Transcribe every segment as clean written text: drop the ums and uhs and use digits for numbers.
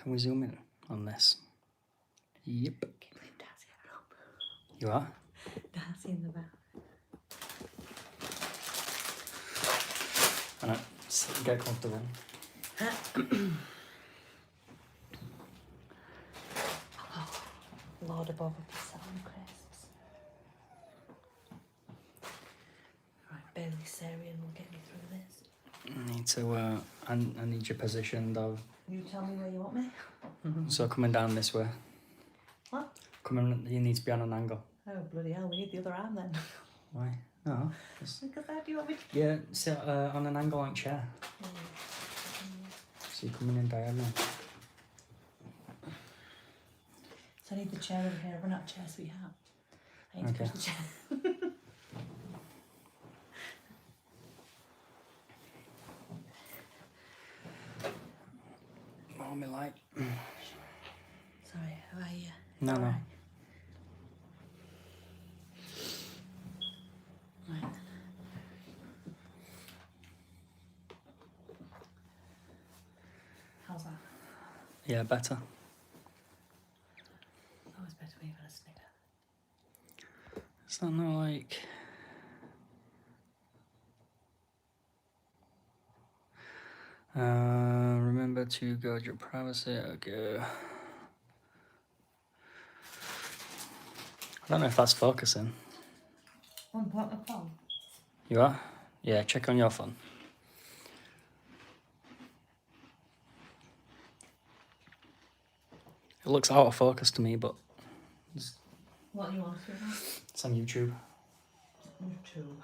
Can we zoom in on this? Yep. Can you believe Dad's getting up? You are? Dad's in the back. Alright, get comfortable. Oh, Lord above will be selling crisps. Right, Bailey Sarian will get me through this. I need to, I need you positioned of... You tell me where you want me. So coming down this way. What? You need to be on an angle. Oh, bloody hell, we need the other arm then. Why? No. Because how do you want me to... Yeah, sit on an angle like chair. So you're coming in diagonal. So I need the chair over here. I run out of chair, sweetheart. I need to push the chair. What me like? Sorry, how are you? No, no. Right. How's that? Yeah, better. Always better when you've had a snicker. It's not no like... remember to guard your privacy. Okay. I don't know if that's focusing. On what, my phone? You are? Yeah, check on your phone. It looks out of focus to me, but What do you want to do now? it's on YouTube. YouTube.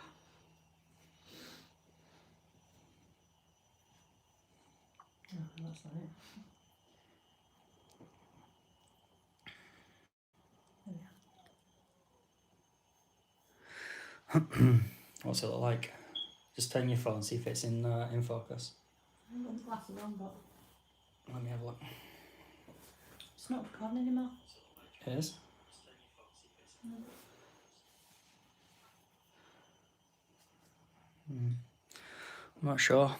Oh, that's not it. What's it look like? Just turn your phone, see if it's in focus. I haven't got the glasses on, but Let me have a look. it's not recording anymore. It is? I'm not sure.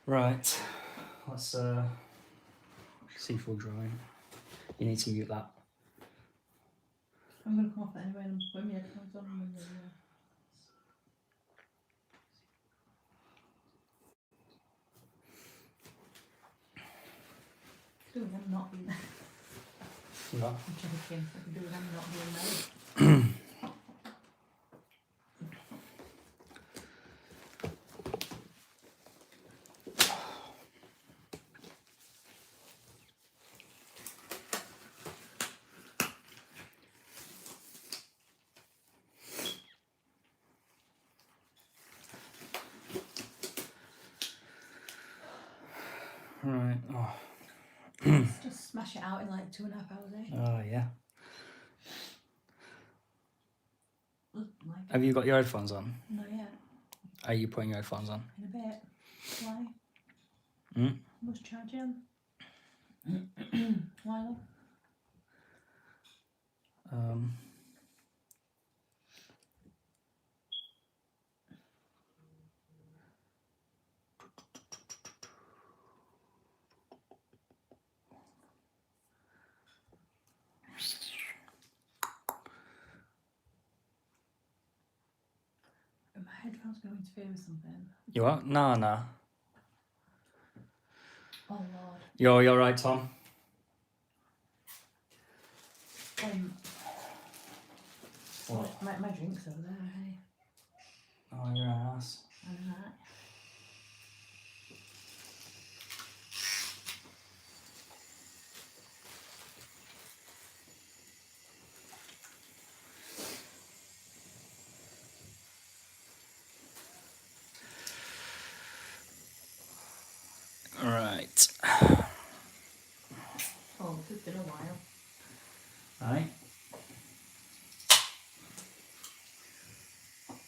Right, let's seafood drawing. You need to mute that. I'm going to come off it anyway and put my headphones on and then do them not being there. What? I'm joking. I can do them not being there. Right, oh. Just smash it out in like 2.5 hours, eh? Oh, yeah. Like Have you got your headphones on? not yet. Are you putting your headphones on? In a bit. Why? Hmm? Must charge him. Why, love? Are my headphones going to interfere with something? You are? No, no. Oh, Lord. You're right, Tom. What? My drink's over there, hey? Oh, you're an ass. I know that. Right. Oh, this has been a while. Right.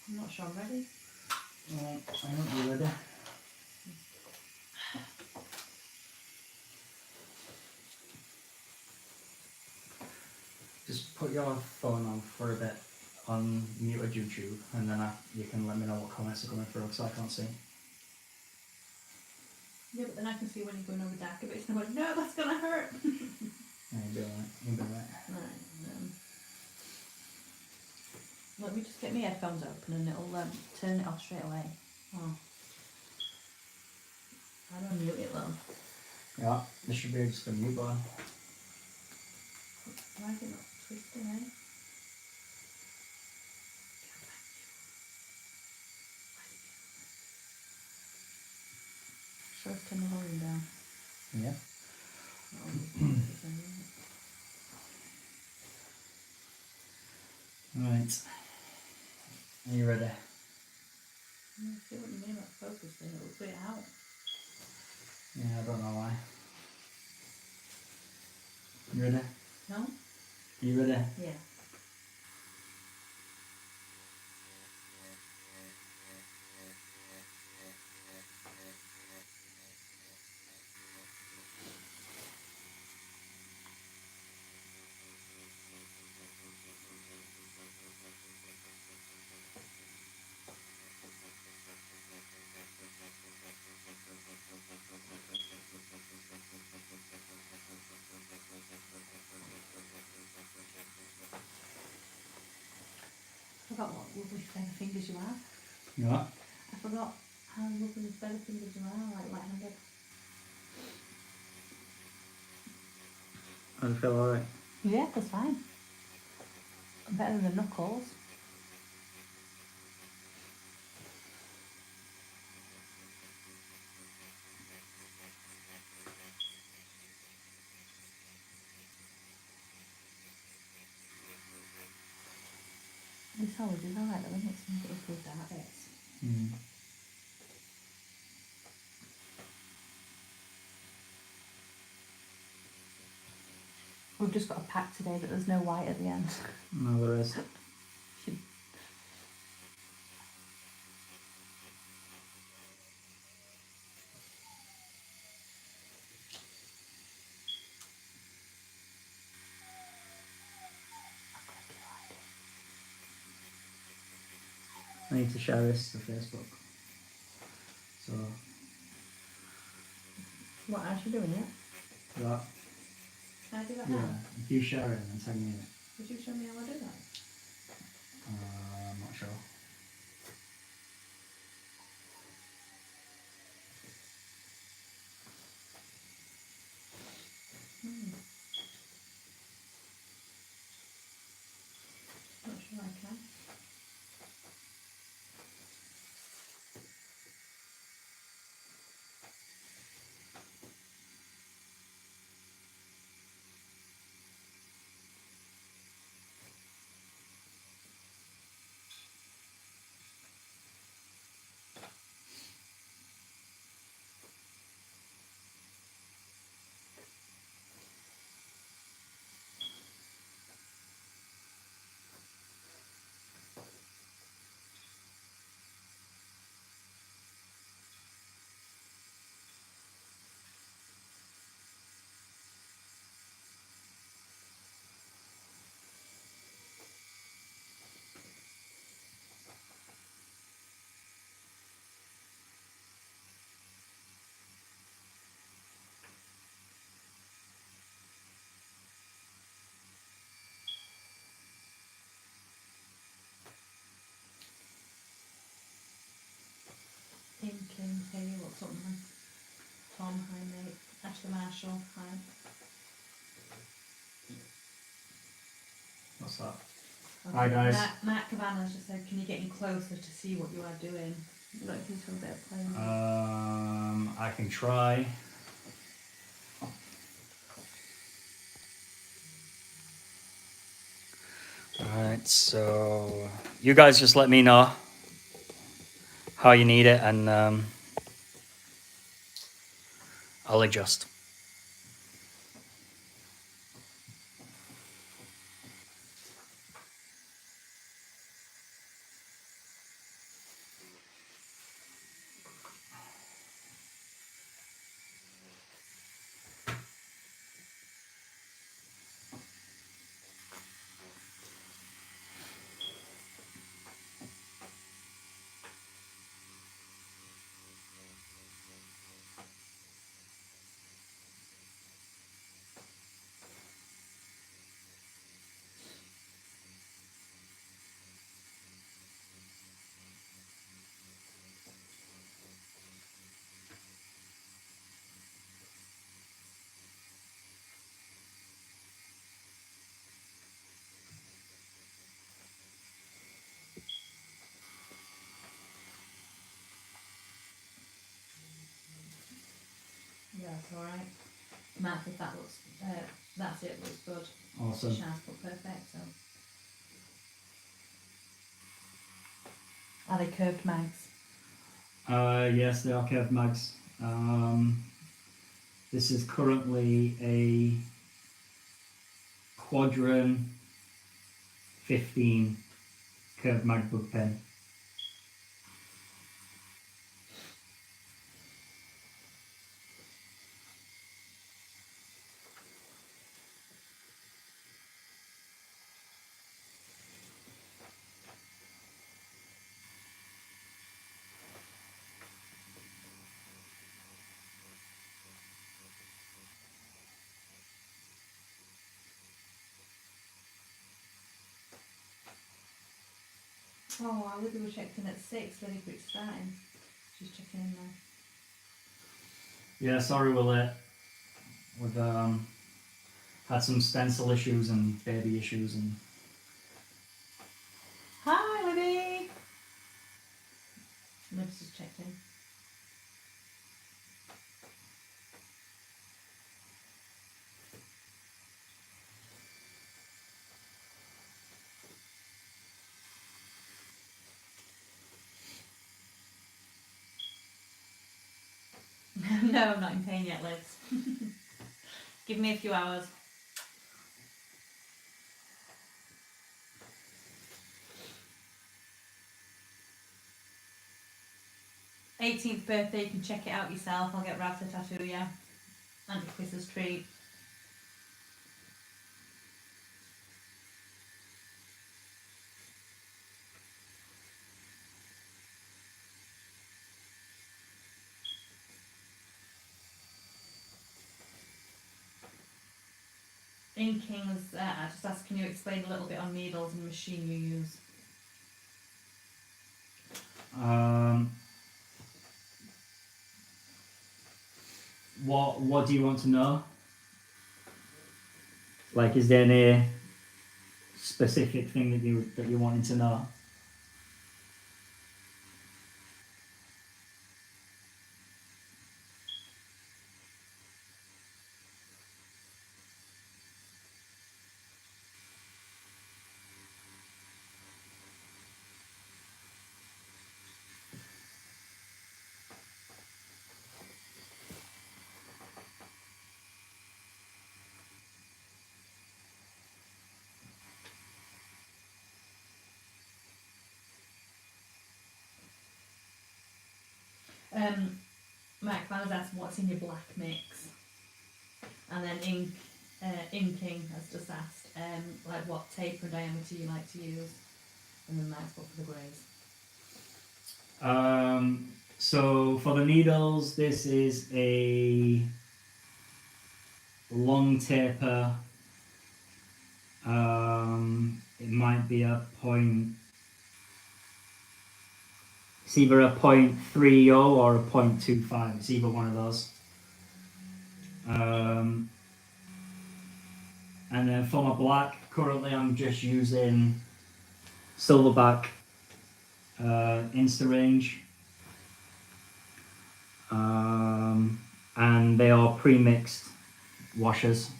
I'm not sure I'm ready. I hope you're ready. Just put your phone on for a bit on muted YouTube, and then you can let me know what comments are coming through, because I can't see. Yeah, but then I can see when you're going over darker bits and I went, no, that's gonna hurt. Yeah, you'll be alright. You'll be alright. Right, let me just get my headphones open and it'll turn it off straight away. Oh. I don't mute it though. Yeah, this should be just a mute button. Why is it not twisting, eh? Should I turn the volume down? Yeah. Right. Are you ready? I see what you mean about focusing, it'll put it out. Yeah, I don't know why. You ready? No? Are you ready? Yeah. I forgot what lovely feather fingers you have. You what? I forgot how lovely feather fingers you are, like light-handed. I feel alright. Yeah, that's fine. Better than the knuckles. This always is alright though, isn't it? Some little good dark bits. Mm. We've just got a pack today, but there's no white at the end. No, there is. I need to share this to Facebook. So, What, how's she doing it? that, Can I do that yeah, now? if you share it and tag me in it, Would you show me how I do that? I'm not sure. Not sure I can. Thinking, hey, what's up, man? Tom, hi mate. Ashley Marshall, hi. What's that? Okay. Hi, guys. Matt Cabanas just said, can you get in closer to see what you are doing? I'd like you to have a bit of play. I can try. Alright, so you guys just let me know how you need it and I'll adjust. that's alright. Mark if that looks, that's it, looks good. Awesome. Shines put perfect, so. Are they curved mags? Yes, they are curved mags. This is currently a Quadrant 15 curved mag book pen. Oh, Olivia was checked in at 6, ready for it starting. She's checking in now. Yeah, sorry we're late. We've had some stencil issues and baby issues and Hi, Libby! Libby's just checked in. No, I'm not in pain yet, Liz. Give me a few hours. Eighteenth birthday, you can check it out yourself. I'll get Rav to tattoo you. And a Christmas treat. Inking's, I just asked, can you explain a little bit on needles and machine you use? what do you want to know? Like, is there any specific thing that you wanted to know? Mike Van has asked what's in your black mix. And then Inking has just asked like what taper diameter you like to use. And then Mike's put for the greys. So for the needles, this is a long taper. It might be a point. It's either a 0.30 or a 0.25. It's either one of those. And then for my black, currently I'm just using Silverback Insta Range. And they are pre-mixed washers.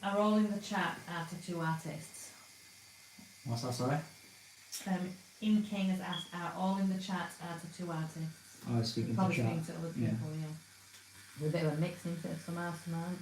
Are all in the chat are tattoo artists? What's that, sorry? Inking has asked, are all in the chat are tattoo artists? I was speaking to Probably chat. speaking to other Yeah. people, yeah. We're a bit of a mix into it, some are, some aren't.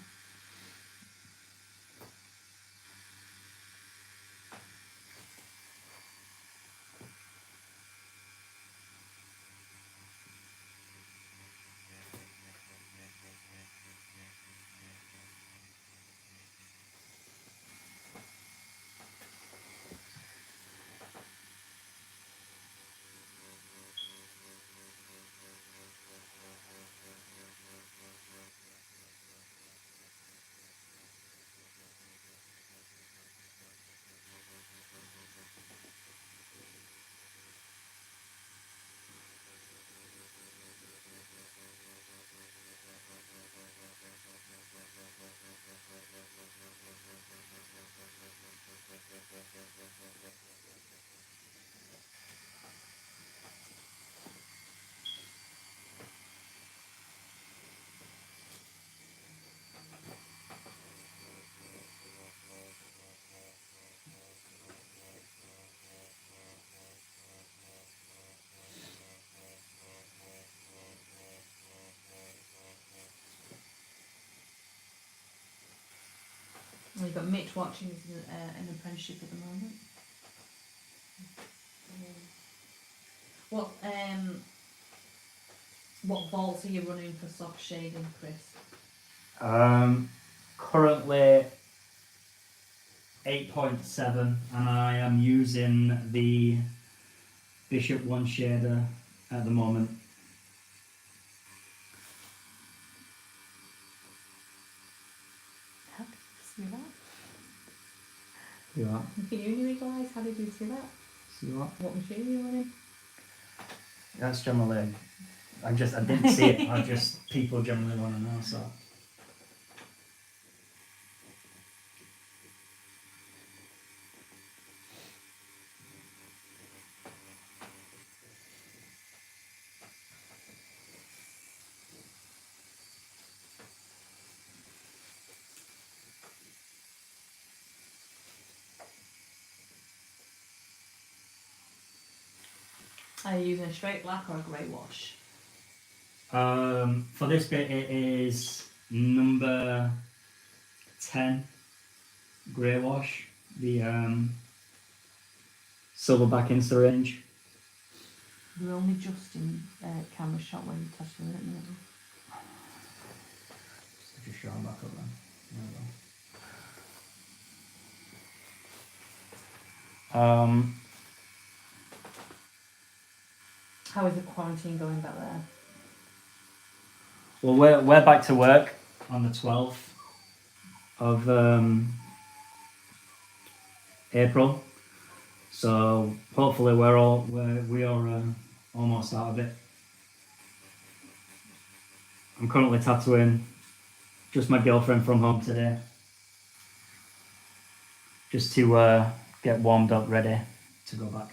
you've got Mitch watching an apprenticeship at the moment. What vaults are you running for soft shading, Chris? Currently 8.7, and I am using the Bishop 1 shader at the moment. How did you see that? See that? Can you guys, how did you see that? See what? What machine are you running? That's generally, I didn't see it, people generally want to know, so. Are you using a straight black or a grey wash? For this bit, it is number 10 grey wash, the silver back Insta range. You're only just in camera shot when you touch it, isn't it? Just show them back up then. There we go. How is the quarantine going back there? Well, we're back to work on the 12th of April, so hopefully we are almost out of it. I'm currently tattooing just my girlfriend from home today, just to get warmed up, ready to go back.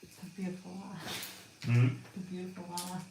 It's a beautiful eye. Mm-hmm. A beautiful eye.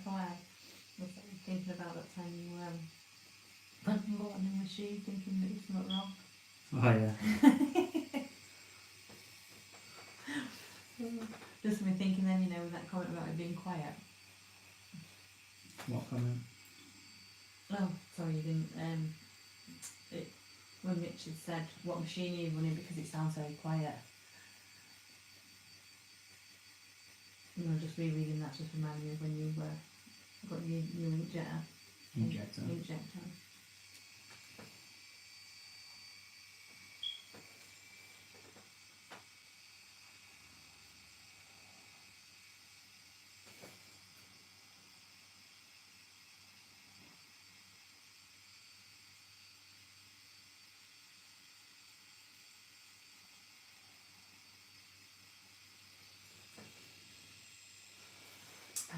Why? Was that you thinking about that time you went and bought a new machine thinking that it's not wrong? Oh yeah. Just me thinking then, with that comment about it being quiet. What comment? Oh, sorry, you didn't. When Mitch had said, what machine are you running because it sounds very quiet. Just rereading that just reminded me of when you got your new Injector. Injector.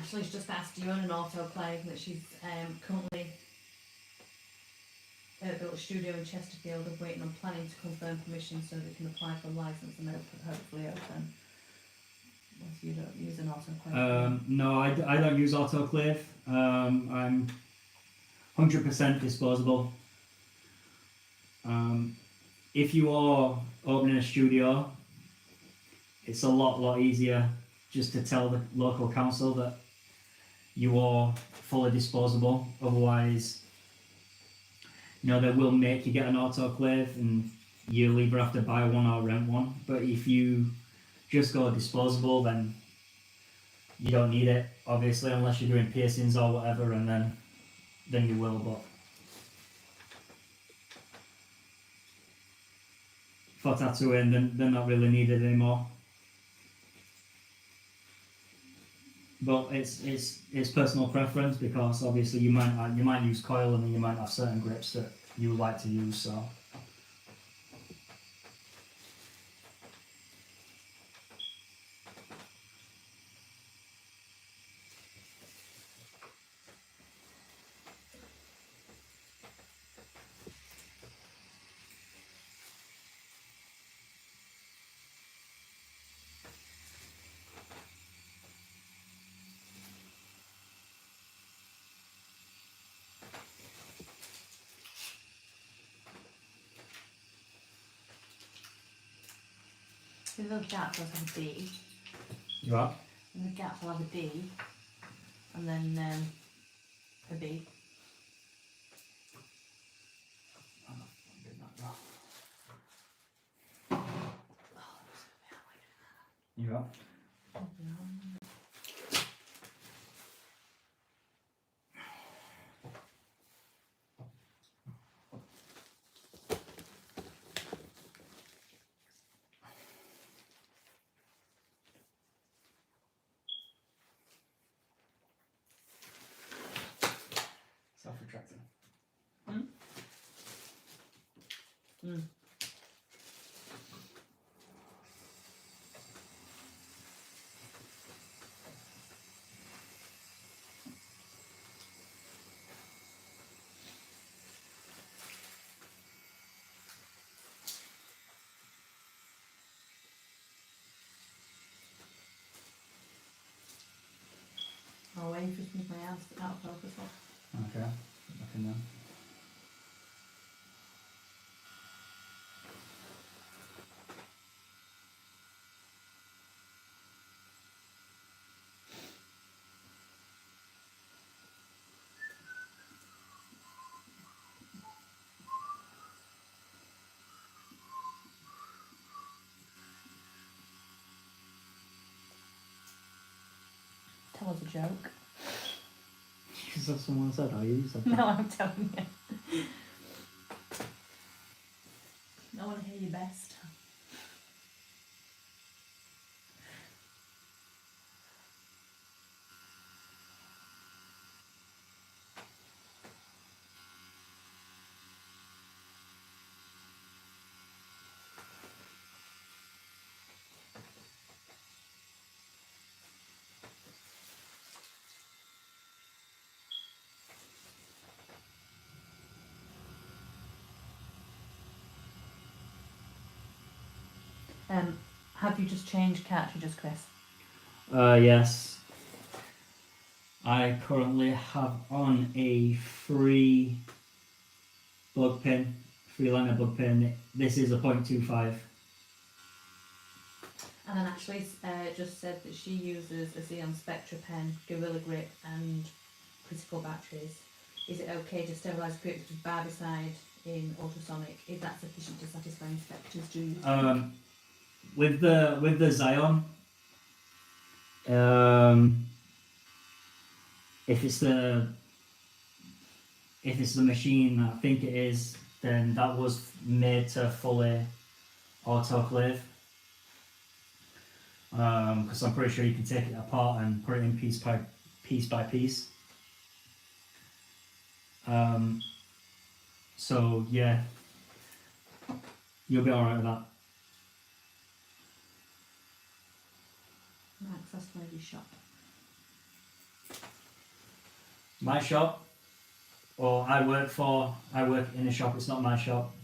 Ashley's just asked, do you own an autoclave? That she's currently built a studio in Chesterfield and waiting on planning to confirm permission so they can apply for a licence and hopefully open. Well, so you don't use an autoclave? No, I don't use autoclave. I'm 100% disposable. If you are opening a studio, it's a lot easier just to tell the local council that you are fully disposable. Otherwise, they will make you get an autoclave and you'll either have to buy one or rent one. But if you just go disposable, then you don't need it, obviously, unless you're doing piercings or whatever, and then you will. But for tattooing, then they're not really needed anymore. But it's personal preference, because obviously you might use coil, and then you might have certain grips that you like to use. So. The little gap does have a D. You are? And the gap will have a D. And then a B. You are? Self-retracting. I'll wait for you to make my ass out of focus off. Okay. Looking then. Tell us a joke. Because someone said, "Are you?" Said No, I'm telling you. I want to hear your best. Have you just changed cartridges, Chris? Yes. I currently have on a free liner bug pin. This is a 0.25. And then Ashley just said that she uses a Xeon Spectra pen, Gorilla Grip and critical batteries. Is it okay to sterilise grips with barbicide in ultrasonic? Is that sufficient to satisfy inspectors? Do you? With the Xeon, if it's the machine that I think it is, then that was made to fully autoclave. Because I'm pretty sure you can take it apart and put it in piece by piece. So yeah, you'll be alright with that. Access to maybe shop. My shop, or I work in a shop. It's not my shop,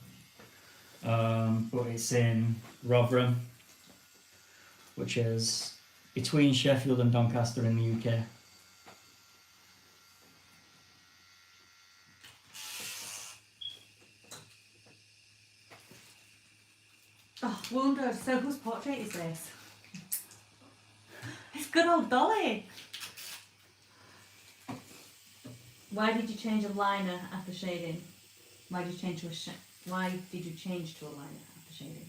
but it's in Rotherham, which is between Sheffield and Doncaster in the UK. Oh, wonder. So whose portrait is this? It's good old Dolly. Why did you change a liner after shading? Why did you change to a Why did you change to a liner after shading?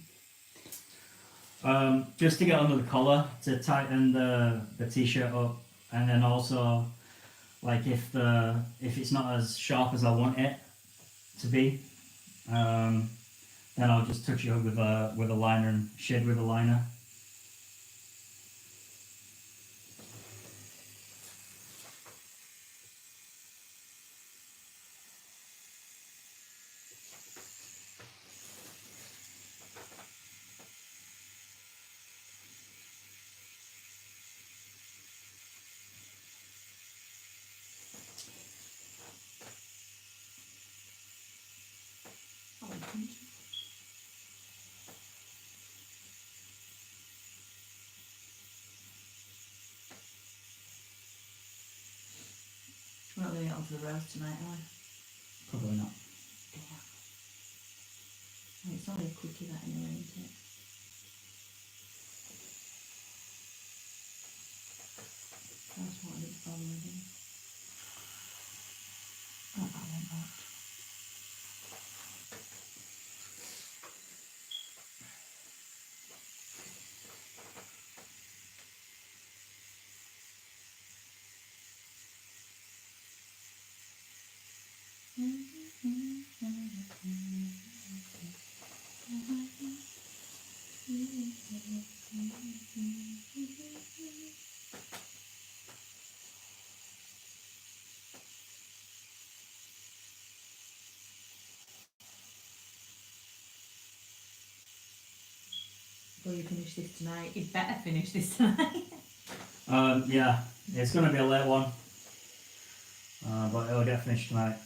Just to get under the collar to tighten the t-shirt up, and then also like if it's not as sharp as I want it to be, then I'll just touch it up with a liner and shade with a liner. We're not going to get onto the rose tonight, are we? Probably not. Damn. Well, it's only a quickie that anyway, isn't it? That's what it's already. Oh, I want that. Will you finish this tonight? You better finish this tonight. Yeah, it's going to be a late one, but it'll get finished tonight.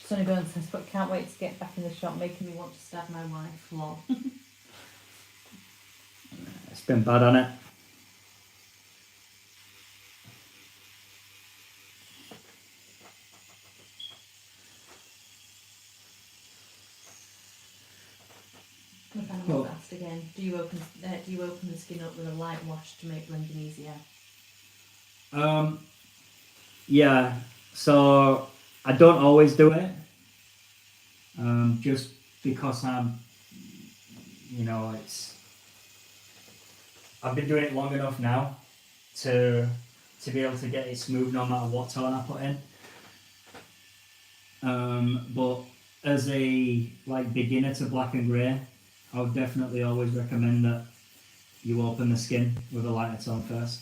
Sonny Burns says, but can't wait to get back in the shop, making me want to stab my wife. Lol. It's been bad, hasn't it? Look, animals asked again. Do you open the skin up with a light wash to make blending easier? Yeah. So I don't always do it, just because I've been doing it long enough now to be able to get it smooth no matter what tone I put in. But as a beginner to black and grey, I would definitely always recommend that you open the skin with a lighter tone first.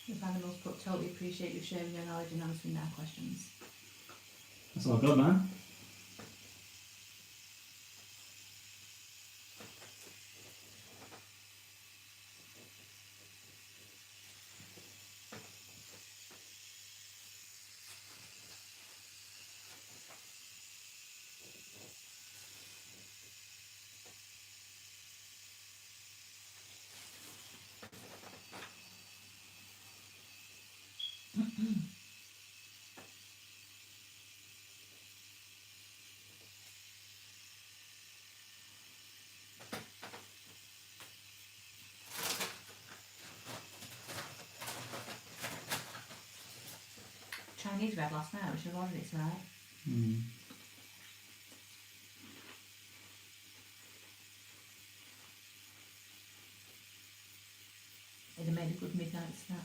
If animals put, totally appreciate you sharing your knowledge and answering their questions. That's all good, man. Chinese we had last night. We should have ordered it tonight. Hmm. It'd have made a good midnight snack.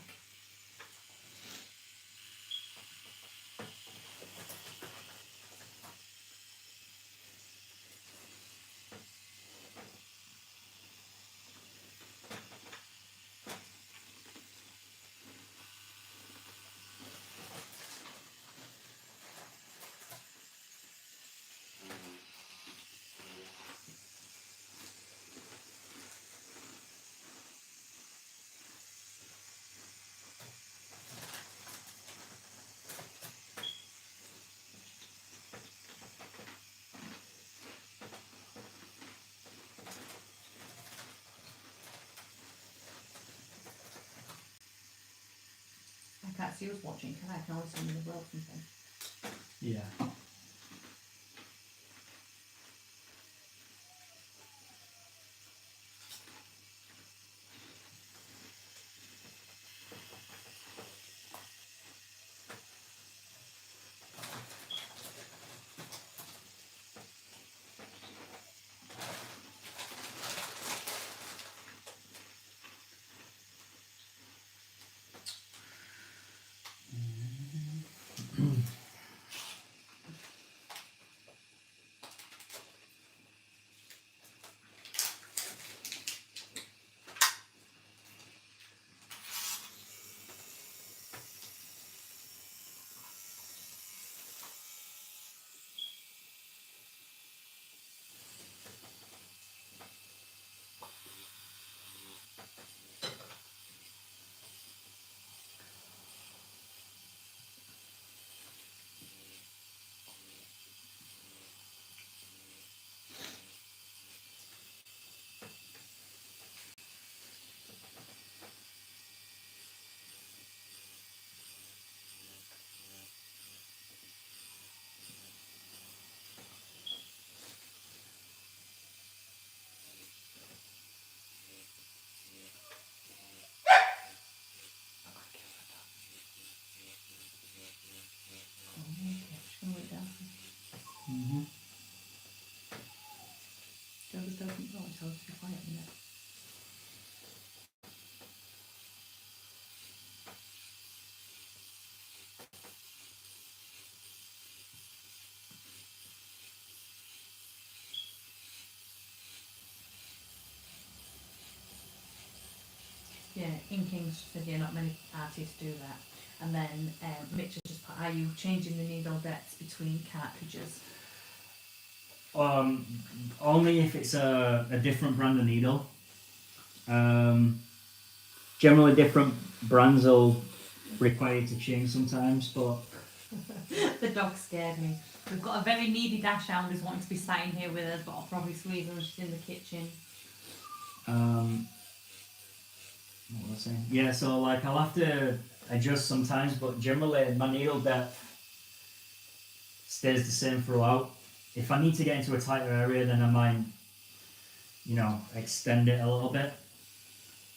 I can't see us watching, can I? I can only see them in the world something. Yeah. Mm-hmm. Joe just opened the door and told us to be quiet a minute. Yeah, inking said yeah, not many artists do that. And then Mitch has just put, are you changing the needle depth between cartridges? Only if it's a different brand of needle. Generally, different brands will require you to change sometimes, but The dog scared me. We've got a very needy dash hound who's wanting to be sat in here with us, but I'll probably squeeze her. She's in the kitchen. what was I saying? Yeah, so like I'll have to adjust sometimes, but generally my needle depth stays the same throughout. If I need to get into a tighter area, then I might, extend it a little bit,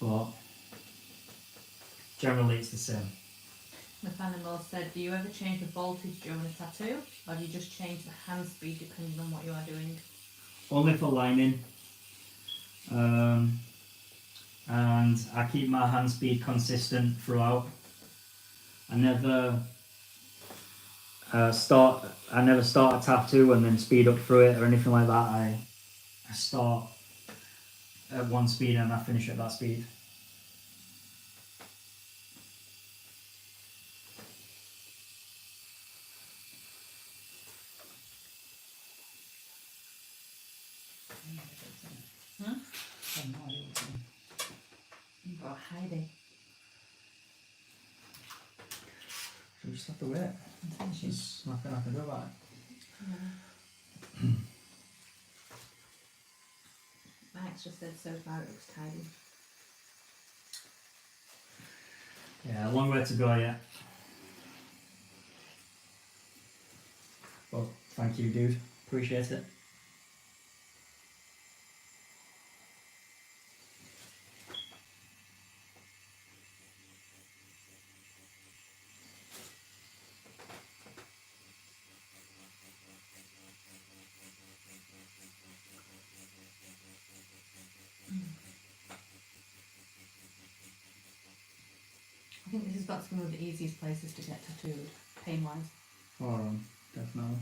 but generally it's the same. Nathaniel said, do you ever change the voltage during a tattoo, or do you just change the hand speed depending on what you are doing? Only for lining. And I keep my hand speed consistent throughout. I never start a tattoo and then speed up through it or anything like that. I start at one speed and I finish at that speed. Hmm? You've got Heidi. So just have to wait. There's nothing I can do about it. Max just said so far it looks tidy. Yeah, a long way to go yet. But thank you, dude. Appreciate it. think this has got to be one of the easiest places to get tattooed, pain-wise. Forearm, definitely.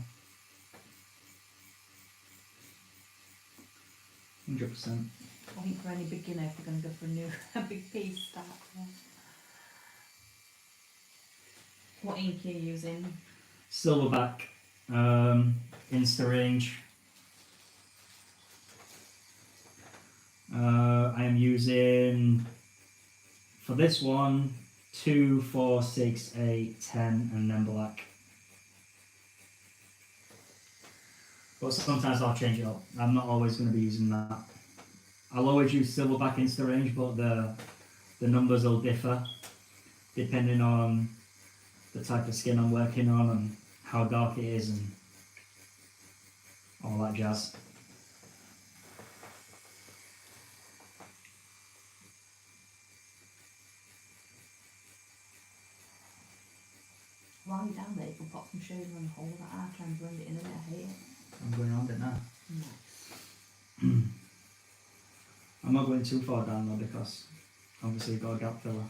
100%. I think for any beginner, if they're going to go for a big piece, start there. What ink are you using? Silverback, Insta range. I am using, for this one, 2, 4, 6, 8, 10, and then black. But sometimes I'll change it up. I'm not always going to be using that. I'll always use Silverback Insta range, but the numbers will differ depending on the type of skin I'm working on and how dark it is and all that jazz. While you're down there, you can pop some shade on the whole of that eye, try and blend it in a bit. I hate it. I'm going around it now. Nice. I'm not going too far down though because obviously you've got a gap filler.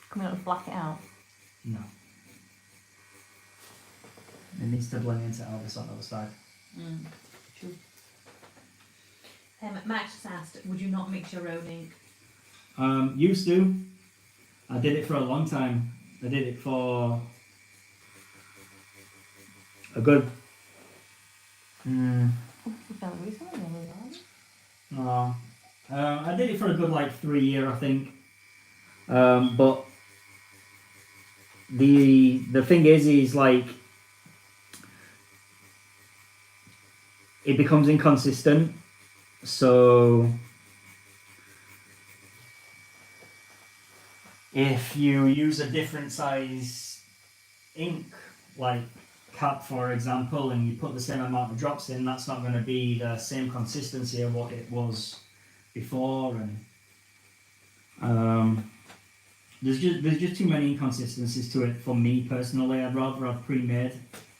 Can we not black it out? No. It needs to blend into Elvis on the other side. True. Max just asked, would you not mix your own ink? Used to. I did it for a long time. I did it for a good. No. I did it for a good 3 years, I think. But the thing is like it becomes inconsistent. So if you use a different size ink, like cap for example, and you put the same amount of drops in, that's not going to be the same consistency of what it was before, and there's just too many inconsistencies to it for me personally. I'd rather have pre-made,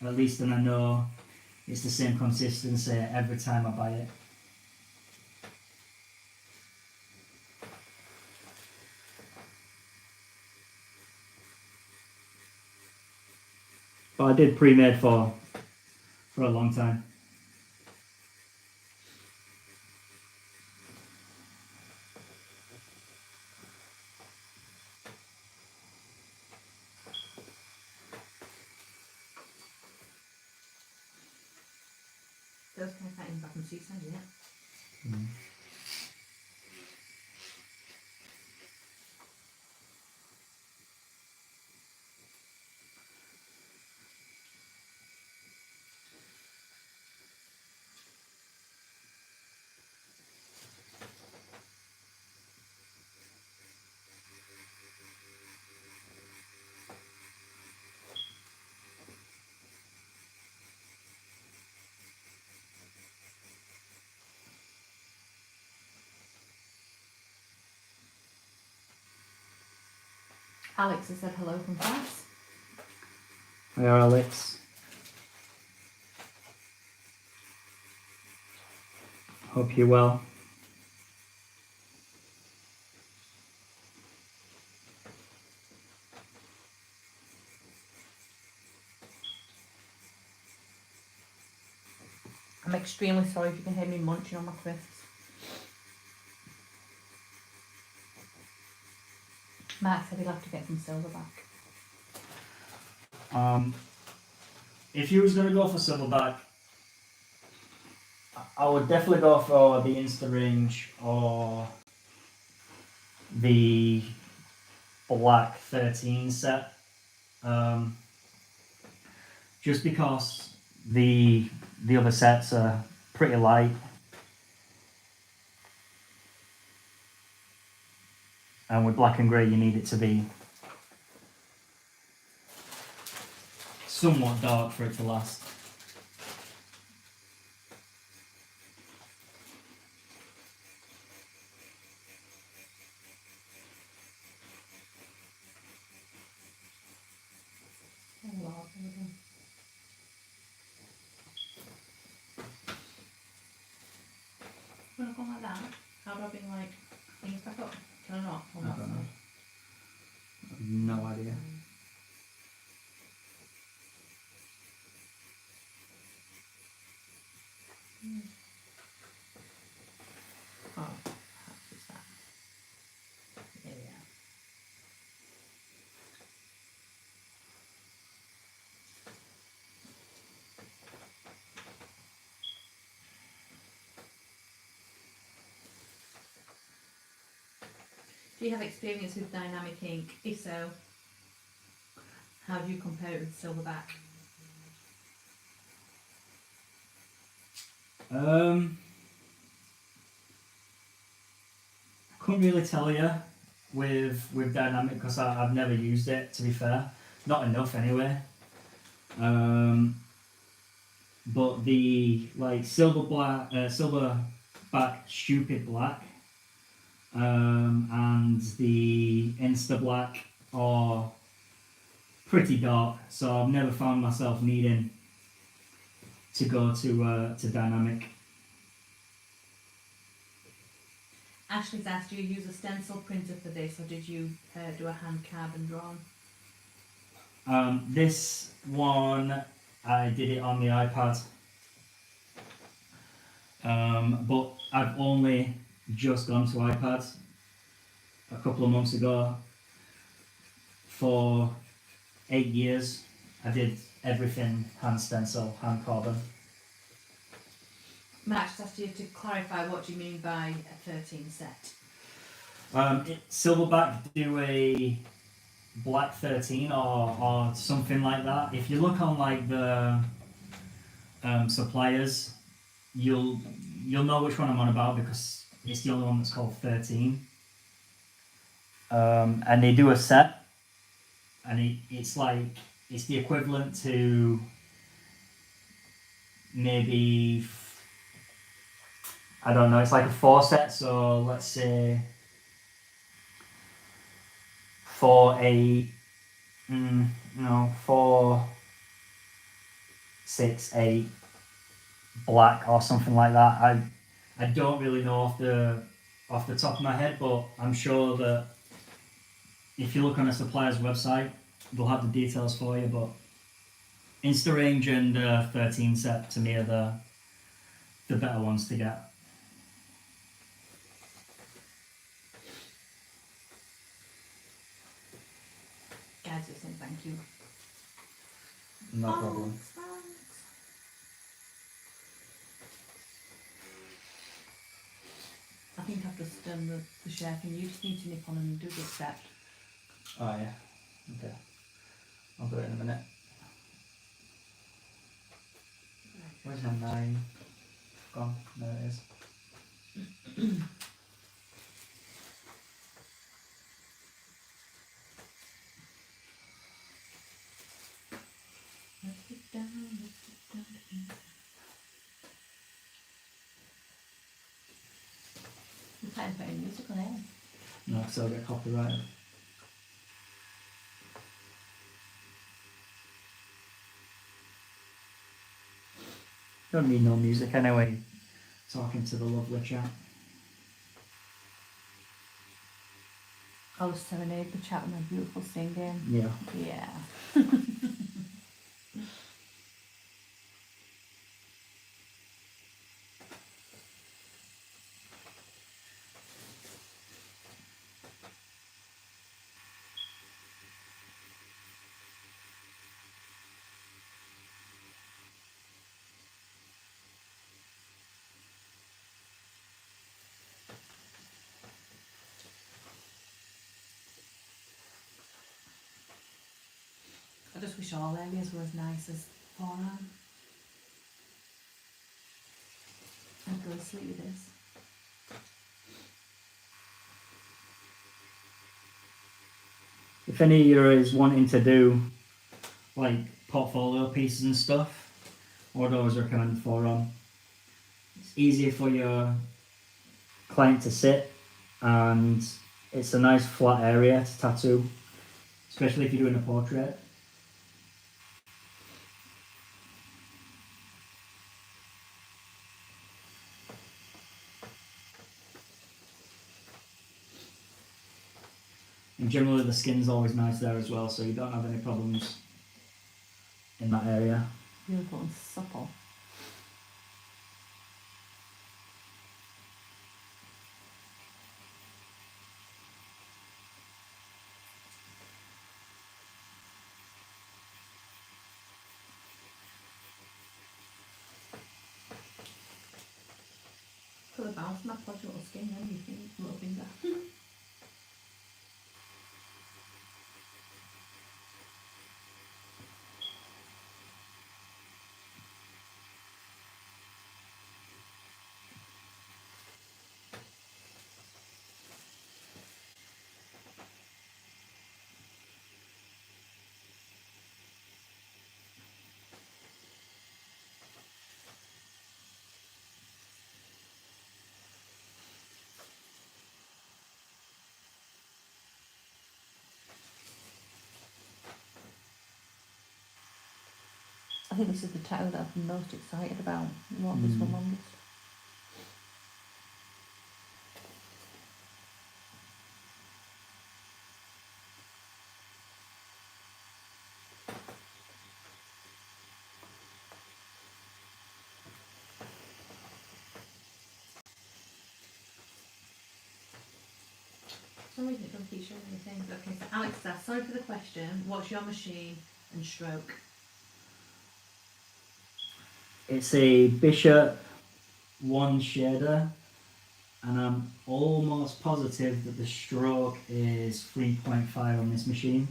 at least, then I know it's the same consistency every time I buy it. But I did pre-made for a long time. Those kind of cutting back and seaside, yeah. Alex has said hello from France. Hi Alex. Hope you're well. I'm extremely sorry if you can hear me munching on my crisps. Mark said he'll have to get some silverback. If you was going to go for silverback, I would definitely go for the Insta range or the black 13 set. Just because the other sets are pretty light. And with black and grey you need it to be somewhat dark for it to last. When I go like that, how do I bring things back up? Can I not? On I that don't know. side? I have no idea. Oh, perhaps it's that. Here we are. Do you have experience with dynamic ink? If so, how do you compare it with silverback? I couldn't really tell you with dynamic because I've never used it. To be fair, not enough anyway. But the like silverback stupid black, and the Insta black are pretty dark. So I've never found myself needing to go to dynamic. Ashley's asked, do you use a stencil printer for this, or did you do a hand carbon drawn? This one I did it on the iPad, but I've only just gone to iPad a couple of months ago. For 8 years, I did everything hand stencil, hand carbon. Max asked you to clarify what do you mean by a 13 set. Silverback do a black 13 or something like that. If you look on like the suppliers, you'll know which one I'm on about because it's the only one that's called 13. And they do a set, and it's the equivalent to maybe, I don't know, it's like a 4 set. So let's say 4, 8, 4, 6, 8 black or something like that. I don't really know off the top of my head, but I'm sure that if you look on a supplier's website, they'll have the details for you. But Insta-Range and 13 set to me are the better ones to get. Guys, you're saying thank you. No problem. Thanks. I think I've just done the share thing. You just need to nip on and do the accept. Oh yeah. Okay. I'll do it in a minute. Where's my 9 gone? There it is. Let's get down. You can't put any music on it. No, because I'll get copyrighted. Don't need no music anyway. Talking to the lovely chat. I'll just serenade the chat with my beautiful singing. Yeah. Yeah. I just wish all areas were as nice as forearm. I'd go to sleep with this. If any of you is wanting to do like portfolio pieces and stuff, I would always recommend forearm. It's easier for your client to sit, and it's a nice flat area to tattoo, especially if you're doing a portrait. And generally the skin's always nice there as well, so you don't have any problems in that area. Beautiful and supple. Put the bounce map on your little skin, then you think little finger. I think this is the tattoo that I'm most excited about. What this one longest. For some reason it doesn't keep showing me things. Okay, so Alex says, sorry for the question, what's your machine and stroke? It's a Bishop 1 shader, and I'm almost positive that the stroke is 3.5 on this machine.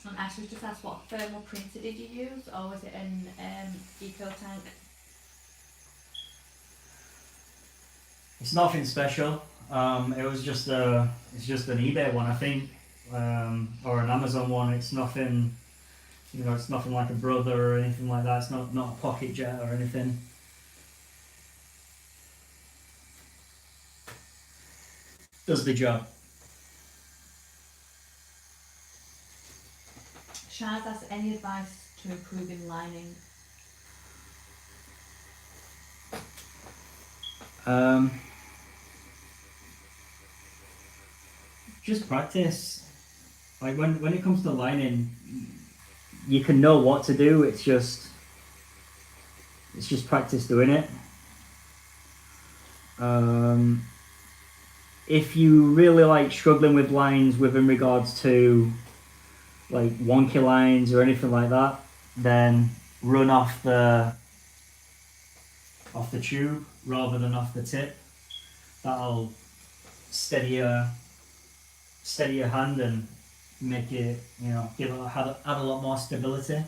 And Ashley just asked, what thermal printer did you use, or was it an eco tank? It's nothing special. It was just it's just an eBay one, I think, or an Amazon one. It's nothing, you know, it's nothing like a Brother or anything like that. It's not a Pocket Jet or anything. Does the job. Shaz asked, any advice to improving lining? Just practice. Like when it comes to lining, you can know what to do. It's just practice doing it. If you really like struggling with lines within regards to like wonky lines or anything like that, then run off the tube rather than off the tip. That'll steady your hand and make it, you know, add a lot more stability.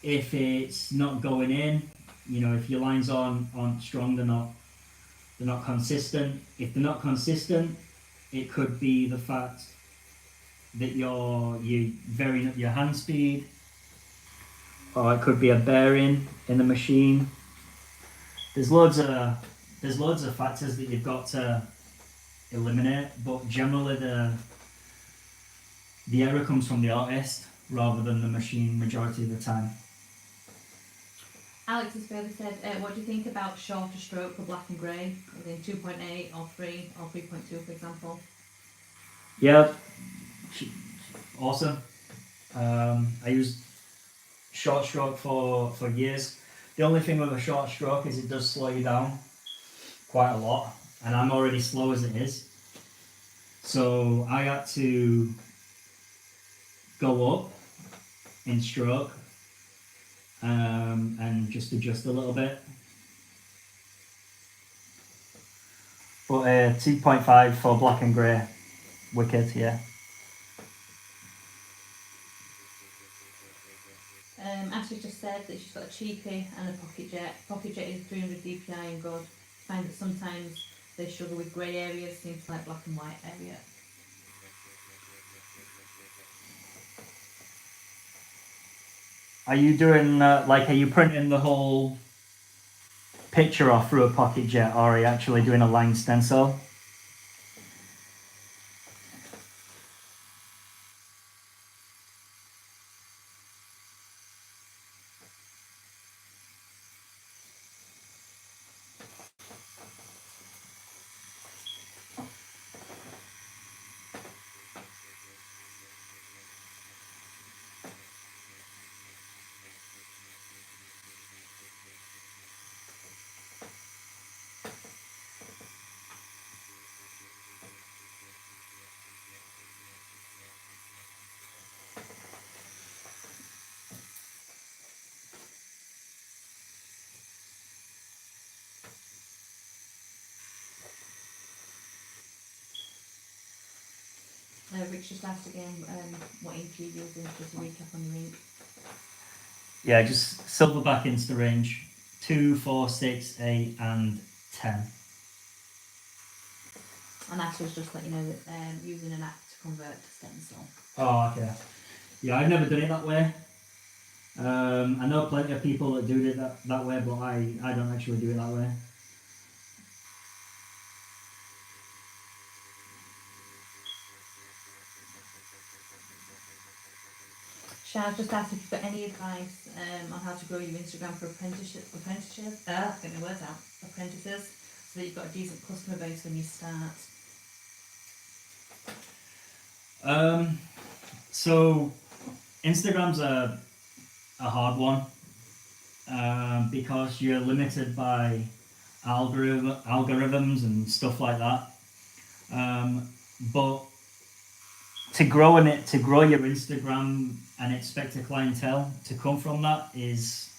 If it's not going in, you know, if your lines aren't strong, they're not consistent. If they're not consistent, it could be the fact that you're varying up your hand speed, or it could be a bearing in the machine. There's loads of factors that you've got to eliminate, but generally the error comes from the artist rather than the machine majority of the time. Alex has further said, what do you think about shorter stroke for black and grey, within 2.8 or 3 or 3.2 for example? Yeah, awesome. I used short stroke for years. The only thing with a short stroke is it does slow you down quite a lot, and I'm already slow as it is. So I had to go up in stroke and just adjust a little bit. But 2.5 for black and grey, wicked, yeah. Ashley just said that she's got a cheapie and a Pocket Jet. Pocket Jet is 300 DPI and good. Find that sometimes they struggle with grey areas, seems like black and white area. Are you doing are you printing the whole picture off through a Pocket Jet, or are you actually doing a line stencil? Rich just asked again what ink you're using, just a recap on your ink. Yeah, just silverback Insta range 2, 4, 6, 8, and 10. And Ash was just let you know that using an app to convert to stencil. Oh, okay. Yeah, I've never done it that way. I know plenty of people that do it that way, but I don't actually do it that way. Shaz just asked if you've got any advice on how to grow your Instagram for apprentices, get my words out, apprentices, so that you've got a decent customer base when you start. So Instagram's a hard one because you're limited by algorithms and stuff like that. But to grow your Instagram and expect a clientele to come from that is,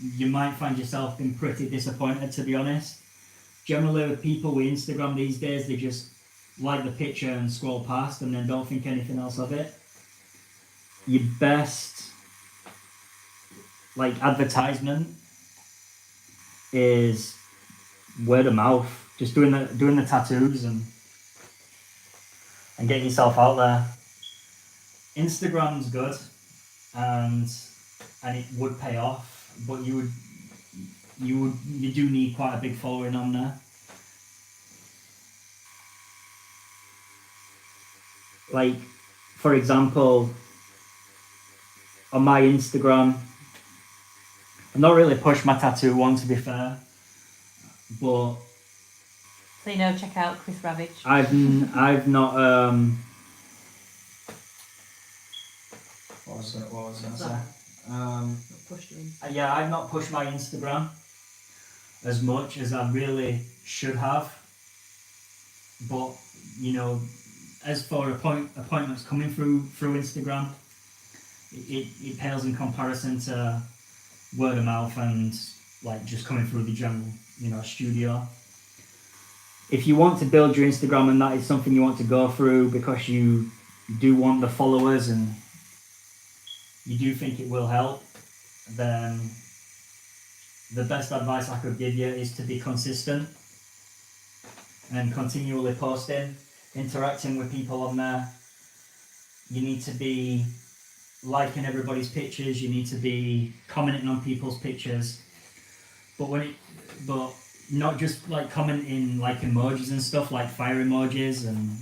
you might find yourself being pretty disappointed, to be honest. Generally with people with Instagram these days, they just like the picture and scroll past and then don't think anything else of it. Your best advertisement is word of mouth. Just doing the tattoos and getting yourself out there. Instagram's good and it would pay off, but you do need quite a big following on there. Like, for example, on my Instagram, I've not really pushed my tattoo one, to be fair, but So check out Chris Ravage. I've not what was I gonna say? Pushed you in. Yeah, I've not pushed my Instagram as much as I really should have, but as for appointments coming through Instagram, it pales in comparison to word of mouth and just coming through the general studio. If you want to build your Instagram and that is something you want to go through because you do want the followers and you do think it will help, then the best advice I could give you is to be consistent and continually posting, interacting with people on there. You need to be liking everybody's pictures, you need to be commenting on people's pictures, but not just commenting emojis and stuff, like fire emojis, and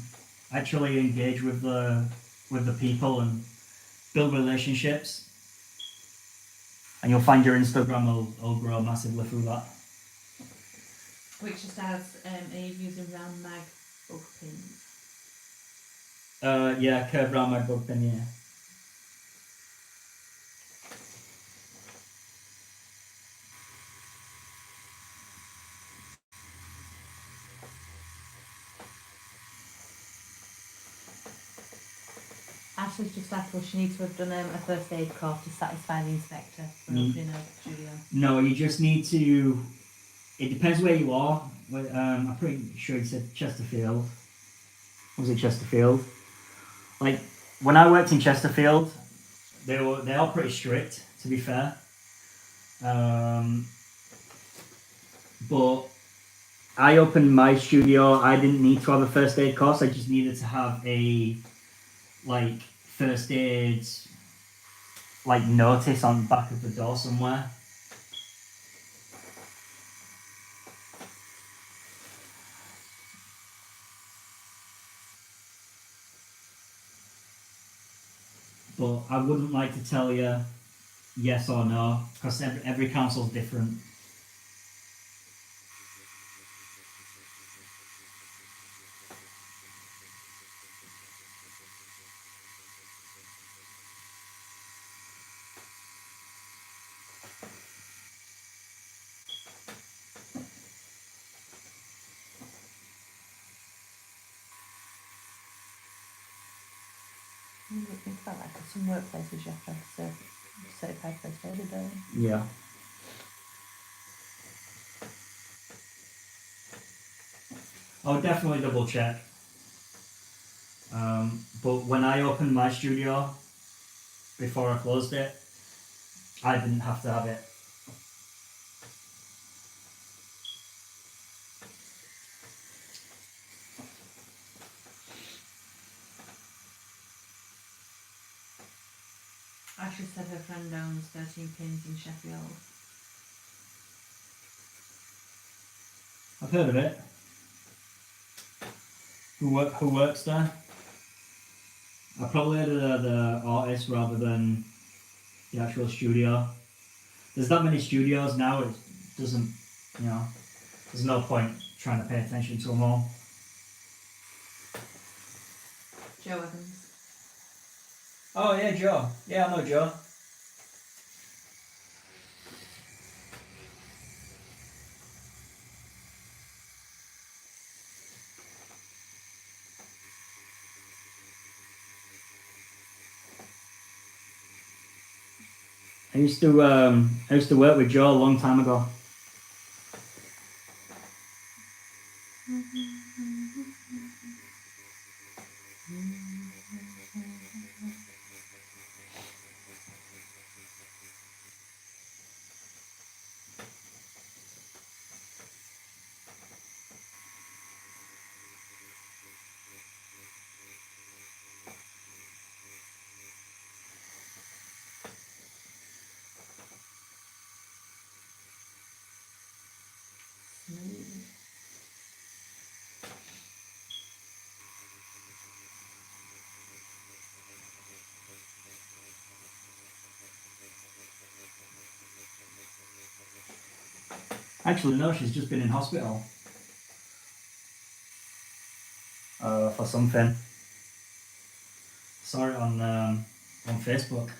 actually engage with the people and build relationships, and you'll find your Instagram will grow massively through that. Which just has are you using round mag book pins? Yeah, curved round my book pin, yeah. Ashley's just asked, will she need to have done a first aid course to satisfy the inspector for opening a studio? No, you just need to. It depends where you are. I'm pretty sure you said Chesterfield. Was it Chesterfield? When I worked in Chesterfield, they are pretty strict, to be fair. But I opened my studio. I didn't need to have a first aid course. I just needed to have a first aid notice on the back of the door somewhere. But I wouldn't like to tell you yes or no, because every council's different. You would think about that, because some workplaces you have to have certified first aider, don't you? Yeah. I would definitely double check. But when I opened my studio, before I closed it, I didn't have to have it. Ashley said her friend owns 13 Pins in Sheffield. I've heard of it. Who works there? I probably heard of the artist rather than the actual studio. There's that many studios now, it doesn't, you know, there's no point trying to pay attention to them all. Joe Evans. Oh yeah, Joe. Yeah, I know Joe. I used to work with Joe a long time ago. Actually, no, she's just been in hospital for something. Saw it on Facebook.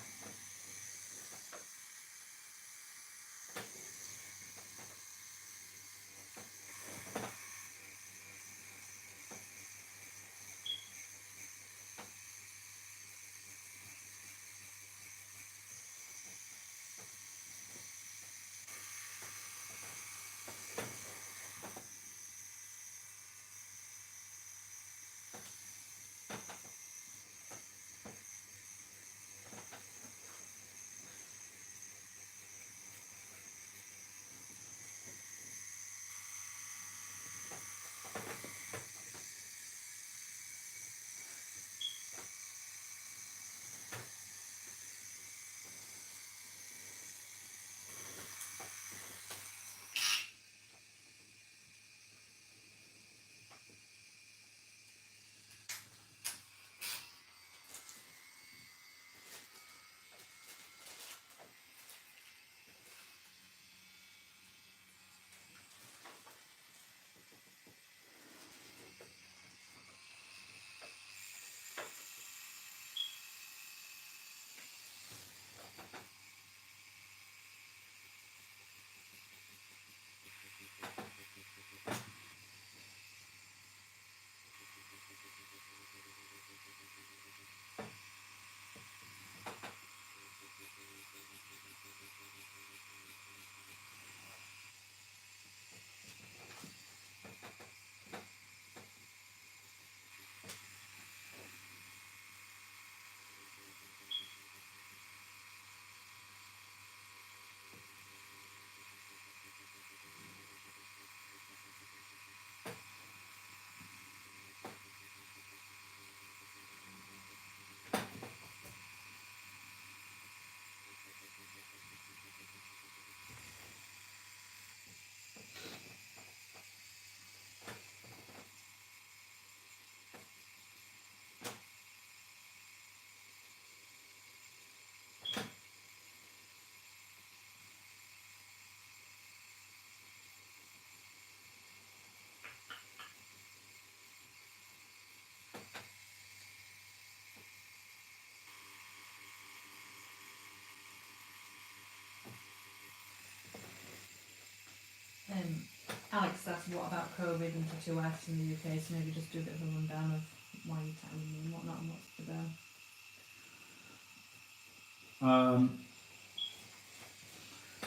Alex asked what about COVID and tattoo artists in the UK, so maybe just do a bit of a rundown of why you're tattooing and whatnot and what's to go.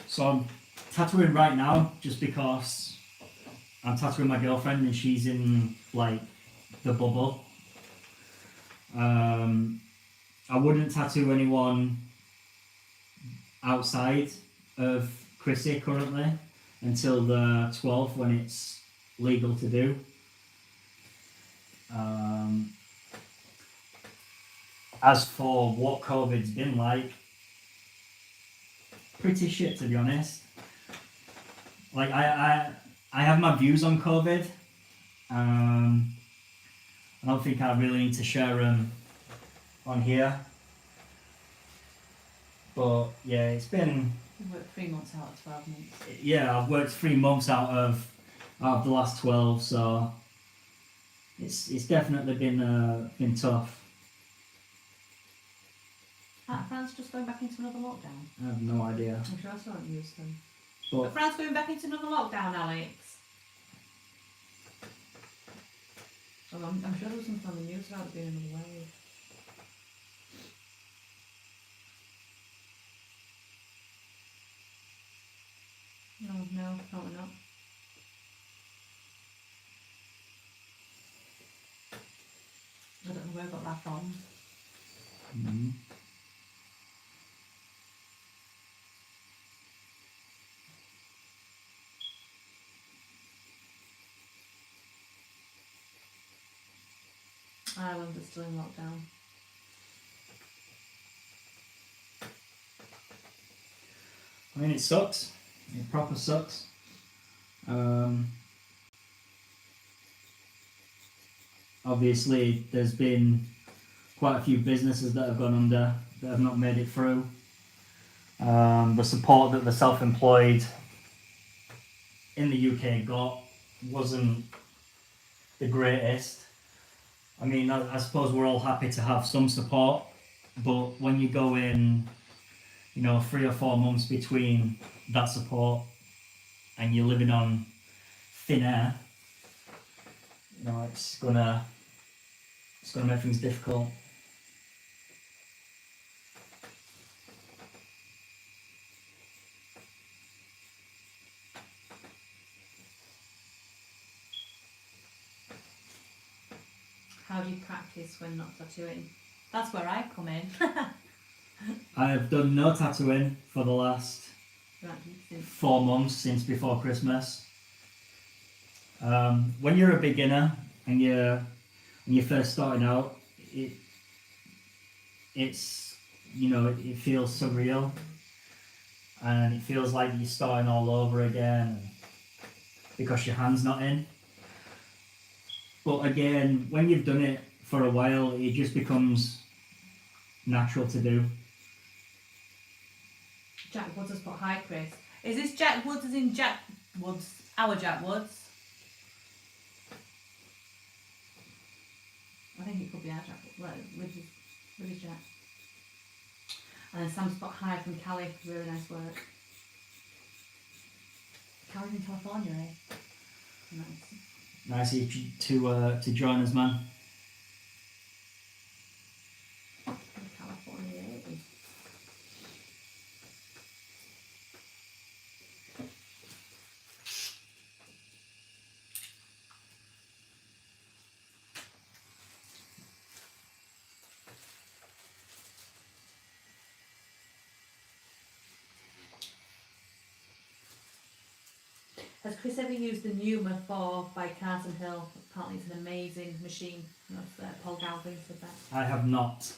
So I'm tattooing right now just because I'm tattooing my girlfriend and she's in like the bubble. I wouldn't tattoo anyone outside of Chrissy currently until the 12th when it's legal to do. As for what COVID's been like, pretty shit, to be honest. Like I have my views on COVID. I don't think I really need to share them on here. But yeah, it's been. You've worked 3 months out of 12 months. Yeah, I've worked 3 months out of the last 12, so it's definitely been tough. Are France just going back into another lockdown? I have no idea. I'm sure I still haven't used them. But France going back into another lockdown, Alex? Well, I'm sure there was something on the news about it being another wave. No, probably not. I don't know where I got that from. mm, Ireland is still in lockdown. I mean, it sucks. It proper sucks. Obviously, there's been quite a few businesses that have gone under that have not made it through. The support that the self-employed in the UK got wasn't the greatest. I mean, I suppose we're all happy to have some support, but when you go in, 3 or 4 months between that support and you're living on thin air, it's gonna make things difficult. How do you practice when not tattooing? That's where I come in. I have done no tattooing for the last 4 months since before Christmas. When you're a beginner and you're first starting out, it's it feels surreal, and it feels like you're starting all over again because your hand's not in. But again, when you've done it for a while, it just becomes natural to do. Jack Woods has put hi, Chris. Is this Jack Woods as in Jack Woods, our Jack Woods? I think it could be our Jack Woods, with his Jack. And then Sam's put hi from Callie, really nice work. Callie's in California, eh? Nice. Nice of you to join us, man. California, eh? Has Chris ever used the Numa 4 by Carson Hill? Apparently it's an amazing machine. That's Paul Galvin said that. I have not.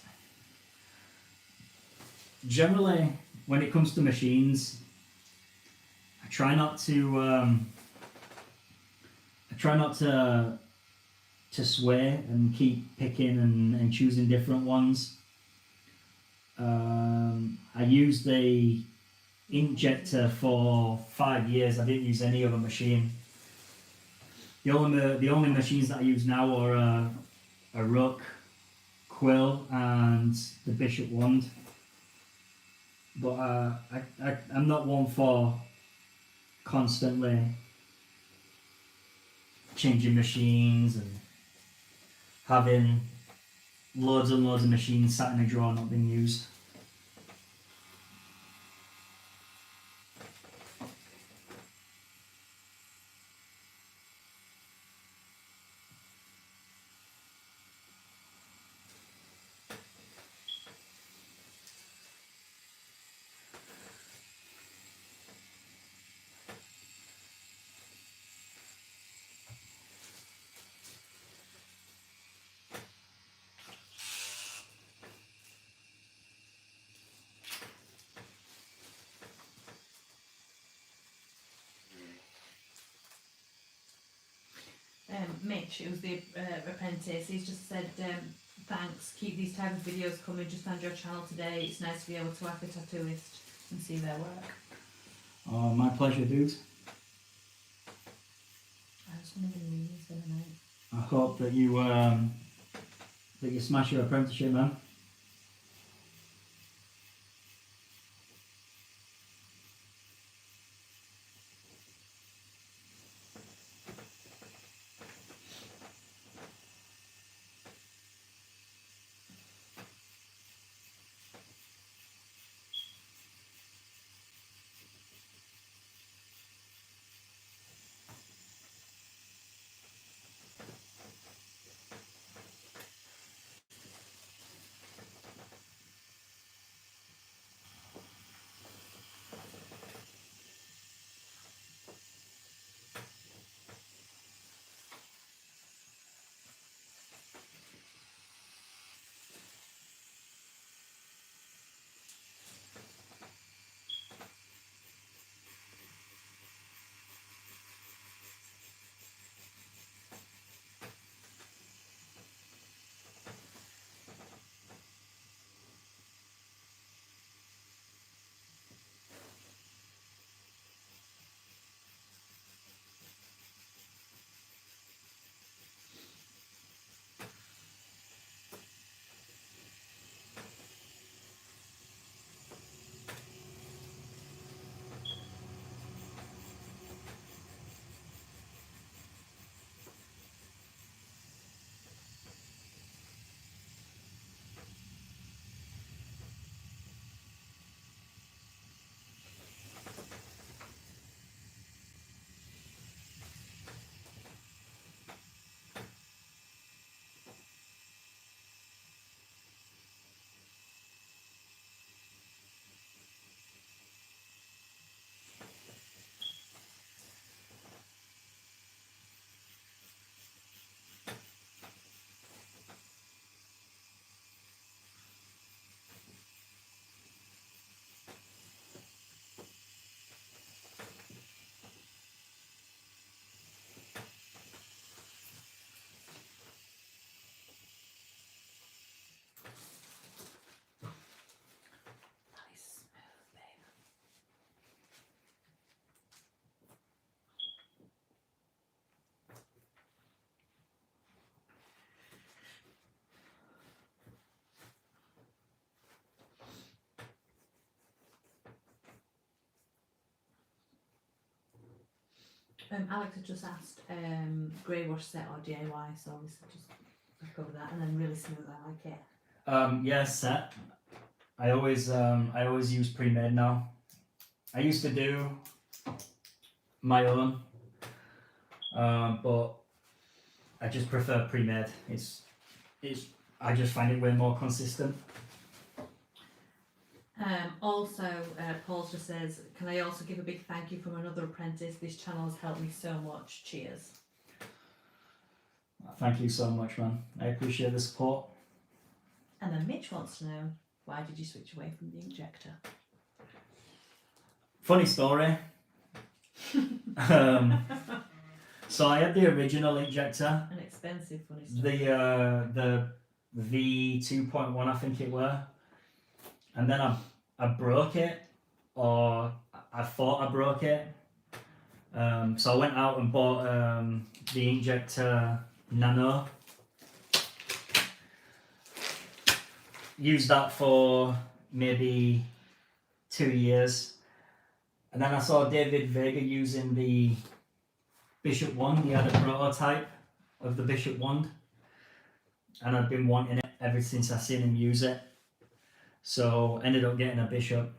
Generally, when it comes to machines, I try not to sway and keep picking and choosing different ones. I used the Inkjector for 5 years. I didn't use any other machine. The only machines that I use now are a Rook, Quill, and the Bishop Wand. But I'm not one for constantly changing machines and having loads and loads of machines sat in a drawer not being used. Mitch, who's the apprentice, he's just said, thanks, keep these type of videos coming, just found your channel today, it's nice to be able to ask a tattooist and see their work. Oh, my pleasure, dude. I was going to leave this in a minute. I hope that you smash your apprenticeship, man. Nice smooth, babe. Alex had just asked grey wash set or DIY, so obviously just cover that, and then really smooth. I like it. Yeah, set. I always use pre-made now. I used to do my own, but I just prefer pre-made. I just find it way more consistent. Also, Paul just says, can I also give a big thank you from another apprentice? This channel has helped me so much. Cheers. Thank you so much, man. I appreciate the support. And then Mitch wants to know, why did you switch away from the injector? Funny story. So I had the original injector, An expensive funny story. the V2.1, I think it were, and then I broke it, or I thought I broke it. So I went out and bought the injector Nano. Used that for maybe 2 years, and then I saw David Vega using the Bishop wand. He had a prototype of the Bishop wand, and I've been wanting it ever since I seen him use it. So ended up getting a Bishop.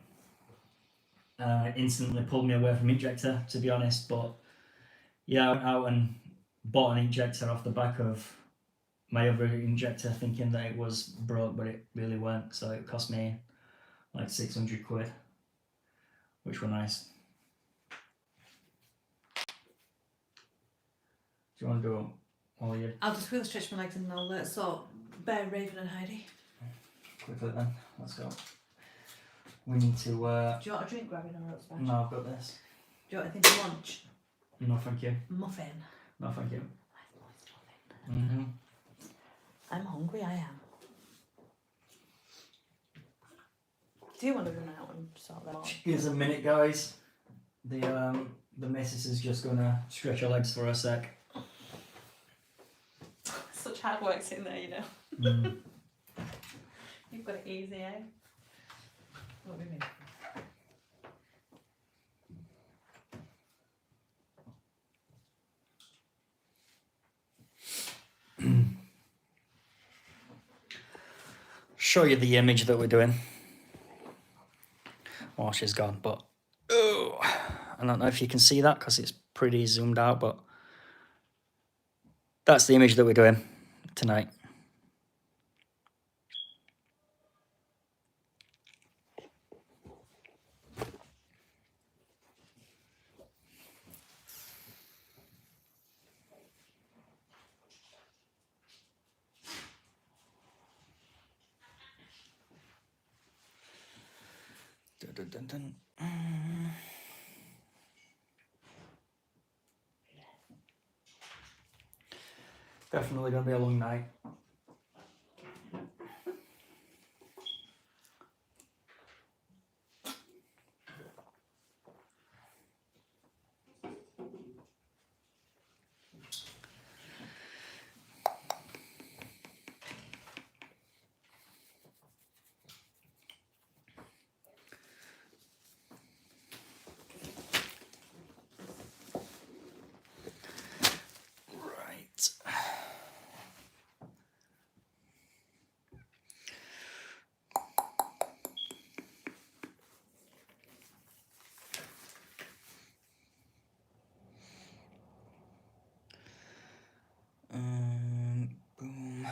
Instantly pulled me away from injector, to be honest. But yeah, I went out and bought an injector off the back of my other injector, thinking that it was broke, but it really weren't. So it cost me like 600 quid, which were nice. Do you want to do all your I'll just really stretch my legs and I'll sort Bear, Raven and Heidi. quickly then? Let's go. We need to. Do you want a drink grabbing or else? No, I've got this. Do you want anything for lunch? No, thank you. Muffin. No, thank you. Nice moist Mm-hmm. I'm hungry, I am. Do you want to run out and sort them out? Here's a minute, guys. The missus is just gonna stretch her legs for a sec. Such hard work sitting there, you know. Mm. You've got it easy, eh? What do you mean? Show you the image that we're doing. Oh, she's gone, but oh, I don't know if you can see that because it's pretty zoomed out, but that's the image that we're doing tonight. Dun, dun, dun, dun. Definitely gonna be a long night. Right. Boom.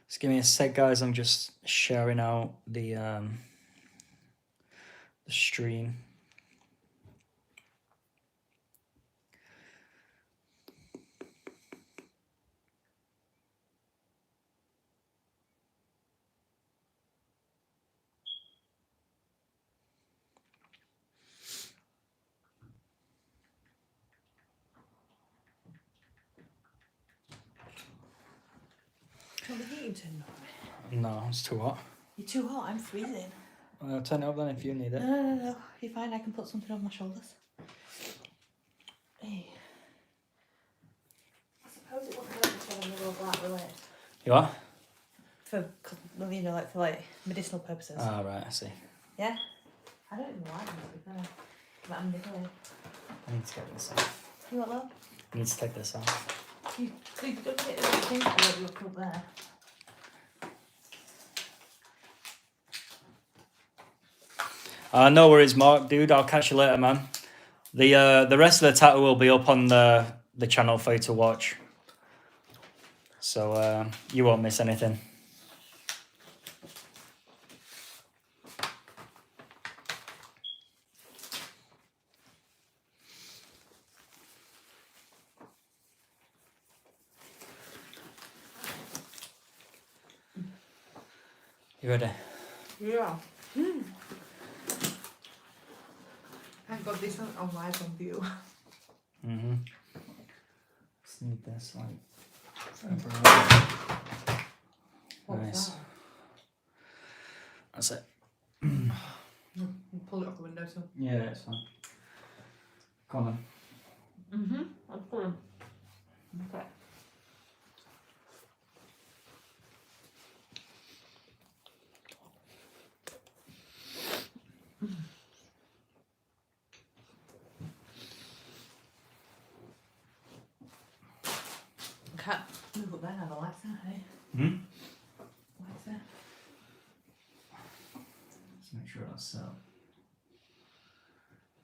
Just give me a sec, guys. I'm just sharing out the stream. Do you want the heating turned on? No, it's too hot. You're too hot, I'm freezing. I'll turn it up then if you need it. No. You're fine, I can put something on my shoulders. Hey. I suppose it wouldn't hurt if I had a little black relay. You are? For, well, you know, like for like medicinal purposes. Ah, right, I see. Yeah? I don't even like them to be fair. But I'm niggling. I need to get this off. You want that? I need to take this off. You don't get the thing to look up there. No worries, Mark, dude. I'll catch you later, man. The rest of the tattoo will be up on the channel for you to watch, so you won't miss anything. You ready? Yeah. I've got this one on my view. Mm-hmm. Just need this, like, nice. That's it. You pull it off the window, so. Yeah, it's fine. Come on. Mm-hmm. I'll pull him. Okay. Can't move up there now, the lights out, hey? Hmm? Lights there. Let's make sure that's set up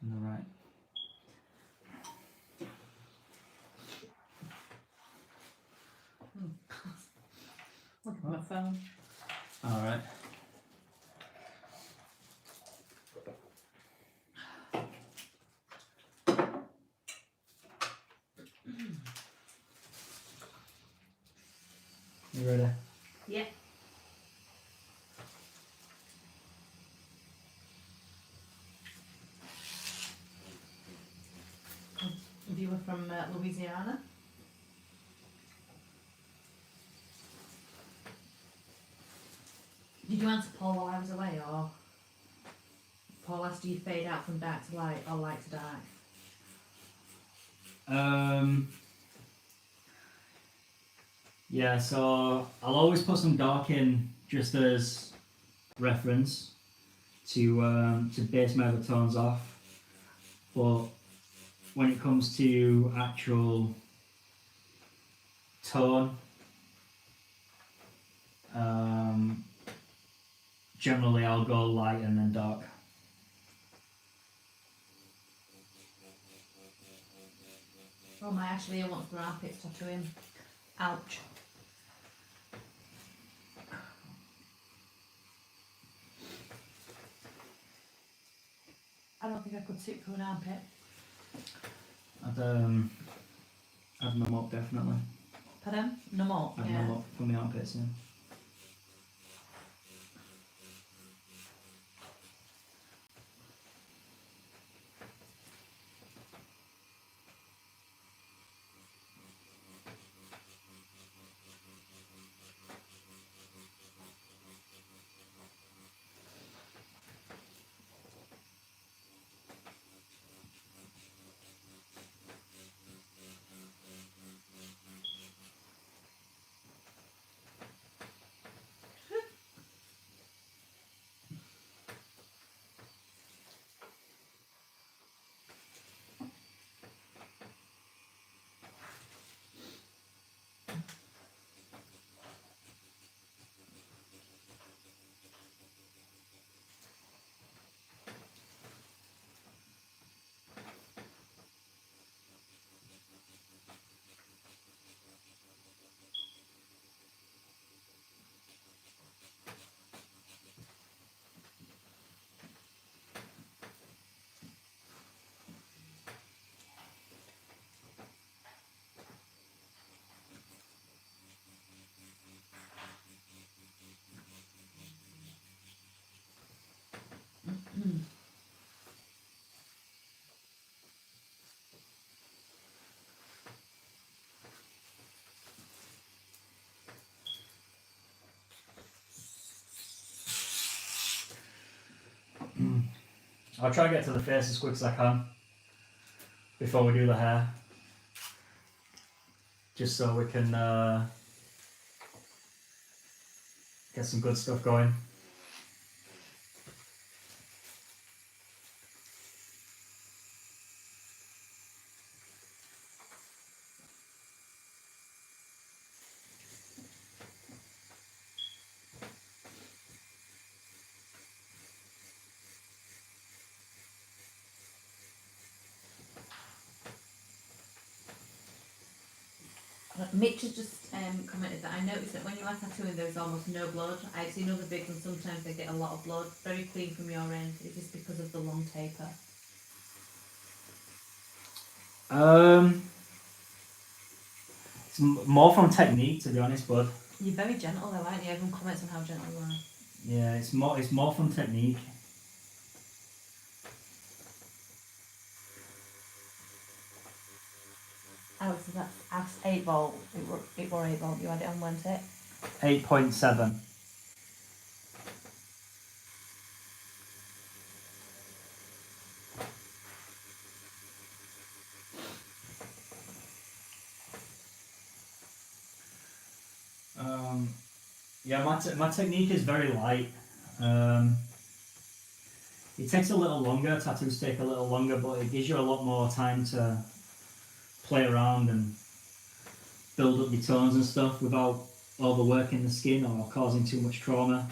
on the right. Look at my phone. All right. You ready? Yeah. Viewer from Louisiana. you answer Paul while I was away, or Paul asked, do you fade out from dark to light or light to dark? Yeah, so I'll always put some dark in just as reference to base my other tones off. But when it comes to actual tone, generally I'll go light and then dark. Oh, my actually I want to armpit tattoo him. Ouch. I don't think I could sit through an armpit. I'd numb up definitely. Pardon? No more. I'd Yeah. numb up for my armpits, yeah. I'll try and get to the face as quick as I can before we do the hair, just so we can get some good stuff going. Mitch has just commented that I noticed that when you are tattooing there's almost no blood. I've seen other bigs and sometimes they get a lot of blood. Very clean from your end. Is this because of the long taper? It's more from technique, to be honest, bud. You're very gentle though, aren't you? Everyone comments on how gentle you are. Yeah, it's more from technique. Alex, is that's 8 volt. It were 8 volt. You had it on, weren't it? 8.7. Yeah, my technique is very light. It takes a little longer, tattoos take a little longer, but it gives you a lot more time to play around and build up your tones and stuff without overworking the skin or causing too much trauma.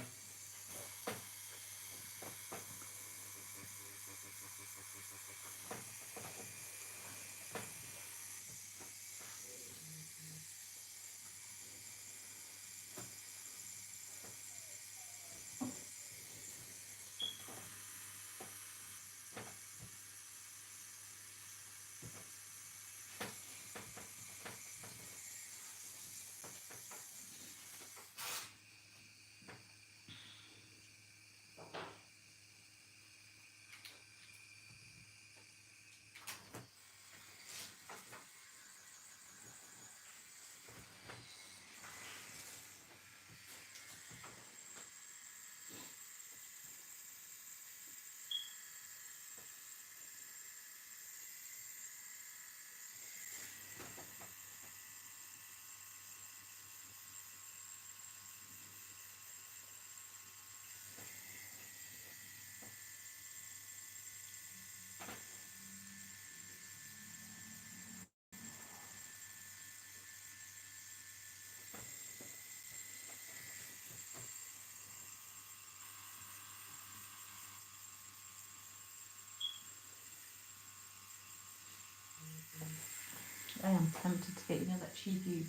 I am tempted to get, you know, that cheeky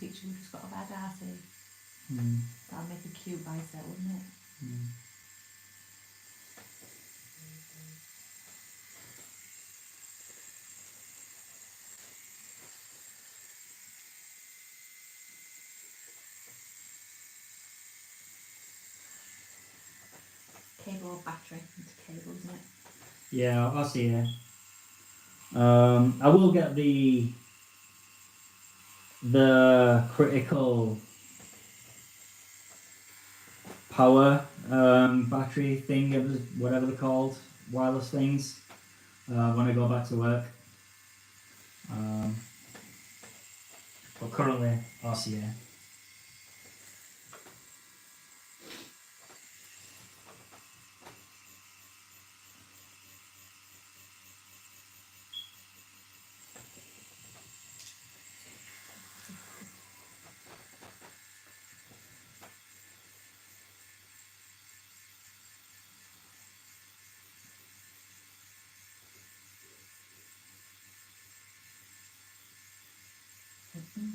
picture we've just got of our Darcy. Mm. That'll make a cute buy set, wouldn't it? Mm. Cable or battery? It's cable, isn't it? Yeah, I see it. I will get the critical power battery thing, whatever they're called, wireless things, when I go back to work. But currently, RCA. Mm-hmm.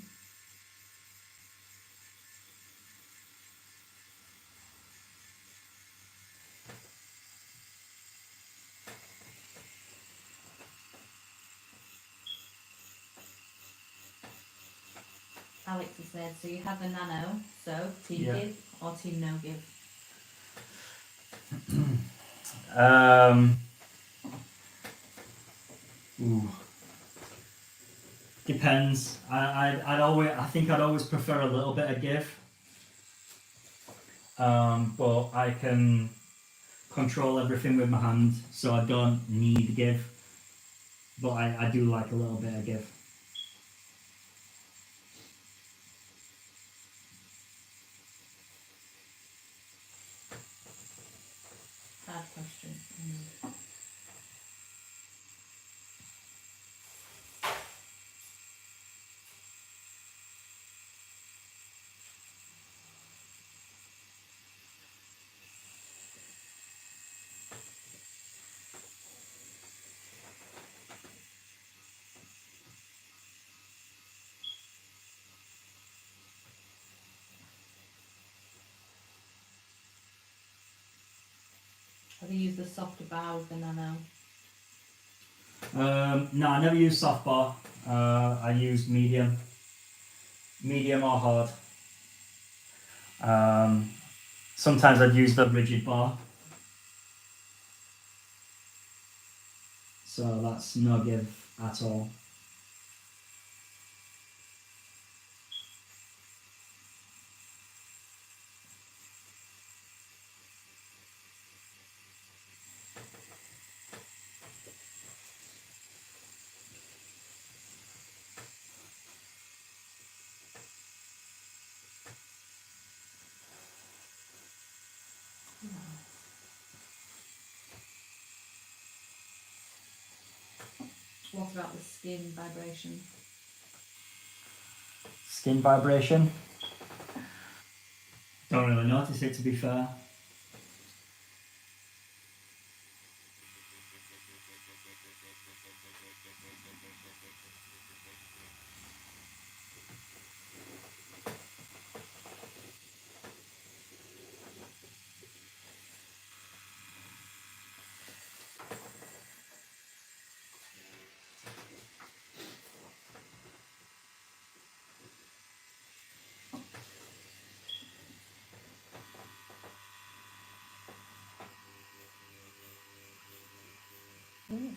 Alex has said, so you have a nano, so team Yeah. give or team no give? Ooh. Depends. I think I'd always prefer a little bit of give. But I can control everything with my hand, so I don't need give. But I do like a little bit of give. Hard question. Have you used the softer bar with the nano? No, I never use soft bar. I use medium or hard. Sometimes I'd use the rigid bar. So that's no give at all. What about the skin vibration? Skin vibration. Don't really notice it, to be fair. Mm.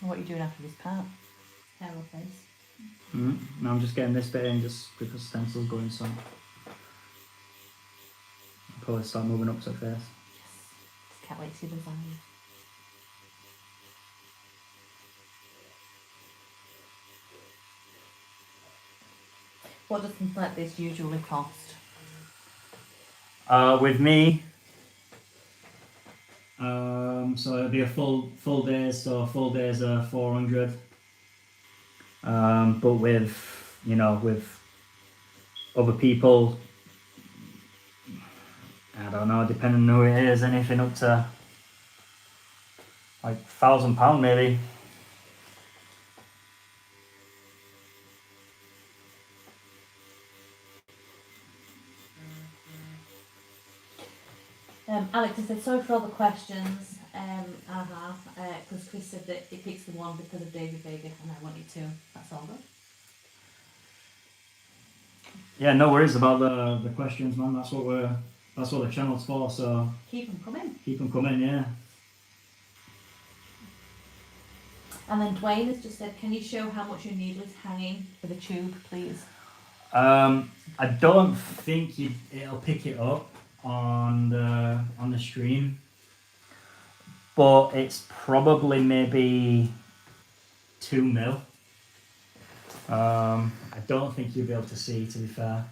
What are you doing after this part? Hair or face? Now I'm just getting this bit in just because stencil's going so. I'll probably start moving up to the face. Yes. Just can't wait to see the design. What does something like this usually cost? With me, so it'll be a full days. So full days are 400. But with with other people, I don't know, depending on who it is, anything up to like £1,000 maybe. Alex has said, sorry for all the questions. Because Chris said that he picks the one because of David Vega, and I wanted to. That's all good. Yeah, no worries about the questions, man. That's what the channel's for. So Keep them coming. keep them coming, yeah. And then Dwayne has just said, can you show how much your needle is hanging for the tube, please? I don't think it'll pick it up on the stream, but it's probably maybe 2 mil. I don't think you'll be able to see, to be fair,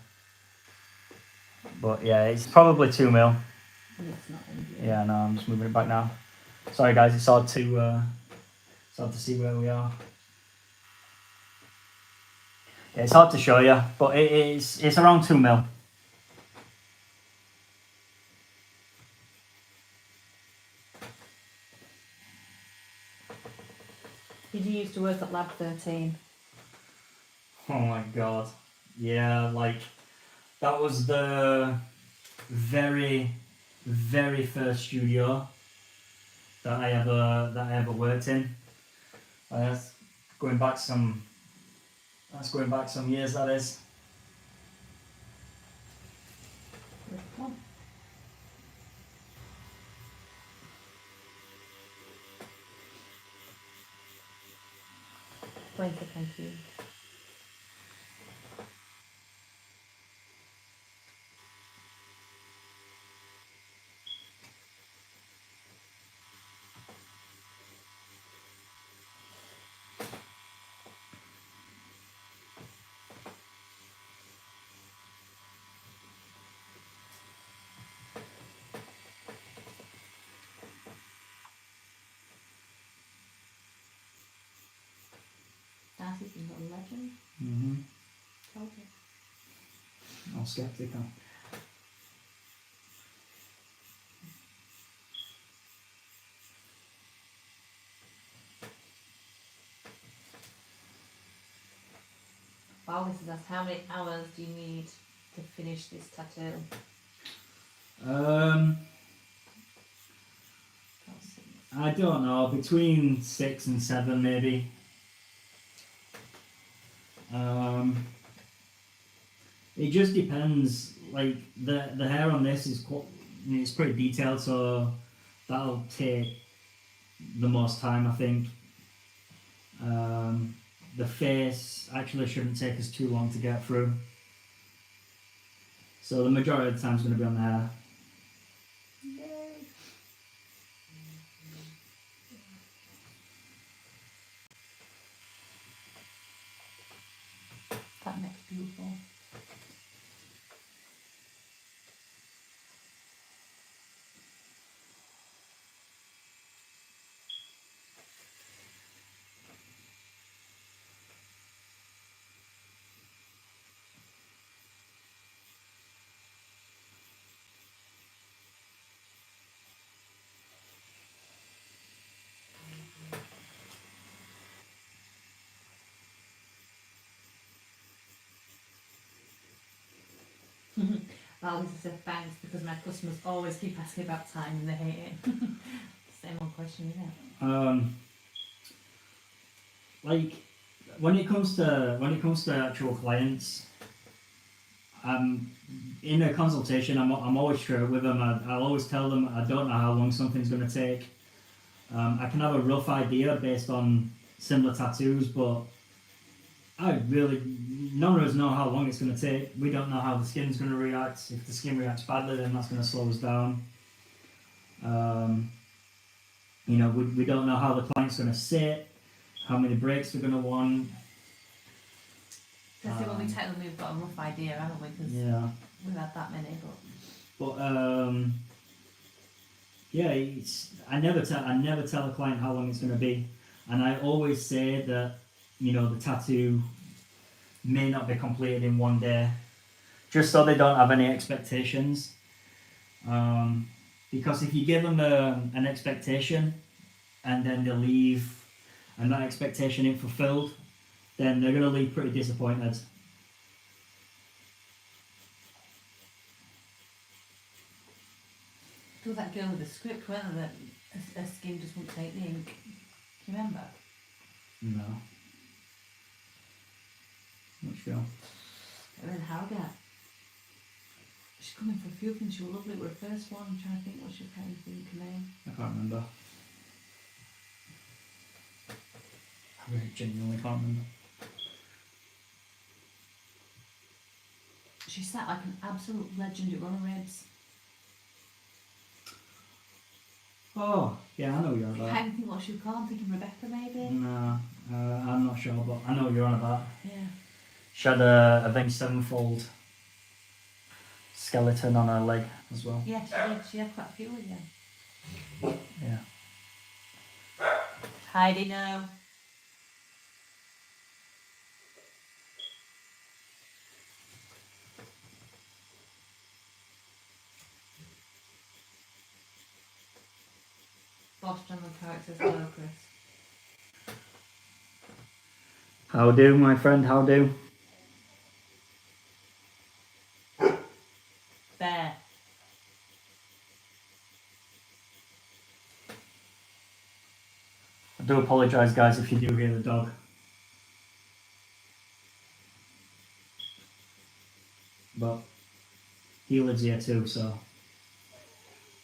but yeah, it's probably 2 mil. It's not in here. Yeah, no, I'm just moving it back now. Sorry guys, it's hard to see where we are. Yeah, it's hard to show you, but it's around 2 mil. Did you used to work at Lab 13? Oh my god. Yeah, like that was the very, very first studio that I ever worked in. That's going back some years, that is. Come on. Dwayne said thank you. Darcy's a little legend. Told you. I'm skeptical. Wow, this is asked, how many hours do you need to finish this tattoo? I don't know, between 6 and 7 maybe. It just depends. Like the hair on this is it's pretty detailed, so that'll take the most time, I think. The face actually shouldn't take us too long to get through. So the majority of the time is going to be on the hair. That neck's beautiful. Well, this is a thanks because my customers always keep asking about time and they hate it. Same old question, isn't it? Like when it comes to actual clients, in a consultation, I'm always straight with them. I'll always tell them I don't know how long something's going to take. I can have a rough idea based on similar tattoos, but none of us know how long it's going to take. We don't know how the skin's going to react. If the skin reacts badly, then that's going to slow us down. You know, we don't know how the client's going to sit, how many breaks they're going to want. Because when we take them, we've got a rough idea, haven't we? Because Yeah. we've had that many, But yeah, I never tell a client how long it's going to be, and I always say that, you know, the tattoo may not be completed in one day, just so they don't have any expectations. Because if you give them an expectation and then they leave and that expectation ain't fulfilled, then they're going to leave pretty disappointed. there was that girl with the script, weren't there, that her skin just wouldn't take the ink. Do you remember? No. Not sure. And then Harrogate. She's coming for a few things. She was lovely with her first one. I'm trying to think what she kind of think her name. I can't remember. I really genuinely can't remember. She sat like an absolute legend at Runner Ribs. Oh, yeah, I know what you're on I about. can't think what she was called. I'm thinking Rebecca maybe. No, I'm not sure, but I know what you're on about. Yeah. She had a Avenged Sevenfold skeleton on her leg as well. Yeah, she did. She had quite a few with you. Yeah. Heidi, no. Boss General characters, hello Chris. How do, my friend, how do? Bear. I do apologise, guys, if you do hear the dog. But he lives here too, so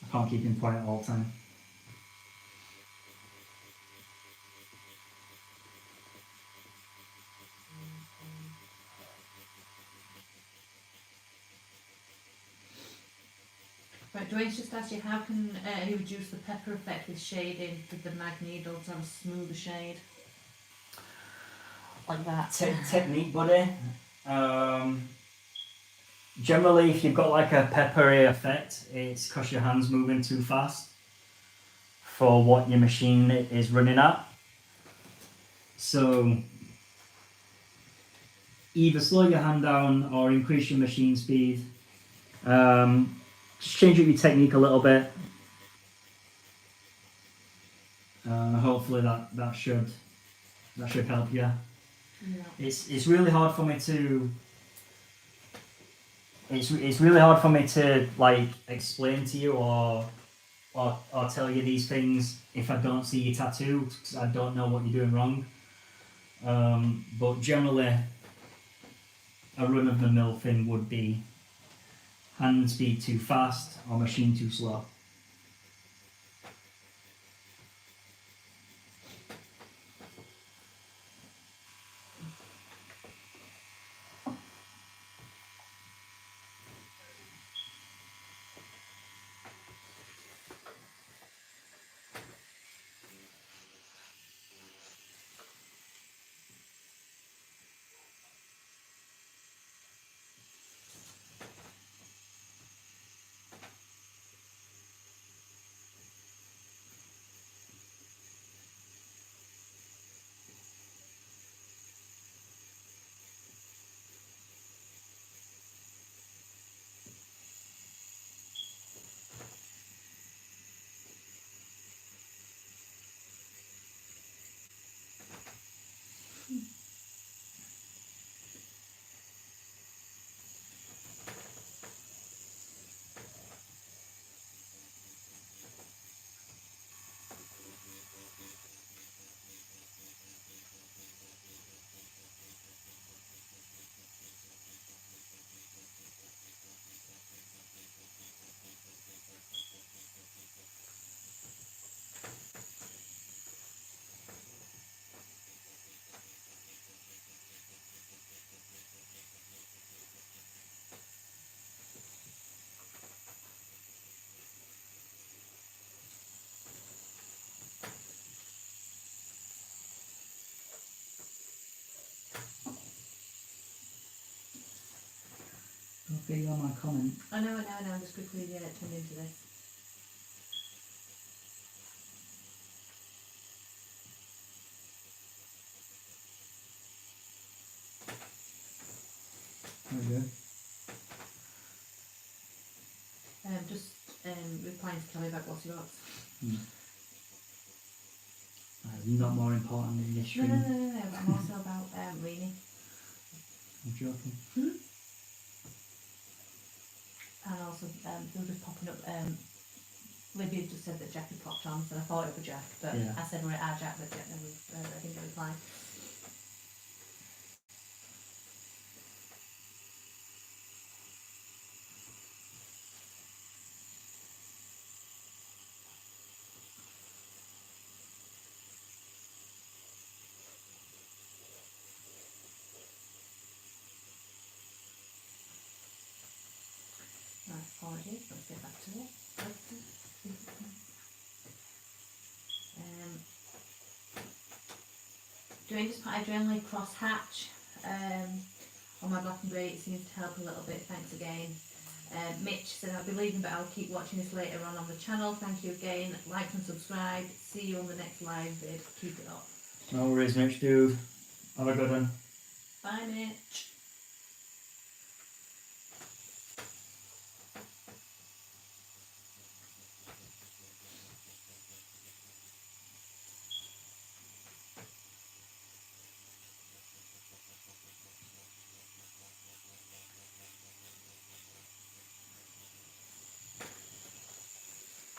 I can't keep him quiet all the time. Right, Dwayne's just asked you how can he reduce the pepper effect with shading with the mag needle to have a smoother shade? Like that. Technique, buddy. Generally, if you've got like a peppery effect, it's because your hand's moving too fast for what your machine is running at. So either slow your hand down or increase your machine speed. Just change up your technique a little bit. Hopefully that should help you. Yeah. It's really hard for me to. It's really hard for me to like explain to you or tell you these things if I don't see your tattoo, because I don't know what you're doing wrong. But generally, a run-of-the-mill thing would be hand speed too fast or machine too slow. getting on my comment. I know, I'm just quickly turned into this. Very good. Just replying to Kelly about what's yours. Not more important than this No, stream. but I'm also about Rini. I'm joking. And also, they were just popping up. Libby just said that Jack had popped on, so I thought it was Jack, but Yeah. I said, right, Jack, but Jack never, I didn't get a reply. Right, apologies, let's get back to it. Doing just I generally cross hatch on my black and grey, it seems to help a little bit, thanks again. Mitch said I'll be leaving but I'll keep watching this later on the channel, thank you again, like and subscribe, see you on the next live vid, keep it up. No worries, Mitch, dude. Have a good one. Bye Mitch.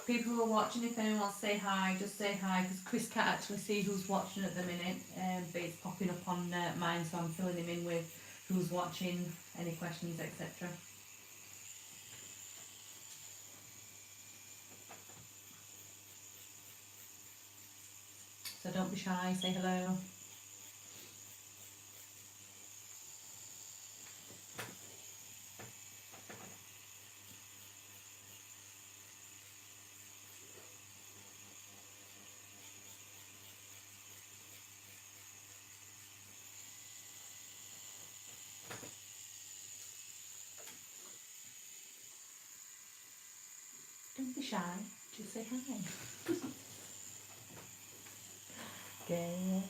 People who are watching, if anyone wants to say hi, just say hi, because Chris can't actually see who's watching at the minute, but it's popping up on mine, so I'm filling him in with who's watching, any questions, etc. So don't be shy, say hello. Don't be shy, just say hi. Okay.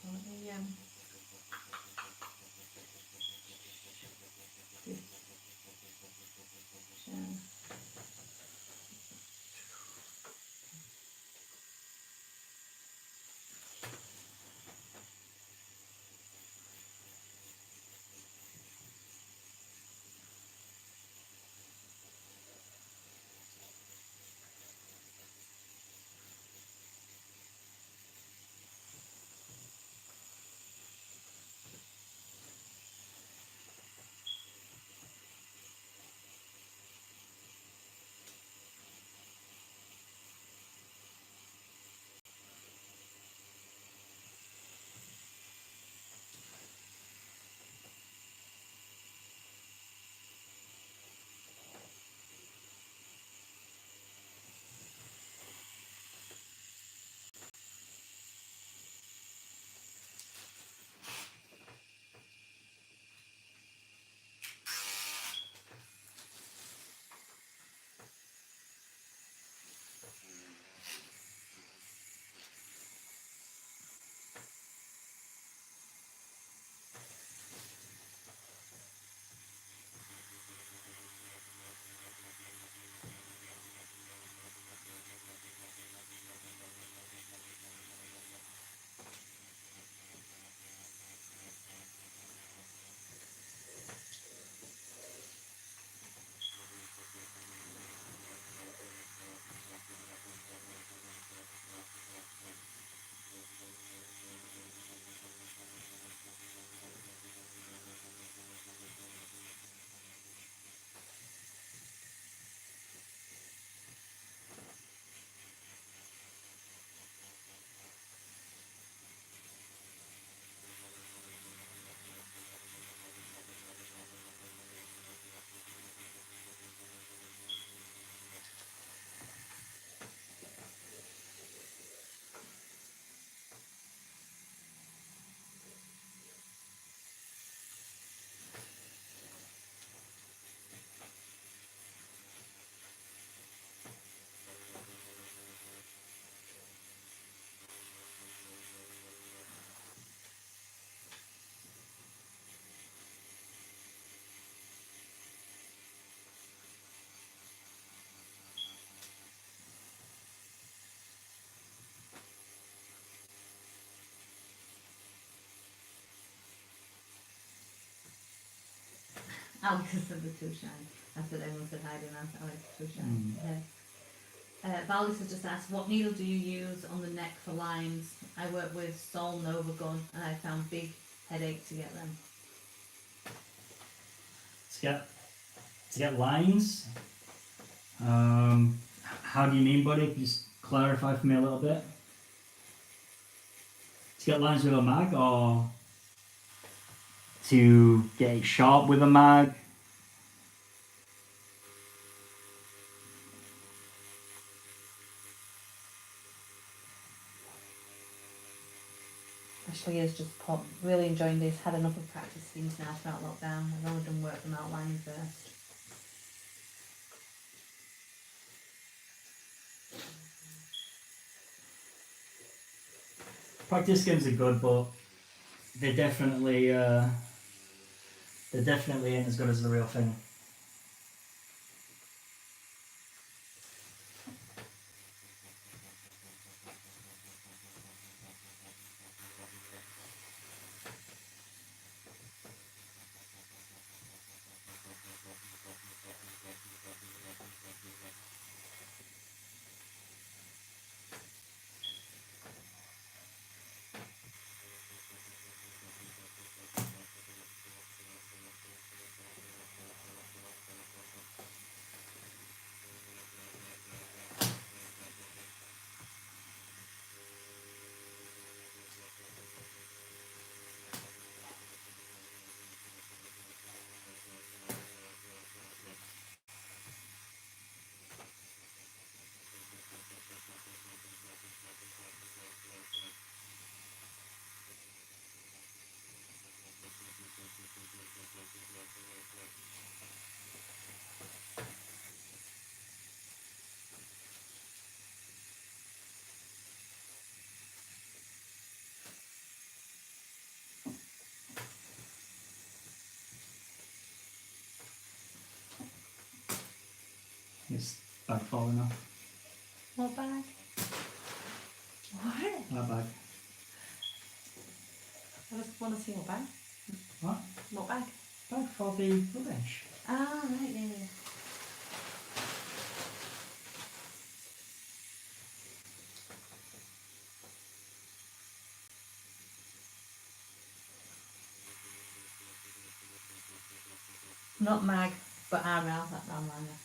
Let me Alex said they're too shiny. After everyone said hi to him, Alex too shiny. Valdis has just asked, what needle do you use on the neck for lines? I work with Sol Nova Gun and I found big headache to get them. To get lines. How do you mean, buddy? Just clarify for me a little bit. To get lines with a mag, or to get it sharp with a mag? Ashley is just really enjoying this. Had enough of practice schemes now throughout lockdown. I've only done work from outlining first. Practice games are good, but they're definitely ain't as good as the real thing. It's bag falling off. What bag? What? That bag. I just want to see what bag. What? What bag? Bag for the rubbish. Ah, right, yeah. Not mag, but RL, that brown liner.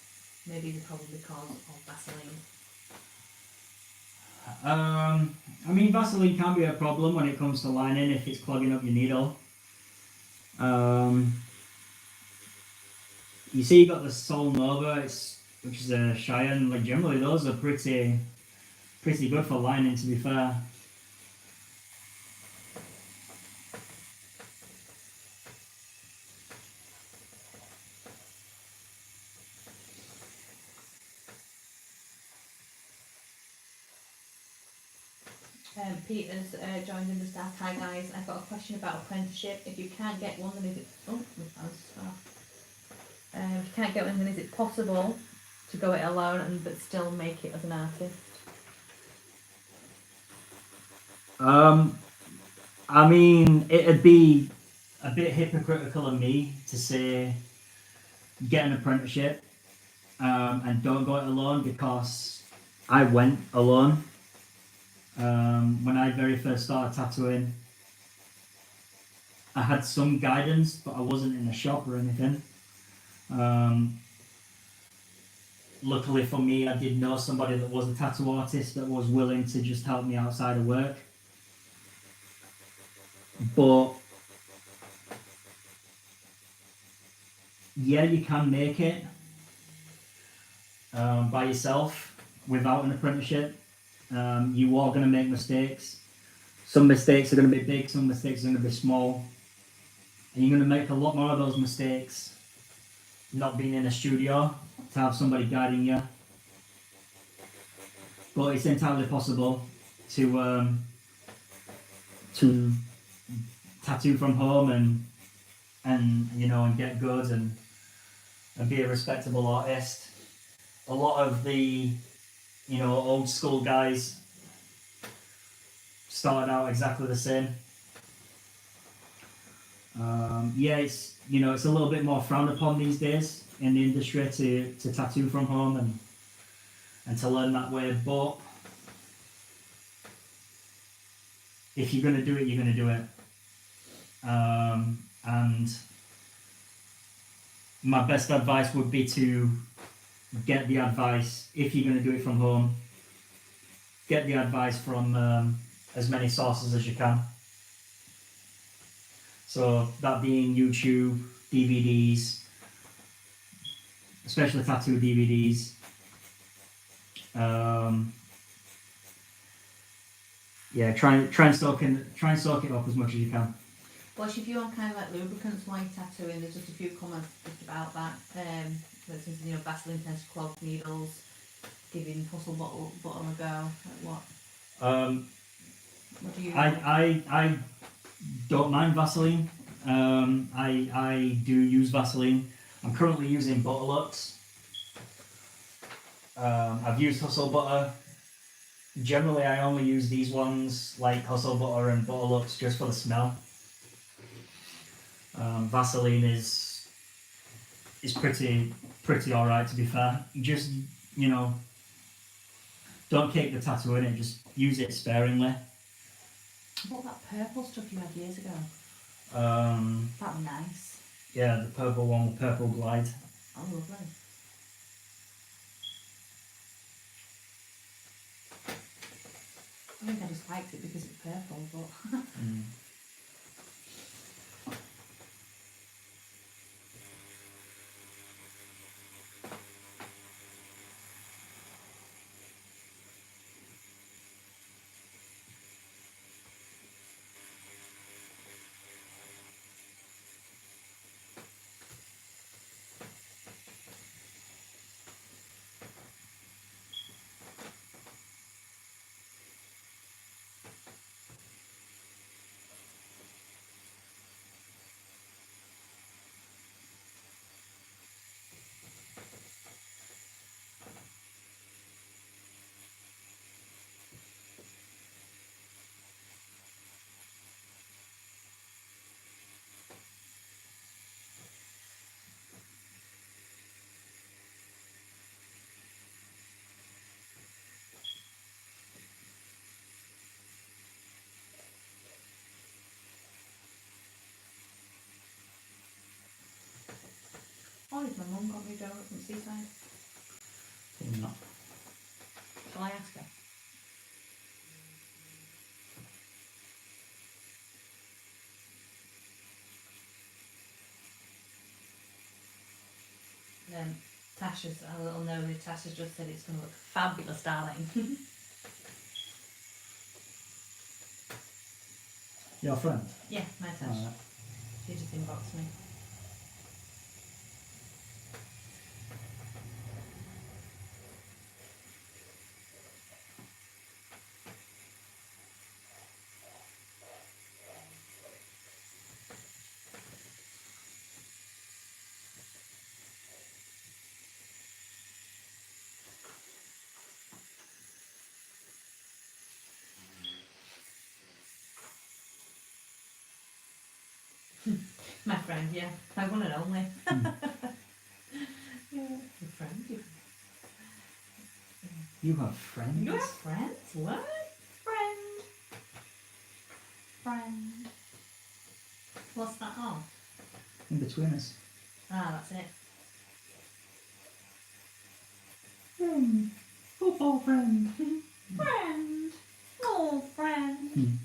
Maybe the probably because of Vaseline. I mean, Vaseline can be a problem when it comes to lining if it's clogging up your needle. You see, you got the Sol Nova, which is a Cheyenne. Like generally, those are pretty good for lining. To be fair. Peter's joined in the staff. Hi guys, I've got a question about apprenticeship. If you can't get one, then is it? Oh, my phone's off. If you can't get one, then is it possible to go it alone but still make it as an artist? I mean, it'd be a bit hypocritical of me to say get an apprenticeship and don't go it alone, because I went alone. When I very first started tattooing, I had some guidance, but I wasn't in a shop or anything. Luckily for me, I did know somebody that was a tattoo artist that was willing to just help me outside of work. But yeah, you can make it by yourself without an apprenticeship. You are going to make mistakes. Some mistakes are going to be big, some mistakes are going to be small. And you're going to make a lot more of those mistakes not being in a studio, to have somebody guiding you. But it's entirely possible to tattoo from home and you know, and get good and be a respectable artist. A lot of the, you know, old school guys started out exactly the same. Yeah, it's it's a little bit more frowned upon these days in the industry to tattoo from home and to learn that way. But if you're gonna do it, you're gonna do it. And my best advice would be to get the advice if you're gonna do it from home. Get the advice from as many sources as you can. So that being YouTube, DVDs, especially tattoo DVDs. Yeah, try and soak it up as much as you can. Well, if you want kind of like lubricants while you're tattooing, there's just a few comments just about that. For instance, Vaseline tends to clog needles, giving hustle bottle a go. Like what? What do you? I don't mind Vaseline. I do use Vaseline. I'm currently using Butterlux. I've used Hustle Butter. Generally, I only use these ones like Hustle Butter and Butterlux just for the smell. Vaseline is pretty alright, to be fair. Just don't cake the tattoo in it. Just use it sparingly. What that purple stuff you had years ago? That'd be nice. Yeah, the purple one with Purple Glide. Oh, lovely. I think I just liked it because it's purple, but... Oh, has my mum got me donut from Seaside? Probably not. Shall I ask her? Tasha's, a little nosy, Tasha's just said it's going to look fabulous, darling. Your friend? Yeah, my Tash. Alright. She just inboxed me. My friend, yeah. My one and only. Yeah, your friend. You have friends? You have friends? What? Friend. Friend. What's that on? In between us. Ah, that's it. Friend. Football friend. Friend. Oh, friend.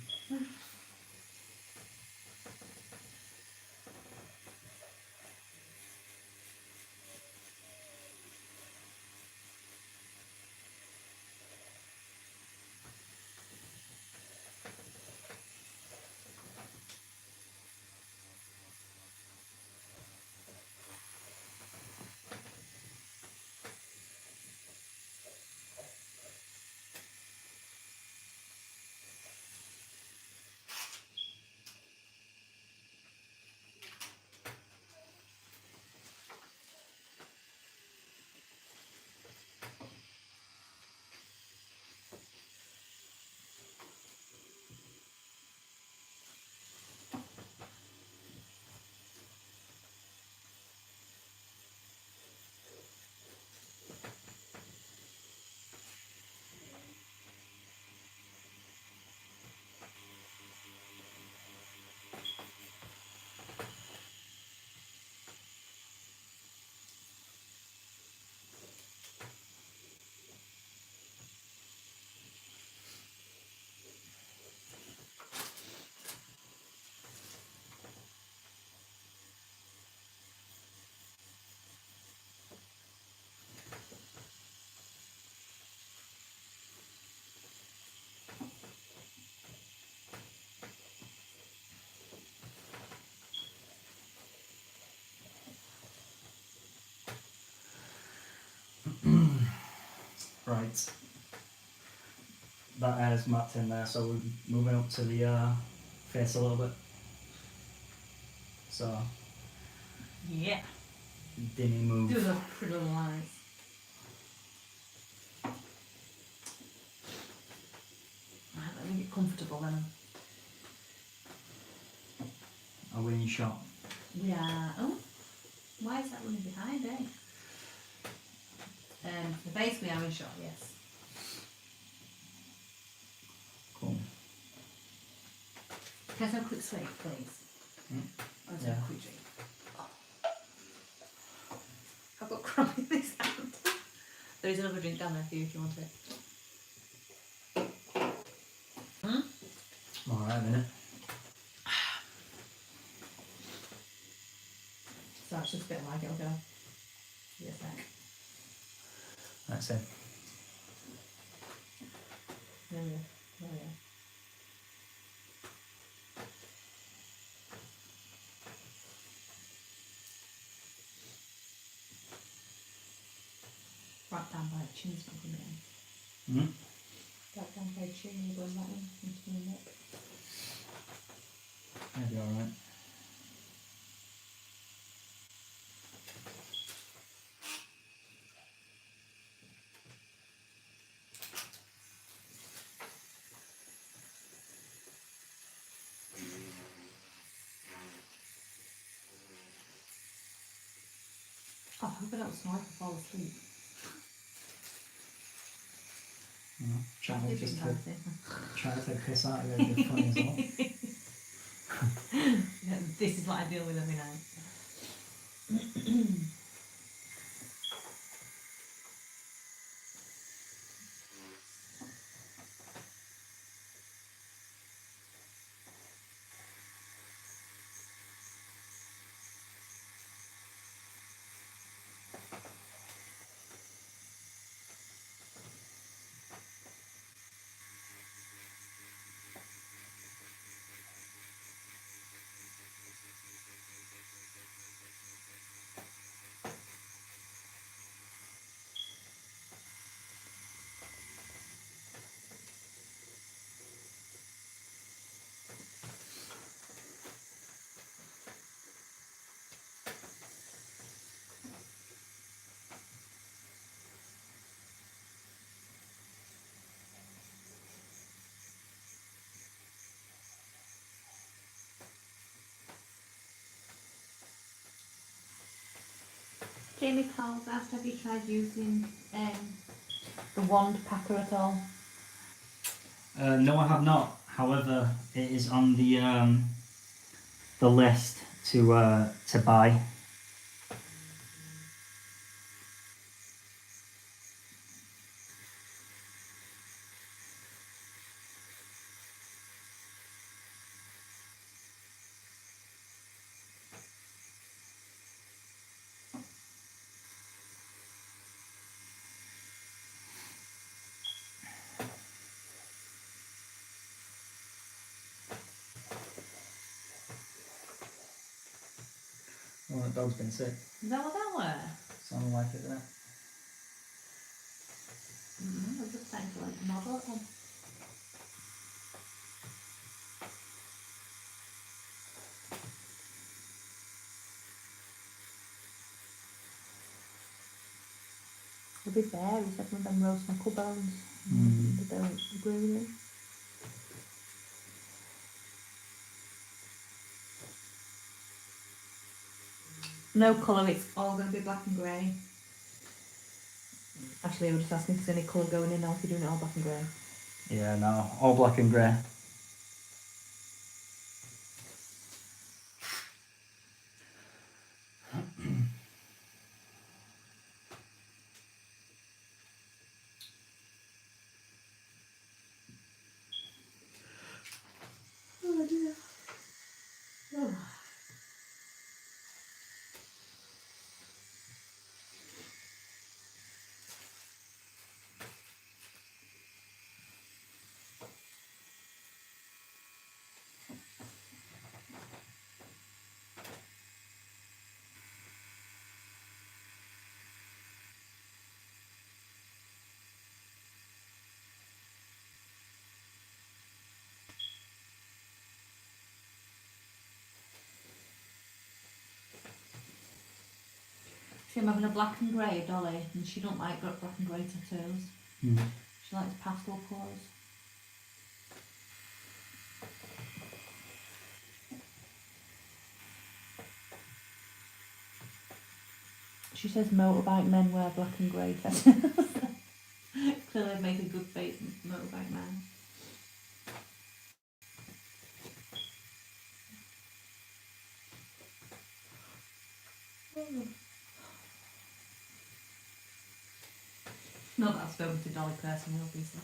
Right. That air's mapped in there, so we're moving up to the face a little bit. So, Yeah. didn't move. Do those pretty little eyes. Right, let me get comfortable then. Are we in shot? We are. Oh, why is that running behind, eh? The base we are in shot, yes. Cool. Can I have a quick sweep, please? Or is that Yeah. a quick drink? Oh. I've got crumb in this hand. There is another drink down there for you if you want it. Alright, a minute. So it's just a bit like it'll go. Give it a sec. That's it. There we go. There we go. Right down by the chin's not coming in. Mm-hmm. Right down by the chin, you go that one into the neck. Maybe alright. Oh, I hope I don't snore if I fall asleep. Trying to That'd be just embarrassing. try to take a piss out of it would be funny as well. Yeah, this is what I deal with every night. Jamie Powell's asked, have you tried using the wand packer at all? No, I have not. However, it is on the list to buy. Oh, that dog's been sick. Is that what that were? Sounded like it there. I was just trying to like nod at them. A bit there, he said one of them roast knuckle bones. They don't agree with him. No colour, it's all going to be black and grey. Actually, I was just asking if there's any colour going in now if you're doing it all black and grey. Yeah, no, all black and grey. Oh dear. Oh. See, I'm having a black and grey Dolly, and she don't like black and grey tattoos. Mm. She likes pastel colours. She says motorbike men wear black and grey tattoos. Clearly I'd make a good face motorbike man. Not that I've spoken to Dolly personally, obviously.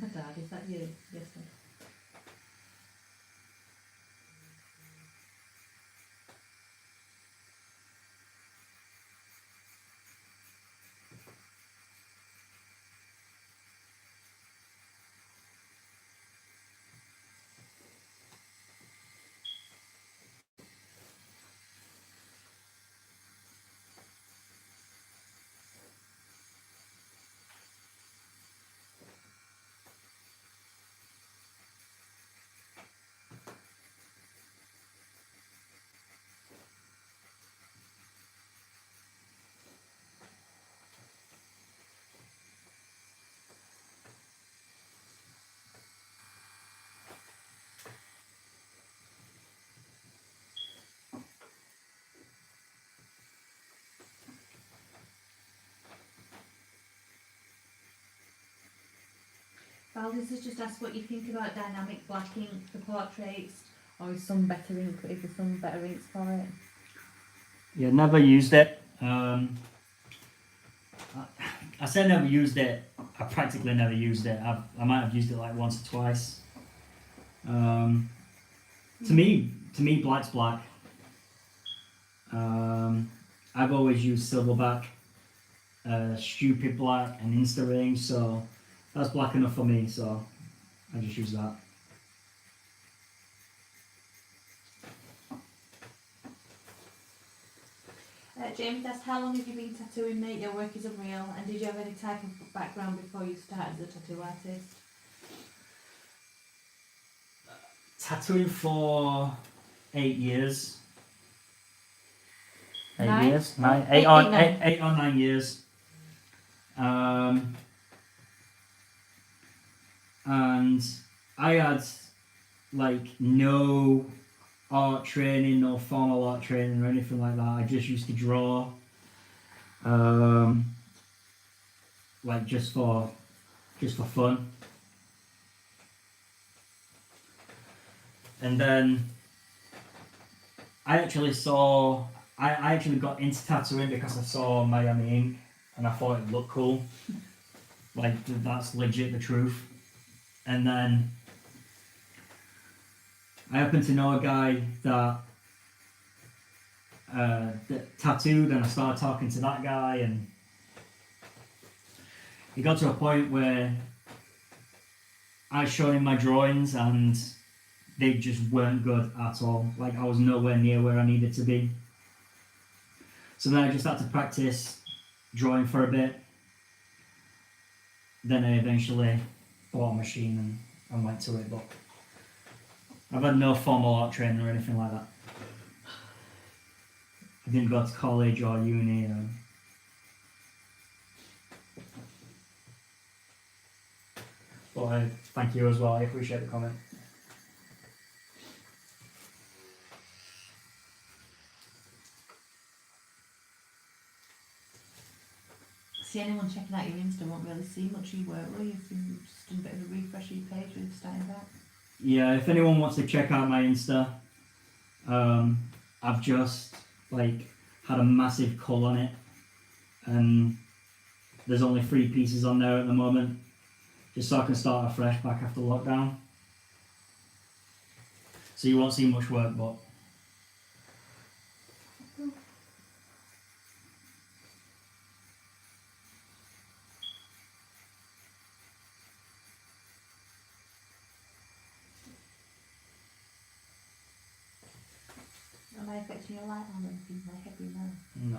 My dad, is that you? Yes, sir. Valdez has just asked what you think about dynamic black ink for portraits, or is some better ink? Is there some better inks for it? Yeah, never used it. I say never used it. I practically never used it. I might have used it like once or twice. To me, black's black. I've always used silverback, stupid black, and Insta range, so that's black enough for me. So I just use that. James asked, how long have you been tattooing, mate? Your work is unreal. And did you have any type of background before you started as a tattoo artist? Tattooing for 8 years. 8 Nine? years? Oh, Nine? eight, 8 or 9 years. And I had like no art training, no formal art training or anything like that. I just used to draw, like just for fun. And then I actually got into tattooing because I saw Miami Ink and I thought it looked cool. Like that's legit the truth. And then I happen to know a guy that tattooed, and I started talking to that guy, and it got to a point where I showed him my drawings and they just weren't good at all. Like I was nowhere near where I needed to be. So then I just had to practice drawing for a bit. Then I eventually bought a machine and went to it, but I've had no formal art training or anything like that. I didn't go to college or uni. But I thank you as well. I appreciate the comment. See, anyone checking out your Insta won't really see much of your work, will you? If you've just done a bit of a refresh of your page with starting back. Yeah, if anyone wants to check out my Insta, I've just like had a massive cull on it, and there's only 3 pieces on there at the moment, just so I can start afresh back after lockdown. So you won't see much work, but they affecting your light on them? Things like heavy, no. No.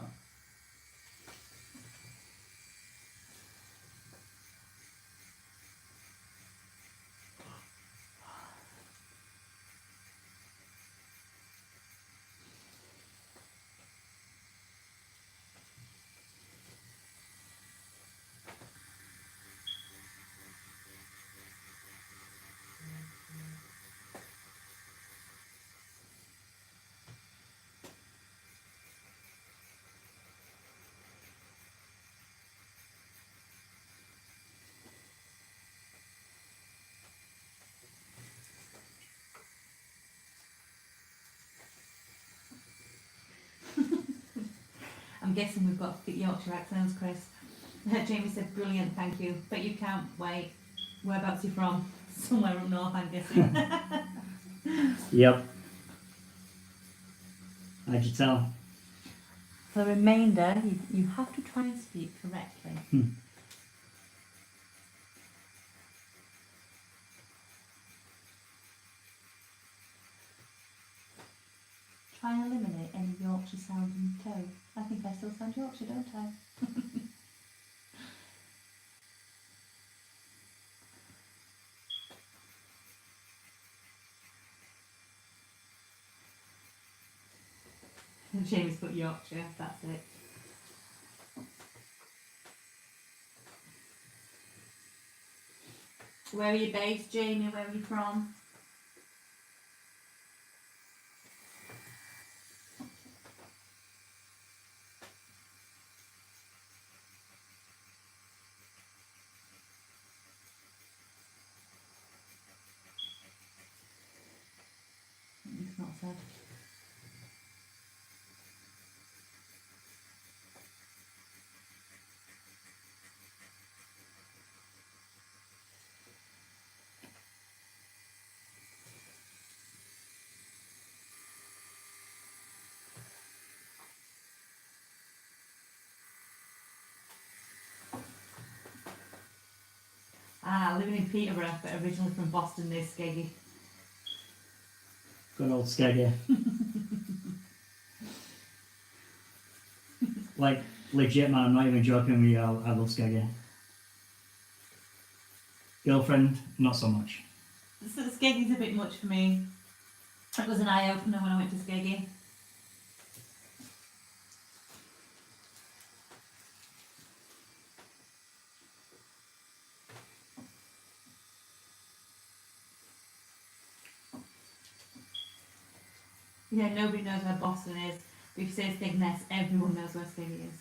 I'm guessing we've got thick Yorkshire accents, Chris. Jamie said, brilliant, thank you. But you can't wait. Whereabouts are you from? Somewhere up north, I'm guessing. Yep. How'd you tell? For the remainder, you have to try and speak correctly. Try and eliminate any Yorkshire sound in toe. I think I still sound Yorkshire, don't I? Jamie's put Yorkshire, that's it. Where are you based, Jamie? Where are you from? It's not said. Living in Peterborough, but originally from Boston near Skeggy. Good old Skeggy. Like, legit, man, I'm not even joking with you, I love Skeggy. Girlfriend, not so much. So Skeggy's a bit much for me. It was an eye-opener when I went to Skeggy. Yeah, nobody knows where Boston is. But if you say Skegness, everyone knows where Skeggy is.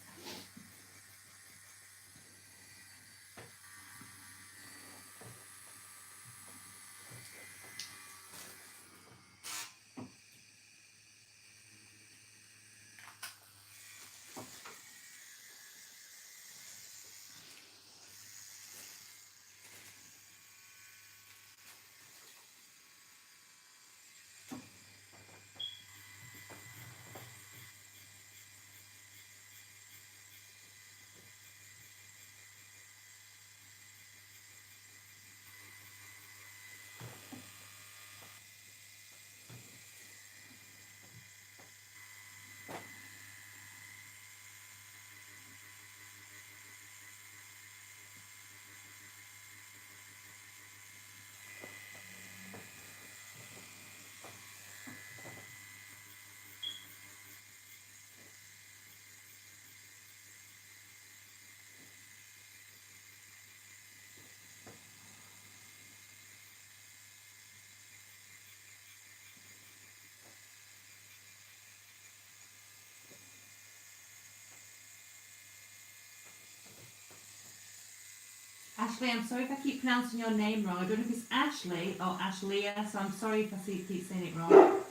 Ashley, I'm sorry if I keep pronouncing your name wrong. I don't know if it's Ashley or Ashleah, so I'm sorry if I keep saying it wrong.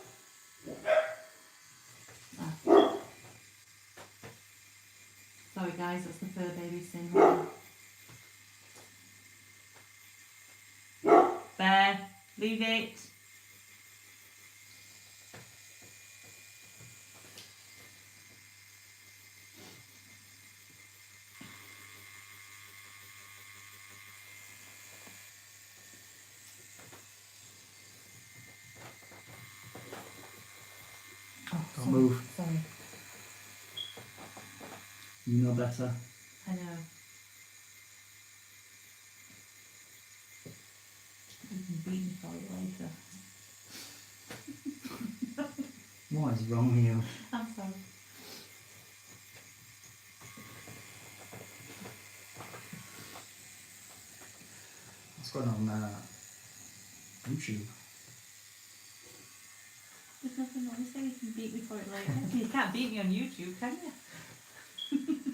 Ah. Sorry guys, that's the fur baby saying hello. Bear, leave it. Oh, Don't move. Sorry. You know better. I know. You can beat me for it later. What is wrong with you? I'm sorry. What's going on YouTube? There's nothing wrong with saying you can beat me for it later. You can't beat me on YouTube, can you?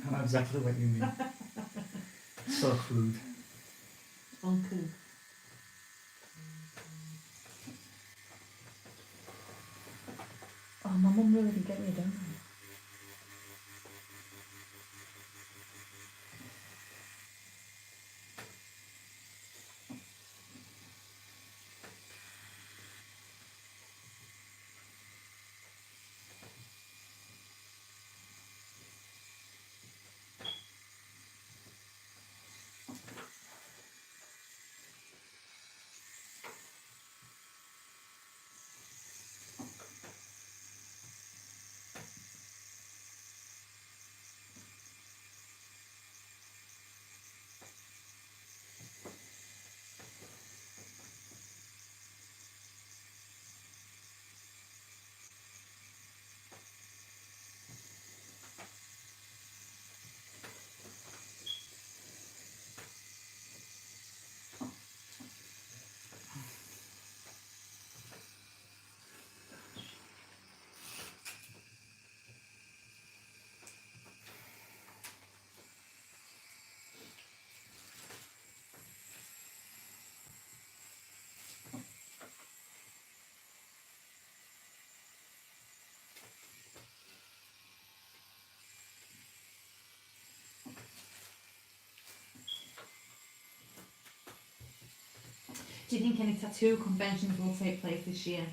I know exactly what you mean. So crude. Uncouth. Oh, my mum really did get me done. Do you think any tattoo conventions will take place this year?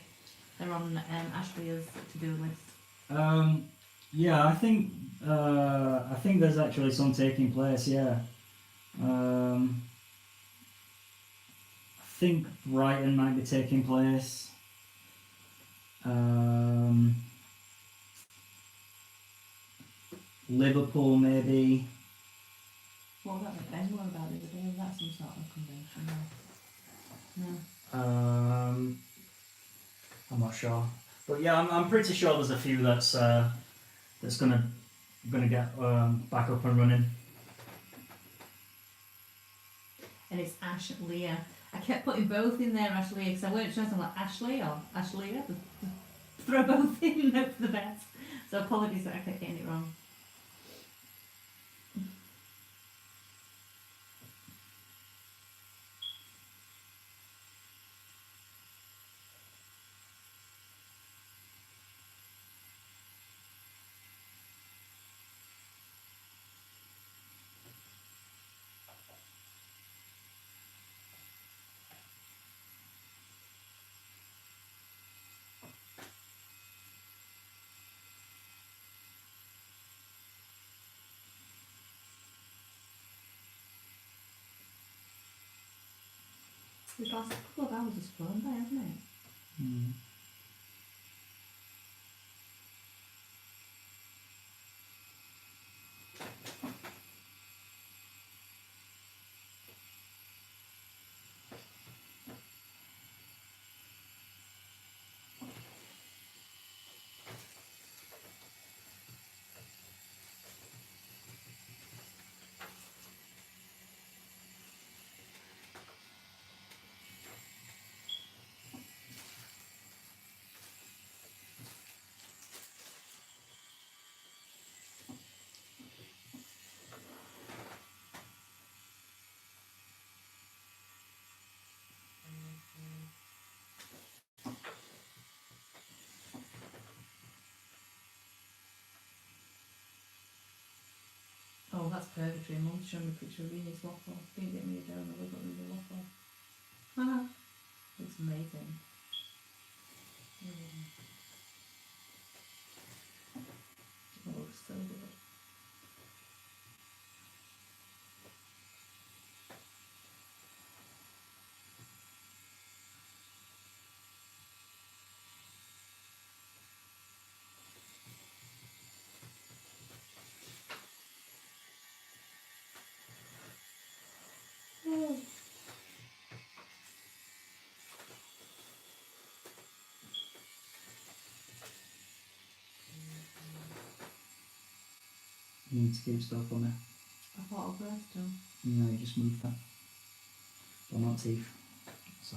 They're on Ashley's to-do list. Yeah, I think there's actually some taking place. Yeah. I think Brighton might be taking place. Liverpool maybe. What was that like Ben were about the other day? Was that some sort of convention? No. I'm not sure, but yeah, I'm pretty sure there's a few that's gonna get back up and running. And it's Ash Leah. I kept putting both in there, Ash Leah, because I weren't sure if I'm like Ashley or Ash Leah. Throw both in, hope for the best. So apologies that I kept getting it wrong. This last couple of hours has flown by, hasn't it? Mm. Oh, that's purgatory. Mum's showing me a picture of Venus waffle. Didn't get me a donut, we got me the waffle. Haha. Looks amazing. Oh, looks so good. You need to keep stuff on there. I thought of birds too. No, you just move that. But not teeth. So.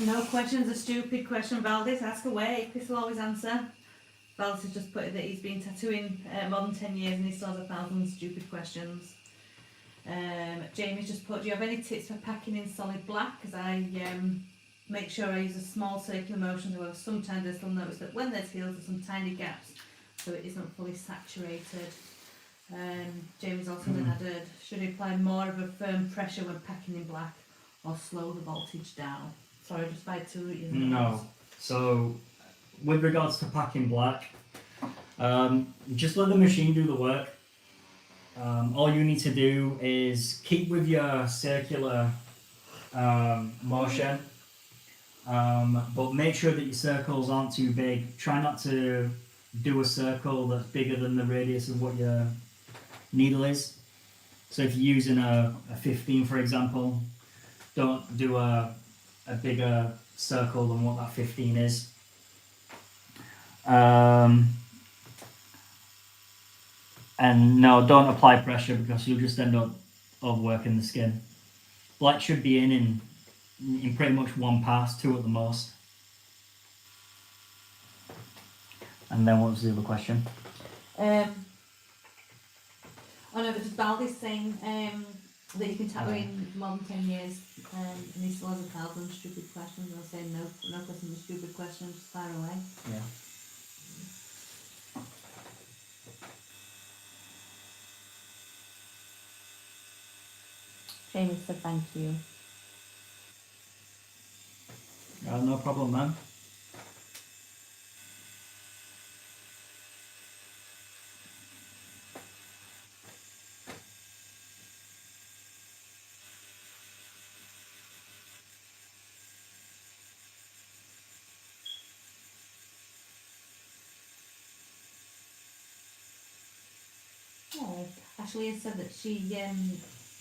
No question's a stupid question, Valdis. Ask away. Chris will always answer. Valdis has just put that he's been tattooing more than 10 years and he still has 1,000 stupid questions. Jamie's just put, do you have any tips for packing in solid black? Because I make sure I use a small circular motion, however sometimes I still notice that when there's heels there's some tiny gaps so it isn't fully saturated. Jamie's also then added, should I apply more of a firm pressure when packing in black or slow the voltage down? Sorry, just by two years. No. So, with regards to packing black, just let the machine do the work. All you need to do is keep with your circular motion, but make sure that your circles aren't too big. Try not to do a circle that's bigger than the radius of what your needle is. So if you're using a 15, for example, don't do a bigger circle than what that 15 is. And no, don't apply pressure because you'll just end up overworking the skin. Black should be in pretty much one pass, 2 at the most. And then what was the other question? Oh no, but just Baldy's saying that you can tattoo in more than 10 years and he still has 1,000 stupid questions. And I was saying no questions are stupid questions, just fire away. Yeah. Jamie said thank you. No problem, man. Oh, Ashley has said that she's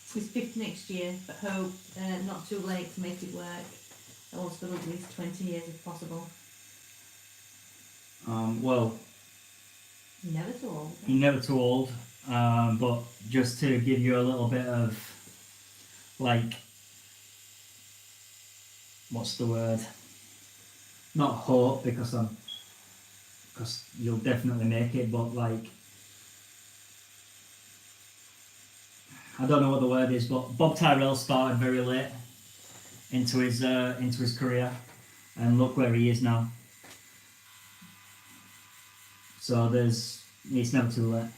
50 next year, but hope not too late to make it work. I wants to live at least 20 years if possible. Well, You're never too old. you're never too old, but just to give you a little bit of, like, what's the word? Not hope, because you'll definitely make it, but like, I don't know what the word is, but Bob Tyrrell started very late into his career, and look where he is now. So it's never too late.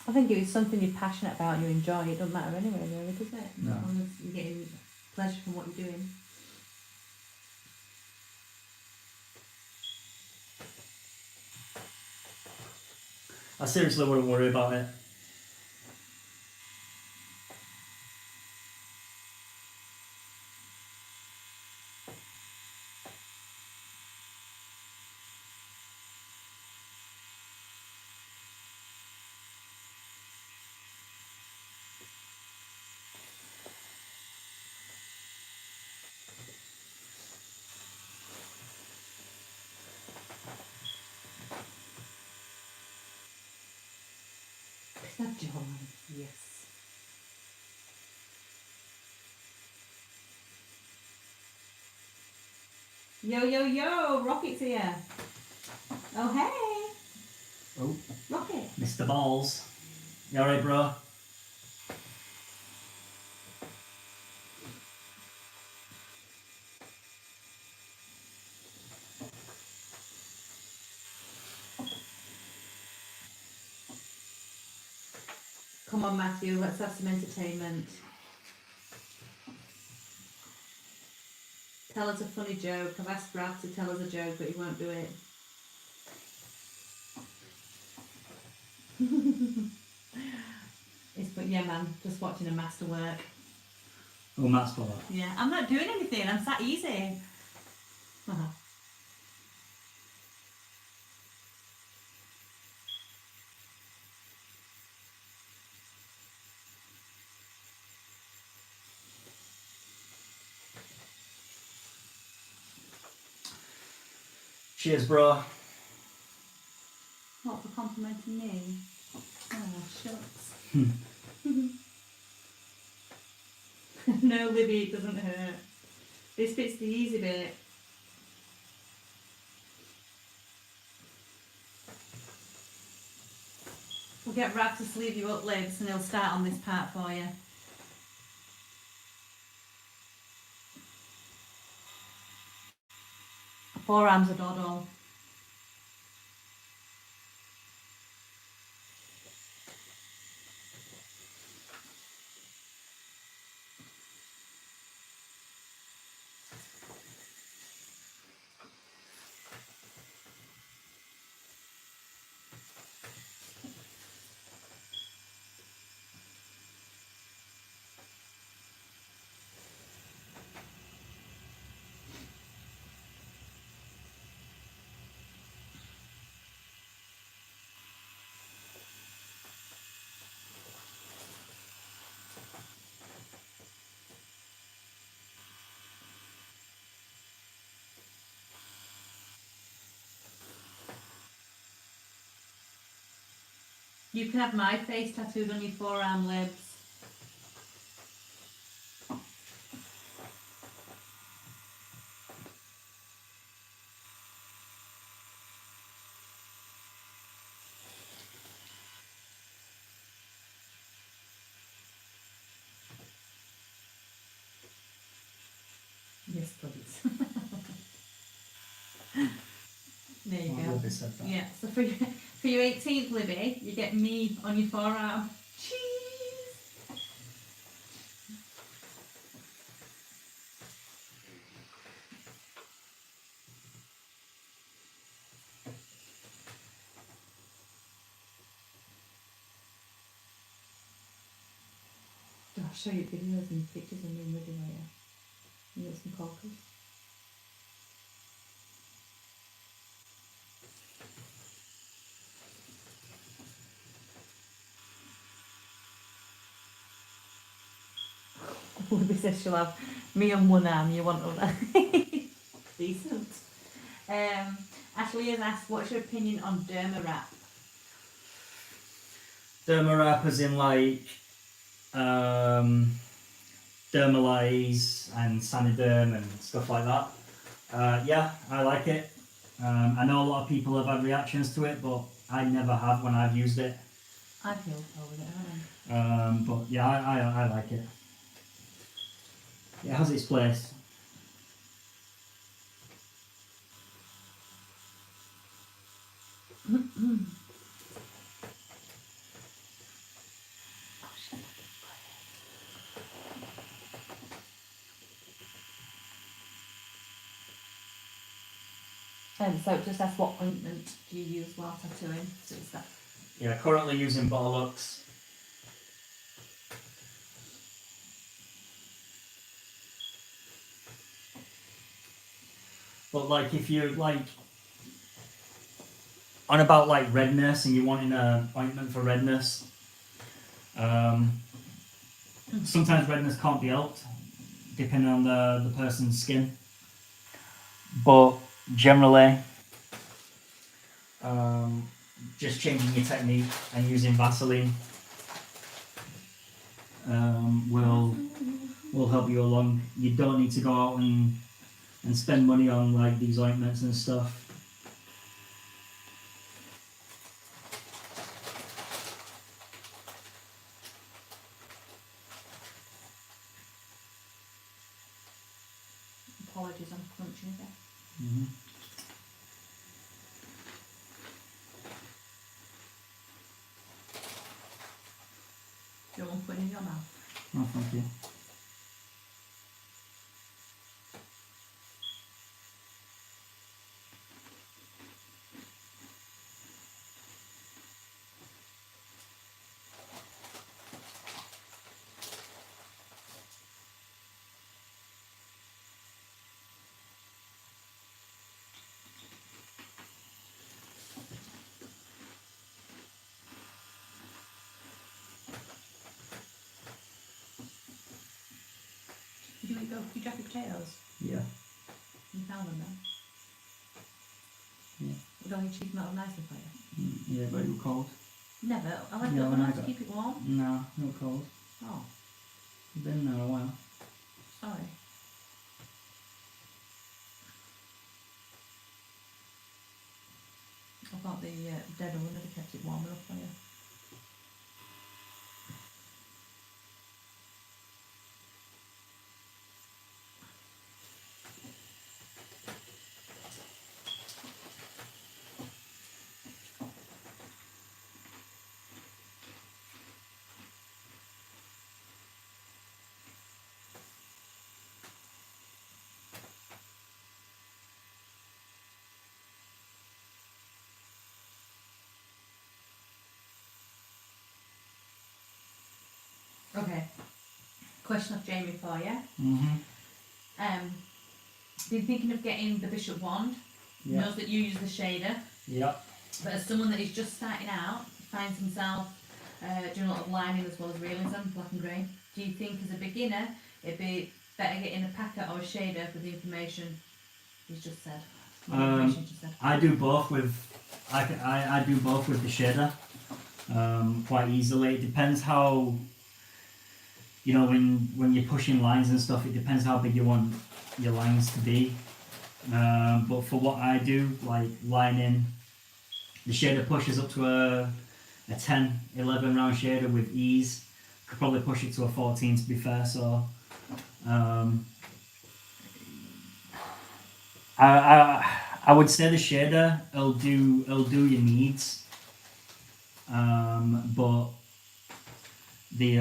I think if it's something you're passionate about and you enjoy, it doesn't matter anyway, really, does it? No. As long as you're getting pleasure from what you're doing. I seriously wouldn't worry about it. That jawline, yes. Yo, yo, yo, Rocket's here. Oh, hey. Oh, Rocket. Mr. Balls. You alright, bro? Come on, Matthew, let's have some entertainment. Tell us a funny joke. I've asked Brad to tell us a joke, but he won't do it. But yeah, man, just watching a master work. Oh, Matt's got that. Yeah, I'm not doing anything. I'm sat easy. Cheers, bro. What, for complimenting me? Oh, shucks. No, Libby, it doesn't hurt. This bit's the easy bit. We'll get Rab to sleeve you up, Libs, and he'll start on this part for you. Forearms are doddle. You can have my face tattooed on your forearm, Libs. Yes, please. There you go. Libby said that. Yeah, so for your 18th, Libby, you get me on your forearm. Cheese! I'll show you videos and pictures of me and Libby later. You got some cockles. Libby says she'll have me on one arm, you want other. Decent. Ashley has asked, what's your opinion on derma wrap? Derma wrap as in like Dermalize and Saniderm and stuff like that. Yeah, I like it. I know a lot of people have had reactions to it, but I never have when I've used it. I feel well with it, haven't I? But yeah, I like it. It has its place. So just ask what ointment do you use while tattooing? So it's that. Yeah, currently using Bollocks. But like if you're like on about like redness and you're wanting an ointment for redness, sometimes redness can't be helped depending on the person's skin. But generally, just changing your technique and using Vaseline will help you along. You don't need to go out and spend money on like these ointments and stuff. Apologies, I'm crunching a bit. Mm-hmm. Do you want to put it in your mouth? Oh, thank you. Did you drop your potatoes? Yeah. You found them then? Yeah. Would all your cheese melt nicely for you? Yeah, but it was cold. Never. I like Yeah, it when I nice to got- keep it warm. No, not cold. Oh, Been there a while. sorry. I thought the dead oven had kept it warm enough for you. Okay. Question of Jamie for you. Mm-hmm. Been thinking of getting the Bishop wand. Yeah. Knows that you use the shader, Yeah. but as someone that is just starting out, finds himself doing a lot of lining as well as realism, black and grey. Do you think as a beginner it'd be better getting a packet or a shader for the information he's just said? The information he's just said. I do both with I do both with the shader quite easily. It depends how, you know, when you're pushing lines and stuff, it depends how big you want your lines to be. But for what I do, like lining, the shader pushes up to a 10, 11 round shader with ease. Could probably push it to a 14 to be fair. So I would say the shader will do your needs, but the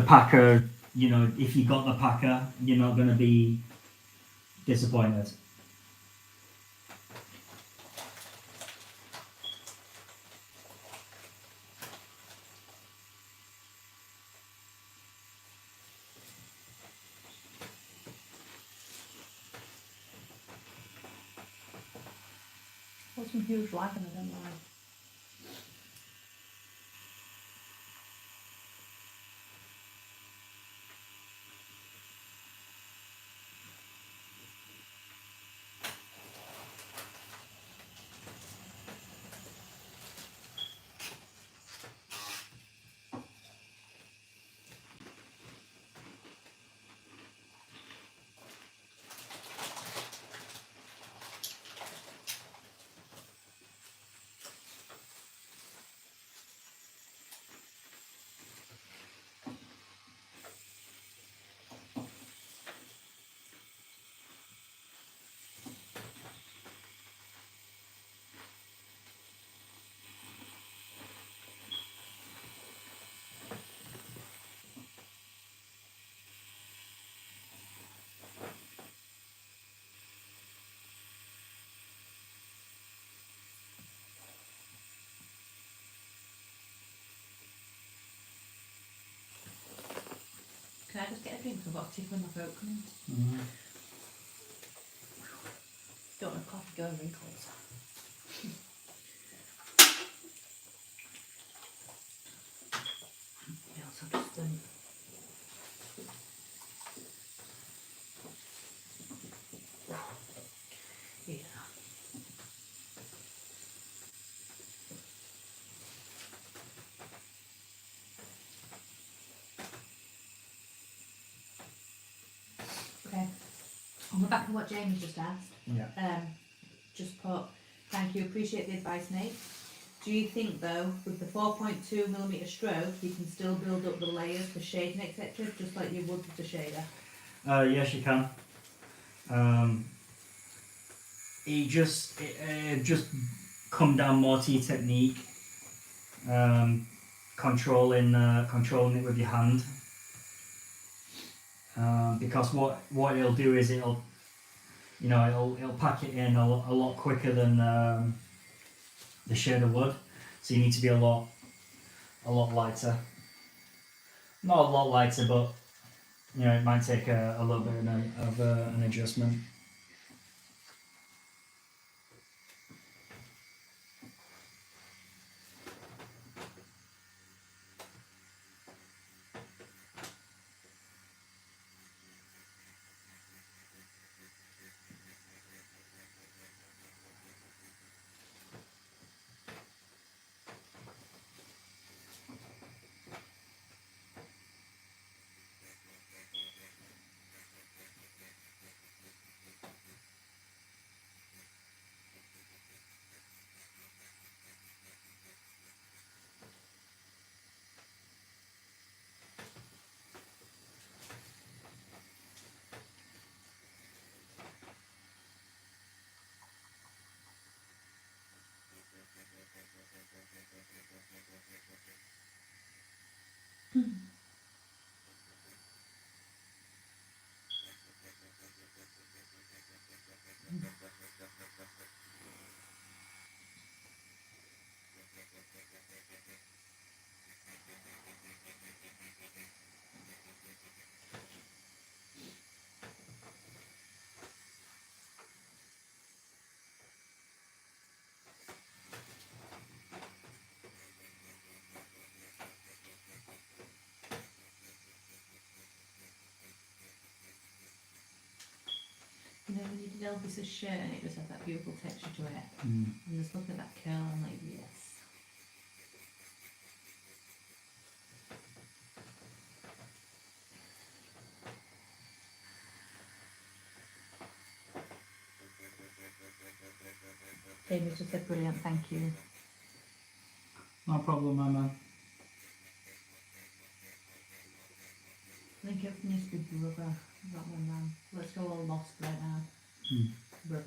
packer, you know, if you got the packer, you're not going to be disappointed. Got some huge lag and I don't know why. Can I just get a drink? I've got a tickle in my throat coming. Mm-hmm. Don't want coffee go wrinkles. Yeah, so just yeah. On the back of what Jamie's just asked, Yeah. just put, thank you, appreciate the advice, mate. Do you think though, with the 4.2mm stroke, you can still build up the layers for shading, etc., just like you would with the shader? Yes, you can. It just come down more to your technique, controlling it with your hand. Because what it'll do is it'll pack it in a lot quicker than the shader would. So you need to be a lot lighter. Not a lot lighter, but it might take a little bit of an adjustment. You know when you did Elvis's shirt and it just had that beautiful texture to it? Mm. And just look at that curl, I'm like, yes. Amy just said brilliant, thank you. No problem, my man. I think everything needs to be brother, that one man. Let's go all lost right now. Mm. Brother.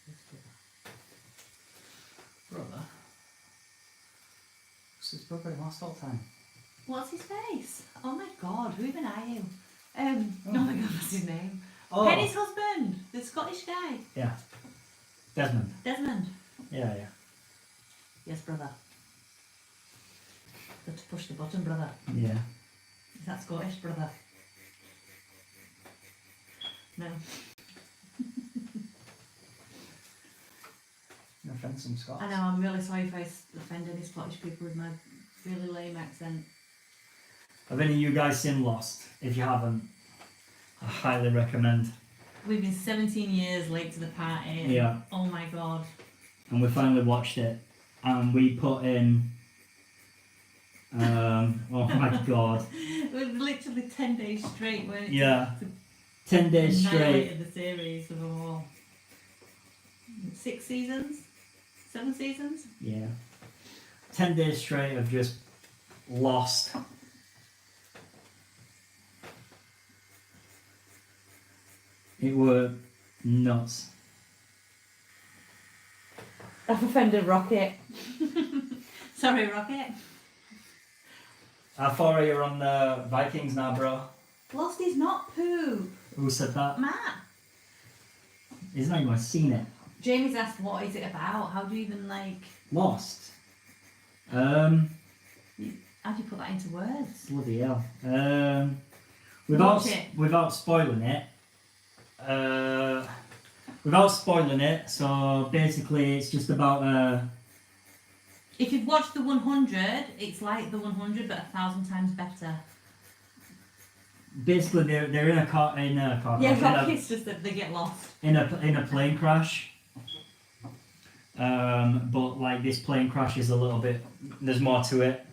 Yes, brother. Brother? What's his brother he lost all the time? What's his face? Oh my god, who even are you? Oh my god, what's his name? Oh. Penny's husband, the Scottish guy. Yeah. Desmond. Desmond. Yeah. Yes, brother. Got to push the button, brother. Yeah. Is that Scottish, brother? No. No offence, some Scots. I know, I'm really sorry if I offend any Scottish people with my really lame accent. Have any of you guys seen Lost? If you haven't, I highly recommend. We've been 17 years late to the party. Yeah. Oh my god. And we finally watched it, and we put in. Oh my god. It was literally 10 days straight, weren't it? Yeah. 10 days straight. Annihilated the series of them all. 6 seasons? 7 seasons? Yeah. 10 days straight of just Lost. It were nuts. I've offended Rocket. Sorry, Rocket. How far are you on the Vikings now, bro? Lost is not poo. Who said that? Matt. He's not even seen it. Jamie's asked, what is it about? How do you even, Lost? how do you put that into words? Bloody hell. Watch it. Without spoiling it. So basically it's just about If you've watched the 100, it's like the 100 but 1,000 times better. basically they're in a car Yeah, crash, Rocket's just that they get lost. in a plane crash. But like this plane crash is a little bit. There's more to it.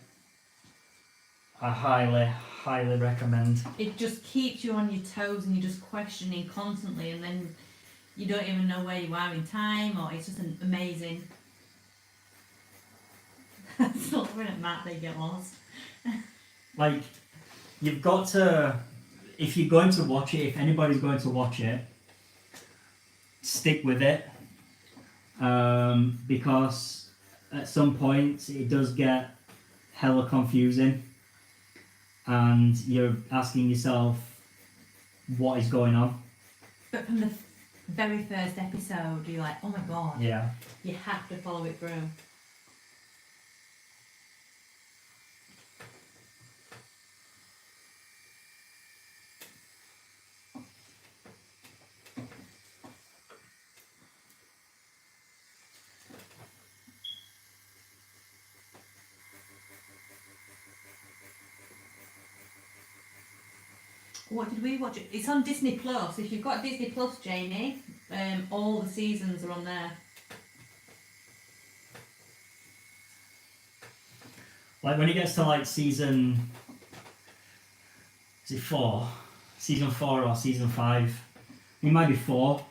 I highly recommend. It just keeps you on your toes and you're just questioning constantly, and then you don't even know where you are in time, or it's just an amazing. It's not looking at Matt, they get lost. Like, you've got to, if you're going to watch it, if anybody's going to watch it, stick with it, because at some point it does get hella confusing, and you're asking yourself what is going on. But from the very first episode, you're like, oh my god, Yeah. you have to follow it through. What did we watch? It's on Disney Plus. If you've got Disney Plus, Jamie, all the seasons are on there. Like when it gets to like season, is it 4? Season 4 or season 5? It might be 4.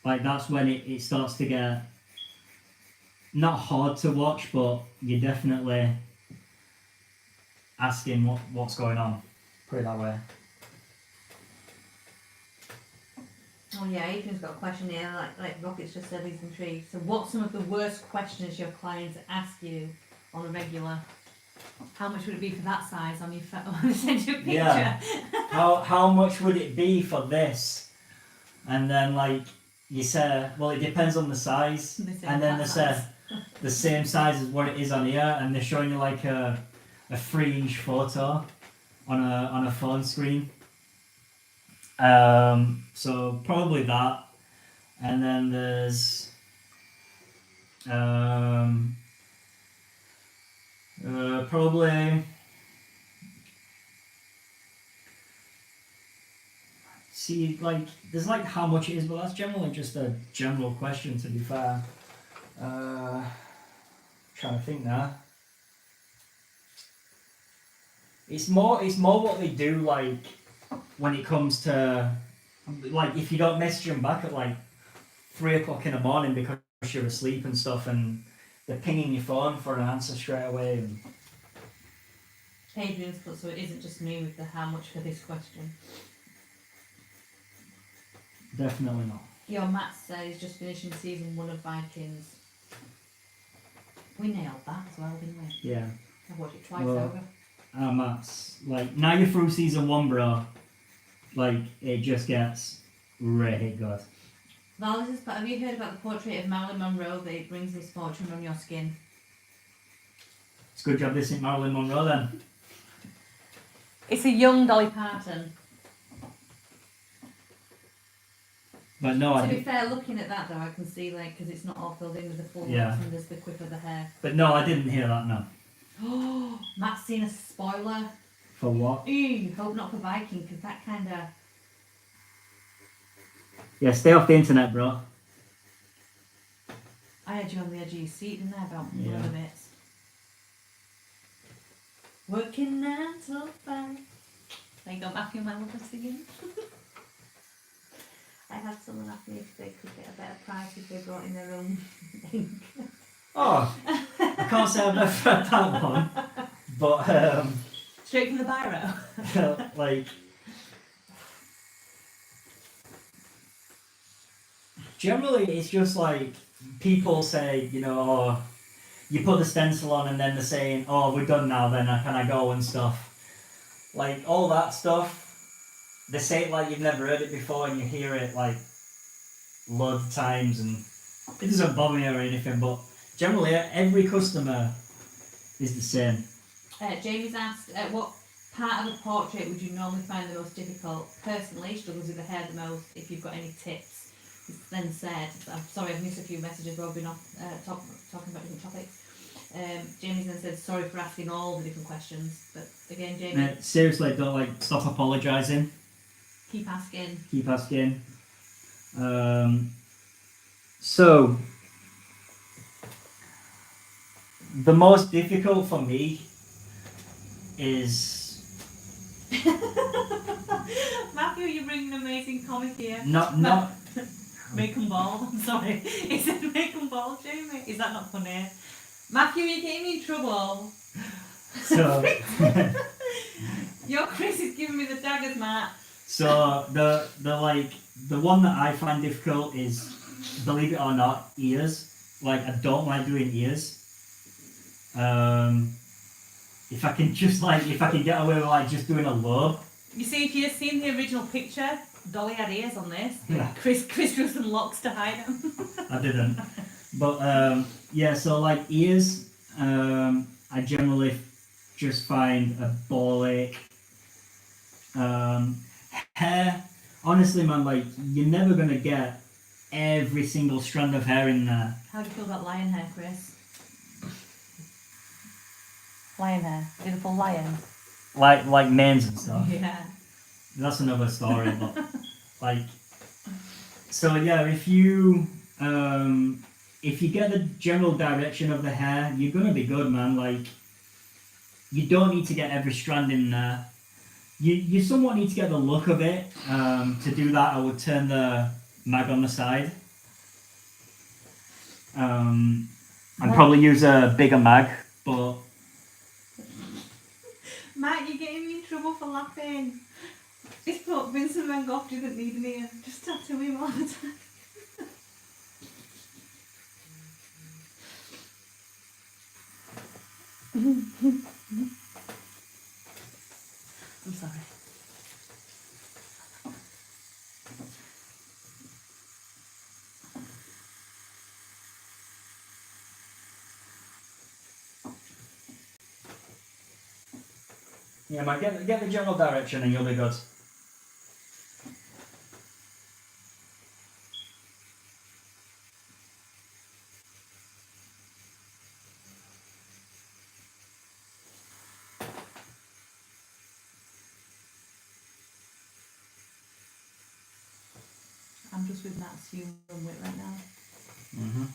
Like that's when it starts to get not hard to watch, but you're definitely asking what's going on. Put it that way. Oh yeah, Adrian's got a question here, like Rocket's just said, he's intrigued. So what's some of the worst questions your clients ask you on a regular? How much would it be for that size on your phone? I send you a picture. Yeah. How much would it be for this? And then like you say, well, it depends on the size. And then they say the same size as what it is on here, and they're showing you like a 3-inch photo on a phone screen. So probably that, and then there's probably see like there's like how much it is, but that's generally just a general question, to be fair. Trying to think now. It's more what they do, like when it comes to like if you don't message them back at like 3 o'clock in the morning because you're asleep and stuff, and they're pinging your phone for an answer straight away. And Adrian's put, so it isn't just me with the how much for this question. definitely not. Your Matt said he's just finishing season 1 of Vikings. We nailed that as well, didn't we? Yeah. I've watched it twice Well, over. Matt's like now you're through season 1, bro. Like it just gets really good. Val, have you heard about the portrait of Marilyn Monroe that it brings this fortune on your skin? It's a good job this ain't Marilyn Monroe then. It's a young Dolly Parton. But no, To be fair, looking at that though, I can see like, because it's not all filled in with the full Yeah. lips and there's the quip of the hair. But no, I didn't hear that. No. Oh, Matt's seen a spoiler. For what? Ew, hope not for Viking, because that kind of... Yeah, stay off the internet, bro. I had you on the edge of your seat, didn't I, about one Yeah. of the bits. Working 9 till 5. There you go, Matthew and my love singing. I had someone ask me if they could get a better price if they brought in their own ink. Oh, I can't say I've never read that one, but Straight from the biro. like generally it's just like people say, you know, oh, you put the stencil on and then they're saying, oh, we're done now, then can I go and stuff. Like all that stuff, they say it like you've never heard it before, and you hear it like loads of times, and it doesn't bother me or anything, but generally every customer is the same. Jamie's asked, what part of a portrait would you normally find the most difficult? Personally, struggles with the hair the most, if you've got any tips. He's then said, I'm sorry I've missed a few messages, we've been off talking about different topics. Jamie's then said, sorry for asking all the different questions, but again, Jamie... Seriously, don't stop apologising. Keep asking. Keep asking. So, the most difficult for me is Matthew, you bring an amazing comic here. not Make 'em bald. I'm sorry. He said make 'em bald, Jamie. Is that not funny? Matthew, you're getting me in trouble. so. Your Chris is giving me the daggers, Matt. So the one that I find difficult is, believe it or not, ears. Like, I don't like doing ears. If I can get away with like just doing a lobe. You see, if you've seen the original picture, Dolly had ears on this. Yeah. Chris drew some locks to hide them. I didn't. But yeah, so like ears, I generally just find a ball ache. Hair, honestly, man, like you're never gonna get every single strand of hair in there. How do you feel about lion hair, Chris? Lion hair, beautiful lion. Like manes and stuff. Yeah. That's another story, but like, so yeah, if you get the general direction of the hair, you're gonna be good, man. Like, you don't need to get every strand in there. You somewhat need to get the look of it. To do that, I would turn the mag on the side. I'd probably use a bigger mag, but Matt, you're getting me in trouble for laughing. It's thought Vincent Van Gogh didn't need an ear. Just tattoo him all the time. I'm sorry. yeah, man, get the general direction and you'll be good. I'm just with Matt's humour and wit right now. Mm-hmm.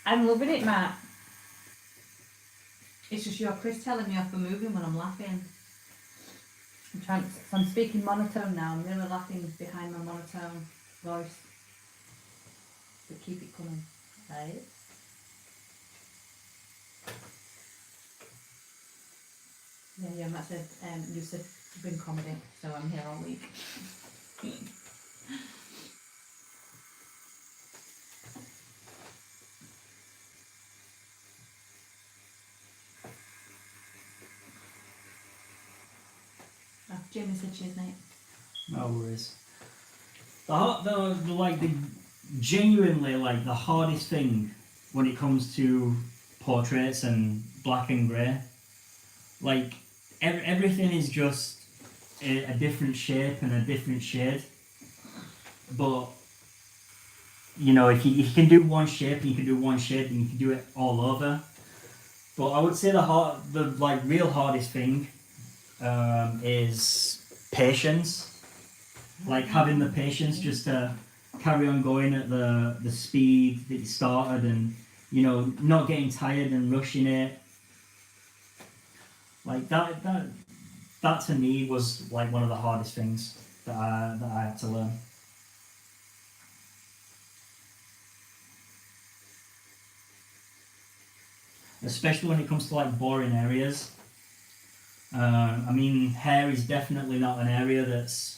I'm loving it, Matt. It's just your Chris telling me off for moving when I'm laughing. I'm speaking monotone now. I'm really laughing behind my monotone voice. But keep it coming, right? Yeah, Matt said, you said to bring comedy, so I'm here all week. Oh, Jamie said cheers, mate. No worries. The genuinely like the hardest thing when it comes to portraits and black and grey, like everything is just a different shape and a different shade. But you know, if you can do one shape, you can do one shade, and you can do it all over. But I would say the real hardest thing is patience. Like having the patience just to carry on going at the speed that you started, and you know, not getting tired and rushing it. Like that to me was like one of the hardest things that I had to learn. Especially when it comes to like boring areas. I mean, hair is definitely not an area that's,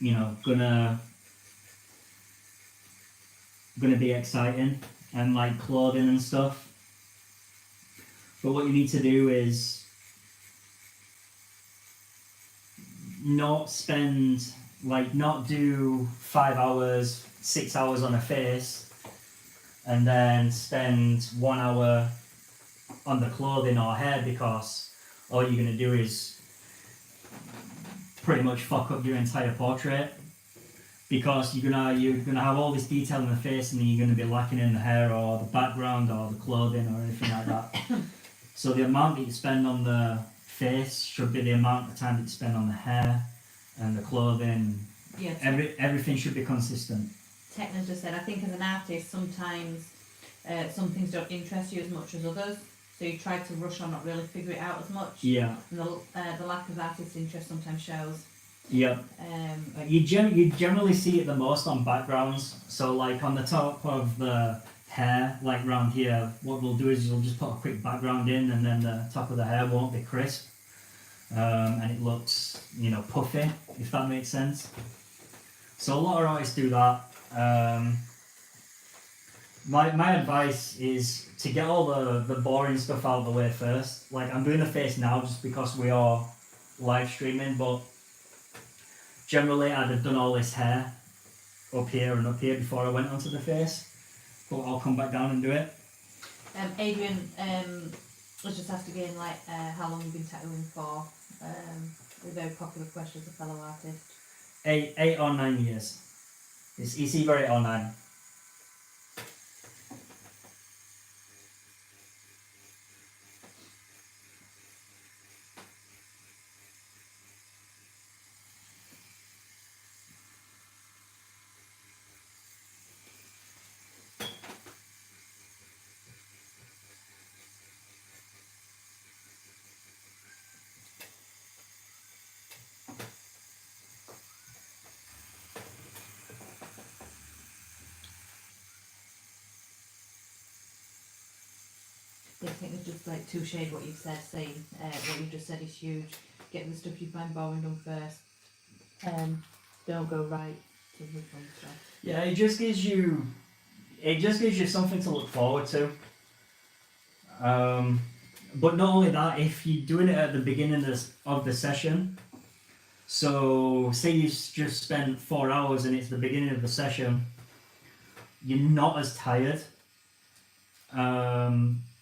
you know, gonna be exciting, and like clothing and stuff. But what you need to do is not do 5 hours, 6 hours on a face, and then spend 1 hour on the clothing or hair, because all you're going to do is pretty much fuck up your entire portrait, because you're gonna have all this detail in the face and then you're going to be lacking in the hair or the background or the clothing or anything like that. So the amount that you spend on the face should be the amount of time that you spend on the hair and the clothing Yeah. Everything should be consistent. Techno just said, I think as an artist, sometimes some things don't interest you as much as others, so you try to rush or not really figure it out as much. Yeah. And the lack of artist interest sometimes shows. Yeah. You generally see it the most on backgrounds. So like on the top of the hair, like round here, what we'll do is you'll just put a quick background in, and then the top of the hair won't be crisp, and it looks, you know, puffy, if that makes sense. So a lot of artists do that. My advice is to get all the boring stuff out of the way first. Like I'm doing the face now just because we are live streaming, but generally I'd have done all this hair up here and up here before I went onto the face, but I'll come back down and do it. Adrian was just asked again, like, how long you've been tattooing for. A very popular question as a fellow artist. 8 or 9 years. It's either 8 or 9. I think it's just like to shade what you've said, saying what you just said is huge. Get the stuff you find boring done first. Don't go right to the fun stuff. Yeah, it just gives you something to look forward to. But not only that, if you're doing it at the beginning of the session, so say you just spent 4 hours and it's the beginning of the session, you're not as tired.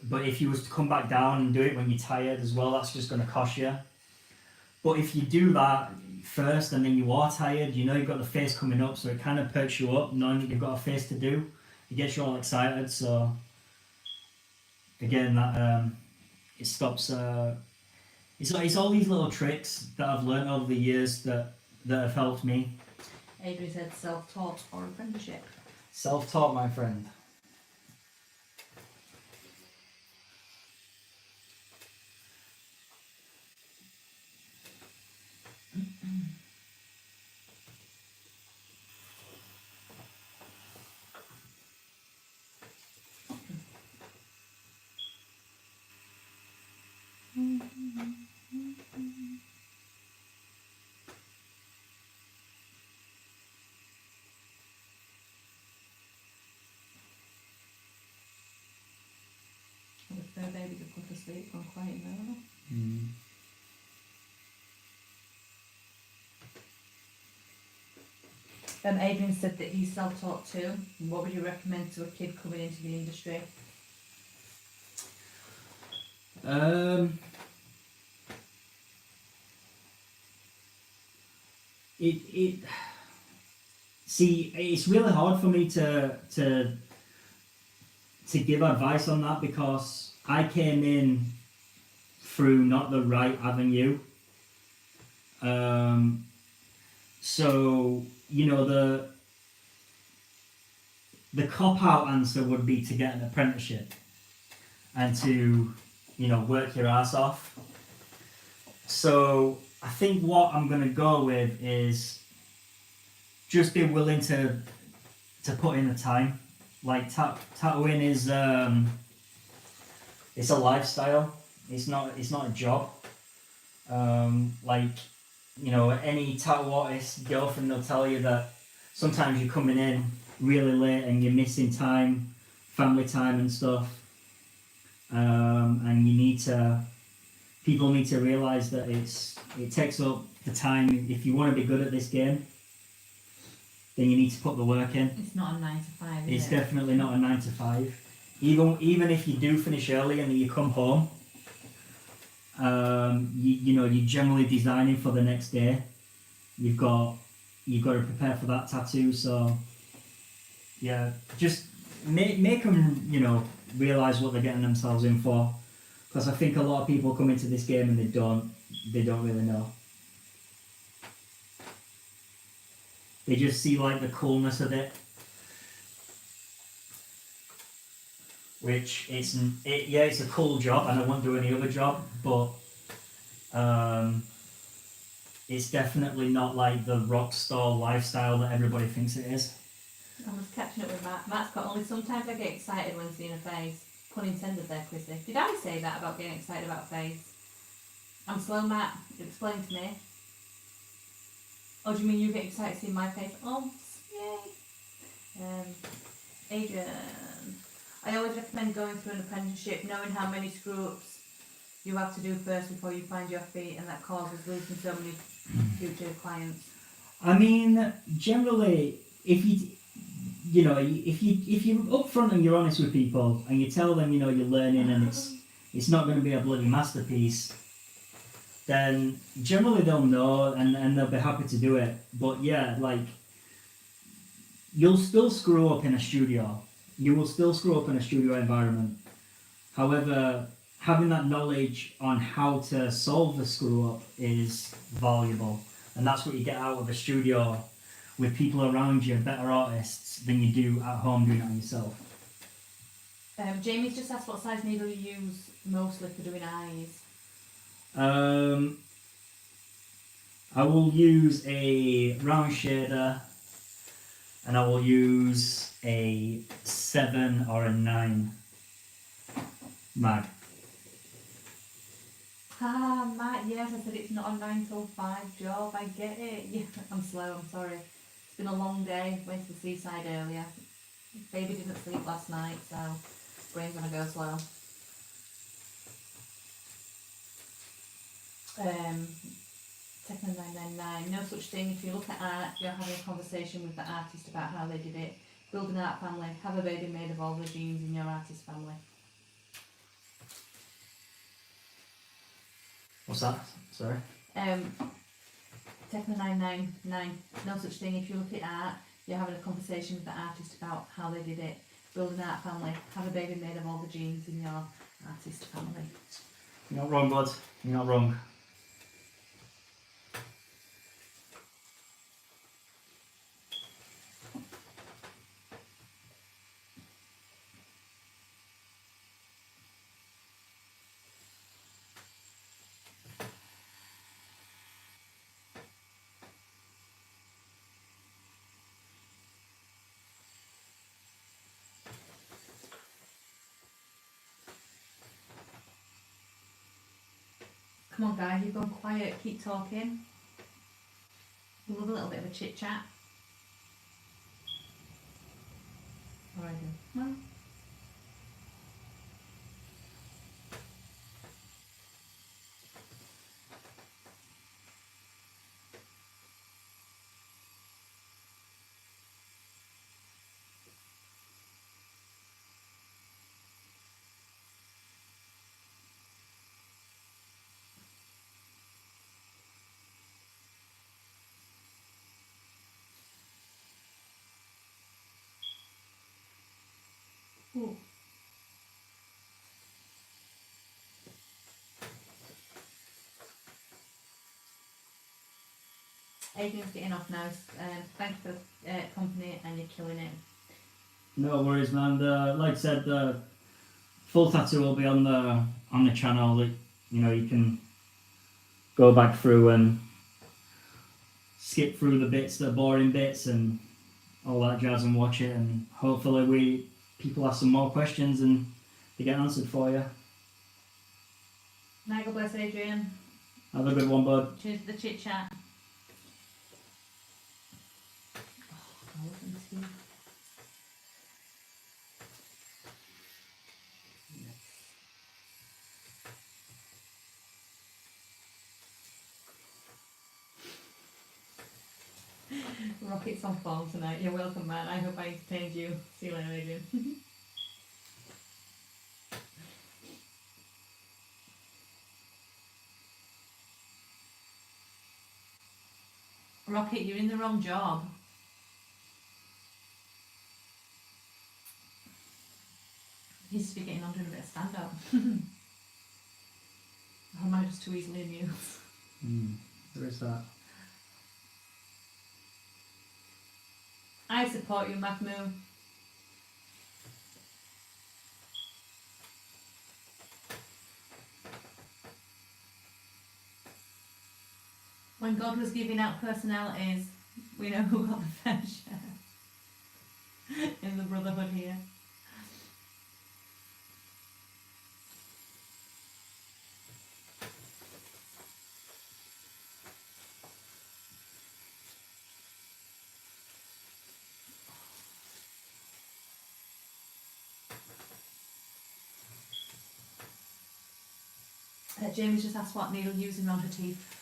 But if you was to come back down and do it when you're tired as well, that's just going to cost you. But if you do that first and then you are tired, you know you've got the face coming up, so it kind of perks you up knowing that you've got a face to do. It gets you all excited. So again, that it stops. It's all these little tricks that I've learned over the years that have helped me. Adrian said self-taught or apprenticeship. Self-taught, my friend. With their baby to put to sleep, gone quiet now. Adrian said that he's self-taught too. What would you recommend to a kid coming into the industry? See, it's really hard for me to give advice on that because I came in through not the right avenue. So, you know, the cop-out answer would be to get an apprenticeship and to, you know, work your ass off. So I think what I'm going to go with is just be willing to put in the time. Like tattooing is it's a lifestyle. It's not a job. Like, you know, any tattoo artist girlfriend will tell you that sometimes you're coming in really late and you're missing time, family time and stuff. And people need to realize that it takes up the time. If you want to be good at this game, then you need to put the work in. It's not a 9 to 5. It's definitely not a 9 to 5. Even if you do finish early and then you come home, you know you're generally designing for the next day. You've got to prepare for that tattoo. So yeah, just make them, you know, realize what they're getting themselves in for. Because I think a lot of people come into this game and they don't really know. They just see like the coolness of it. Which it's a cool job, and I won't do any other job, but it's definitely not like the rock star lifestyle that everybody thinks it is. I was catching up with Matt. Matt's got only sometimes I get excited when seeing a face. Pun intended there, Chrissy. Did I say that about getting excited about a face? I'm slow, Matt. Explain to me. Oh, do you mean you get excited seeing my face? Oh, yay. Adrian. I always recommend going through an apprenticeship, knowing how many screw-ups you have to do first before you find your feet, and that causes losing so many future clients. I mean, generally, if you're upfront and you're honest with people, and you tell them, you're learning, and it's not going to be a bloody masterpiece, then generally they'll know, and they'll be happy to do it. But yeah, like, you'll still screw up in a studio. You will still screw up in a studio environment. However, having that knowledge on how to solve the screw up is valuable. And that's what you get out of a studio with people around you, better artists, than you do at home doing it on yourself. Jamie's just asked what size needle you use mostly for doing eyes. I will use a round shader, and I will use a 7 or a 9 mag. Ah, Matt, yes, I said it's not a 9 till 5 job, I get it. Yeah, I'm slow, I'm sorry. It's been a long day, went to the seaside earlier. Baby didn't sleep last night, so brain's gonna go slow. Techno 999, no such thing. If you look at art, you're having a conversation with the artist about how they did it. Build an art family, have a baby made of all the genes in your artist family. What's that? Sorry? Techno 999, no such thing. If you look at art, you're having a conversation with the artist about how they did it. Build an art family, have a baby made of all the genes in your artist family. You're not wrong, bud. You're not wrong. Come on guys, you've gone quiet, keep talking. We love a little bit of a chit chat. Alright then. Well. Ooh. Adrian's getting off now. Thank you for the company, and you're killing it. No worries, man. Like I said, the full tattoo will be on the channel. That you can go back through and skip through the bits, the boring bits, and all that jazz, and watch it. And hopefully, people ask some more questions and they get answered for you. Night, God bless, Adrian. Have a good one, bud. Cheers to the chit chat. Rocket's on form tonight. You're welcome, man. I hope I entertained you. See you later, Adrian. Rocket, you're in the wrong job. He's to be getting on doing a bit of stand-up. Or am I just too easily amused? There is that. I support you, Mahmoo. When God was giving out personalities, we know who got the fair share in the brotherhood here. Jamie's just asked what needle using around her teeth.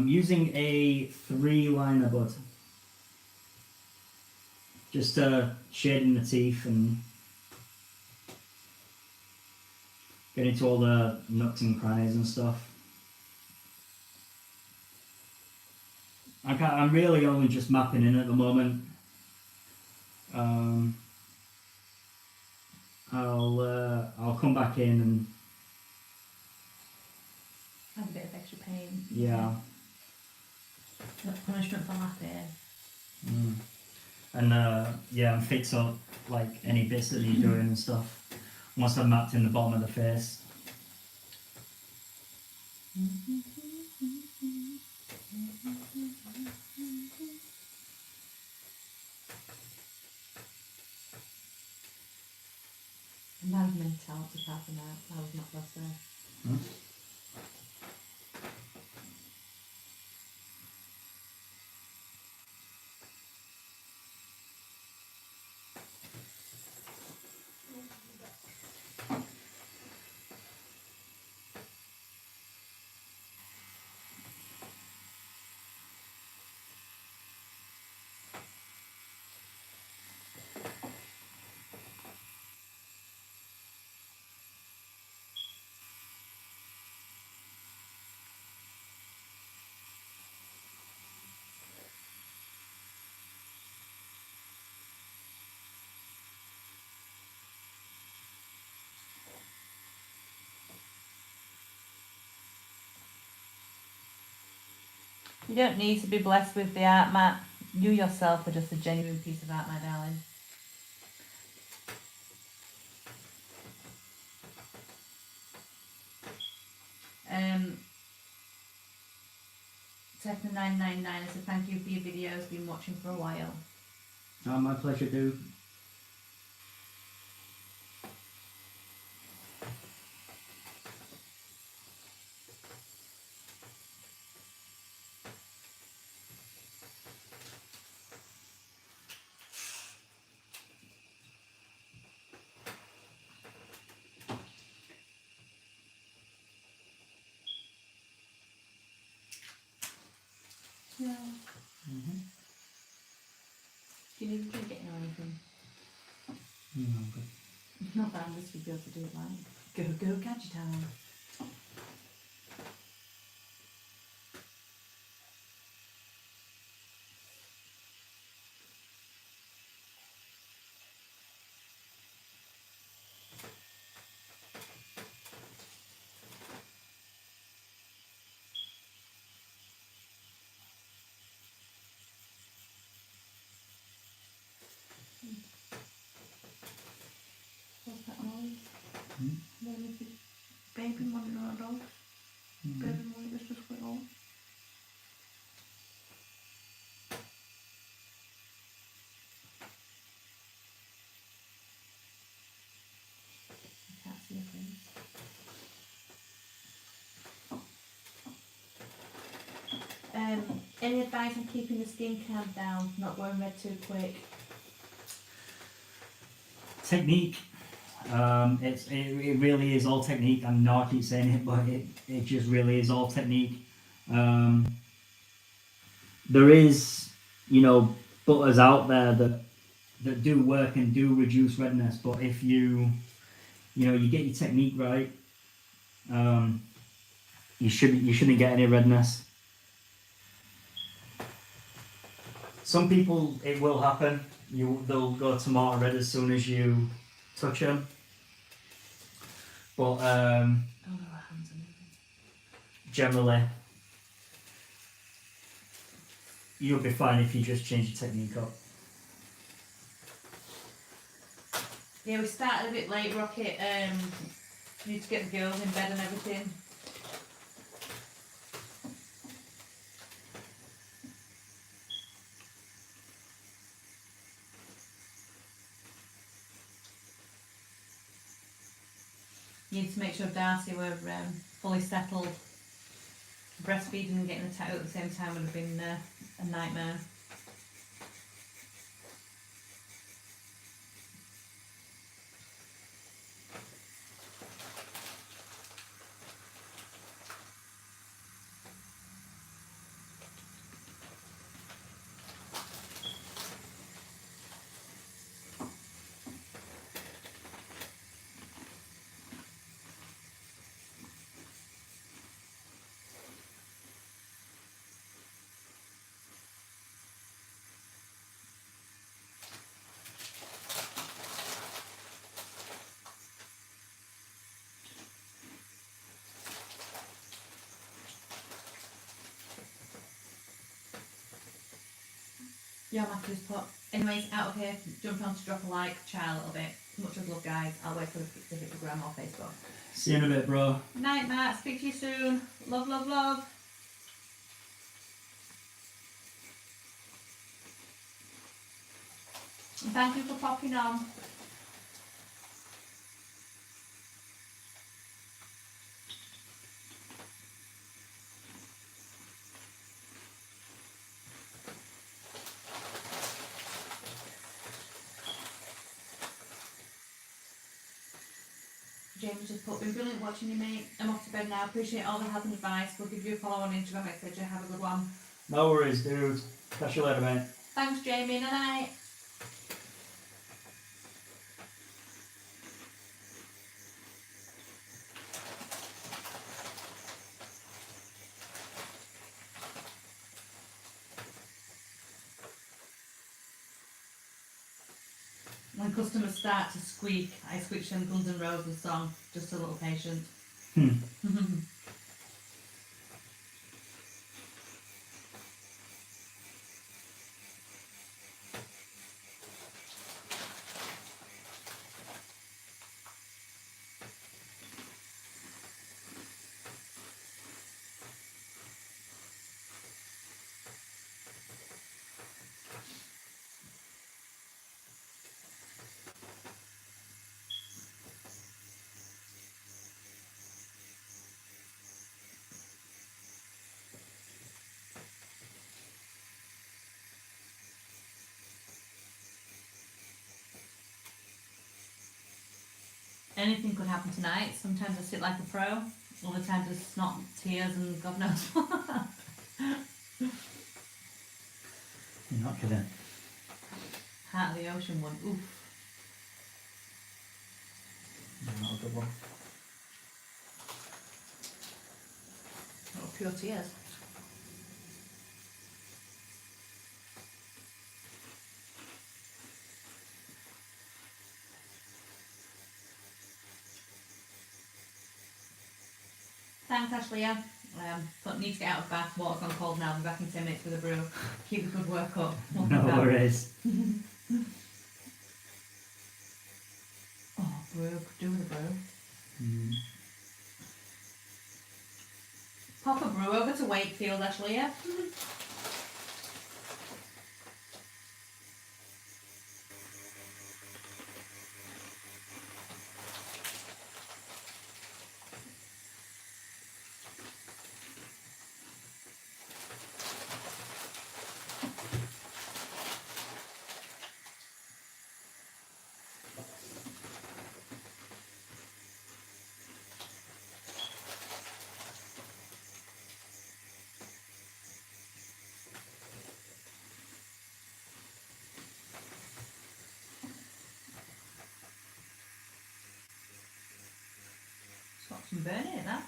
Using a 3-liner bud. Just shading the teeth and getting to all the nooks and crannies and stuff. I'm really only just mapping in at the moment. I'll come back in and Have a bit of extra pain. yeah. Not punishment for laughing. And yeah, and fix up like any bits that need doing and stuff. Once I've mapped in the bottom of the face. And that was mentality apart from that. I was not blessed there. You don't need to be blessed with the art, Matt. You yourself are just a genuine piece of art, my darling. Techno999 said thank you for your videos, been watching for a while. Oh, my pleasure, dude. Yeah. Do you need a drink or anything? No, good. Not that I'm just be able to do it like. Go, gadget time. What's that noise? Baby money on a dog. Baby money was just went on. I can't see your face. Any advice on keeping the skin count down, not going red too quick? Technique. It really is all technique. I know I keep saying it, but it just really is all technique. There is, butters out there that do work and do reduce redness, but if you get your technique right, you shouldn't get any redness. Some people, it will happen. They'll go tomato red as soon as you touch them. But Oh no, our hands are moving. generally, you'll be fine if you just change your technique up. Yeah, we started a bit late, Rocket. Need to get the girls in bed and everything. Need to make sure Darcy were fully settled. Breastfeeding and getting the tattoo at the same time would have been a nightmare. Yeah, Matthew's put. Anyways, out of here, jump on to drop a like, chat a little bit. Much as love, guys. I'll wait for the picture to hit the gram or Facebook. See you in a bit, bro. Night, Matt. Speak to you soon. Love, love, love. And thank you for popping on. Jamie just put, been brilliant watching you, mate. I'm off to bed now. Appreciate all the help and advice. We'll give you a follow on Instagram, etc. Have a good one. No worries, dude. Catch you later, mate. Thanks, Jamie. Night night. When customers start to squeak, I switch them Guns N' Roses song. Just a little patient. Anything could happen tonight. Sometimes I sit like a pro. Other times there's snot, tears and God knows what. You're not kidding. Heart of the Ocean one. Oof. Not a good one. Oh, pure tears. Thanks, Ashley. But need to get out of the bath. Water's gone cold now. I'll be back in 10 minutes with a brew. Keep the good work up. No worries. Oh, brew. Could do with a brew. Pop a brew over to Wakefield, Ashley. Got some burn in it, that.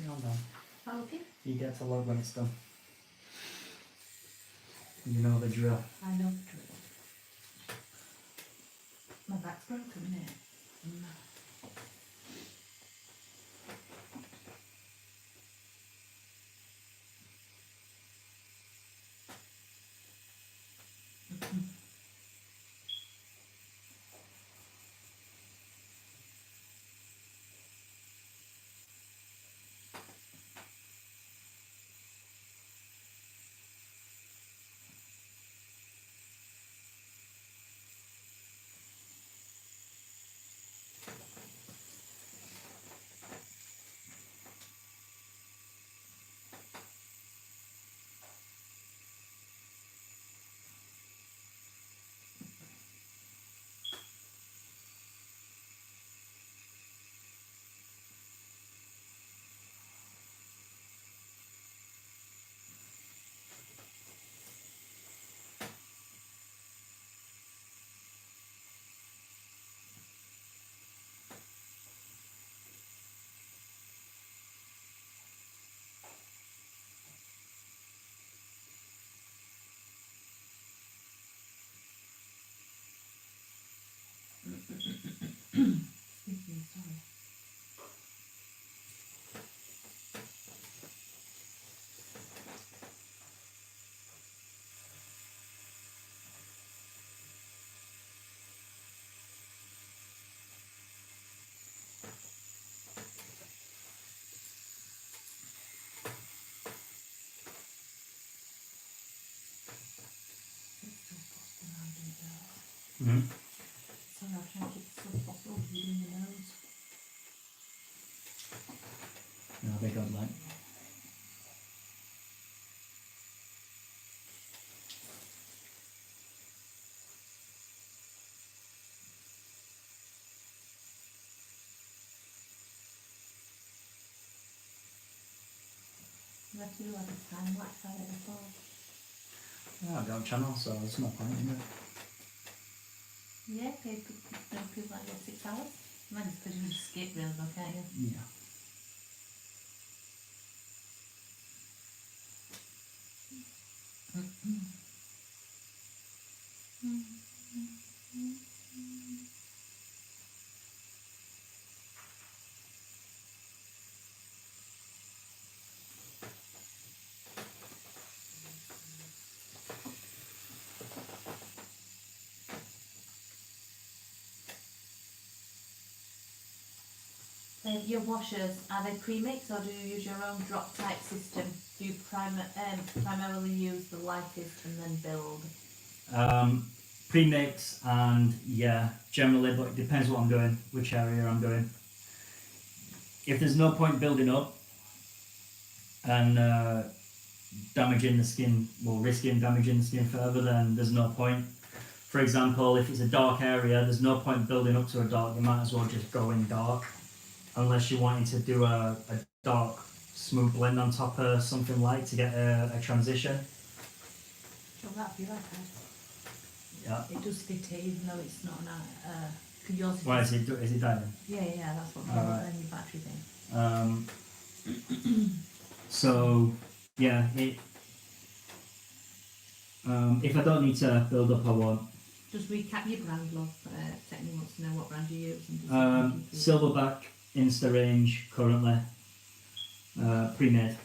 Well done. That okay? You get to log when it's done. You know the drill. I know the drill. My back's broken, isn't it? Excuse me, sorry. It's still possible now, do that. Mm-hmm. Sorry, I'll try and keep it so possible within the nose. No, they got like. You have to do like a time lapse on it before. Yeah, I've got a channel, so there's no point in it. Yeah, people like what, 6 hours? Might just because you just skip really though, can't you? Yeah. Your washers, are they pre-mixed or do you use your own drop type system? Do you primarily use the lightest and then build? Pre-mix and yeah, generally, but it depends what I'm doing, which area I'm doing. If there's no point building up and damaging the skin, well, risking damaging the skin further, then there's no point. For example, if it's a dark area, there's no point building up to a dark, you might as well just go in dark. Unless you're wanting to do a dark, smooth blend on top of something light to get a transition. Sure, that'd be right, Yeah. It does fit it, even though it's not an yours Why is it diamond? Yeah, that's what Alright. your battery thing. So yeah, if I don't need to build up, I won't. Just recap your brand, love. Technically wants to know what brand you use. And Silverback Insta range currently, pre-made.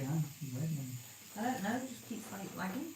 behind? He's waiting on you. I don't know, it just keeps like lagging.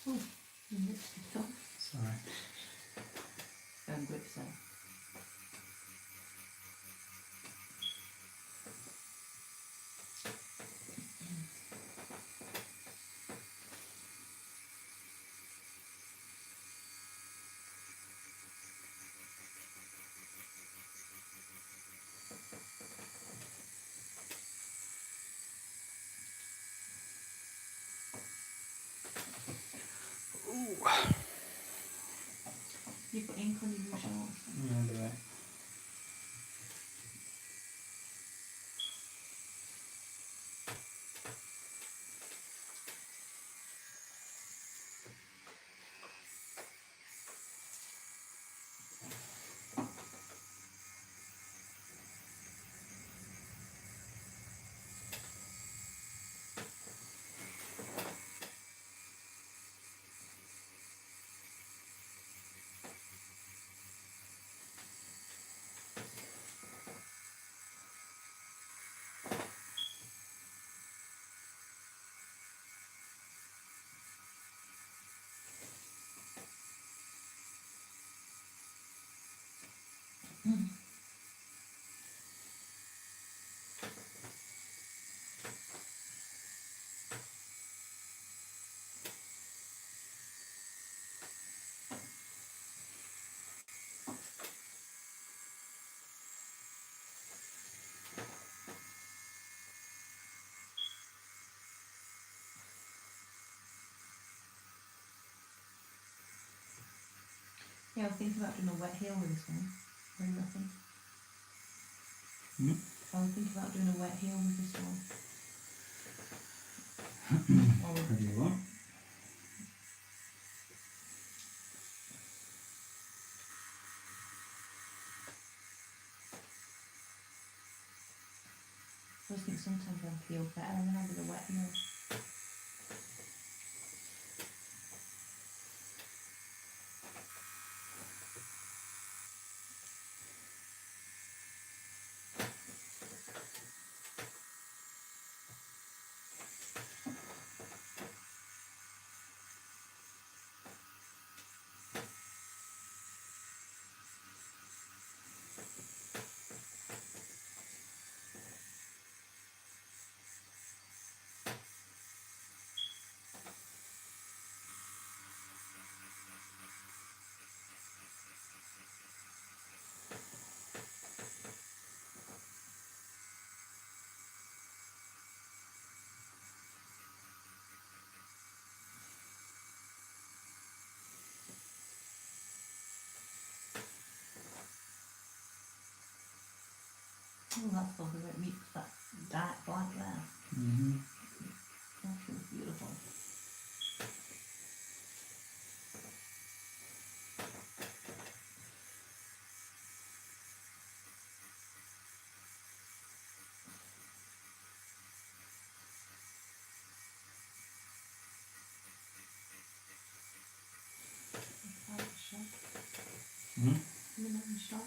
Oh, Sorry. grip set. You put ink on your blue shorts. Yeah, do it. Yeah, I was thinking about doing a wet heel with this one. What do you reckon? I was thinking about doing a wet heel with this one. What do you want? I just think sometimes they'll feel better than I with a wet heel. Oh, that's lovely. It meets that dark black there. Mm-hmm. That feels beautiful. Mhm. Lemon shot.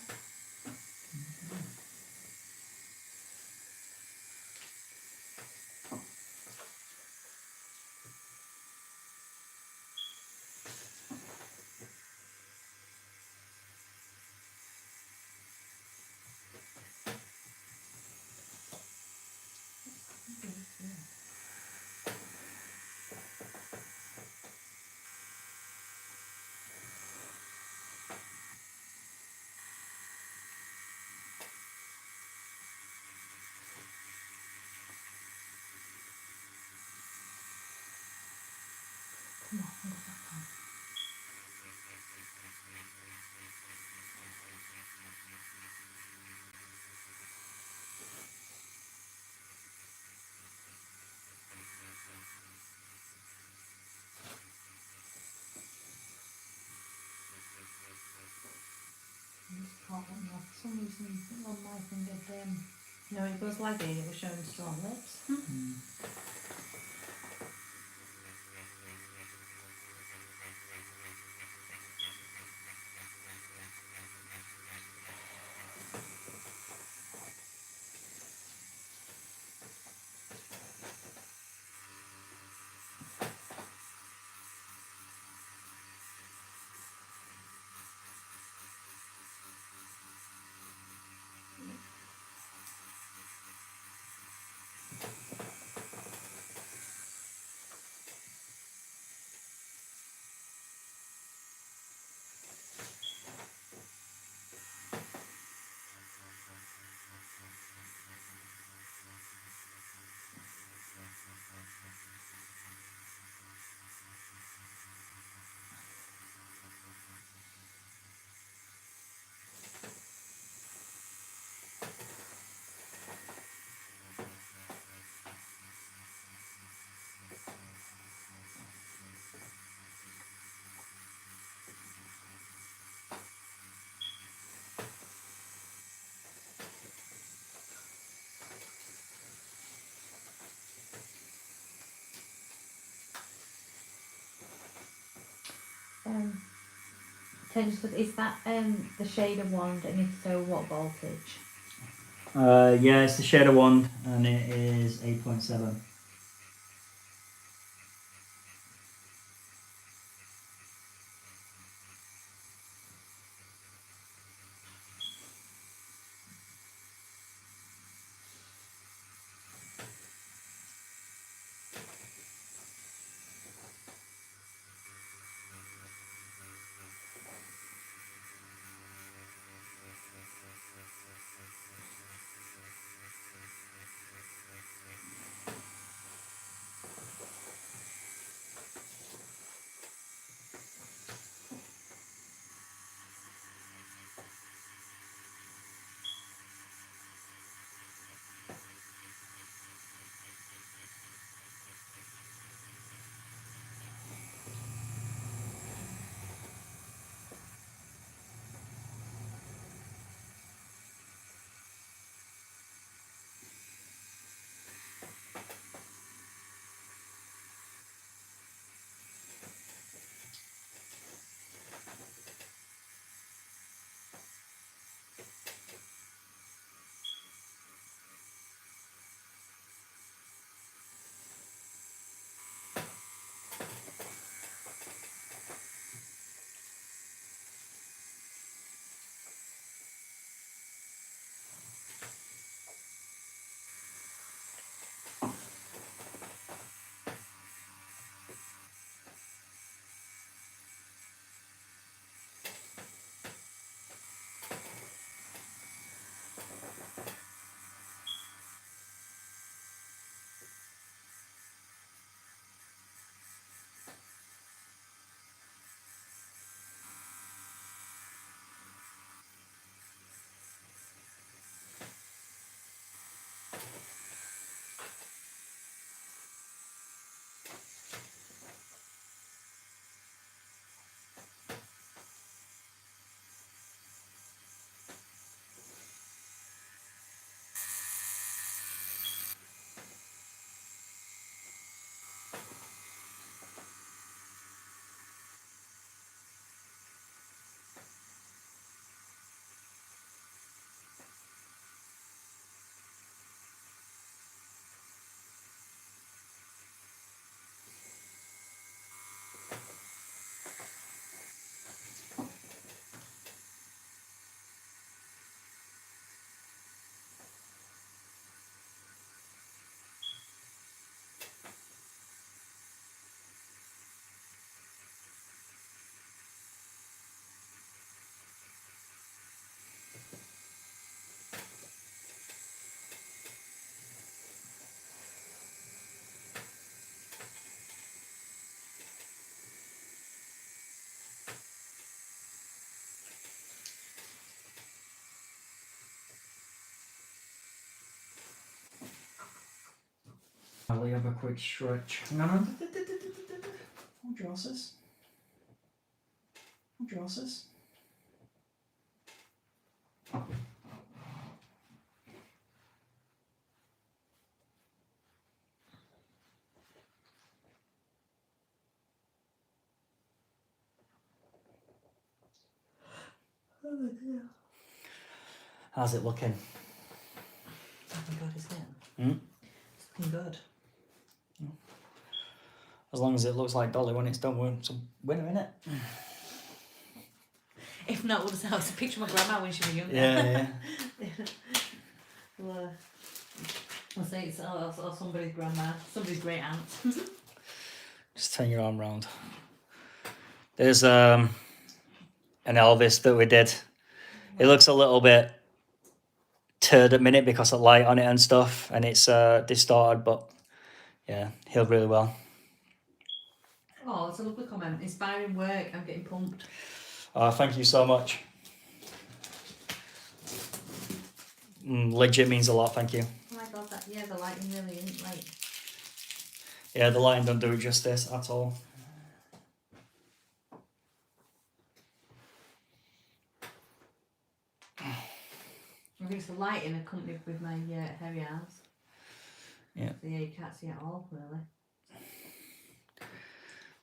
Come on, I'll go back on. Just caught one now. For some reason, on my finger, no, it was lagging. It was showing strong lips. Mm. Is that the shader wand, and if so, what voltage? Yeah, it's the shader wand, and it is 8.7. a quick stretch. Hang on. Hold your horses. Hold your horses. Oh dear. How's it looking? Looking good, isn't it? Hmm? It's looking good. As long as it looks like Dolly when it's done, we're some winner, innit? If not, we'll just have a picture of my grandma when she was younger. Yeah. Well, I'll say it's or somebody's grandma, somebody's great aunt. Just turn your arm round. There's an Elvis that we did. It looks a little bit turd at minute because of light on it and stuff, and it's distorted, but yeah, healed really well. Oh, that's a lovely comment. Inspiring work. I'm getting pumped. Thank you so much. Legit means a lot, thank you. Oh my god, the lighting really isn't like. Yeah, the lighting don't do it justice at all. I think it's the lighting accompanied with my hairy arms. Yeah. So yeah, you can't see it all, really.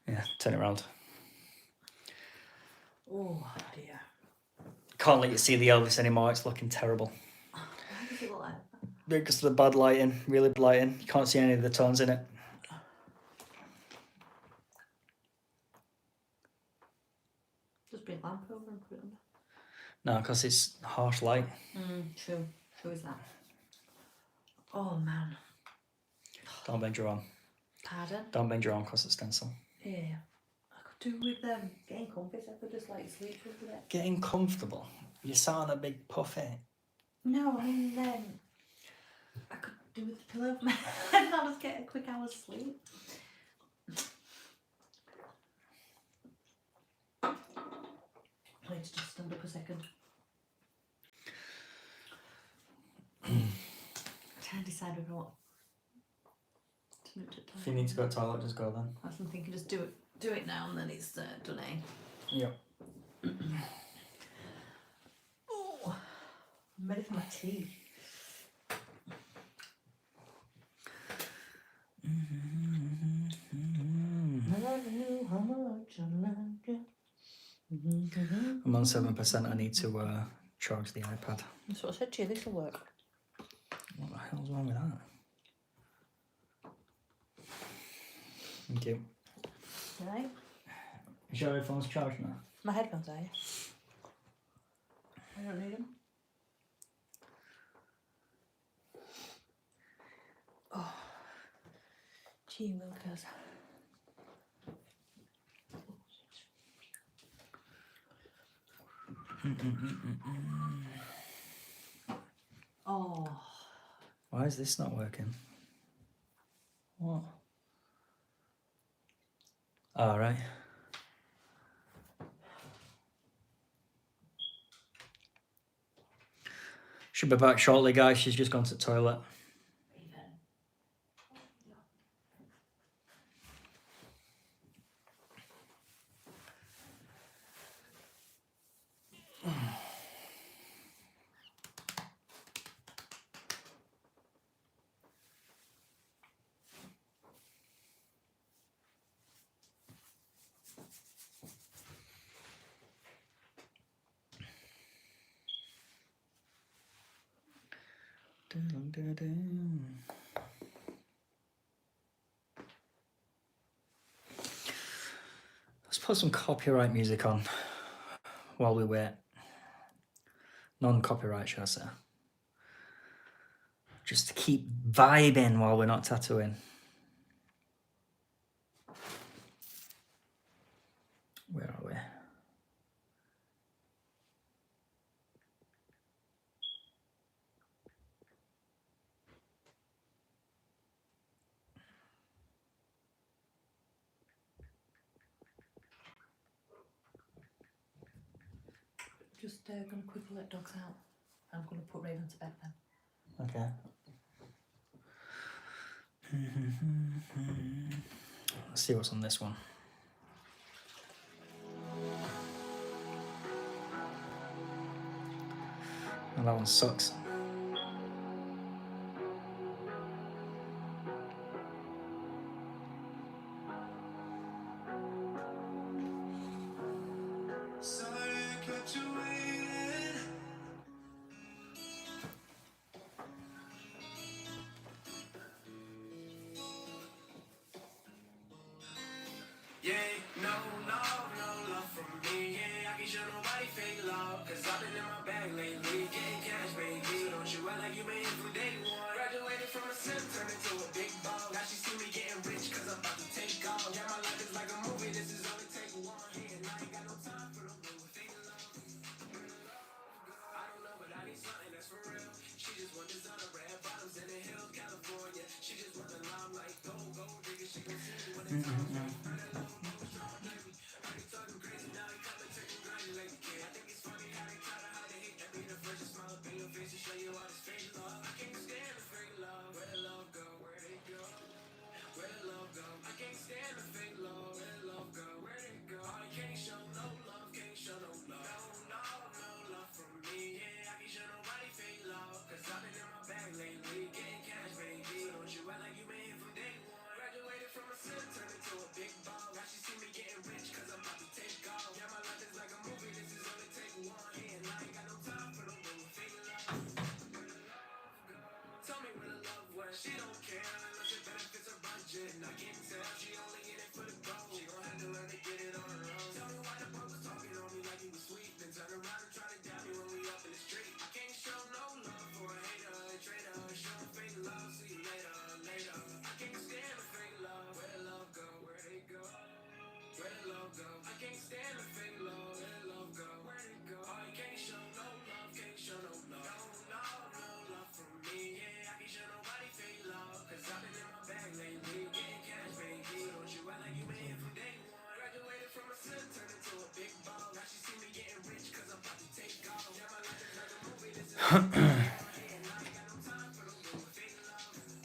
Yeah, turn it around. Oh dear. Can't let you see the Elvis anymore, it's looking terrible. Why does it look like that? Because of the bad lighting, really bad lighting. You can't see any of the tones in it. Just bring a lamp over and put it under. No, because it's harsh light. True. True is that. Oh man. Don't bend your arm. Pardon? Don't bend your arm because it's stencil. Yeah. I could do with getting comfy, so I could just like sleep with it. Getting comfortable. You sat on a big puffy. No, I mean I could do with the pillow and I'll just get a quick hour's sleep. I need to just stand up a second. I'm trying to decide whether what to move to the toilet. If you need to go to the toilet, just go then. I was thinking just do it now and then it's done, eh? Yep. Oh, I'm ready for my tea. Never knew how much I loved you. I'm on 7%. I need to charge the iPad. That's what I said to you, this will work. What the hell's wrong with that? Thank you. Right? Is your headphones charged now? My headphones, are you? I don't need them. Oh. Gee willikers. Oh. Why is this not working? What? All right. Should be back shortly, guys. She's just gone to the toilet. Let's put some copyright music on while we wait. Non-copyright, should I say. Just to keep vibing while we're not tattooing. Where are we? Just going to quickly let dogs out. I'm going to put Raven to bed then. Okay. Let's see what's on this one. Oh, that one sucks.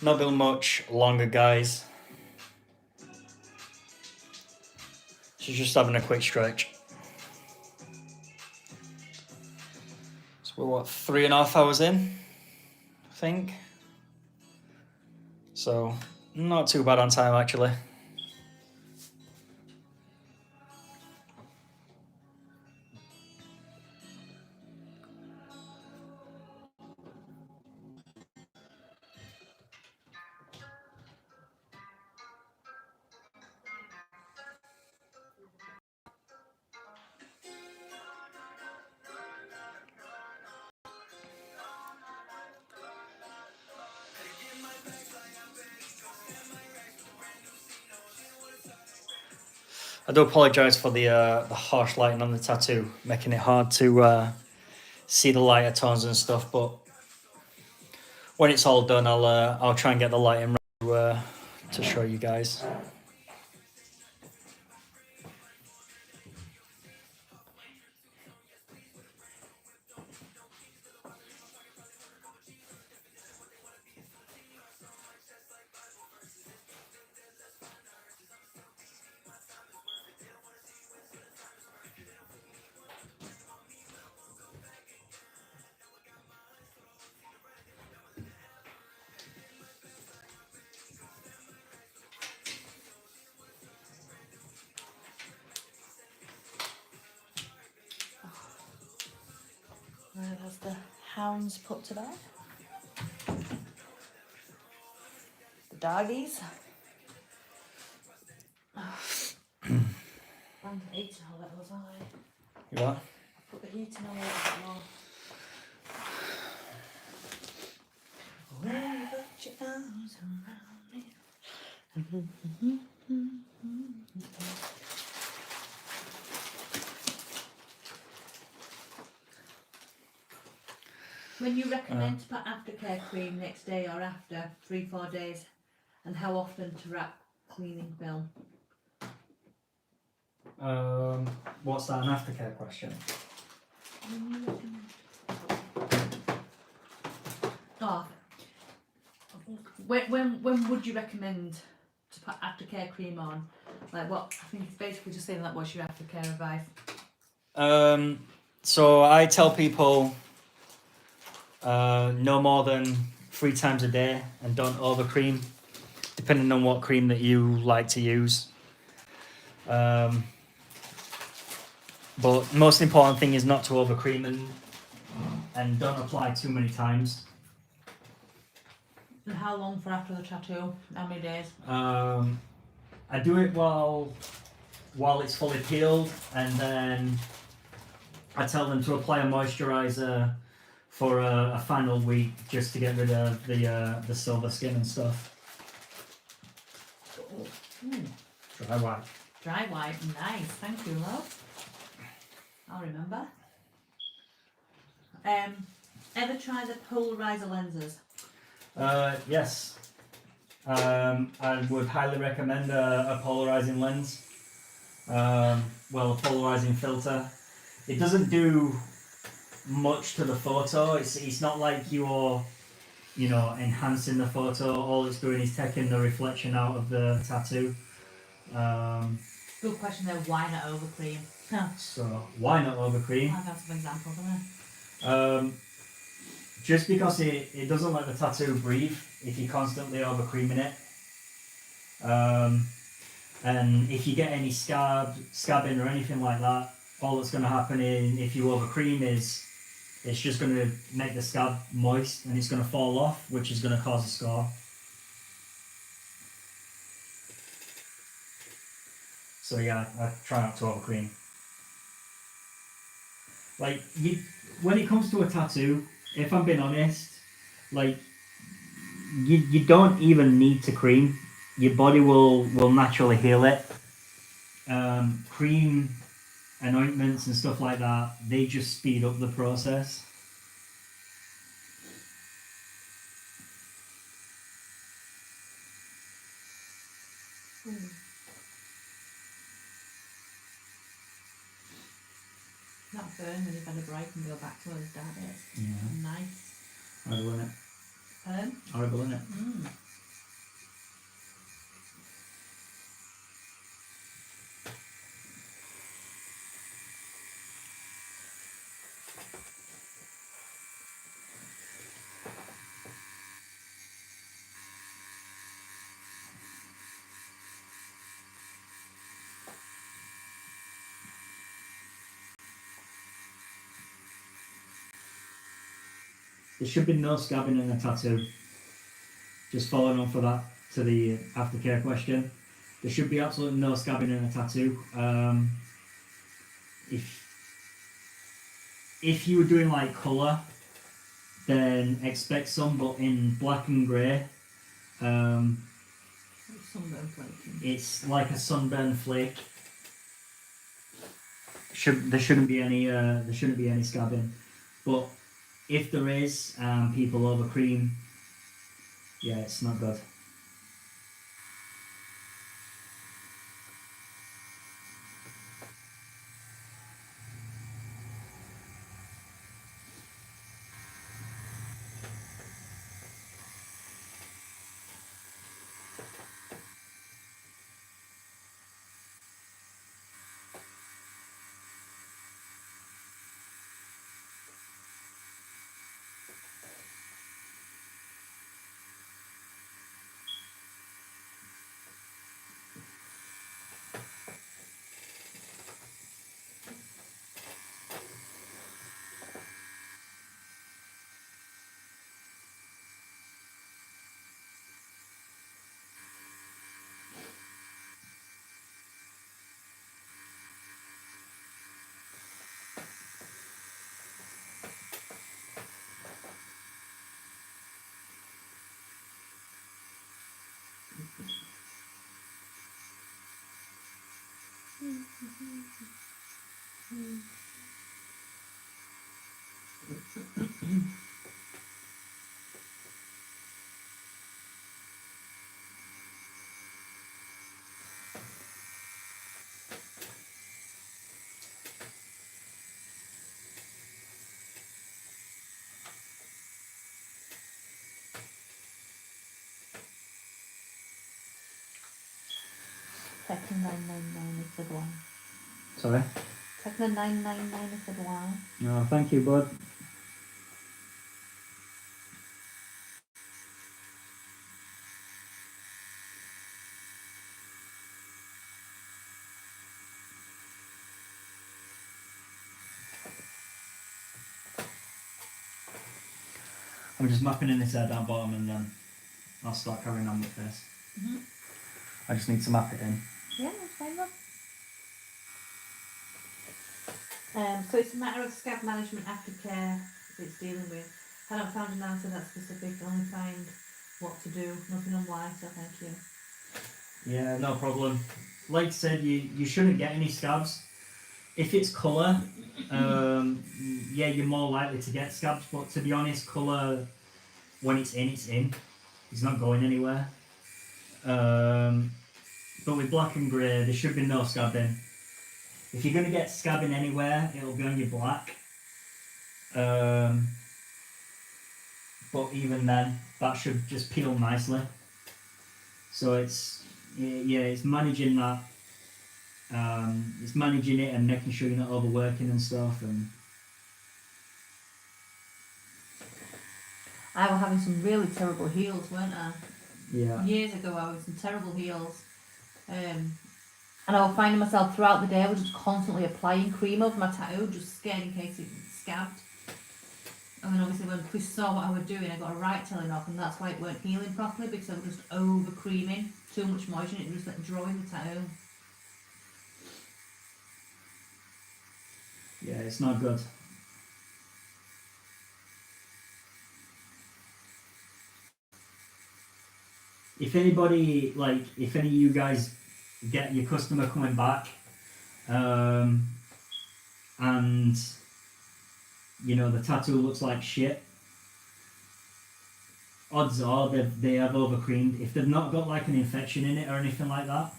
Not been much longer, guys. She's just having a quick stretch. So we're what, 3.5 hours in, I think. So not too bad on time, actually. I do apologise for the harsh lighting on the tattoo, making it hard to see the lighter tones and stuff. But when it's all done, I'll try and get the lighting ready to show you guys. Right, that's the hounds put to bed. The doggies. I'm eating all that was I. You what? Put the heating on a little bit more. When you put your arms around me. When you recommend to put aftercare cream next day or after 3-4 days, and how often to wrap cleaning film? What's that, an aftercare question? Oh, when would you recommend to put aftercare cream on? Like what? I think it's basically just saying like, what's your aftercare advice? So I tell people no more than 3 times a day, and don't over cream, depending on what cream that you like to use. But most important thing is not to over cream, and don't apply too many times. And how long for after the tattoo? How many days? I do it while it's fully peeled, and then I tell them to apply a moisturizer for a final week, just to get rid of the silver skin and stuff. Dry wipe. Dry wipe, nice. Thank you, love. I'll remember. Ever try the polarizer lenses? Yes. I would highly recommend a polarizing lens. A polarizing filter. It doesn't do much to the photo. It's not like you're, enhancing the photo. All it's doing is taking the reflection out of the tattoo. Good question though. Why not over cream? So why not over cream? I've had some examples, haven't I? Just because it doesn't let the tattoo breathe if you're constantly over creaming it. And if you get any scabbing or anything like that, all that's going to happen if you over cream is it's just going to make the scab moist, and it's going to fall off, which is going to cause a scar. So yeah, I try not to over cream. Like when it comes to a tattoo, if I'm being honest, like you don't even need to cream. Your body will naturally heal it. Cream and ointments and stuff like that, they just speed up the process. Not burn when you've had a break and go back to those dark days. Yeah. Nice. Horrible, innit? Pardon? Horrible, innit? There should be no scabbing in a tattoo. Just following on for that to the aftercare question. There should be absolutely no scabbing in a tattoo. If you were doing like colour, then expect some, but in black and grey, Sunburn flaking. it's like a sunburn flake. There shouldn't be any scabbing, but if there is, people over cream, yeah, it's not good. Techno 999 if they'd like. Sorry? Techno 999 if they'd like. No, thank you, bud. I'm just mapping in this hair down bottom and then I'll start carrying on with this. Mm-hmm. I just need to map it in. Yeah, that's fine then. So it's a matter of scab management aftercare it's dealing with. Haven't found an answer that's specific, only find what to do, nothing on why, so thank you. Yeah, no problem. Like I said, you shouldn't get any scabs. If it's colour, yeah, you're more likely to get scabs, but to be honest, colour, when it's in, it's in. It's not going anywhere. But with black and grey, there should be no scabbing. If you're going to get scabbing anywhere, it'll be on your black. But even then, that should just peel nicely. So it's, yeah, it's managing that. It's managing it and making sure you're not overworking and stuff. And I was having some really terrible heels, weren't I? yeah, Years ago I was some terrible heels. And I was finding myself throughout the day, I was just constantly applying cream over my tattoo, just scared in case it scabbed. And then obviously when Chris saw what I was doing, I got a right telling off, and that's why it weren't healing properly, because I was just over creaming, too much moisture, and it was just like drawing the tattoo. yeah, it's not good. If anybody, like, if any of you guys get your customer coming back, and you know the tattoo looks like shit, odds are they have overcreamed. If they've not got like an infection in it or anything like that,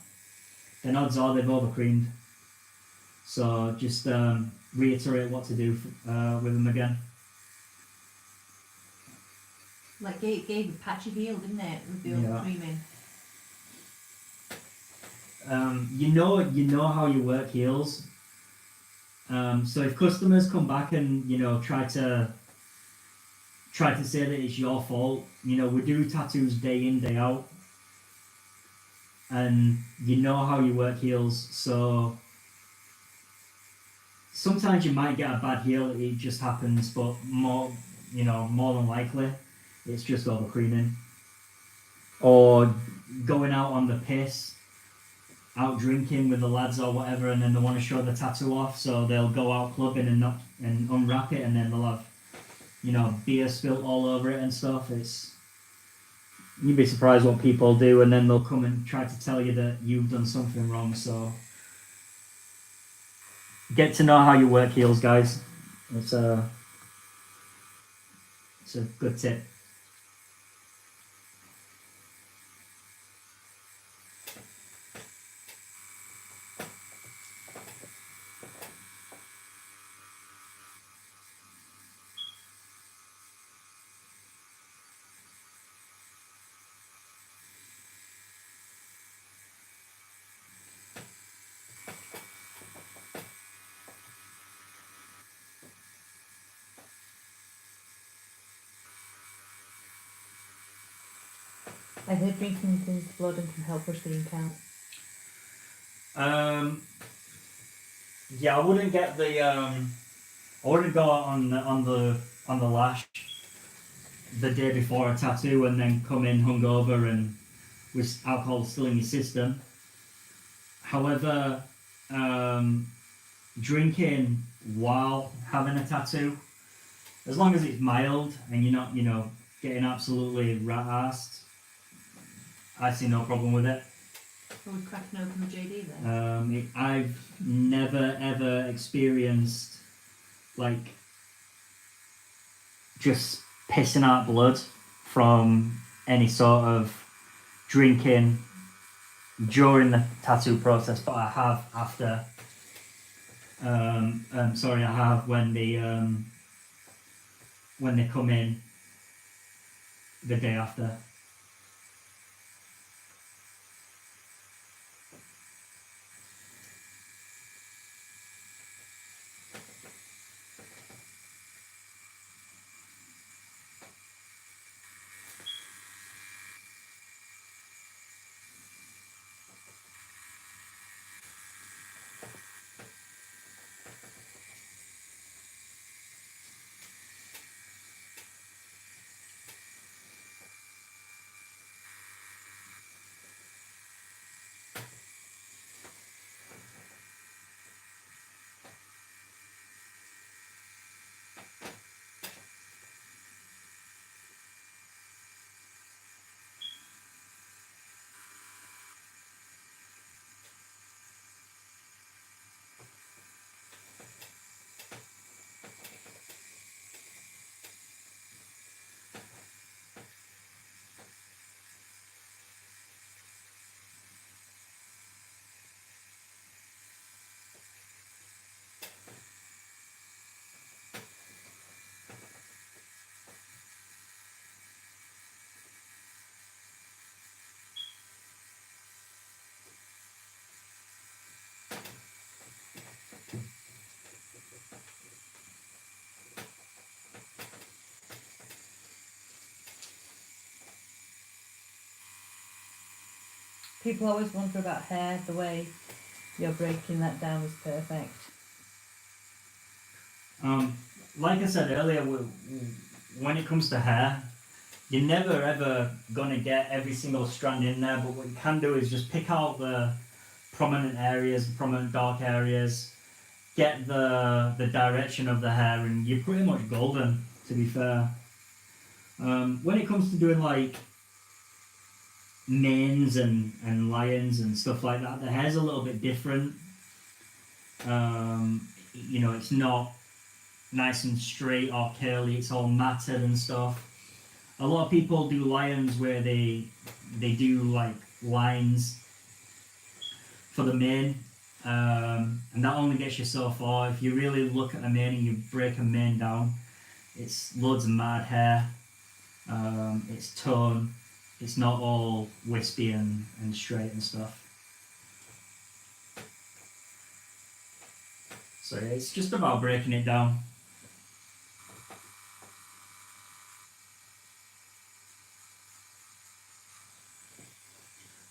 then odds are they've overcreamed. So just reiterate what to do with them again. Like it gave a patchy heel, didn't it, with the overcreaming? You know how you work heels. So if customers come back and try to say that it's your fault, we do tattoos day in, day out, and you know how you work heels. So sometimes you might get a bad heel, it just happens, but more than likely it's just overcreaming or going out on the piss, out drinking with the lads or whatever, and then they want to show the tattoo off, so they'll go out clubbing and unwrap it, and then they'll have beer spilt all over it and stuff. You'd be surprised what people do, and then they'll come and try to tell you that you've done something wrong. So get to know how you work heels, guys. It's a good tip. I heard drinking thins blood and can help rush the ink out. Yeah, I wouldn't get the I wouldn't go out on the lash the day before a tattoo and then come in hungover and with alcohol still in your system. However, drinking while having a tattoo, as long as it's mild and you're not getting absolutely rat-assed, I see no problem with it. Are we cracking open the JD then? I've never ever experienced like just pissing out blood from any sort of drinking during the tattoo process, but I have after. I have when they come in the day after. People always wonder about hair. The way you're breaking that down is perfect. Like I said earlier, when it comes to hair, you're never ever gonna get every single strand in there, but what you can do is just pick out the prominent areas, the prominent dark areas, get the direction of the hair, and you're pretty much golden, to be fair. When it comes to doing like manes and lions and stuff like that, the hair's a little bit different. You know, it's not nice and straight or curly, it's all matted and stuff. A lot of people do lions where they do like lines for the mane, and that only gets you so far. If you really look at a mane and you break a mane down, it's loads of mad hair, it's tone, it's not all wispy and straight and stuff. So yeah, it's just about breaking it down.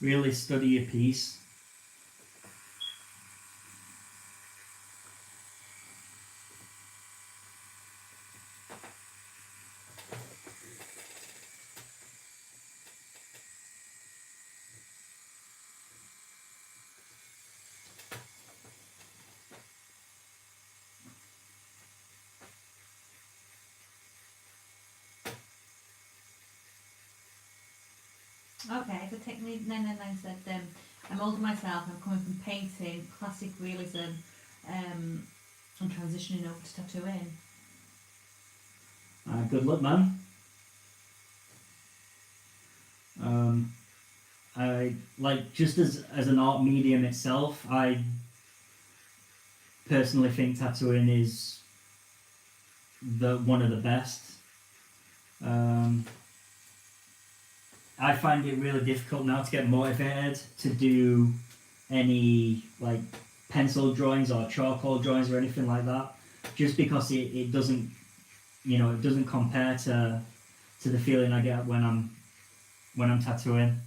Really study your piece. Okay, so technically 999 said, I'm older myself, I'm coming from painting, classic realism, and transitioning over to tattooing. Good luck, man. I like, just as an art medium itself, I personally think tattooing is one of the best. I find it really difficult now to get motivated to do any like pencil drawings or charcoal drawings or anything like that, just because it doesn't, you know, it doesn't compare to the feeling I get when I'm tattooing.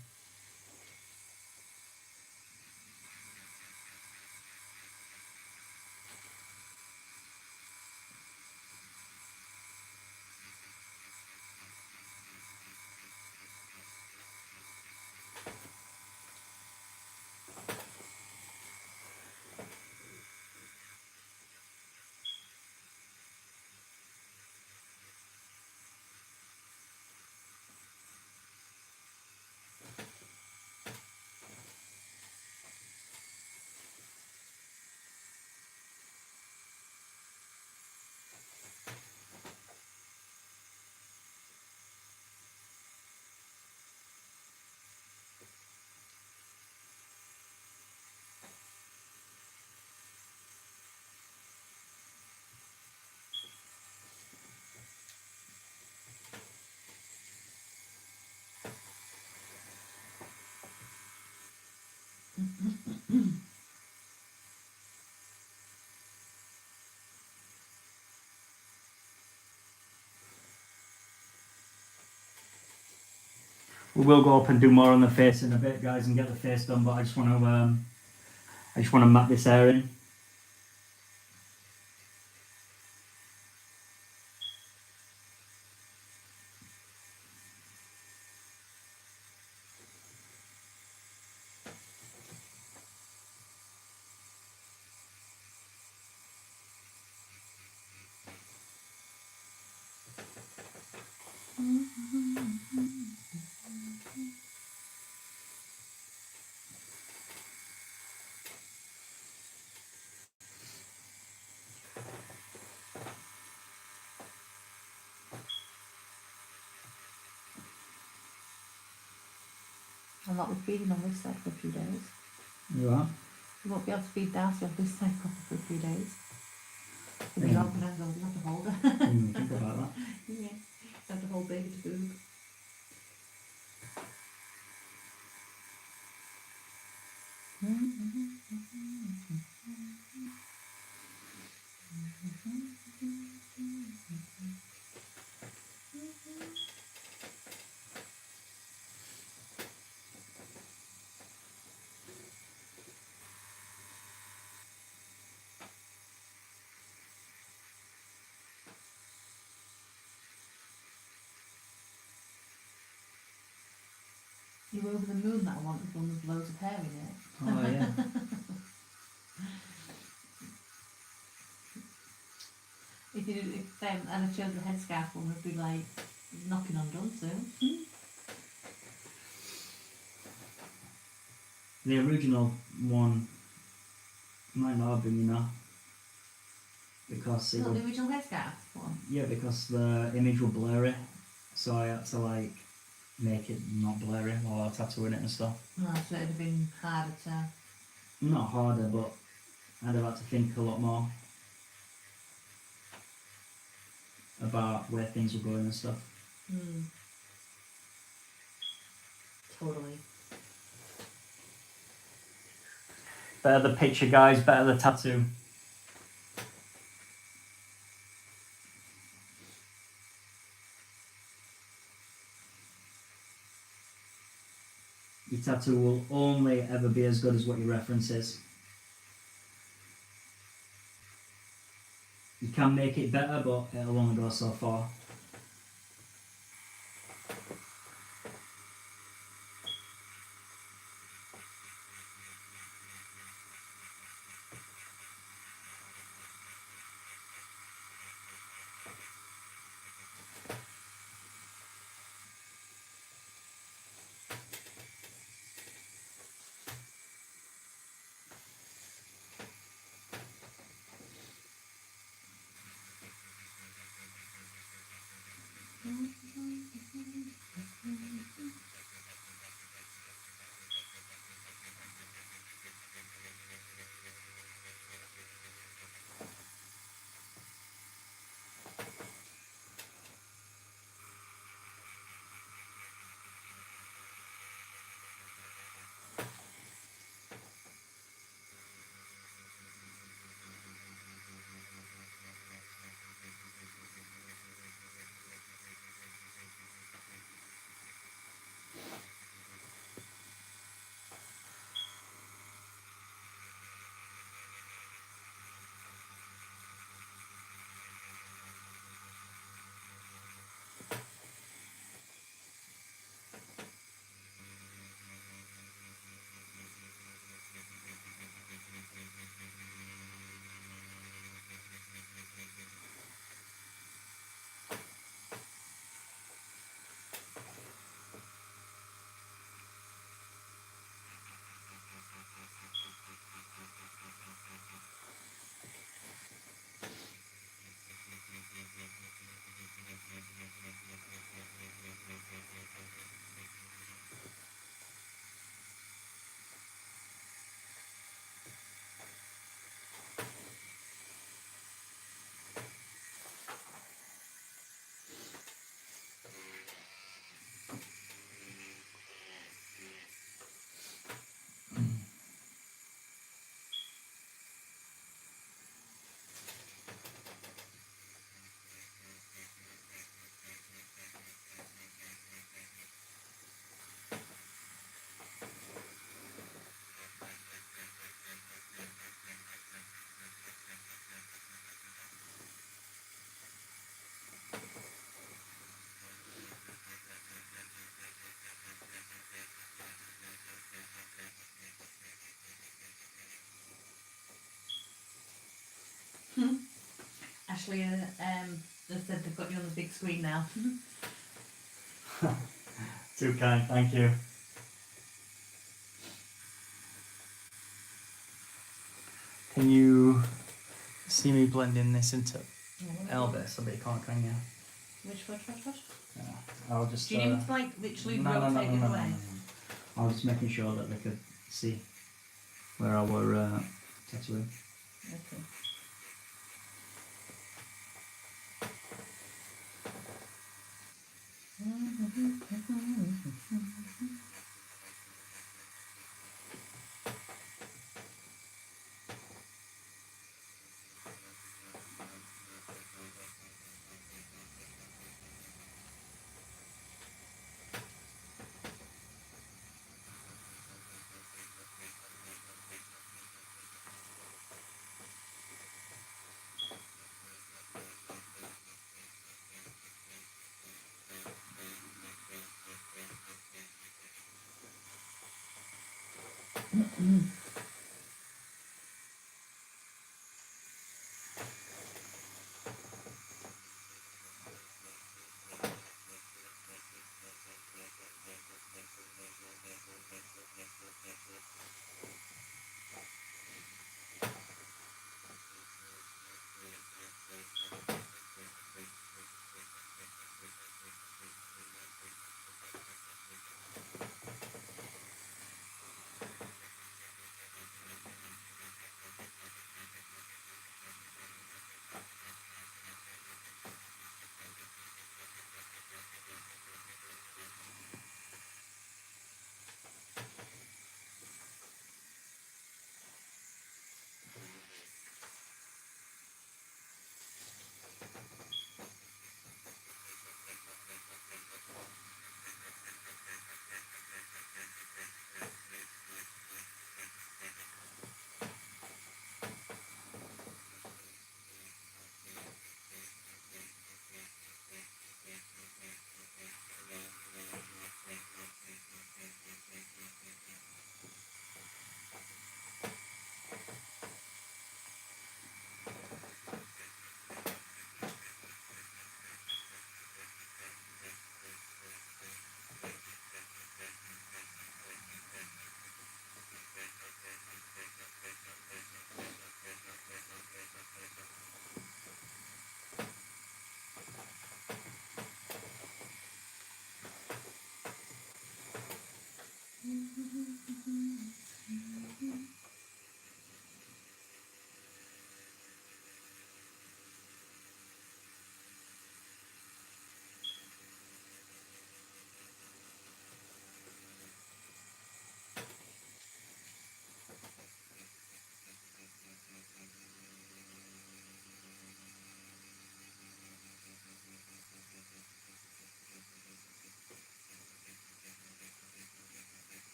We will go up and do more on the face in a bit, guys, and get the face done. But I just want to map this area. I'm not feeding on this side for a few days. You are? You won't be able to feed Darcy on this side for a few days. If you open hands, you'll have to hold her. Think about that. Yeah, you have to hold baby to boob. You over the moon that I wanted one with loads of hair in it. Oh yeah. And I chose the headscarf one, would be like knocking on done soon. The original one might not have been, you know, because it Not was, the original headscarf one. yeah, because the image was blurry, so I had to like make it not blurry while I was tattooing it and stuff. No, so it'd have been harder to. Not harder, but I'd have had to think a lot more about where things were going and stuff. Totally. Better the picture, guys, better the tattoo. Your tattoo will only ever be as good as what your reference is. You can make it better, but it'll only go so far. Ashley, they said they've got you on the big screen now. Too kind, thank you. Can you see me blending this into Elvis? I bet you can't, can you? Which? Yeah, I'll just. Do you need me to like literally no, rotate no, it no, away? I was just making sure that they could see where I were tattooing. Okay.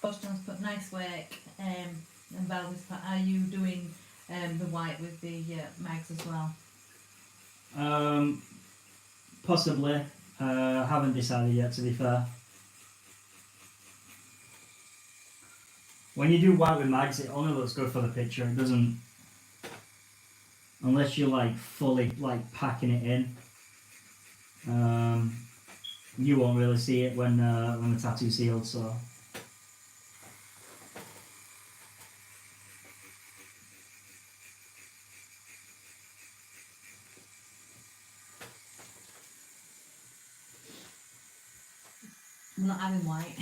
Boston's put nice work, and Val's put, are you doing the white with the mags as well? Possibly. Haven't decided yet, to be fair. When you do white with mags, it only looks good for the picture. It doesn't, unless you're like fully like packing it in. You won't really see it when the tattoo's sealed. So. I'm not having white.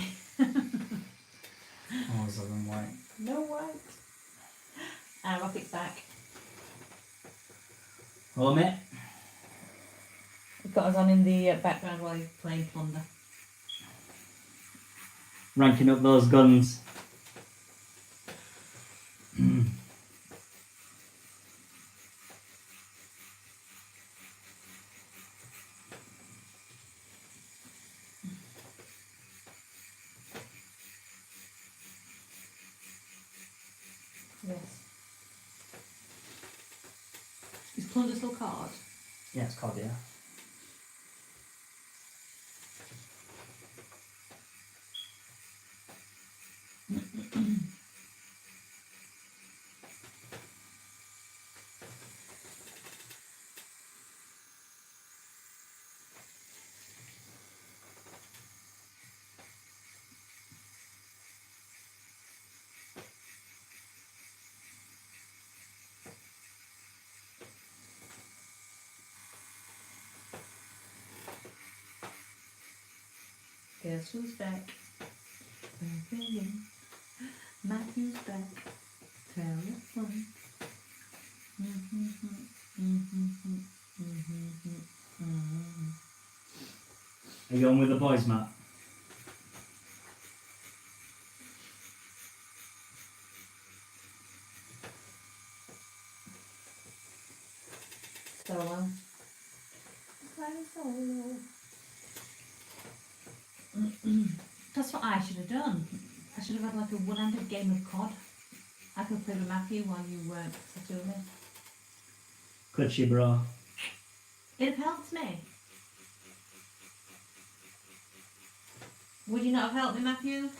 Oh, it's having white. No white. And Rocket's back. Hello, mate. We've got us on in the background while he's playing Plunder. Ranking up those guns. Yes. Is Plunder still card? Yeah, it's called, yeah. Guess who's back? Matthew's back. Telephone. Are you on with the boys, Matt? Solo. Playing solo. That's what I should have done. I should have had like a one-handed game of COD. I could play with Matthew while you weren't tattooing. Could she, bro? It helped me. Would you not have helped me, Matthew?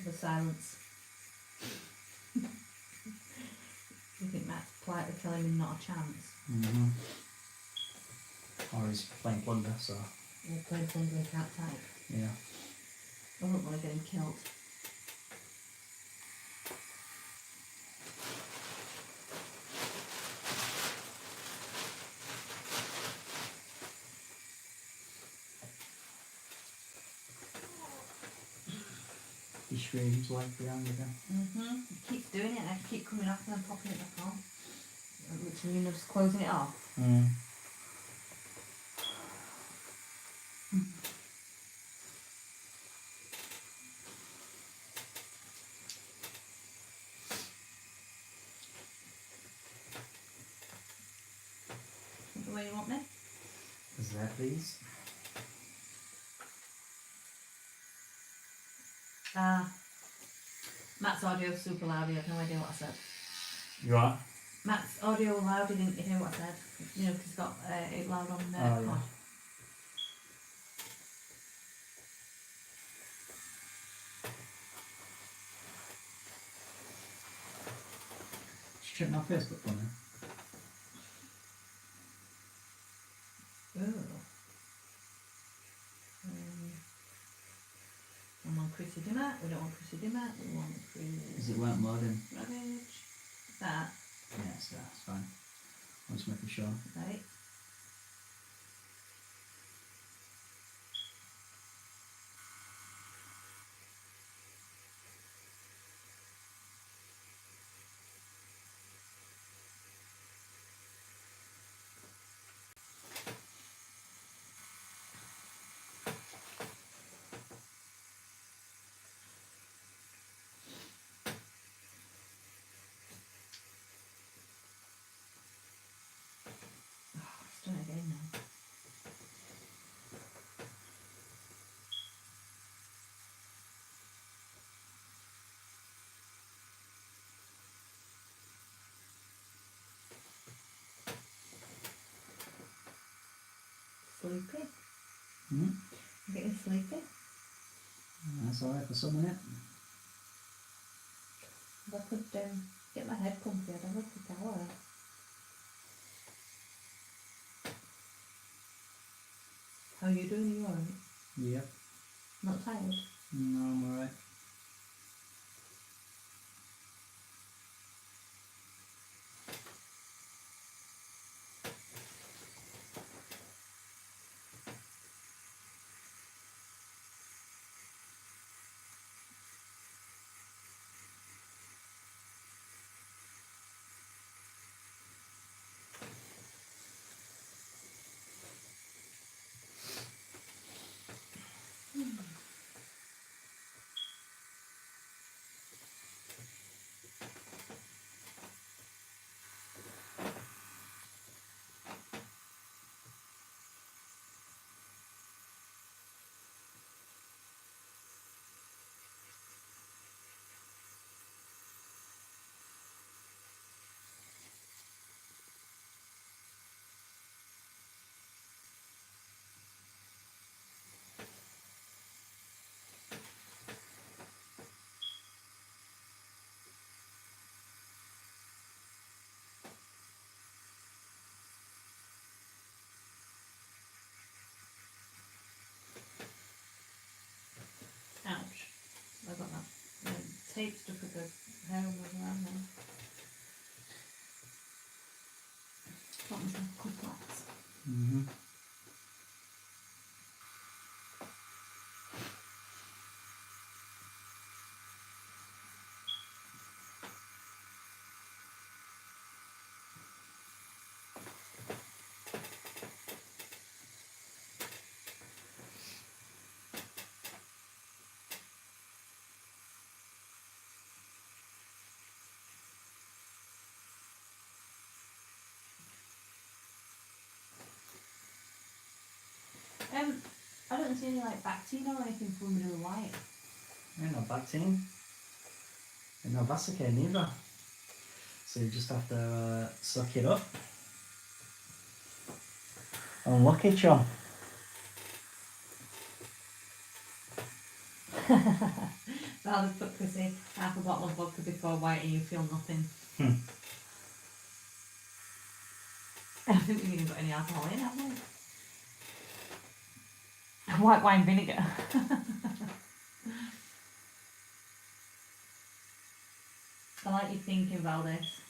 The silence. You think Matt's politely telling me not a chance? Mm-hmm. Or he's playing plunder, so. Or playing plunder and can't type. Yeah. I wouldn't want to get him killed. He screams like behind again. Mm-hmm. He keeps doing it and I keep coming off and then popping it back on. Which means just closing it off. Mm. The way you want me? Is that please? Matt's audio is super loud, he had no idea what I said. You are? Matt's audio loud, he didn't hear what I said. You know, because he's got it loud on Oh, yeah. COD. Just check my Facebook for me. Ooh. I'm on Chrissy Dimmer. We don't want Chrissy Dimmer. We want Chris Is it weren't loading? Ravage. That. Yeah, it's there, it's fine. I'm just making sure. Right. Let's do it again now. Sleepy? Mm-hmm. I'm getting sleepy. That's alright for some minute. If I could get my head comfy, I'd have a quick hour. How are you doing? Are you alright? Yep. Not tired? No, I'm alright. Ouch. I got that tape stuck with the hair on the around there. Got myself complex. Mm-hmm. don't see any like back teen or anything for women who are white. Ain't no back team. Ain't no Aftercare neither. So you just have to suck it up. Unlucky, chum. So I'll just put Chrissy half a bottle of vodka before white and you feel nothing. I don't think we've even got any alcohol in, have we? White wine vinegar. I like your thinking, Valdez.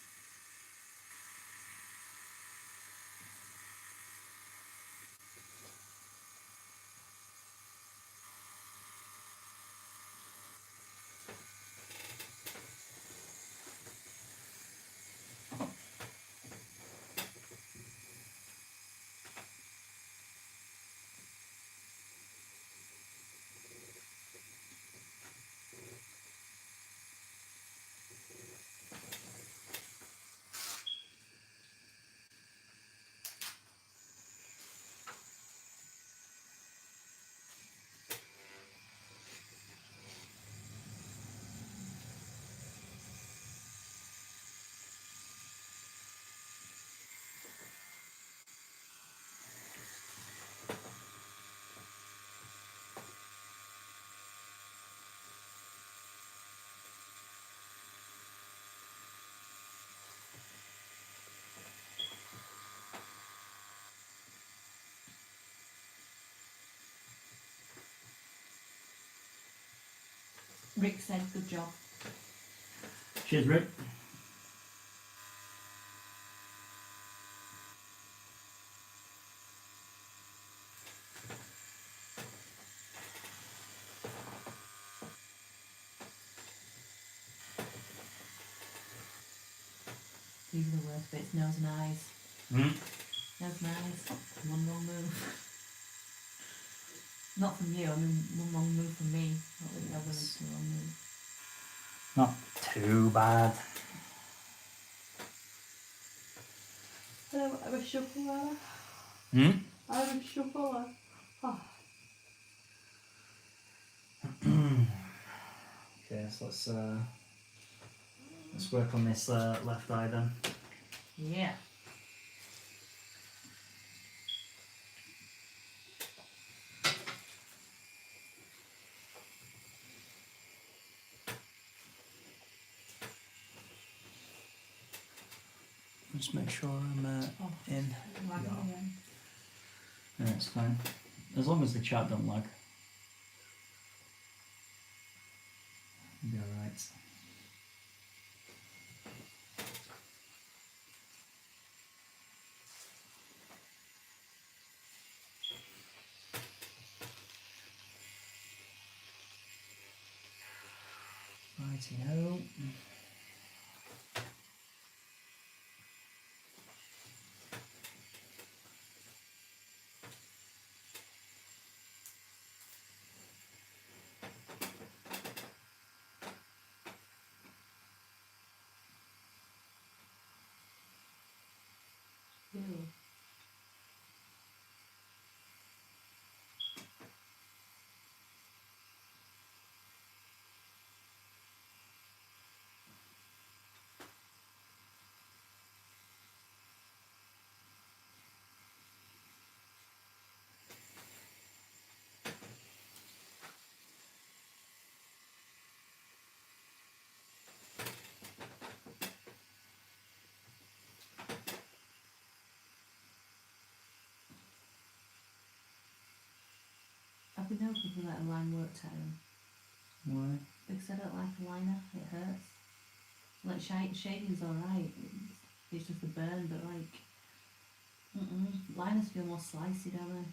Rick said, good job. Cheers, Rick. These are the worst bits, nose and eyes. Mm. Nose and eyes. One wrong move. Not from you, I mean one wrong move from me. Not that you have one wrong move. Not too bad. I'm a shuffler. Hmm? I'm a shuffler. Oh. Okay, so let's work on this left eye then. Yeah. Just make sure I'm in. Lagging Yeah. again. Yeah, it's fine. As long as the chat don't lag. It'll be alright. Righty-ho. Ew. I've been hoping for that line work time. Why? Because I don't like a liner, it hurts. Like shading's alright, it's just a burn, but like, liners feel more slicey, don't they?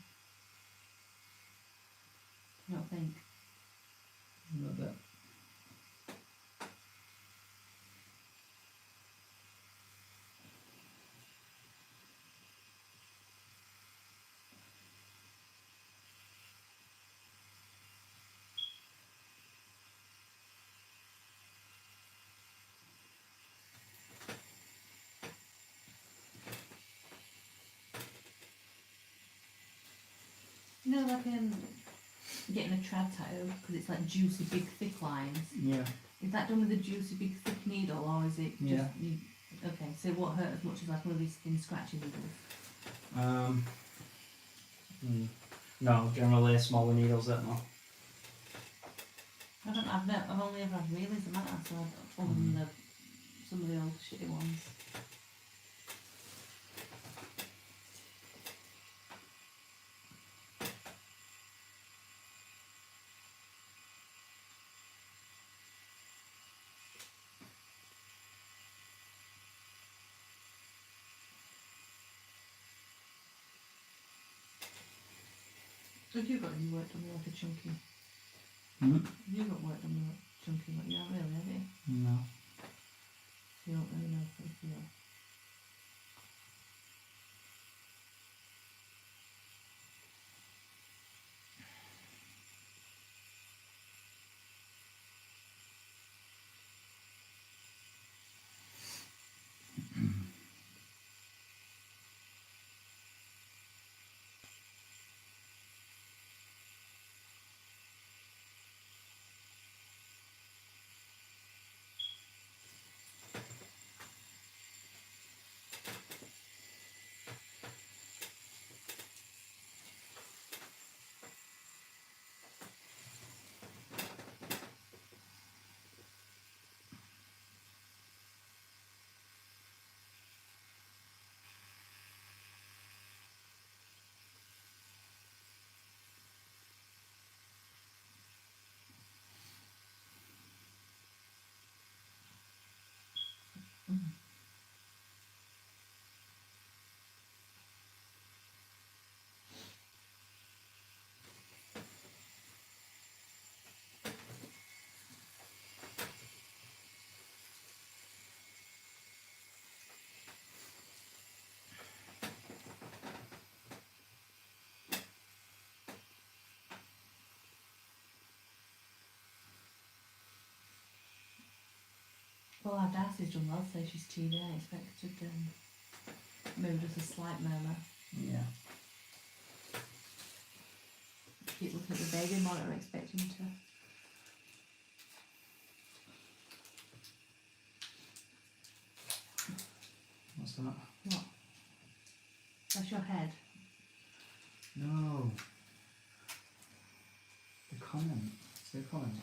You don't think? A little bit. You know, like getting a trad tattoo because it's like juicy, big, thick lines. Yeah. Is that done with a juicy, big, thick needle, or is it just Yeah. okay, so it won't hurt as much as like one of these thin scratchy needles? No, generally smaller needles that no. I've only ever had wheelies and that, so other than some of the old shitty ones. Have you got any work done with like a chunky? Have you got work done with a chunky? But you haven't really, have you? No. You don't really know how to feel. Well, our Darcy's done well, so she's TV. I expected maybe just a slight murmur. Yeah. Keep looking at the baby monitor, expecting to. What's that? What? That's your head. No. The comment. It's the comment.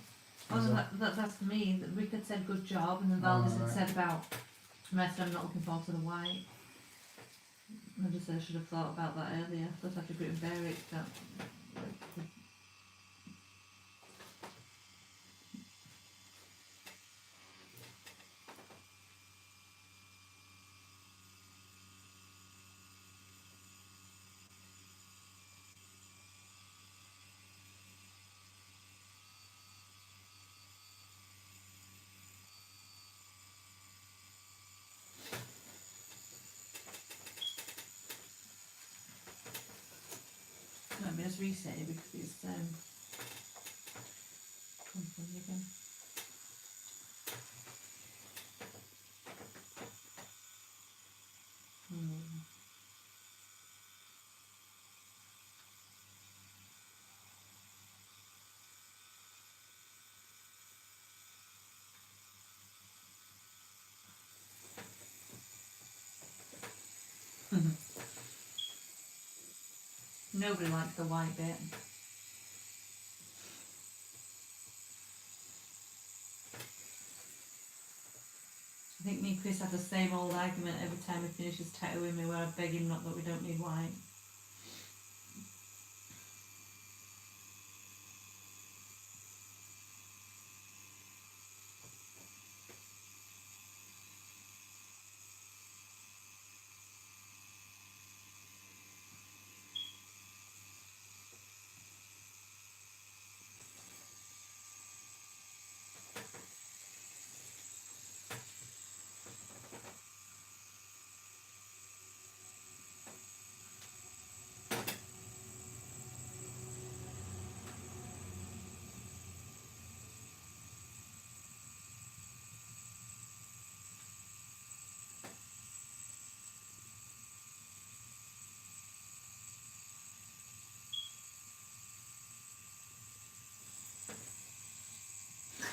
Oh, no, that's me. That Rick had said good job, and then Valdez had right. said about. And I said I'm not looking forward to the white. I just said I should have thought about that earlier. I thought I'd have written Berwick that. Let me just reset it because it's company again. Nobody likes the white bit. I think me and Chris have the same old argument every time he finishes tattooing me where I beg him not that we don't need white.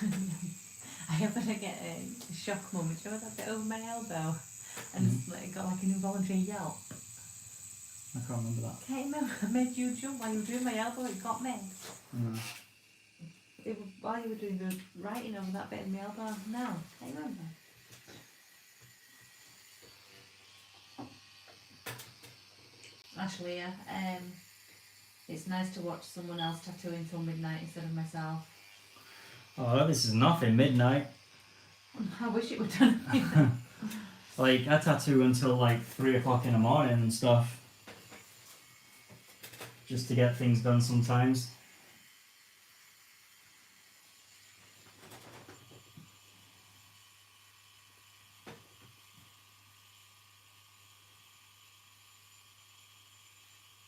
I happened to get a shock moment. You know, I got it over my elbow and it got like an involuntary yelp. I can't remember that. Can't remember. I made you jump while you were doing my elbow. It got me. Mm. While you were doing the writing over that bit of my elbow. No, can't remember. Actually, yeah. It's nice to watch someone else tattoo until midnight instead of myself. Oh, this is nothing. Midnight. I wish it were done. Like, I tattoo until like 3 o'clock in the morning and stuff. Just to get things done sometimes.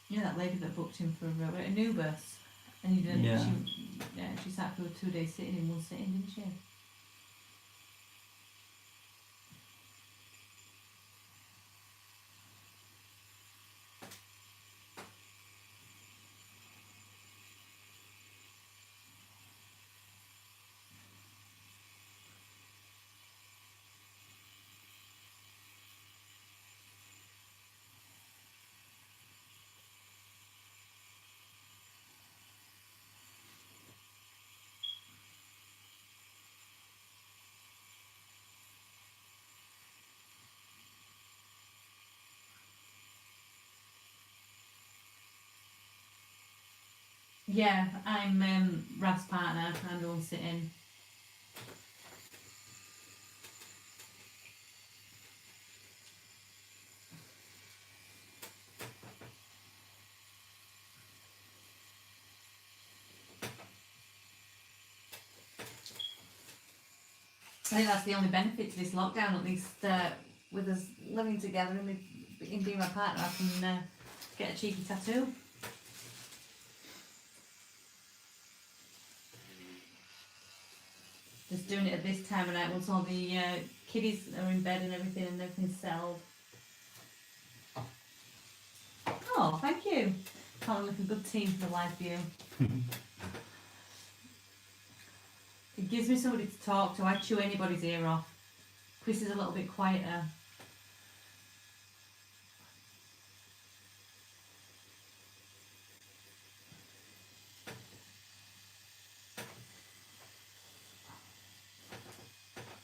You know that lady that booked him for a new bus, and you didn't. Yeah. She sat for 2 days sitting in one sitting, didn't she? Yeah, I'm Rav's partner. I'm the one sitting. I think that's the only benefit to this lockdown, at least with us living together and in being my partner, I can get a cheeky tattoo. Just doing it at this time of night once all the kiddies are in bed and everything's settled. Oh, thank you. Sound like a good team for the live view. It gives me somebody to talk to. I chew anybody's ear off. Chris is a little bit quieter.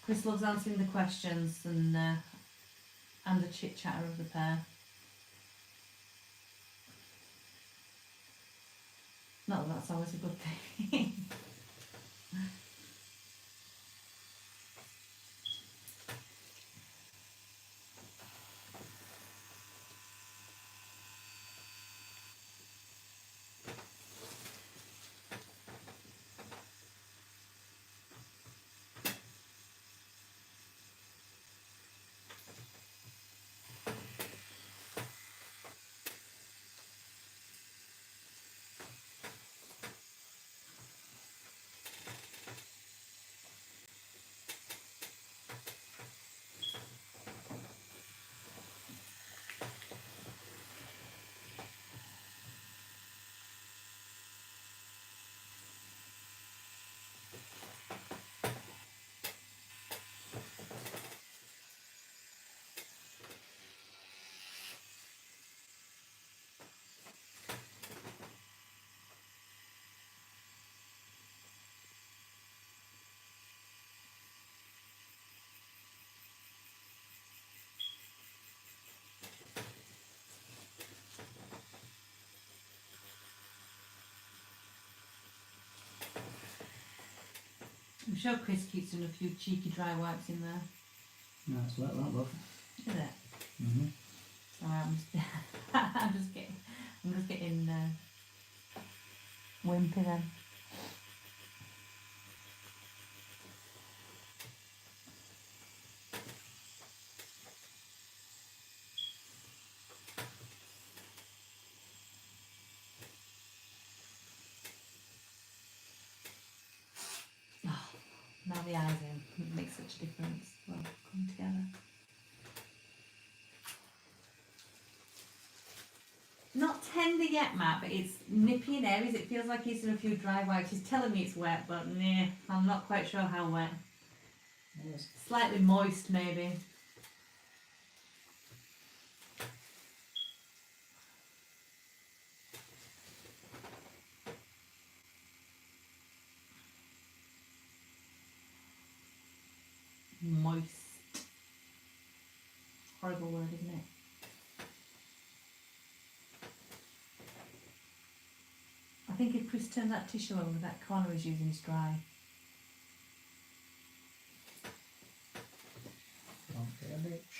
Chris loves answering the questions and the chit chatter of the pair. Not that that's always a good thing. I'm sure Chris keeps doing a few cheeky dry wipes in there. No, it's wet, that love. Is it? Mm-hmm. Sorry, I'm just getting wimpy then. Oh, now the eyes in. It makes such a difference. Well, come together. Not tender yet, Matt, but it's nippy in areas. It feels like it's in a few dry wipes. He's telling me it's wet, but nah, I'm not quite sure how wet. Yes. Slightly moist, maybe. Moist. Horrible word, isn't it? I think if Chris turned that tissue over, that corner he's using is dry. Don't be a bitch.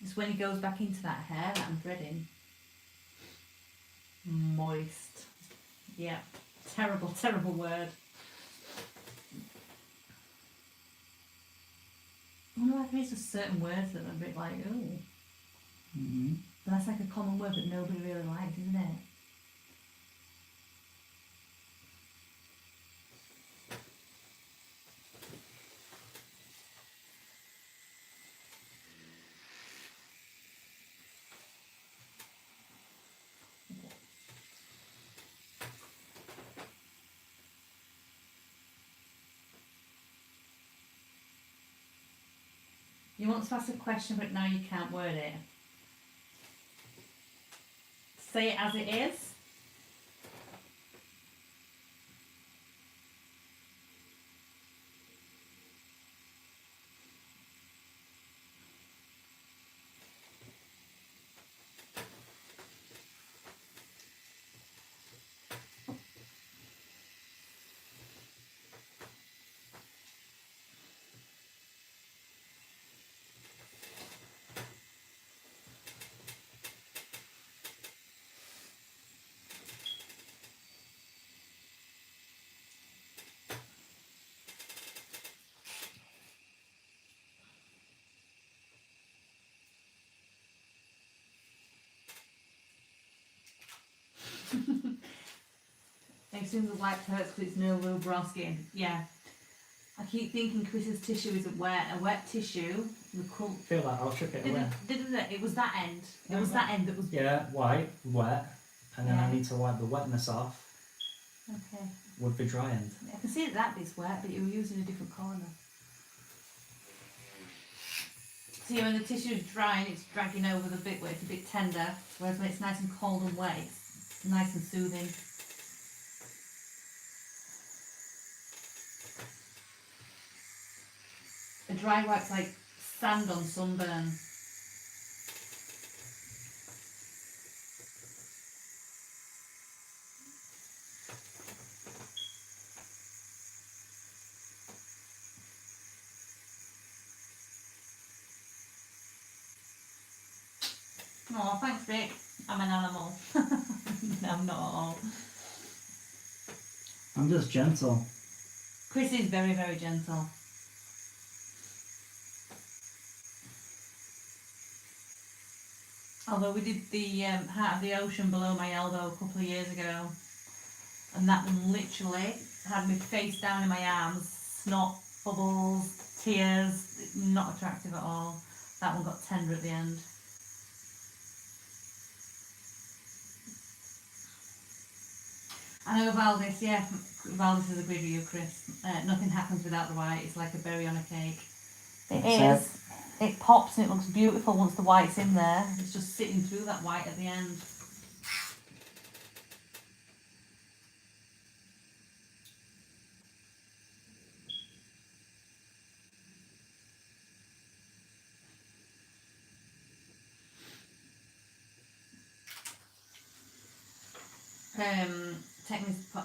It's when he goes back into that hair that I'm dreading. Moist. Yeah. Terrible, terrible word. I wonder if there's just certain words that are a bit like, ooh. Mm-hmm. But that's like a common word that nobody really likes, isn't it? You want to ask a question, but now you can't word it. Say it as it is. As soon as the wipe hurts because it's no lube raw skin. Yeah. I keep thinking Chris's tissue isn't wet. A wet tissue, the colour. Feel like I'll chuck it away. Didn't it? It was that end. It was that end that was. Yeah, white, wet, and then Yeah. I need to wipe the wetness off Okay. with the dry end. I can see that bit's wet, but you were using a different corner. See, when the tissue is drying, it's dragging over the bit where it's a bit tender, whereas when it's nice and cold and wet, it's nice and soothing. A dry wipe's like sand on sunburn. Oh, thanks, Vic. I'm an animal. No, I'm not at all. I'm just gentle. Chris is very, very gentle. Although we did the Heart of the Ocean below my elbow a couple of years ago, and that one literally had me face down in my arms, snot, bubbles, tears, not attractive at all. That one got tender at the end. I know Valdis, yeah, Valdis has agreed with you, Chris. Nothing happens without the white, it's like a berry on a cake. It is. It pops and it looks beautiful once the white's in there. It's just sitting through that white at the end.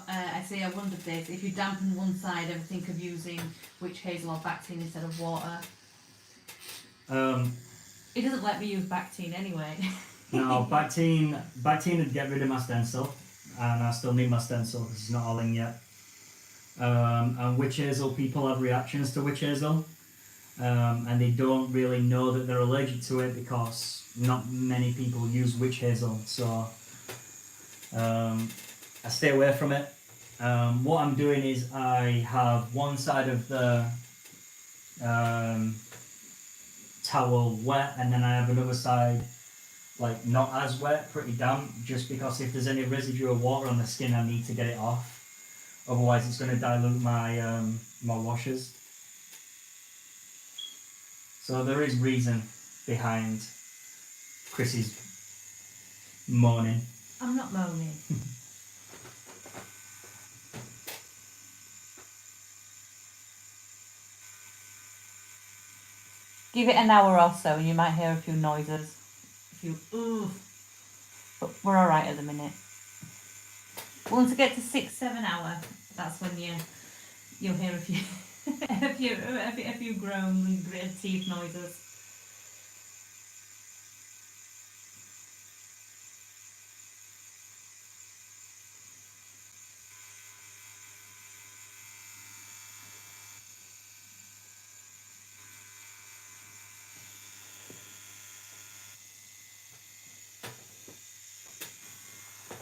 I say I wondered this, if you dampen one side, ever think of using witch hazel or Bactine instead of water? It doesn't let me use Bactine anyway. No, Bactine would get rid of my stencil, and I still need my stencil because it's not all in yet. And witch hazel, people have reactions to witch hazel, and they don't really know that they're allergic to it because not many people use witch hazel, so I stay away from it. What I'm doing is I have one side of the towel wet, and then I have another side like not as wet, pretty damp, just because if there's any residual water on the skin I need to get it off, otherwise it's going to dilute my my washes. So there is reason behind Chrissy's moaning. I'm not moaning. Give it an hour or so and you might hear a few noises. A few ooh. But we're alright at the minute. Once I get to 6-7 hours, that's when you'll hear a few a few groans and gritted teeth noises.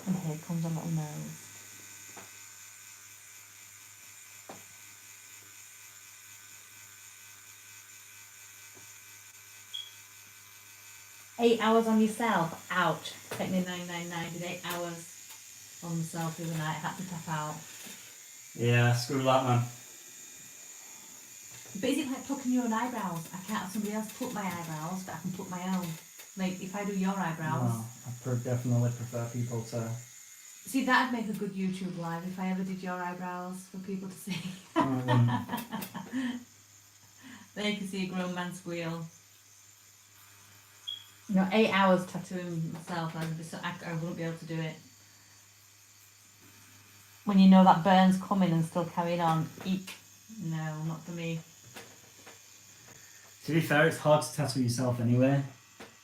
And here comes a little nose. $8 hours on yourself? Ouch. Take me 999, did 8 hours on myself the other night. I had to tap out. Yeah, screw that, man. But is it like plucking your own eyebrows? I can't have somebody else pluck my eyebrows, but I can pluck my own. Like if I do your eyebrows. No, I definitely prefer people to. See, that'd make a good YouTube live if I ever did your eyebrows for people to see. They can see a grown man squeal. You know, 8 hours tattooing myself, I wouldn't be able to do it. When you know that burn's coming and still carrying on, eek. No, not for me. To be fair, it's hard to tattoo yourself anyway.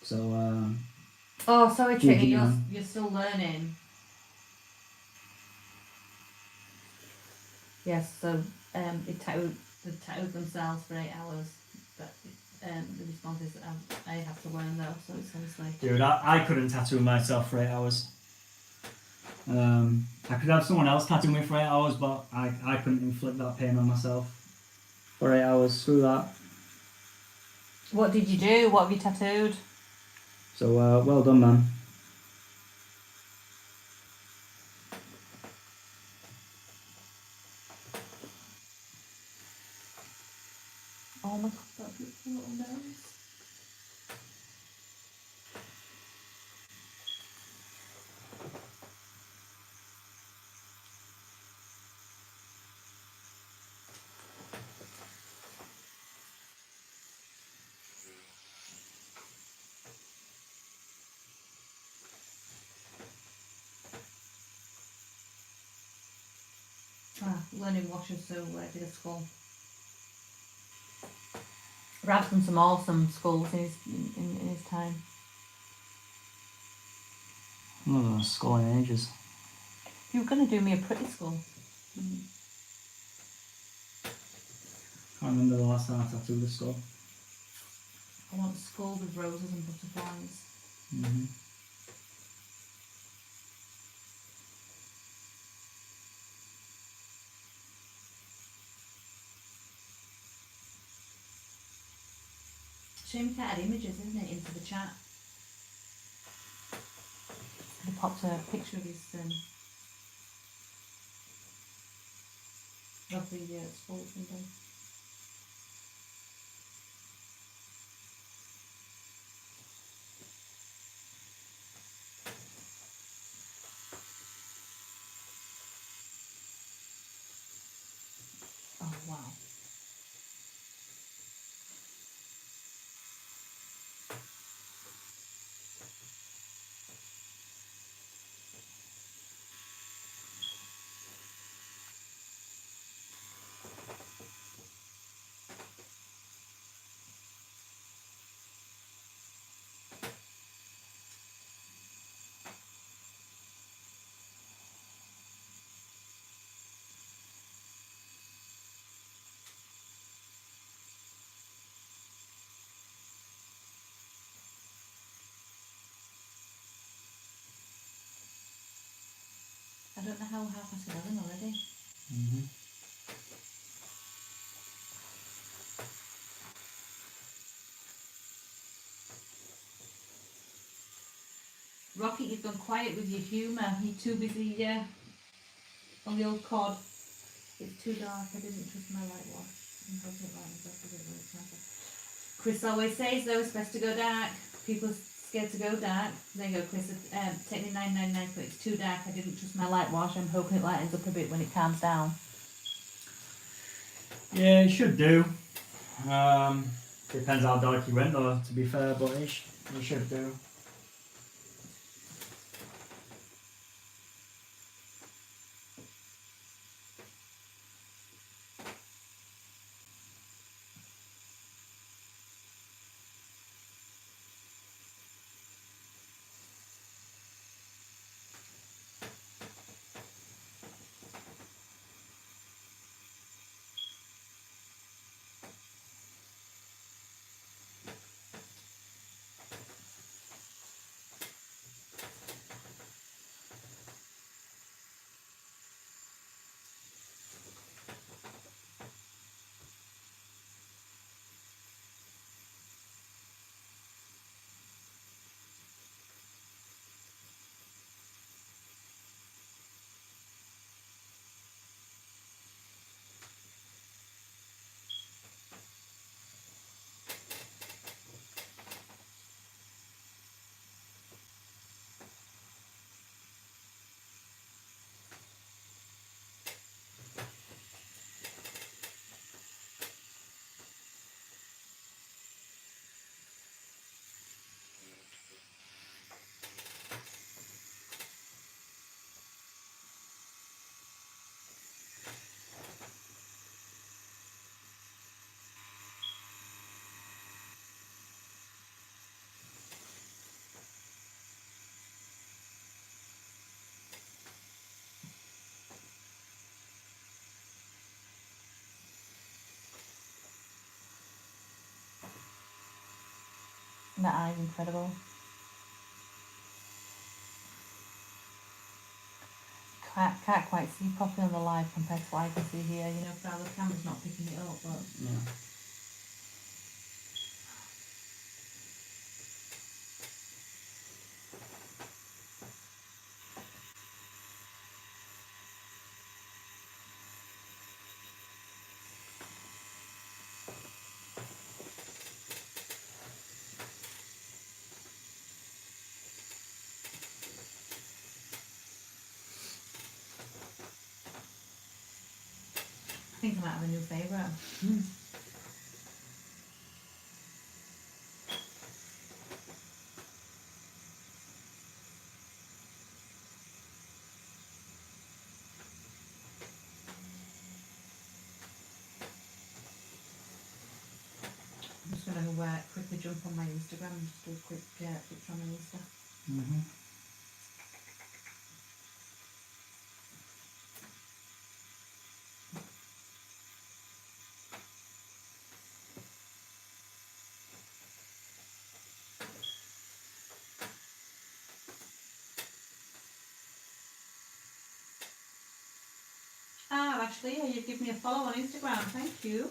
So, Oh, sorry, Tricky, yeah. you're still learning. Yes, so they tattooed themselves for 8 hours, but the response is I have to learn though, so it's honestly. Dude, I couldn't tattoo myself for 8 hours. I could have someone else tattoo me for 8 hours, but I couldn't inflict that pain on myself for 8 hours. Screw that. What did you do? What have you tattooed? So, well done, man. Oh my god, that beautiful little nose. Learning washes, so I did a skull. Rab's done some awesome skulls in his time. I'm not done a skull in ages. You were going to do me a pretty skull. Can't remember the last time I tattooed a skull. I want a skull with roses and butterflies. Mm-hmm. Shame you can't add images, isn't it, into the chat? I popped a picture of his lovely skull symbol. Oh wow. now 11:30 already. Mm-hmm. Rocket, you've gone quiet with your humour. You're too busy on the old cod. It's too dark. I didn't trust my light wash. I'm hoping it lightens up a bit when it's nicer. Chris always says though it's best to go dark. People are scared to go dark. There you go, Chris. Take me 999, but it's too dark. I didn't trust my light wash. I'm hoping it lightens up a bit when it calms down. Yeah, it should do. Depends how dark you went though, to be fair, but it should do. That eye's incredible. Can't quite see properly on the live compared to what I can see here. You know, the camera's not picking it up, but Yeah. I think I might have a new favourite. I'm just going to quickly jump on my Instagram and just do a quick picture on my Insta. Mm-hmm. Ah, Ashley, you've given me a follow on Instagram. Thank you.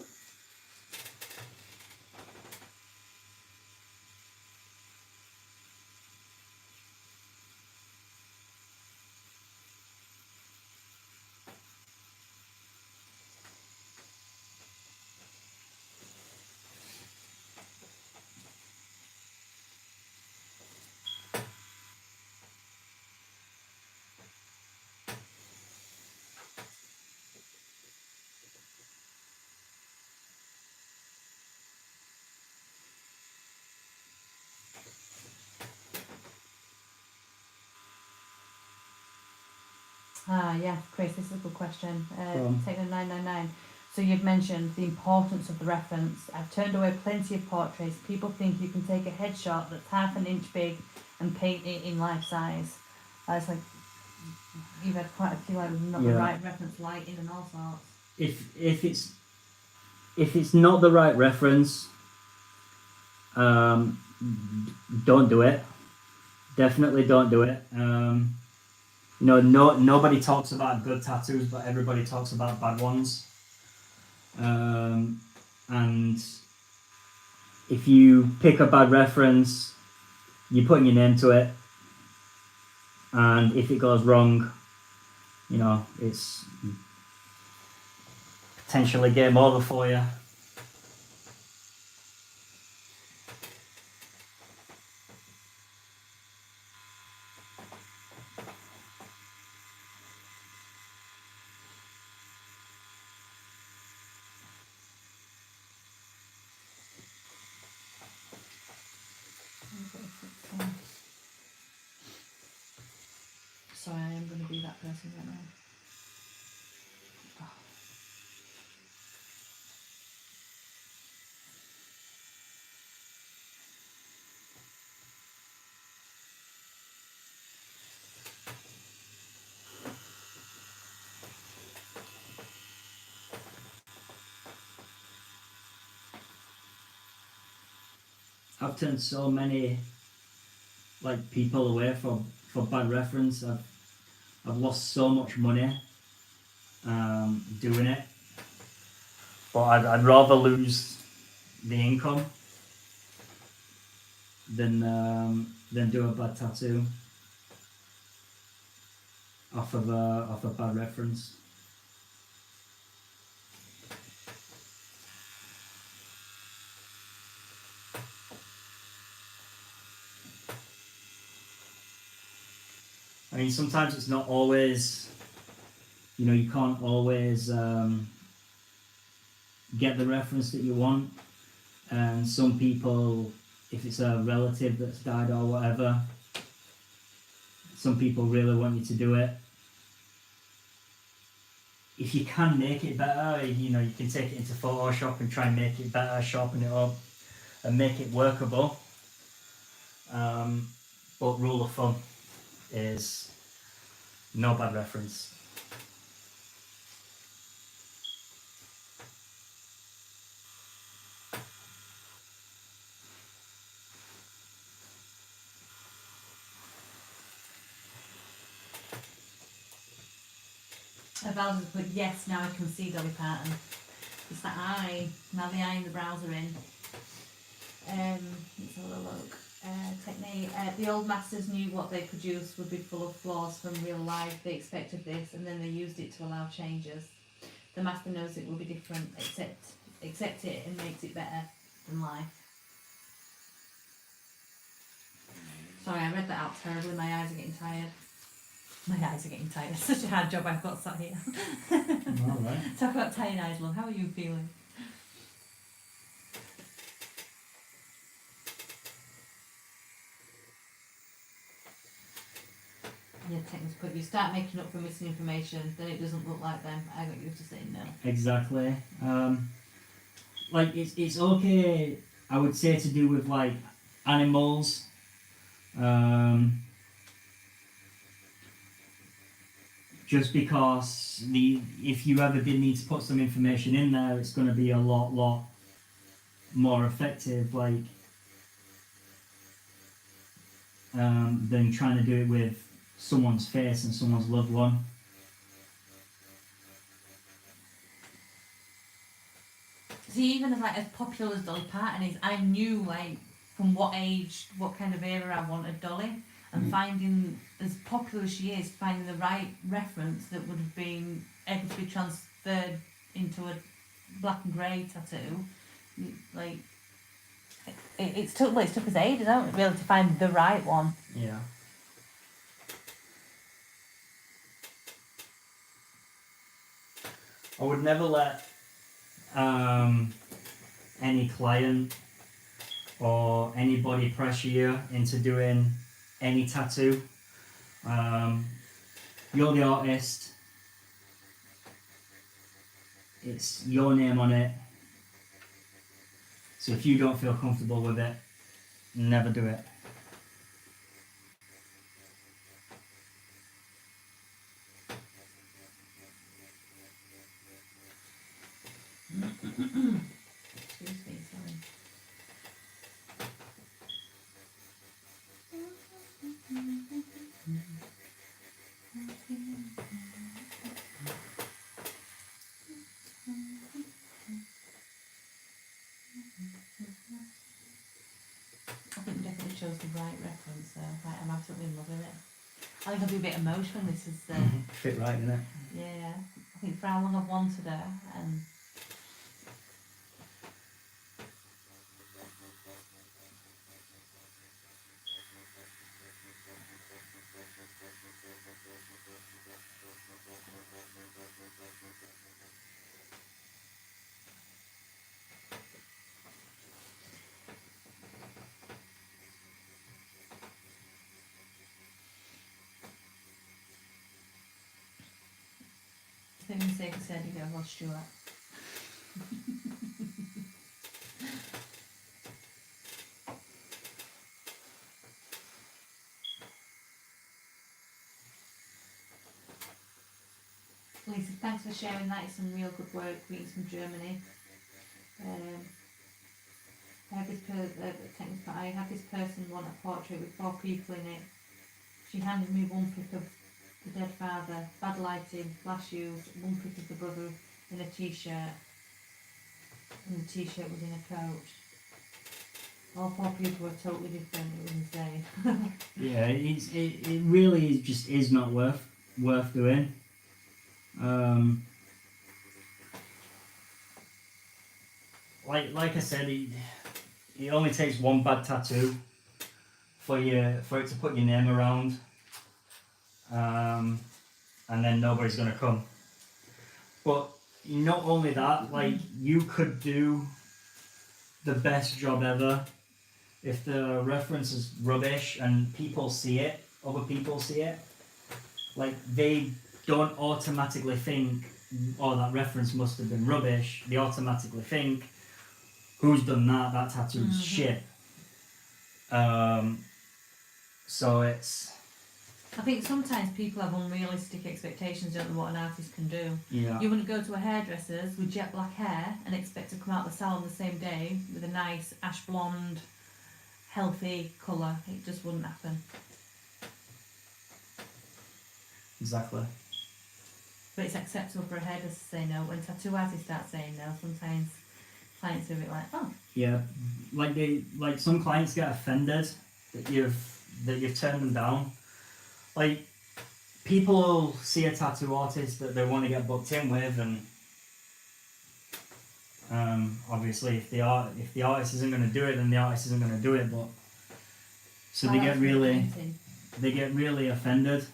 Yeah, Chris, this is a good question. Taking 999. So you've mentioned the importance of the reference. I've turned away plenty of portraits. People think you can take a headshot that's half an inch big and paint it in life size. It's like you've had quite a few like not the right reference, lighting and all sorts. If it's not the right reference, don't do it. Definitely don't do it. nobody talks about good tattoos, but everybody talks about bad ones. And if you pick a bad reference, you're putting your name to it, and if it goes wrong, it's potentially game over for you. Sorry, I am going to be that person right now. Oh. I've turned so many people away for bad reference. I've lost so much money doing it, but I'd rather lose the income than do a bad tattoo off of a bad reference. I mean, sometimes it's not always, you can't always get the reference that you want. And some people, if it's a relative that's died or whatever, some people really want you to do it. If you can make it better, you can take it into Photoshop and try and make it better, sharpen it up, and make it workable. But rule of thumb is no bad reference. Val has put yes, now I can see Dolly Parton. It's that eye, now the eye in the brows are in. Let's have a little look. Technique. The old masters knew what they produced would be full of flaws from real life. They expected this and then they used it to allow changes. The master knows it will be different, accept it and makes it better than life. Sorry, I read that out terribly. My eyes are getting tired. It's such a hard job I've got sat here. Alright. Talk about tired eyes, love. How are you feeling? Yeah, technically put you start making up for missing information, then it doesn't look like them. I got used to saying no. Exactly. It's okay, I would say, to do with animals. Just because if you ever did need to put some information in there, it's going to be a lot more effective, than trying to do it with someone's face and someone's loved one. See, even as popular as Dolly Parton is, I knew from what age, what kind of era I wanted Dolly, and finding, as popular as she is, finding the right reference that would have been able to be transferred into a black and grey tattoo. It's took us ages, hasn't it, really, to find the right one. Yeah. I would never let any client or anybody pressure you into doing any tattoo. You're the artist. It's your name on it. So if you don't feel comfortable with it, never do it. Excuse me, sorry. chose the right reference, so I'm absolutely in love with it. I think I'll be a bit emotional. This is Fit right, isn't it? yeah. I think for how long I've wanted her, and I think the safe said you go, Rod Stewart. Lisa, thanks for sharing that. It's some real good work. Greetings from Germany. I have this person want a portrait with 4 people in it. She handed me one pic of the dead father, bad lighting, flash use, one pic of the brother in a t-shirt, and the t-shirt was in a coat. All 4 people were totally different. It was insane. Yeah, it really just is not worth doing. Like I said, it only takes one bad tattoo for it to put your name around, and then nobody's gonna come. But not only that, like, you could do the best job ever. If the reference is rubbish and people see it, other people see it, like, they don't automatically think, oh, that reference must have been rubbish. They automatically think, who's done that? That tattoo's shit. So it's... I think sometimes people have unrealistic expectations, don't know what an artist can do. Yeah. You wouldn't go to a hairdresser's with jet black hair and expect to come out the salon the same day with a nice ash blonde, healthy colour. It just wouldn't happen. Exactly. But it's acceptable for a hairdresser to say no. When tattoo artists start saying no, sometimes clients are a bit like, oh. Yeah, like some clients get offended that you've turned them down. Like, people see a tattoo artist that they want to get booked in with, and obviously if the artist isn't going to do it, then the artist isn't going to do it. But so they get really offended.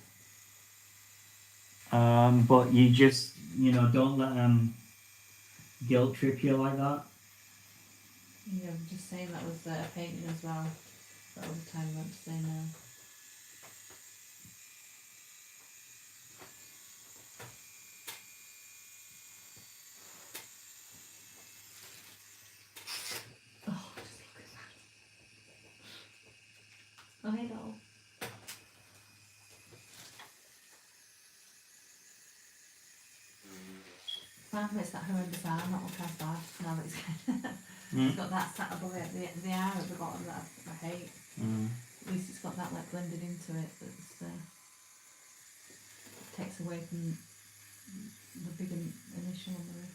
But you just, don't let them guilt trip you like that. Yeah, I'm just saying that was a painting as well. But all the time I went to say no. Oh, just look at that. I know. It's that horrendous arm that looks bad now that it's got that sat above it, the arm at the bottom that I hate. At least it's got that like blended into it that's takes away from the big initial on the wrist.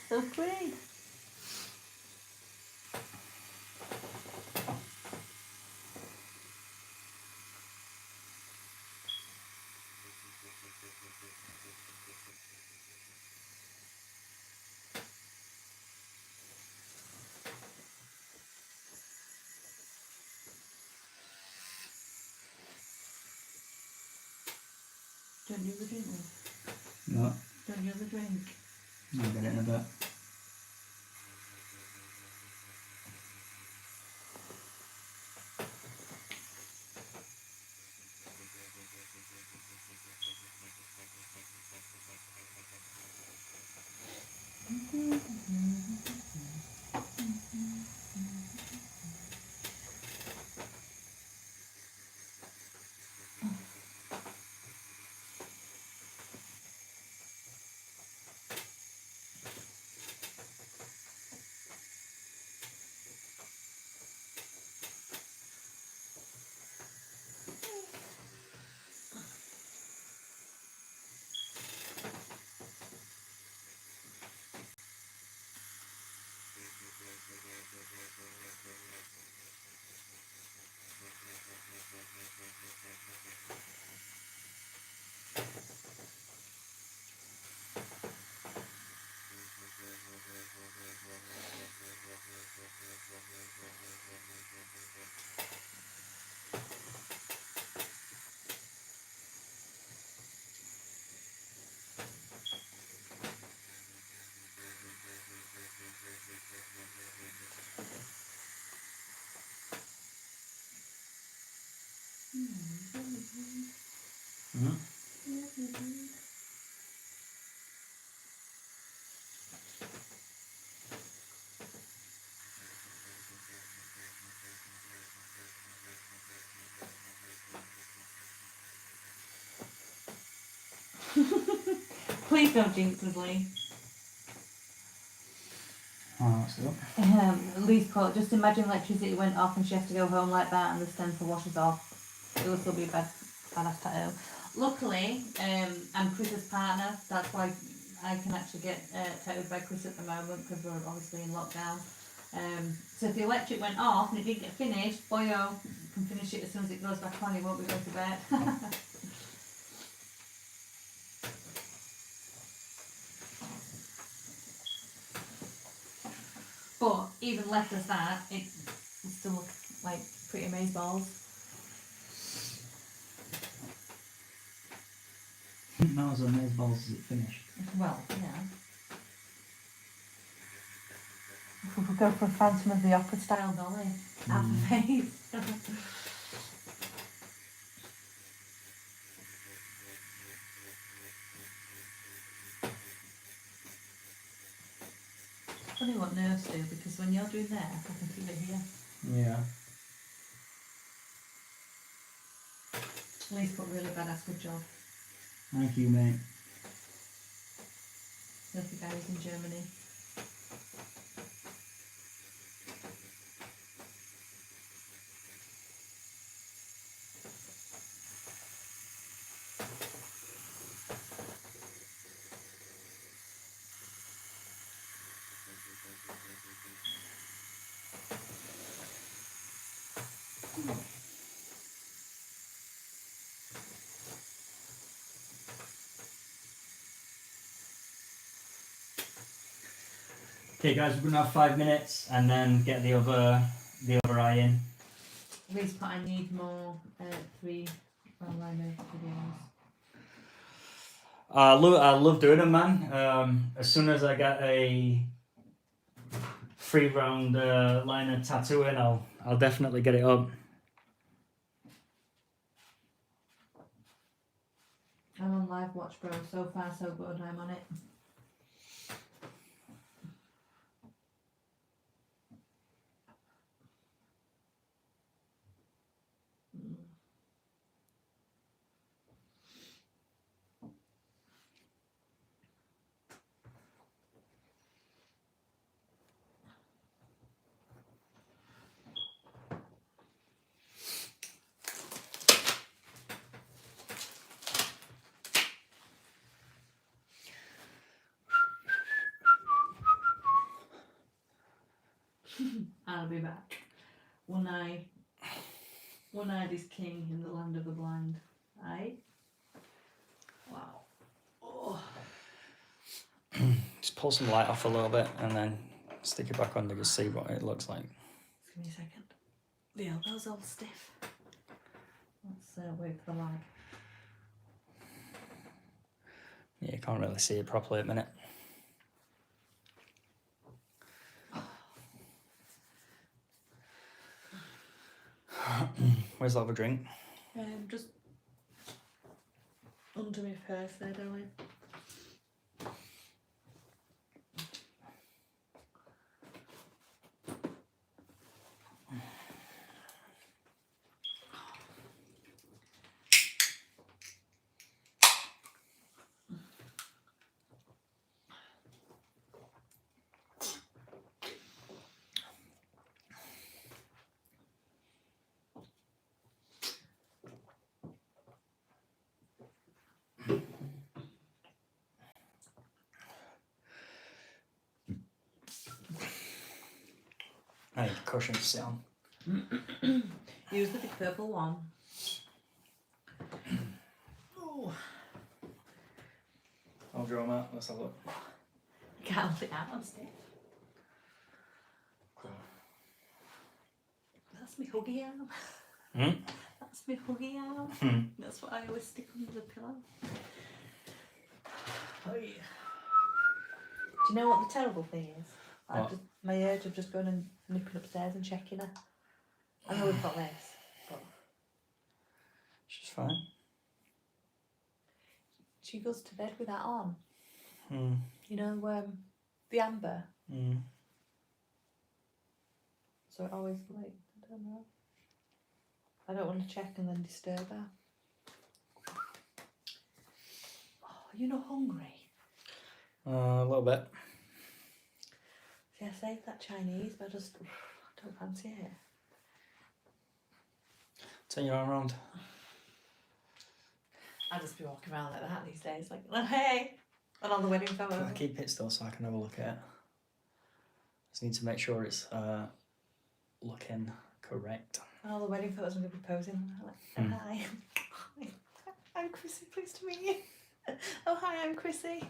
So pretty. Don't you have a drink, Lou? No, Don't you have a drink? I'll get it in a bit. Please don't jinx us, Lee. Oh, that's good. Lee's quote, just imagine electricity went off and she has to go home like that and the stencil washes off. It will still be a badass tattoo. Luckily, I'm Chris's partner, that's why I can actually get tattooed by Chris at the moment because we're obviously in lockdown. So if the electric went off and it didn't get finished, boyo, you can finish it as soon as it goes back on, you won't be going to bed. But even left as that, it still look like pretty amazeballs. Not as amazeballs as it finished. Well, yeah. We'll go for a Phantom of the Opera style dolly. Out the face. Funny what nerves do, because when you're doing there, I can feel it here. Yeah. Lee's put really badass good job. Thank you, mate. Look, the guy who's in Germany. Okay, guys, we're gonna have 5 minutes and then get the other eye in. Lee's put, I need more 3 liner videos. I love doing them, man. As soon as I get a 3-round liner tattoo in, I'll definitely get it up. I'm on live watch, bro. So far, so good. I'm on it. I'll be back. One-eyed is king in the land of the blind. Aye? Wow. Oh. Just pull some light off a little bit and then stick it back on to just see what it looks like. Just give me a second. The elbow's all stiff. Let's wait for the lag. Yeah, you can't really see it properly at the minute. Where's the other drink? Just under my purse there, darling. cushion to sit on. Use the big purple one. Oh. I'll draw them out. Let's have a look. Can't hold it out on stiff. Cool. That's my huggy arm. Hmm? That's my huggy arm. That's what I always stick under the pillow. Oh yeah. Do you know what the terrible thing is? My urge of just going and nipping upstairs and checking her. I know we've got this, but She's fine. she goes to bed with that on. Hmm. You know, the amber. Hmm. So it always like, I don't know. I don't want to check and then disturb her. Oh, you're not hungry? A little bit. See, I saved that Chinese, but I just don't fancy it. Turn your arm around. I'll just be walking around like that these days, like, oh, hey! And on the wedding photo. I'll keep it still so I can have a look at it. Just need to make sure it's looking correct. And all the wedding photos I'm going to be posing. Like, oh, hi. I'm Chrissy, pleased to meet you. Oh, hi, I'm Chrissy.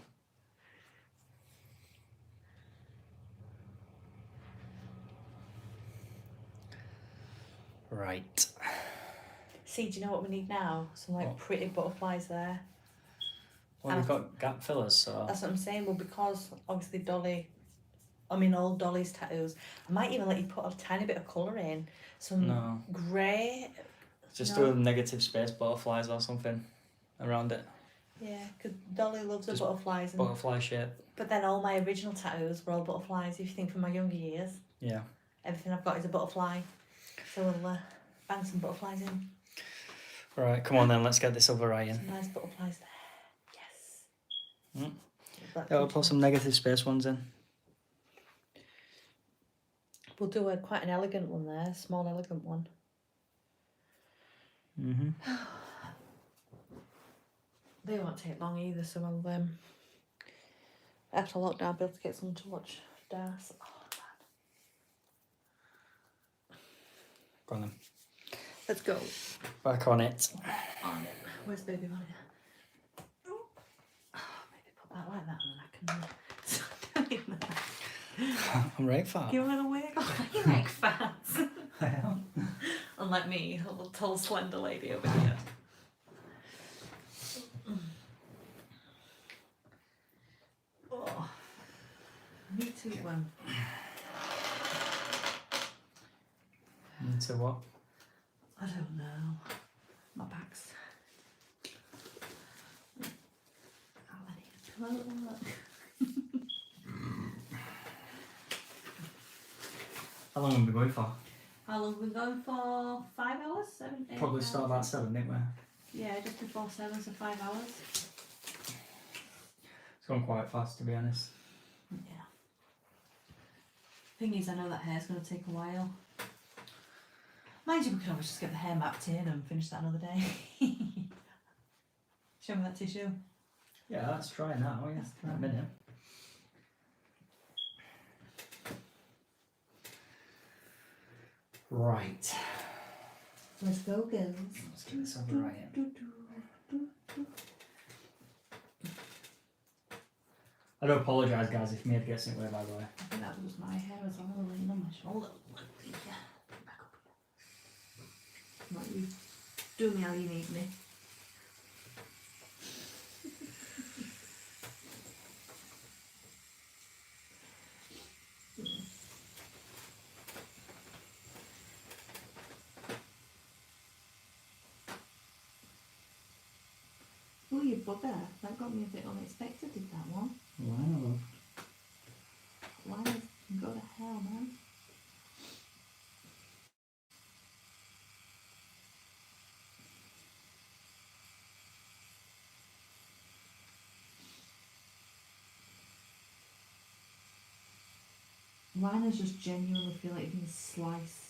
Right. See, do you know what we need now? Some like pretty butterflies there. Well, we've got gap fillers, so... That's what I'm saying. Well, because obviously all Dolly's tattoos, I might even let you put a tiny bit of colour in. Some grey. Just do negative space butterflies or something around it. Yeah, because Dolly loves the butterflies. And, butterfly shape. but then all my original tattoos were all butterflies, if you think from my younger years. Yeah. Everything I've got is a butterfly. So we'll bang some butterflies in. Right, come on then, let's get this over right in. Some nice butterflies there. Yes. Yeah, we'll put some negative space ones in. We'll do quite an elegant one there, a small elegant one. Mm-hmm. They won't take long either, so I'll after lockdown I'll be able to get someone to watch Das. Oh man. Go on then. Let's go. Back on it. On it. Where's baby money? Oh, maybe put that like that and then I can I'm right fat. give a little wig. You like fat. I am. Unlike me, a little tall slender lady over here. Oh, me too. One. Into what? I don't know. My back's. Oh, I need to come out and look. How long have we been going for? How long have we been going for? 5 hours? 7, 8 Probably hours? start about 7, didn't we? Yeah, just before 7, so 5 hours. It's gone quite fast, to be honest. Yeah. Thing is, I know that hair's going to take a while. Mind you, we could always just get the hair mapped in and finish that another day. Show me that tissue. Yeah, let's try now. Yeah, Let's try. a minute. Right. Let's go, girls. Let's get this over right in. I do apologise, guys, if my head gets in the way, by the way. I think that was my hair as well, laying on my shoulder. Yeah. Back up here. Right, you do me how you need me. Oh, you bugger. That got me a bit unexpected, did that one? Wow. Why go to hell, man? Liners just genuinely feel like being sliced.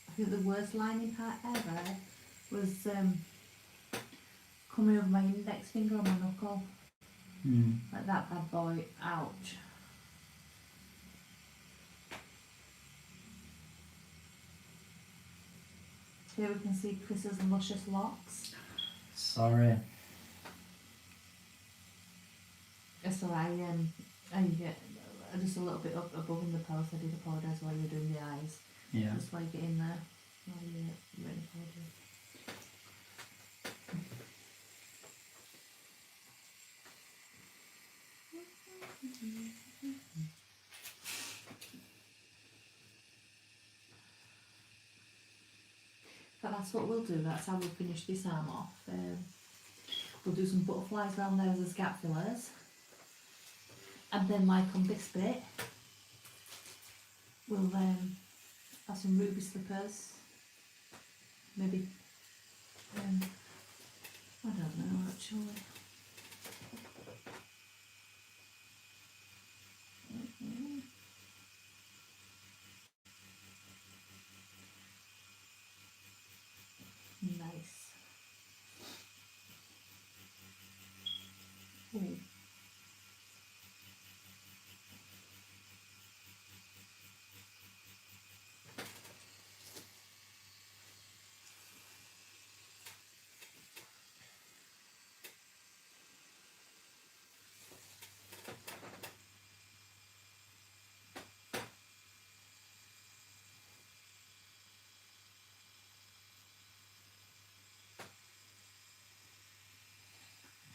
I think the worst lining part ever was coming over my index finger on my knuckle. Hmm. Like that bad boy. Ouch. Here we can see Chris's luscious locks. Sorry. So I get just a little bit up above in the post. I did apologise while you were doing the eyes. Yeah. Just while you get in there. While you're ready for it. But that's what we'll do. That's how we'll finish this arm off. We'll do some butterflies around there as gap fillers. And then like on this bit, we'll have some ruby slippers. Maybe, I don't know actually. Nice. Ooh.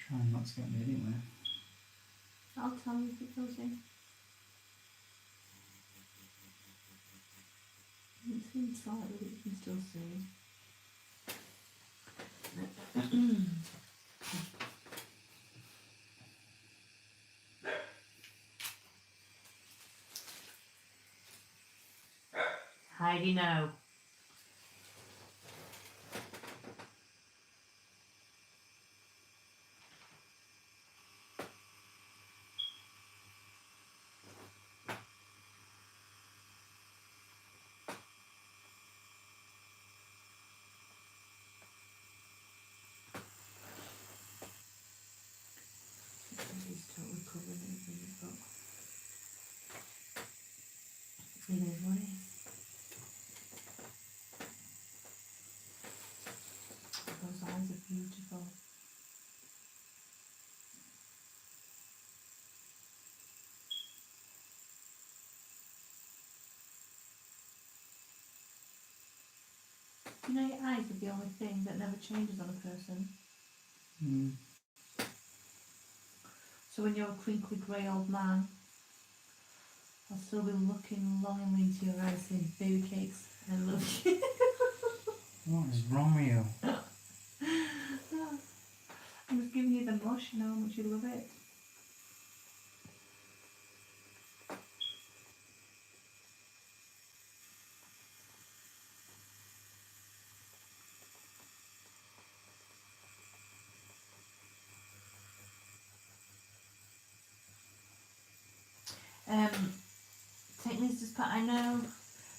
Trying not to get me anywhere. I'll tell you if it goes in. It's inside, but you can still see. Heidi, no. He's totally covered everything you've got. It is what it is. Those eyes are beautiful. You know, your eyes are the only thing that never changes on a person. Hmm. So when you're a crinkly grey old man, I'll still be looking longingly into your eyes saying, baby cakes, I love you. What is wrong with you? I'm just giving you the mush, you know how much you love it. Techniques just put, I know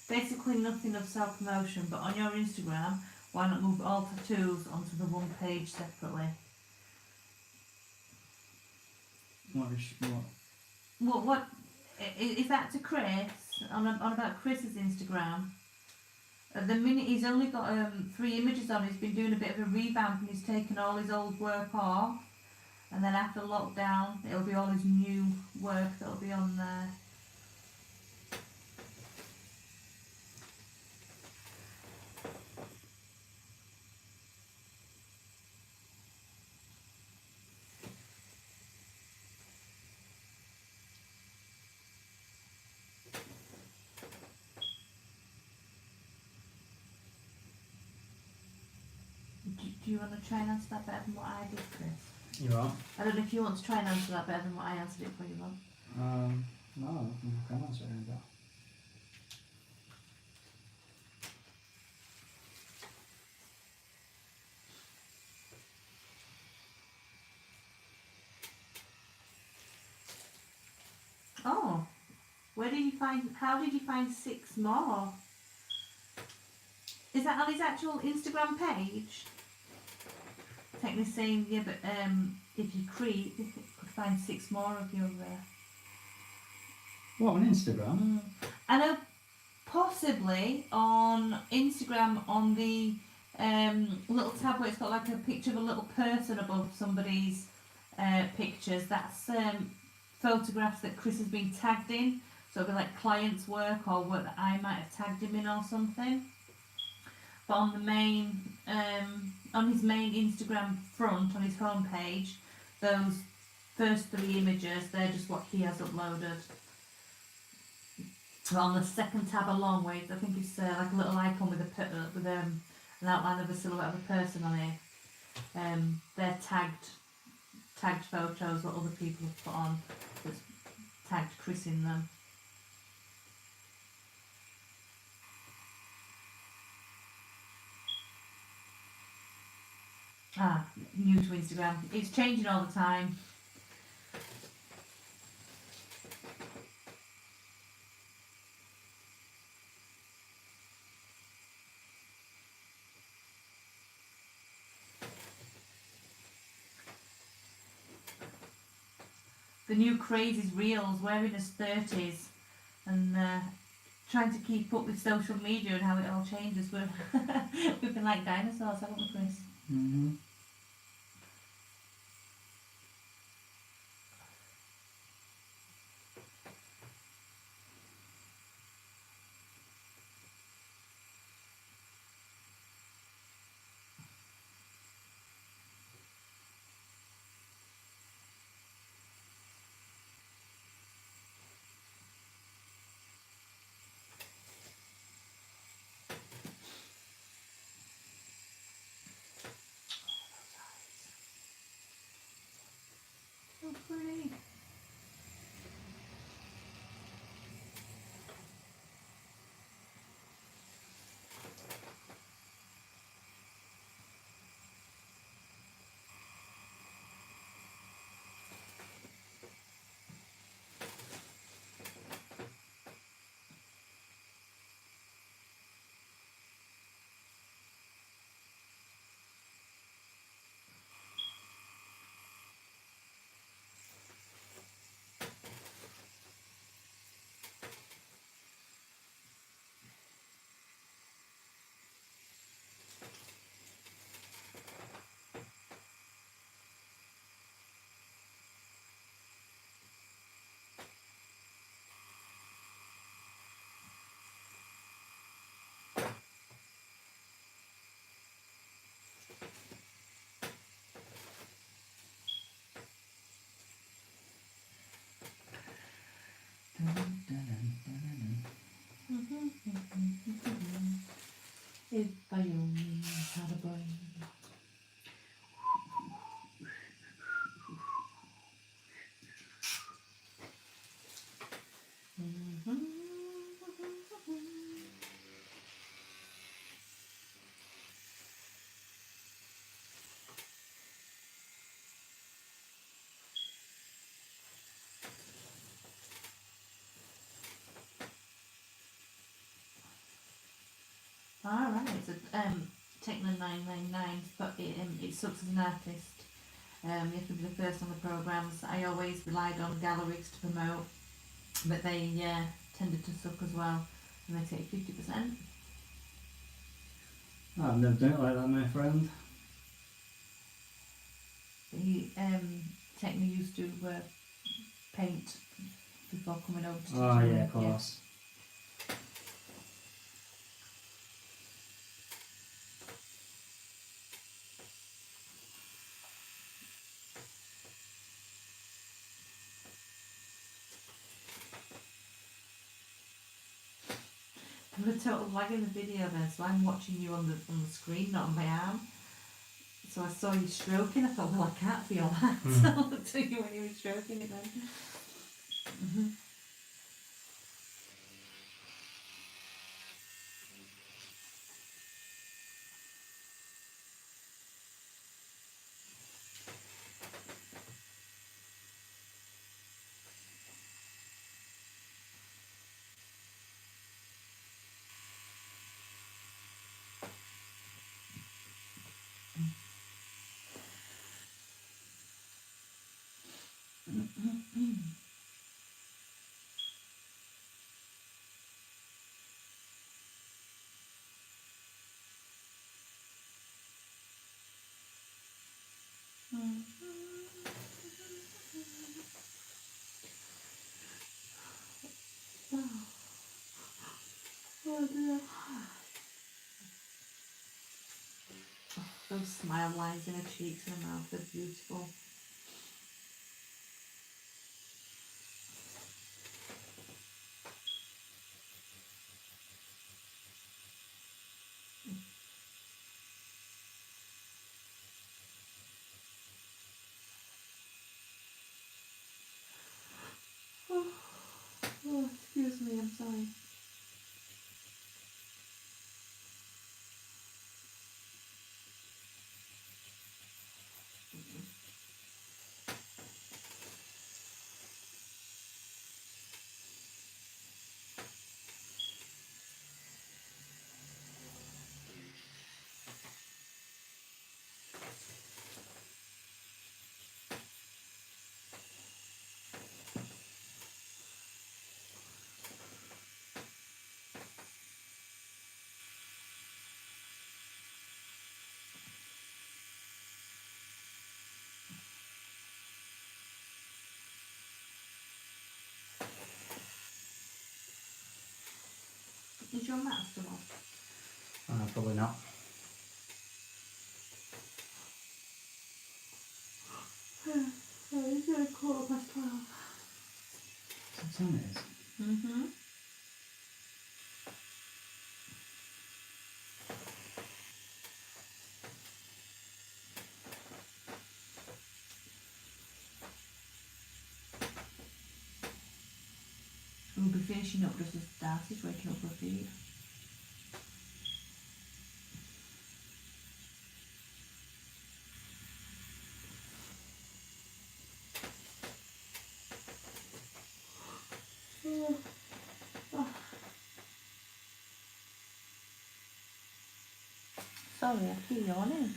basically nothing of self-promotion, but on your Instagram, why not move all tattoos onto the one page separately? What is that to Chris, on about Chris's Instagram? At the minute he's only got 3 images on, he's been doing a bit of a revamp and he's taken all his old work off, and then after lockdown it'll be all his new work that'll be on there. Do you want to try and answer that better than what I did, Chris? You are? I don't know if you want to try and answer that better than what I answered it for you, Mum. No, I can't answer any of that. Oh, how did you find 6 more? Is that on his actual Instagram page? Technically saying, yeah, but if you creep, you could find 6 more of your. What, on Instagram? I know possibly on Instagram on the little tab where it's got like a picture of a little person above somebody's pictures. That's photographs that Chris has been tagged in. So it'll be like client's work or work that I might have tagged him in or something. But on the main, on his main Instagram front, on his homepage, those first 3 images, they're just what he has uploaded. But on the second tab along with, I think it's like a little icon with an outline of a silhouette of a person on it. They're tagged photos what other people have put on that's tagged Chris in them. New to Instagram. It's changing all the time. The new craze is reels, wearing his 30s and trying to keep up with social media and how it all changes. We've been like dinosaurs, haven't we, Chris? Mm-hmm. So pretty. If I only had a brain. Alright, so Techno 999, but it sucks as an artist. You have to be the first on the programmes. I always relied on galleries to promote, but they tended to suck as well, and they take 50%. I've never done it like that, my friend. He Techno used to paint before coming over to Oh do yeah, it, of course. I'm a total lag in the video then, so I'm watching you on the screen, not on my arm. So I saw you stroking, I thought, well, I can't feel that. So I looked at you when you were stroking it then. Mm-hmm. Oh dear. Those smile lines in her cheeks and her mouth are beautiful. Oh, excuse me, I'm sorry. Is your mat still on? Probably not. Oh, it's a 12:15. What time it is? Mm-hmm. We'll be finishing up just as Darcy's waking up for a feed. Sorry, I keep yawning.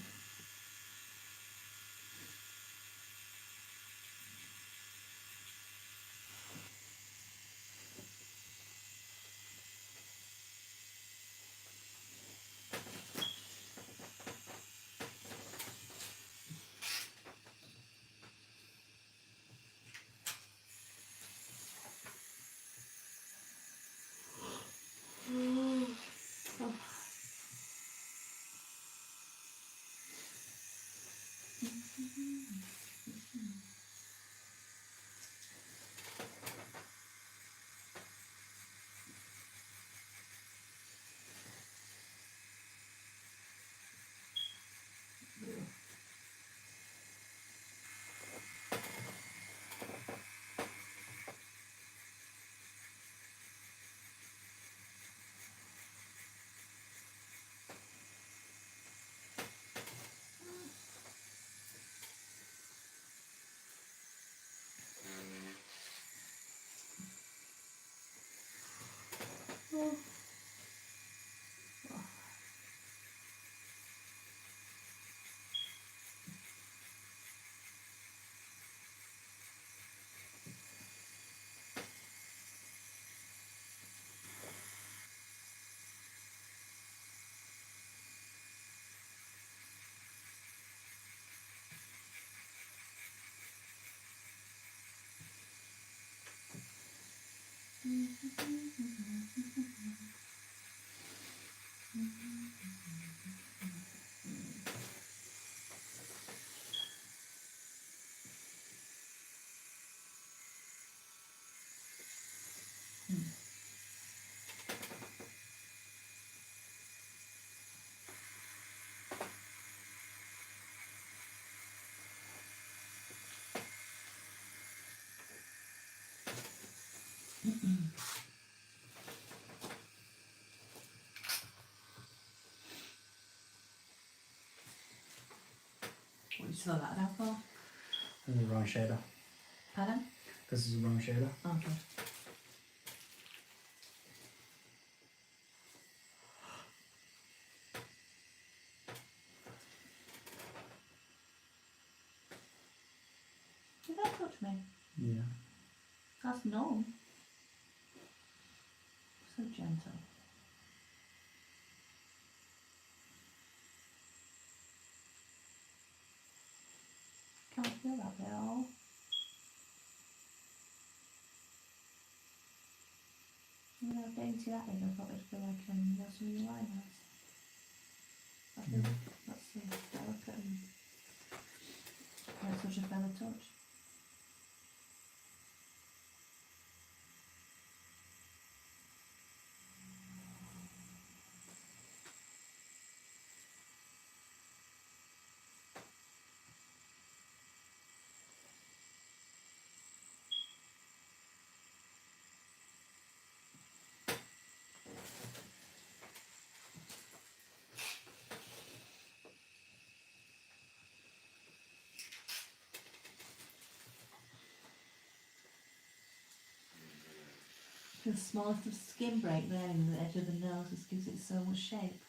What did you throw that down for? This is the wrong shader. Pardon? This is the wrong shader. Okay. Did that touch me? Yeah. That's numb. So gentle. Can't feel that bit at all. You know how dainty that is. I thought it'd be like you know, some of your limehouse. I feel that's so delicate and like such a fella touch. The smallest of skin break there in the edge of the nose just gives it so much shape.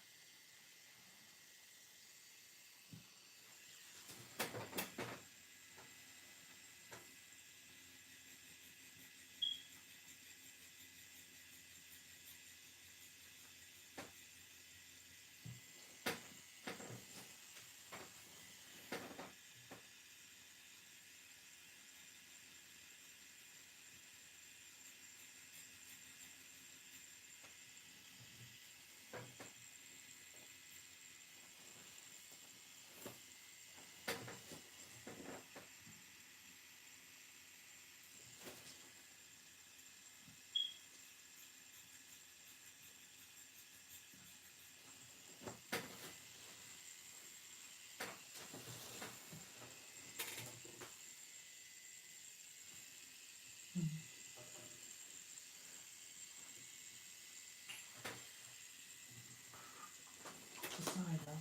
The side though.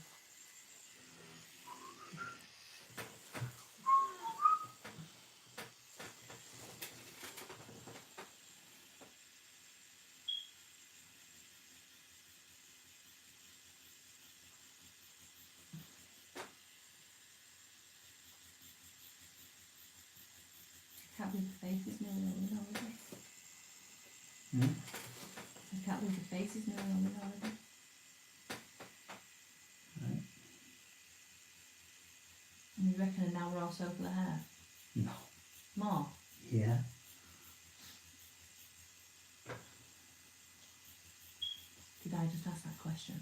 Can't believe the face is nearly on the nose, is it? Hmm? I can't believe the face is nearly on the nose, is it? Right. And you reckon an hour or so for the hair? No. More? Yeah. Did I just ask that question?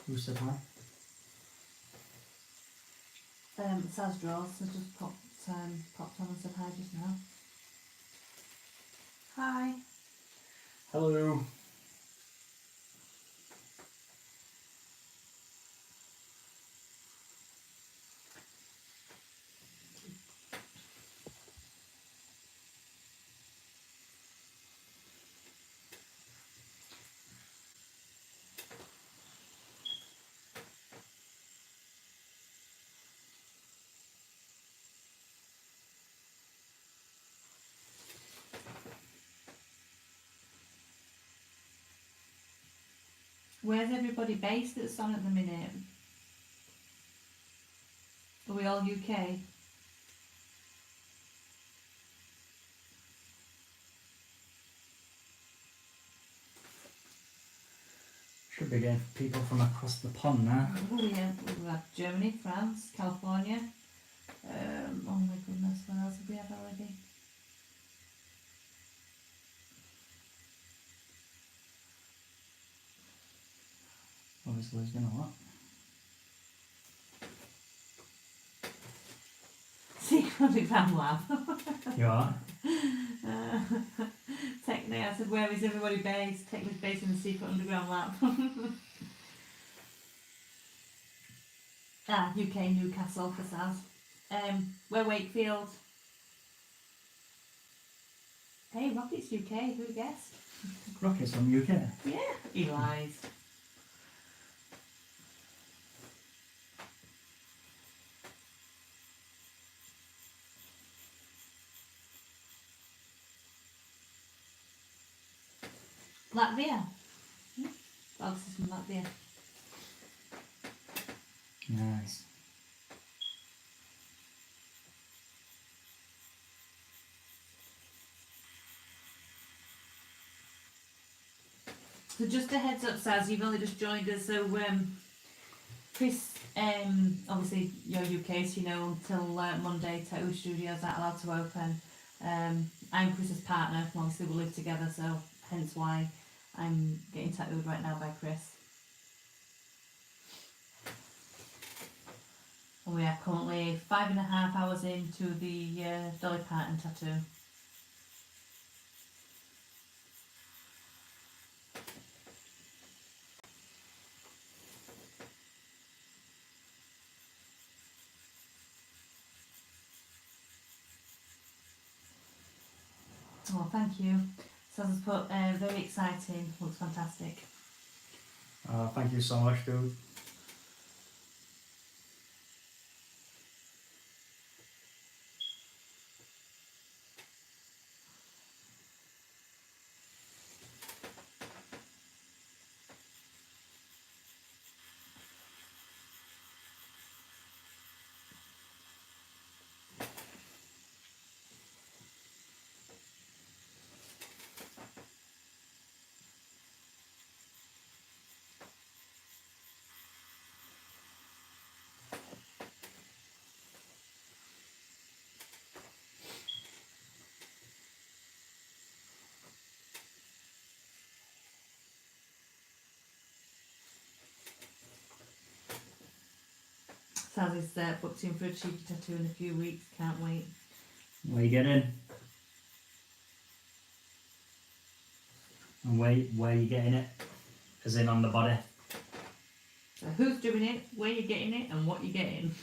Who said hi? Saz Draws has just popped on and said hi just now. Hi. Hello. Where's everybody based that's on at the minute? Are we all UK? Should be getting people from across the pond now. Oh yeah, we've had Germany, France, California. Oh my goodness, what else have we had already? Obviously, there's been a lot. Secret Underground Lab. You are? Technically, I said, where is everybody based? Technically based in the Secret Underground Lab. UK, Newcastle for Saz. We're Wakefield. Hey, Rockets UK, who guessed? Rockets from UK. Yeah, he lies. Latvia. Oh, this is from Latvia. Nice. So just a heads up, Saz, you've only just joined us. So Chris, obviously you're UK, so you know until Monday Tattoo Studios aren't allowed to open. I'm Chris's partner, and obviously we live together, so hence why I'm getting tattooed right now by Chris. And we are currently 5.5 hours into the Dolly Parton tattoo. Oh, thank you. So as put, very exciting, looks fantastic. Thank you so much, dude. Saz is booked in for a cheeky tattoo in a few weeks, can't wait. Where you getting? And where you getting it? As in on the body. So who's doing it, where you're getting it, and what you're getting.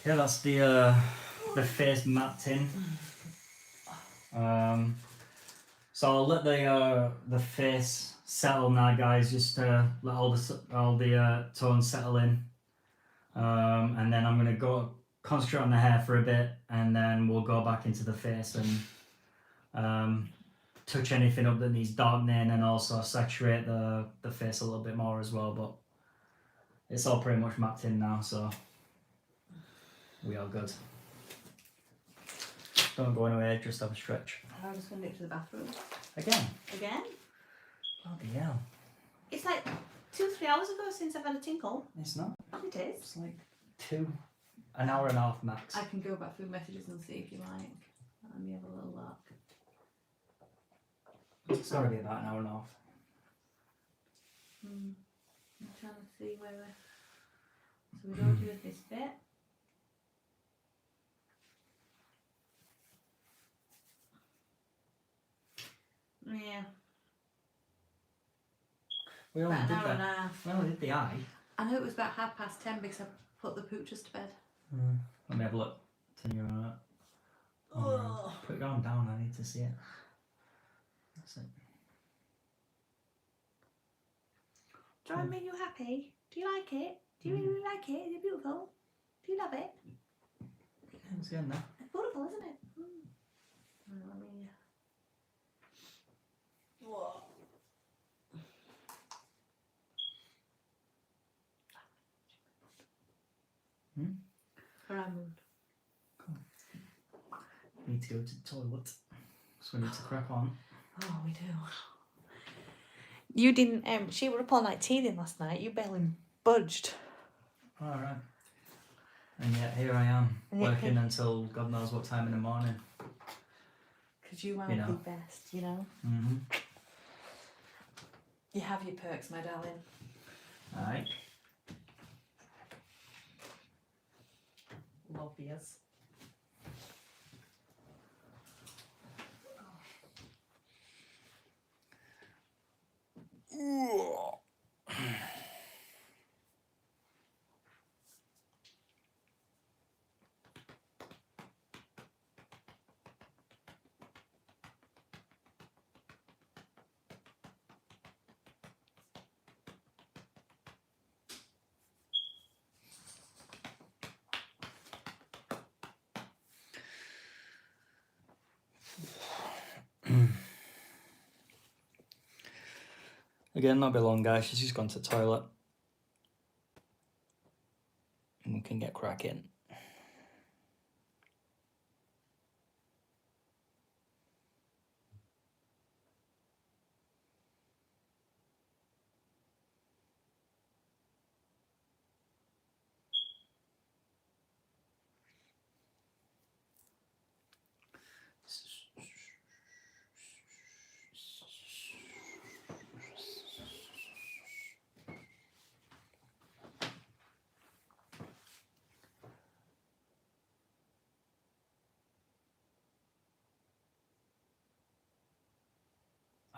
Yeah, that's the face matte in. So I'll let the face settle now, guys. Just let all the tones settle in, and then I'm gonna go concentrate on the hair for a bit, and then we'll go back into the face and touch anything up that needs darkening and also saturate the face a little bit more as well, but it's all pretty much mapped in now, so we are good. Don't go anywhere, just have a stretch. I'm just going to nip to the bathroom. Again? Again? Bloody hell. It's like 2-3 hours ago since I've had a tinkle. It's not. It is. It's like an hour and a half max. I can go back through messages and see if you like. Let me have a little look. It's got to be about an hour and a half. I'm trying to see where we're... So we don't do this bit. Yeah. We only About did an hour and a that. half. We only did the eye. I know it was about 10:30 because I put the poochers to bed. Let me have a look. Turn you around. Oh. Put your arm down, I need to see it. That's it. Do I make you happy? Do you like it? Do you really like it? Is it beautiful? Do you love it? It's good now. It's beautiful, isn't it? Let me... Whoa. Or I moved. Need to go to the toilet. So we need to crack on. Oh, we do. You didn't, she were up all night teething last night. You barely budged. Alright. And yet here I am, And yet working until God knows what time in the morning. Because you are You know. the best, you know. Mm-hmm. You have your perks, my darling. Alright. Love yous. Again, not be long, guys. She's just gone to the toilet. And we can get cracking.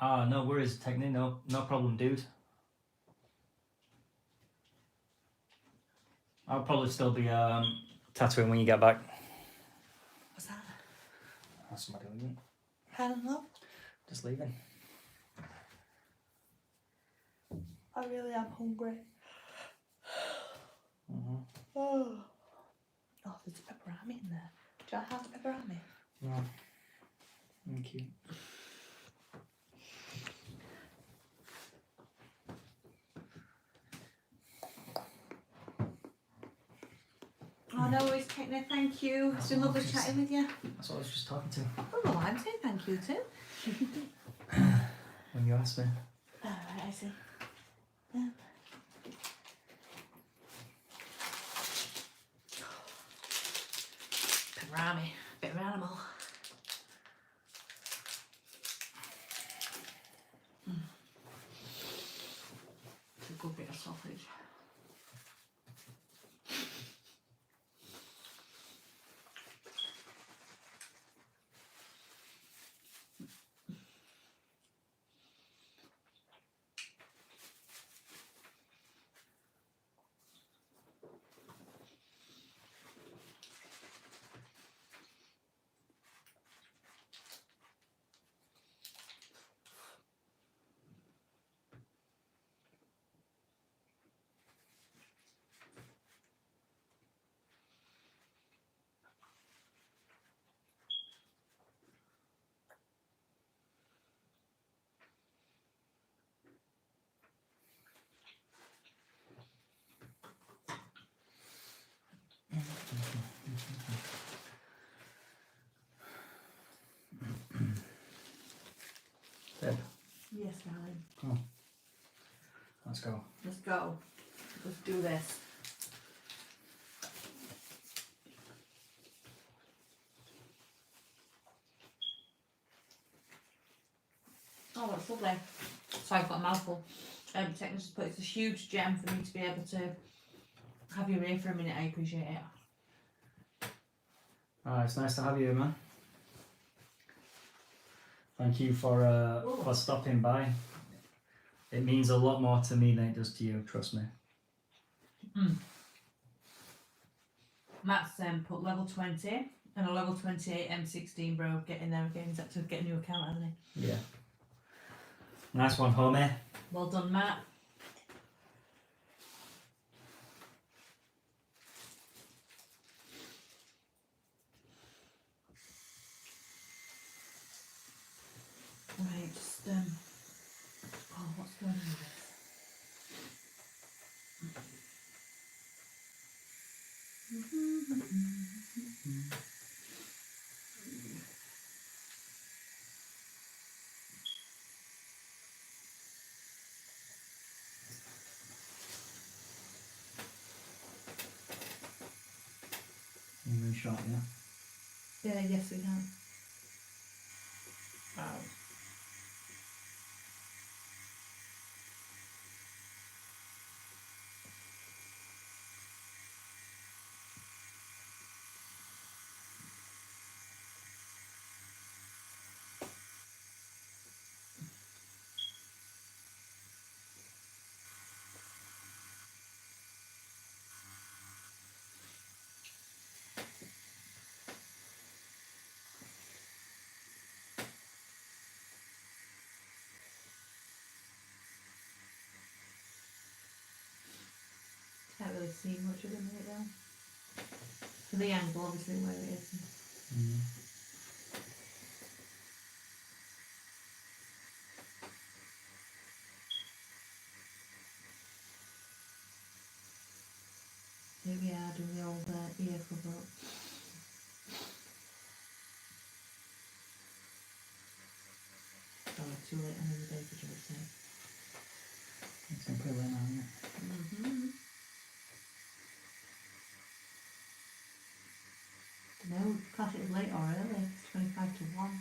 Ah, no worries, Techni. No problem, dude. I'll probably still be tattooing when you get back. What's that? That's somebody leaving. Pardon, love? Just leaving. I really am hungry. Mm-hmm. Oh, there's pepperami in there. Do I have pepperami? No. Thank you. Oh, no worries, Techno, thank you. It's been lovely chatting with you. That's what I was just talking to. Oh, well, I'm saying thank you too. When you asked me. Alright, I see. Pepperami, bit of animal. It's a good bit of sausage. Babe, Yes, darling. come on. Let's go. Let's go. Let's do this. Oh, that's lovely. Sorry, I've got a mouthful. Technically, but it's a huge gem for me to be able to have you here for a minute. I appreciate it. It's nice to have you, man. Thank you for stopping by. It means a lot more to me than it does to you, trust me. Matt's put level 20 and a level 28 M16, bro. Get in there again. He's had to get a new account, hasn't he? Yeah. Nice one, homie. Well done, Matt. Right, just oh, what's going on with this? Even shot, yeah. Yeah, yes we can. Wow. Can't really see much of it right now. For the angle, obviously, where it is. Here we are doing the old ear cover up. Oh, too late another day for Joe's sake. It's been pretty late now, isn't it? No, class it was late or early. It's 25 to 1.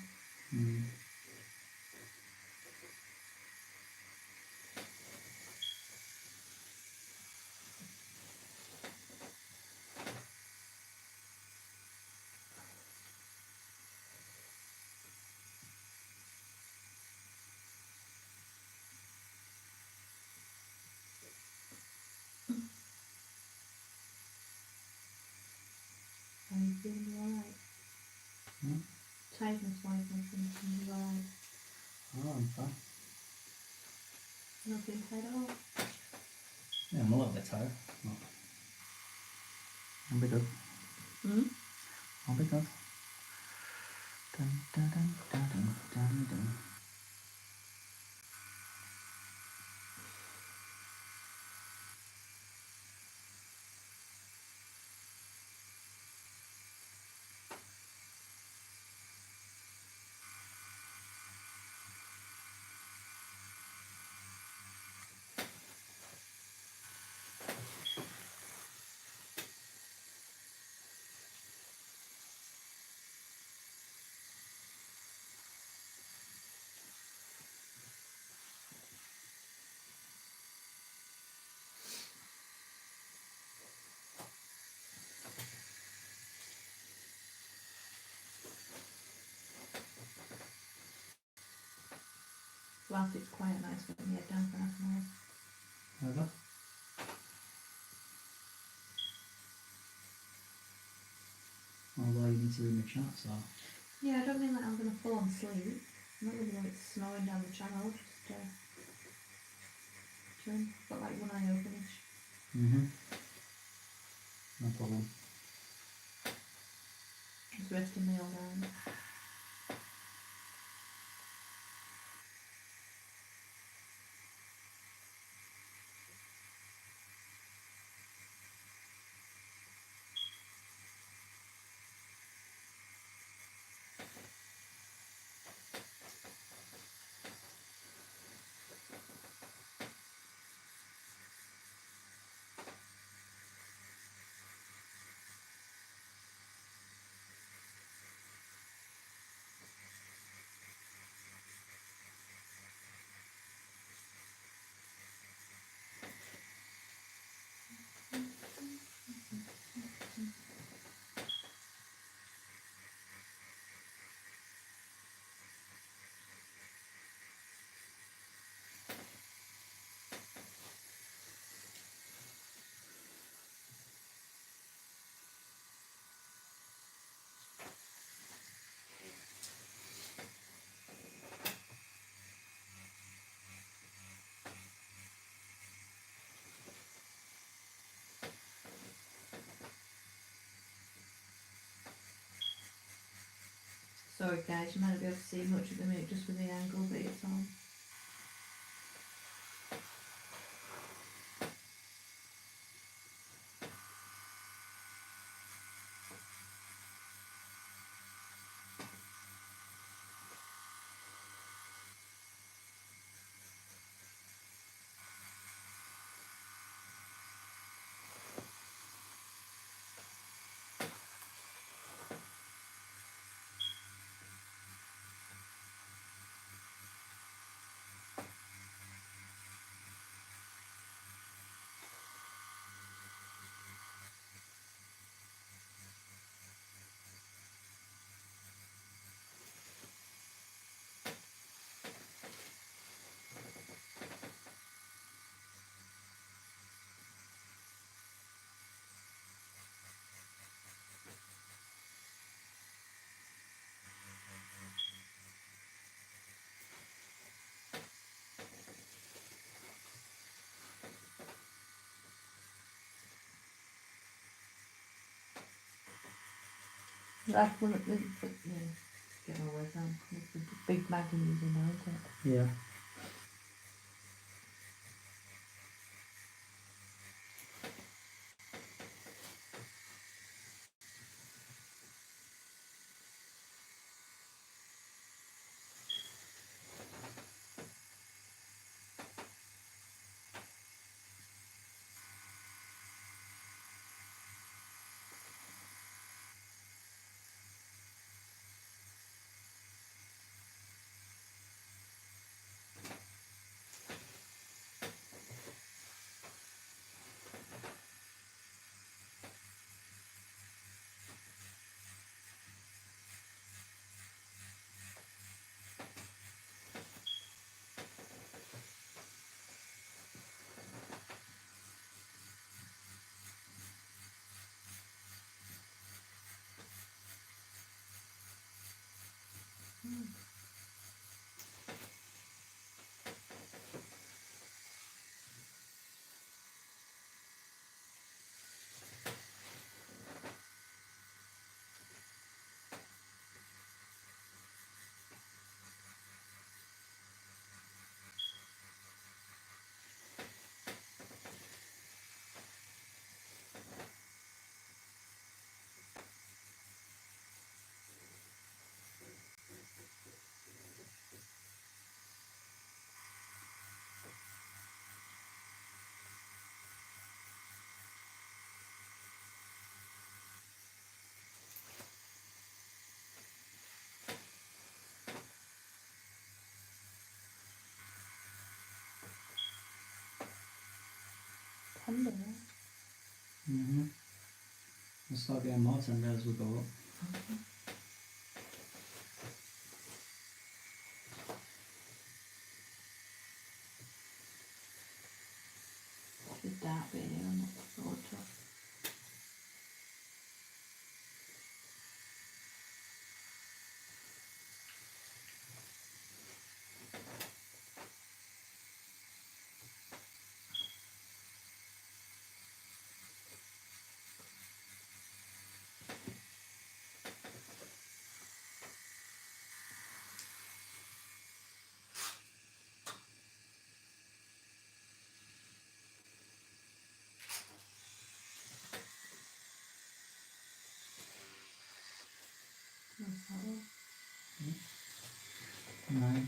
Are you feeling alright? Tiredness wise, I'm feeling alright. Oh, I'm fine. You're not feeling tired at all? Yeah, I'm a little bit tired. But I'll be good. I'll be good. Dun, dun, dun, dun, dun, dun, dun. Whilst it's quite nice when you get down for half an hour. Over. Although you need to read my chat, so. Yeah, I don't mean like I'm going to fall asleep. I'm not really like snoring down the channel, just chilling. Got like one eye openish. No problem. Just resting me all down. Sorry guys, you might not be able to see much at the minute just with the angle that it's on. Like one of the, yeah, get my words on. It's the big magazines in there, isn't it? Yeah. Tender. Mm-hmm. We'll start getting more tender as we go up. The dark bit here, I'm not forward to. Right.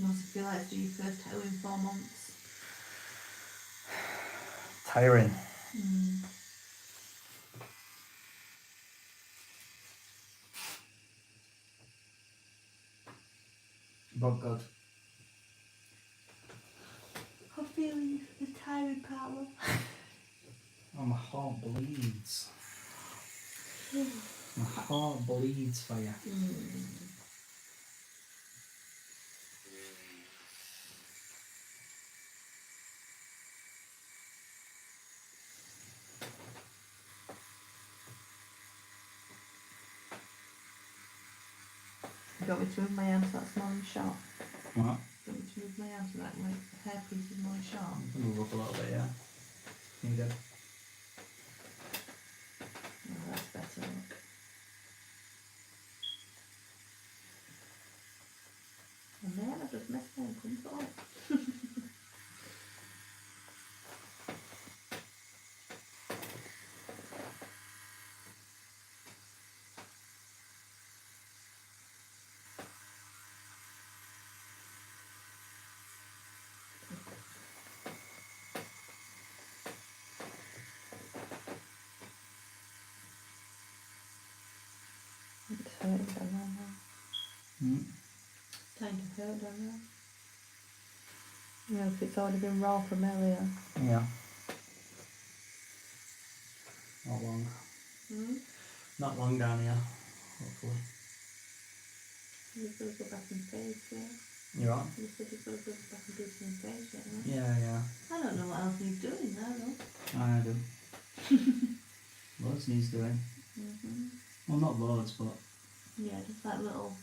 What's it feel like to do your first toe in 4 months? Tiring. But good. I'm feeling the tiring part, love. Oh, my heart bleeds. My heart bleeds for you. Do you want me to move my hand so that's more in shot? What? Do you want me to move my hand so that my hairpiece is more in shot? Move up a little bit, yeah. Needed. Oh, that's better. Look. And then I just messed my comfort up. It's hurting down there now. It's starting to hurt down there. You know, if it's already been raw from earlier. Yeah. Not long. Not long down here, hopefully. You've got to go back and face, yeah. You're right. You said you've got to go back and do some face, yeah. Yeah. I don't know what else he's doing now, though. I do. Loads needs doing. Well, not loads, but... Yeah, just that little...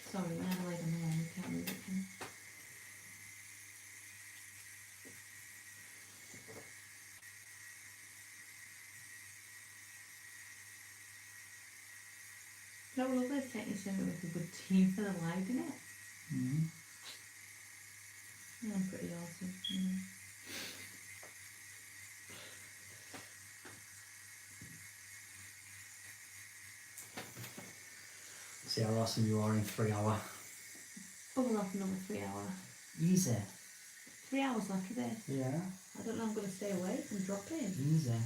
Sorry, now I laid on the line, you can't move it, can you? That would lovely if taking something with a good team for the live, isn't it? Yeah, I'm pretty awesome. See how awesome you are in 3 hours. Bubble off another 3 hours. Easy. 3 hours left of this. Yeah. I don't know, I'm going to stay awake and drop in. Easy.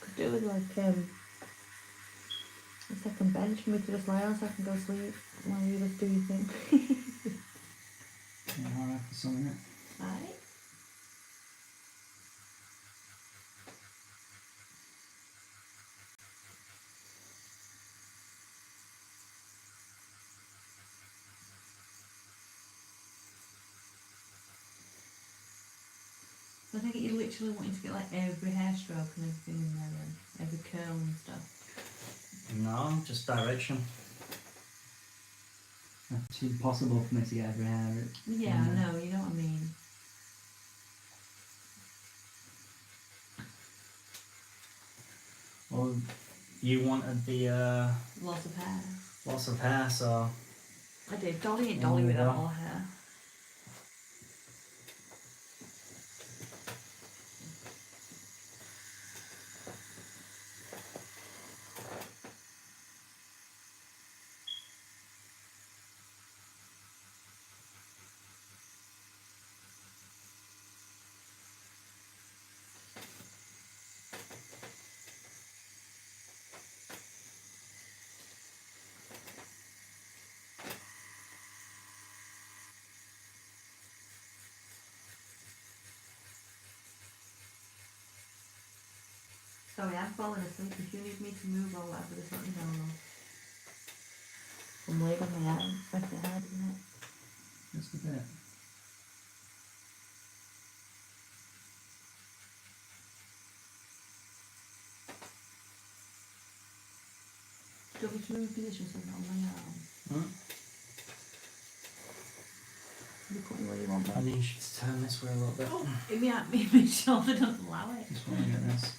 Could do with like a second bench for me to just lie on so I can go sleep while you just do your thing. Yeah, alright for some minute. Right? I think you're literally wanting to get like every hair stroke and everything in there then, every curl and stuff. No, just direction. It's impossible for me to get every hair. Yeah, I know, you know what I mean. Well, you wanted the Lots of hair. lots of hair, so I did. Dolly ain't Dolly without all hair. Sorry, I'm falling asleep. If you need me to move or whatever, just let me know. I'm laid on my hand. It's making it hard, isn't it? just a bit. Do you want me to move position so I'm not on my arm? You put me where you want I me. think you should turn this way a little bit. Oh, my shoulder doesn't allow it. Just want to get this.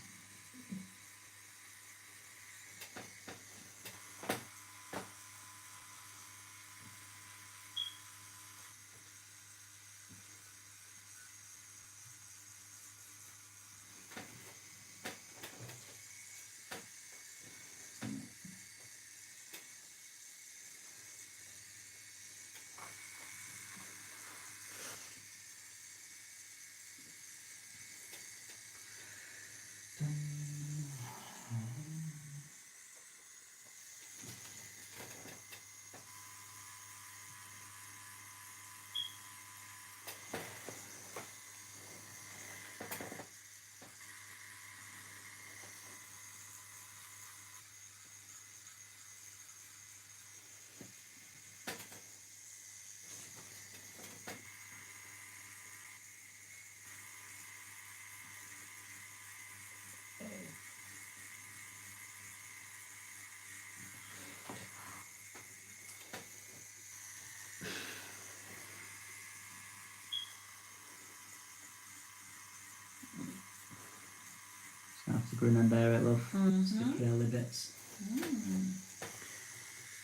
grin and bear it, love. It's the Mhm. curly bits.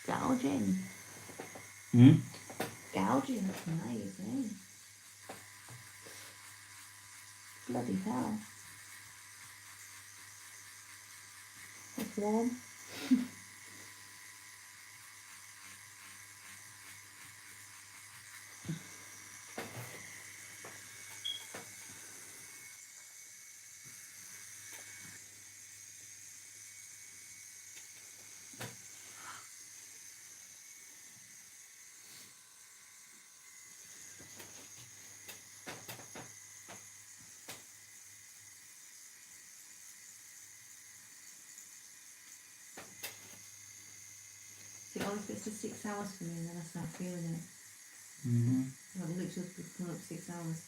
Gouging. Hmm? Gouging. Nice, eh? Bloody hell. It's warm. See, it always gets to 6 hours for me and then I start feeling it. Mm-hmm. Like literally coming up 6 hours.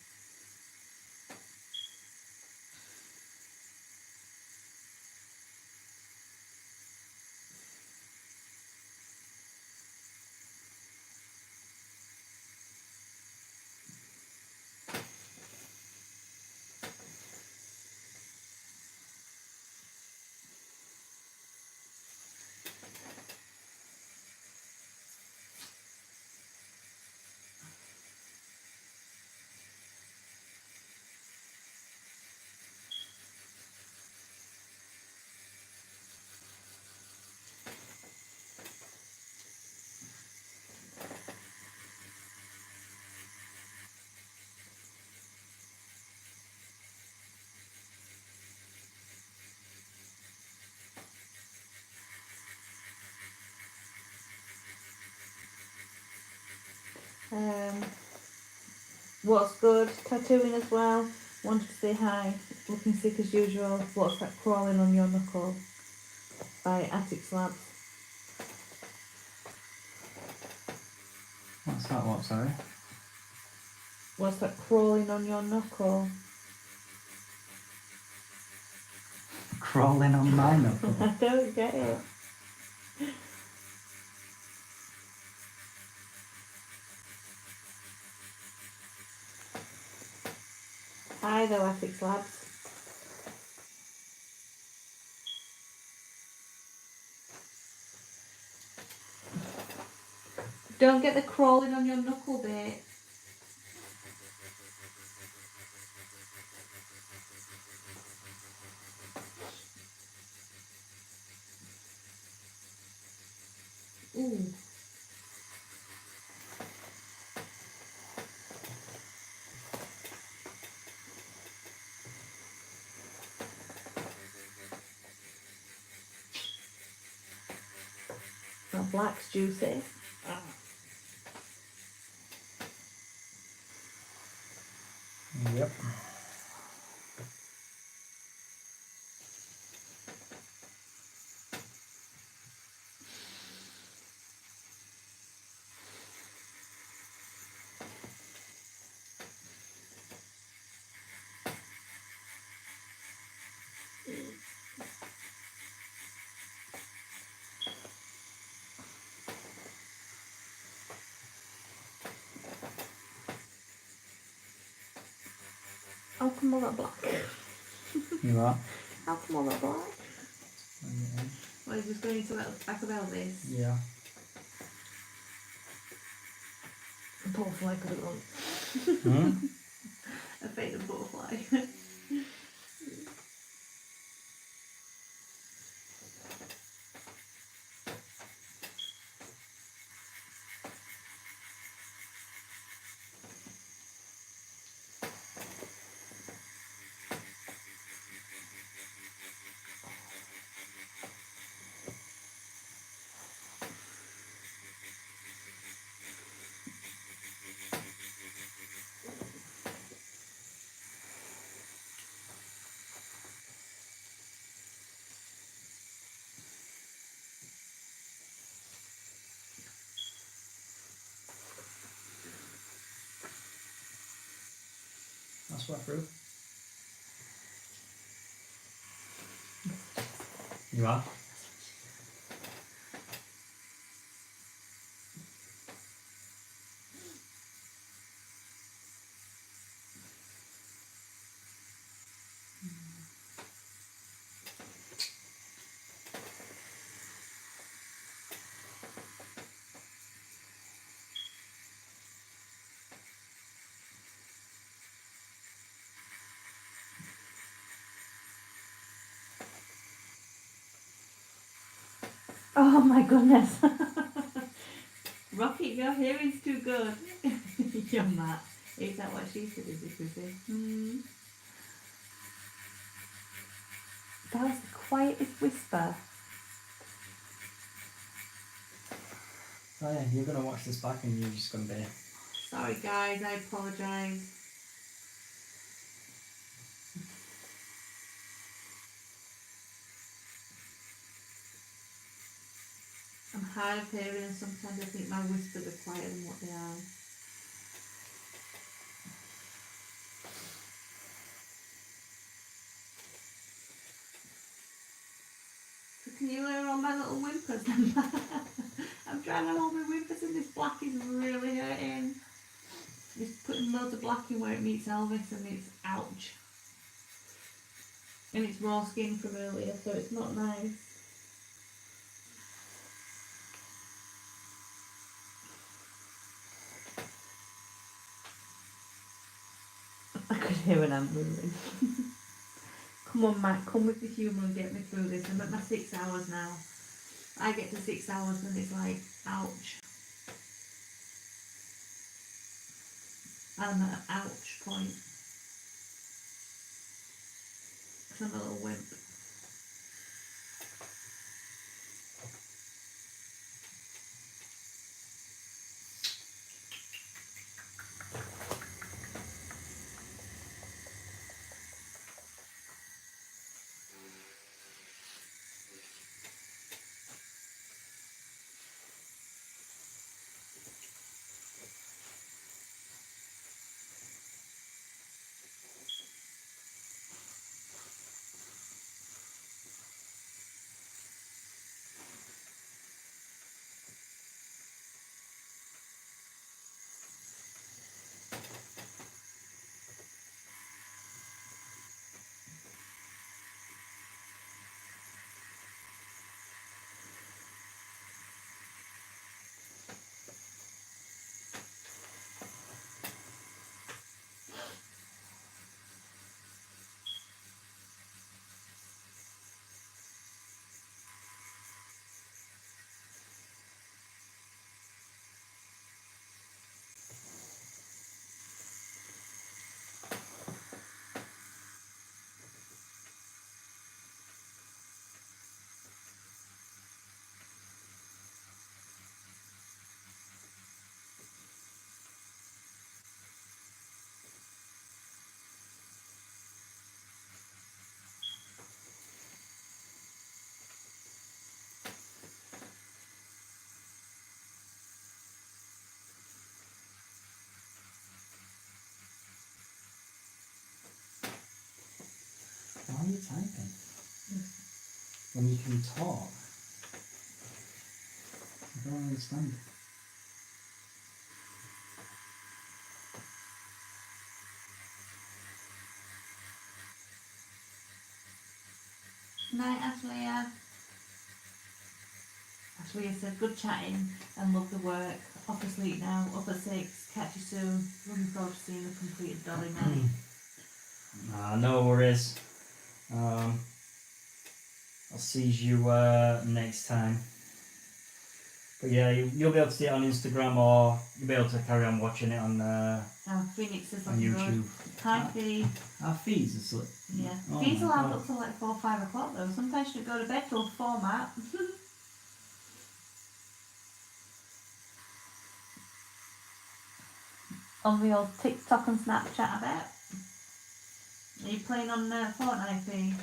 What's good? Tattooing as well. Wanted to say hi. Looking sick as usual. What's that crawling on your knuckle? By Attic Slabs. What's that, what, sorry? What's that crawling on your knuckle? Crawling on my knuckle. I don't get it. Hi though, Attic Slabs. Don't get the crawling on your knuckle bit. Ooh. That black's juicy. Yep. How come all that black? You are? How come all that black? Well, he's just going to back of Elvis. Yeah. A butterfly could have gone. Hmm? A faded butterfly. That's what through. You are? Oh my goodness. Rocket, your hearing's too good. You're mad. Is that what she said, is it, Chrissy? That was the quietest whisper. Oh yeah, you're gonna watch this back and you're just gonna be. Sorry guys, I apologise. I'm hard of hearing and sometimes I think my whispers are quieter than what they are. So can you hear all my little whimpers? I'm trying to hold my whimpers and this black is really hurting. Just putting loads of black in where it meets Elvis and it's ouch. And it's raw skin from earlier, so it's not nice. I could hear when I'm moving. Come on, Matt, come with the humour and get me through this. I'm at my 6 hours now. I get to 6 hours and it's like, ouch. I'm at an ouch point. Because I'm a little wimp. Why are you typing? When you can talk. I don't understand. Night, Ashley. Ashley said, good chatting and love the work. Off to sleep now, up at 6. Catch you soon. Looking forward to seeing the completed Dolly night. No worries. I'll see you next time. But yeah, you'll be able to see it on Instagram, or you'll be able to carry on watching it on Phoenix is on on YouTube. Hi, Fee. Our feeds are slick. Yeah. Oh Fees my will have God. up to like 4 or 5 o'clock though. Sometimes you don't go to bed till 4, Matt. On the old TikTok and Snapchat, I bet. Are you playing on Fortnite, Fee?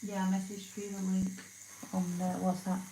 Yeah, I messaged you the link on WhatsApp.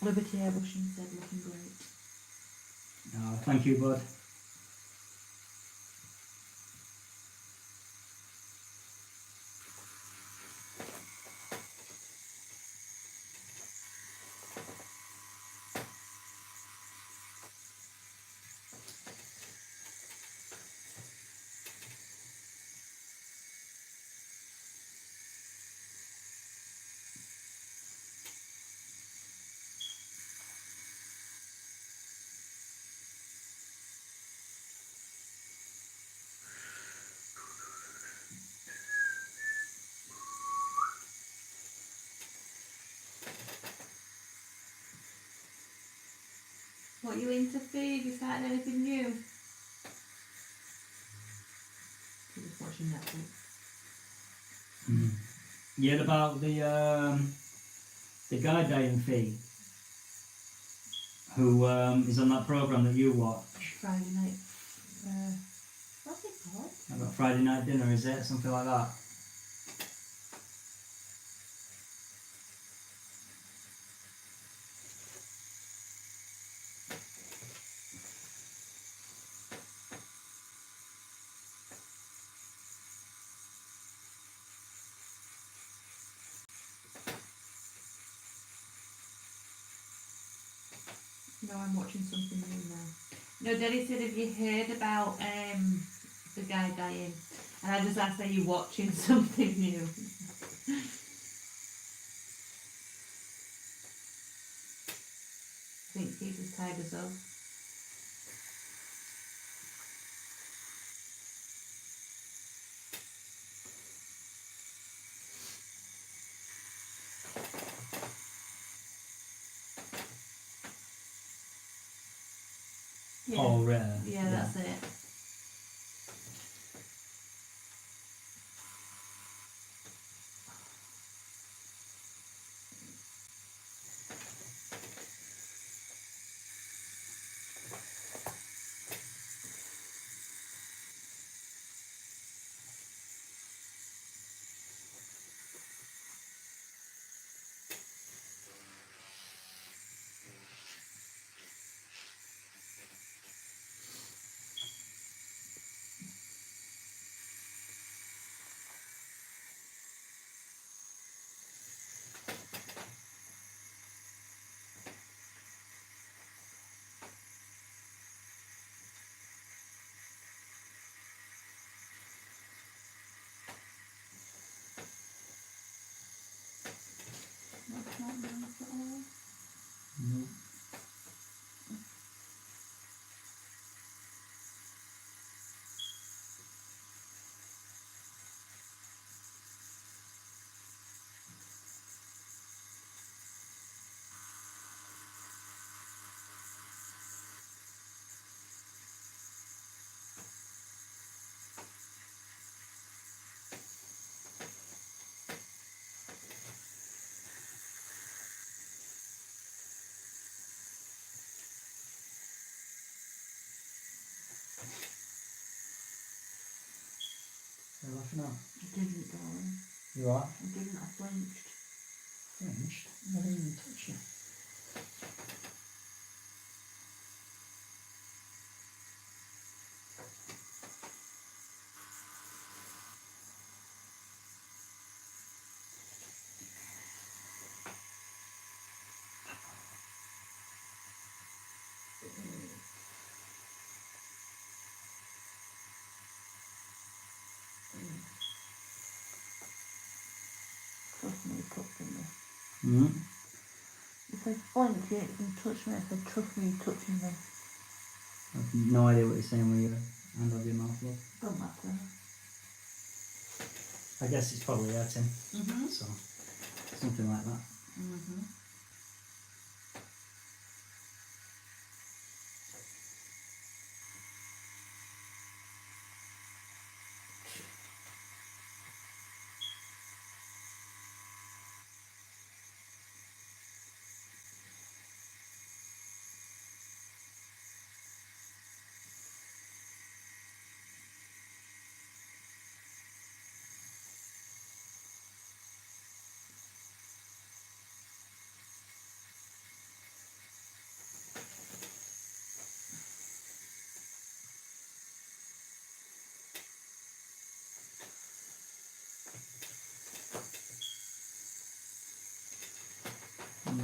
Liberty Airbushing said looking great. Oh, thank you, bud. What are you into, Fee? Have you started anything new? You're just watching Netflix. You heard about the guy dying Fee, who is on that program that you watch? Friday night. What's it called? About Friday night dinner, is it? Something like that. No, I'm watching something new now. No, Daddy said, have you heard about the guy dying? And I just asked, are you watching something new? I think he's as tired as us. Yeah. Paul Ritter. Yeah, that's it. That's not nice at all. Nope. You're laughing at? I didn't, darling. You are? I didn't, I flinched. Fringed? I didn't even touch you. Trust me, touching me. Mm. If I flinch, you can touch me. If I trust me, touching me. I've no idea what you're saying with your hand over your mouth, love. Don't matter. I guess it's probably hurting, Mm-hmm. so something like that. Mm-hmm. No.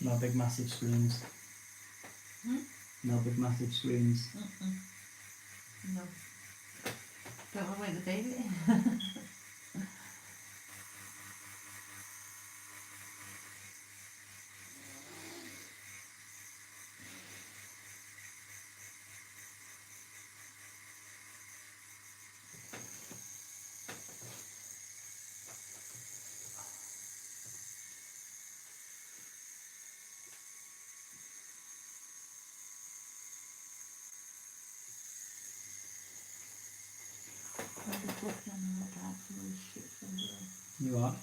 No big massive screens. No big massive screens. No. Don't want to wake the baby. I'm just looking at how dark some of this shit's going to go. You are?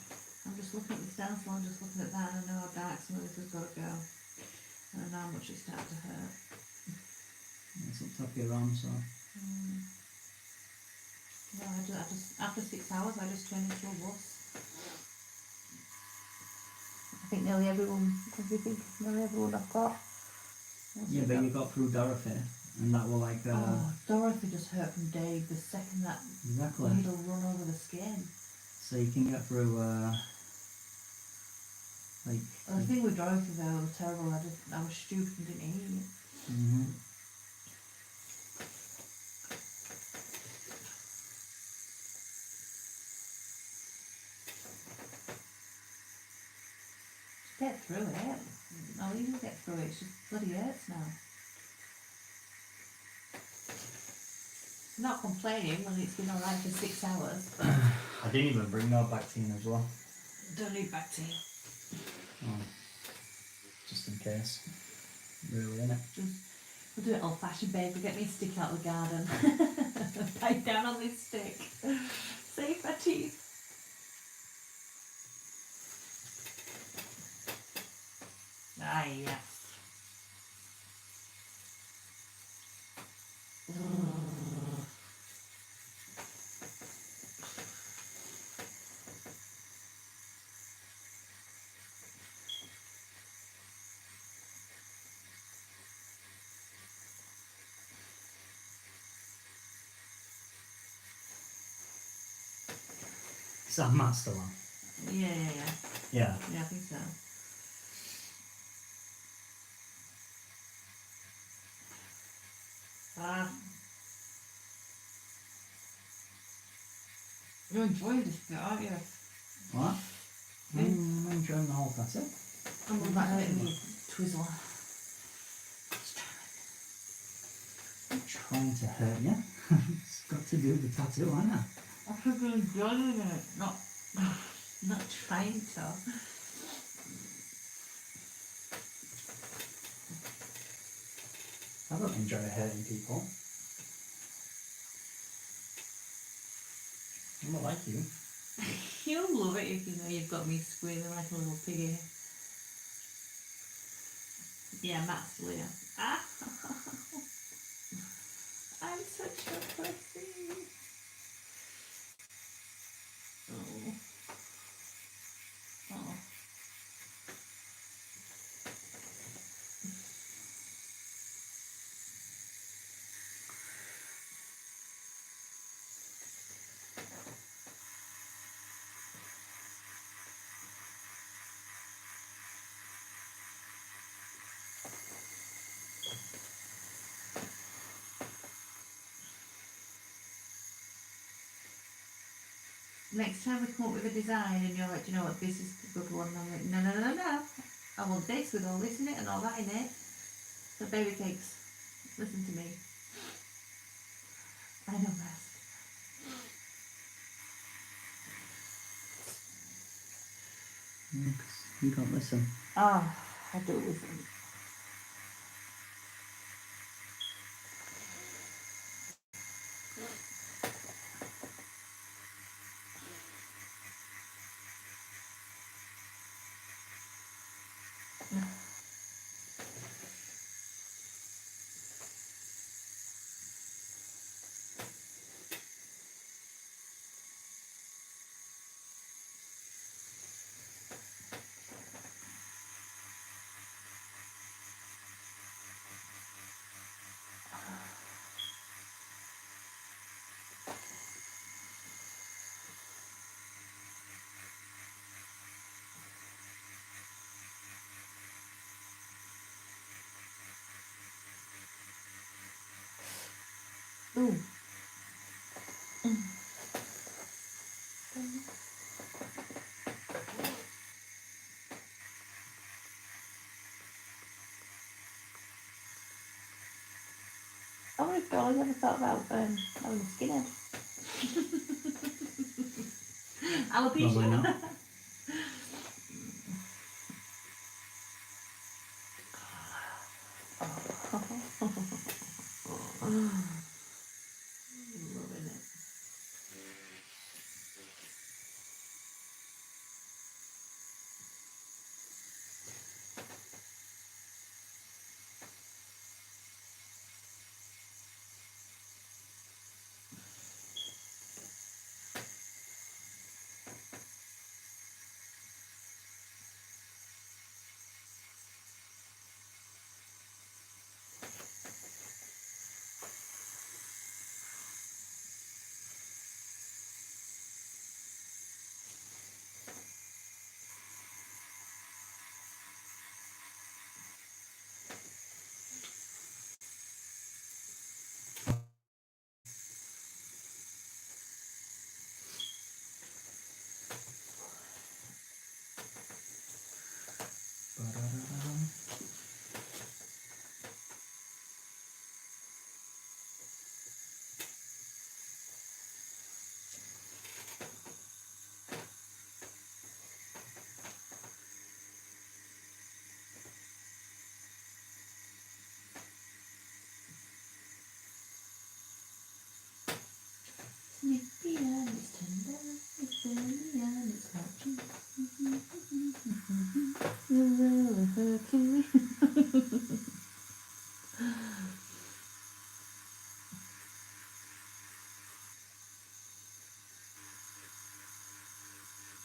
I'm just looking at the stencil, I'm just looking at that, and I know how dark some of this has got to go. And I know how much it's starting to hurt. It's up top of your arm, so. No, I just, after 6 hours, I just turned into a wuss. I think nearly everyone I've got. Yeah, but you got through Dorothy, and that will like. Oh, Dorothy just hurt from Dave the second that Exactly. needle run over the skin. So you can get through, like. And the thing with Dorothy though was terrible. I was stupid and didn't eat. Get through it. I'll even get through it. It's just bloody hurts now. I'm not complaining when it's been alright for 6 hours, but I didn't even bring no back team as well. don't need back tea. Oh, just in case. Really, innit? We'll do it old fashioned, babe. We'll get me a stick out of the garden. Bite down on this stick. Save my teeth. Ah, yes. Is that master one? Yeah. Yeah. Yeah, I think so. Ah. You're enjoying this bit, aren't you? What? I'm enjoying the whole tattoo. I'm on that little twizzler. I'm trying to hurt you. It's got to do with the tattoo, hasn't it? I should be enjoying it, not trying to. I don't enjoy hurting people. I'm not like you. You'll love it if you know you've got me squealing like a little piggy. Yeah, Matt's Leah. Ah! I'm such a pussy. Oh. Oh. next time we come up with a design and you're like, do you know what, this is the good one, and I'm like, no, no, no, no, I want this with all this in it and all that in it. So baby cakes, listen to me. I know best. You don't listen. Oh, I do listen. Ooh. I wonder if Dolly's ever thought about having a skinhead. Probably Alopecia. not. Loving it. Snippy and it's tender, it's burny and it's watching. You're really hurting me.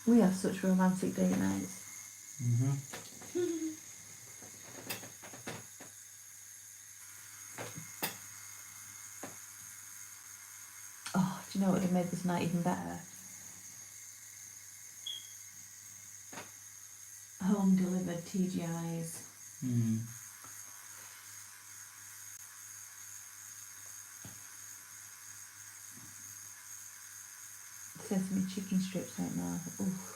We have such romantic date nights. Oh, do you know what would have made this night even better? Home delivered TGIs. Sesame chicken strips right now. Oof.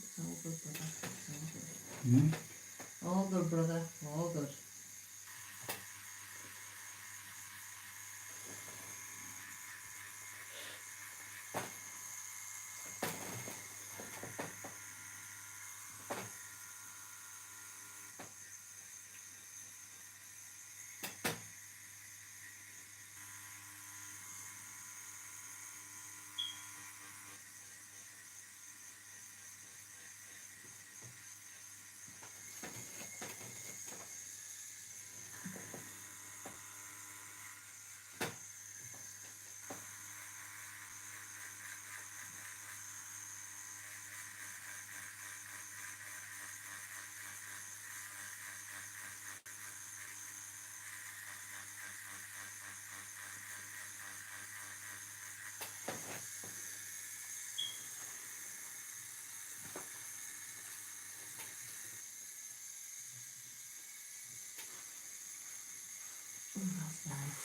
It's all good, brother. It's all good. All good, brother. All good. That's nice.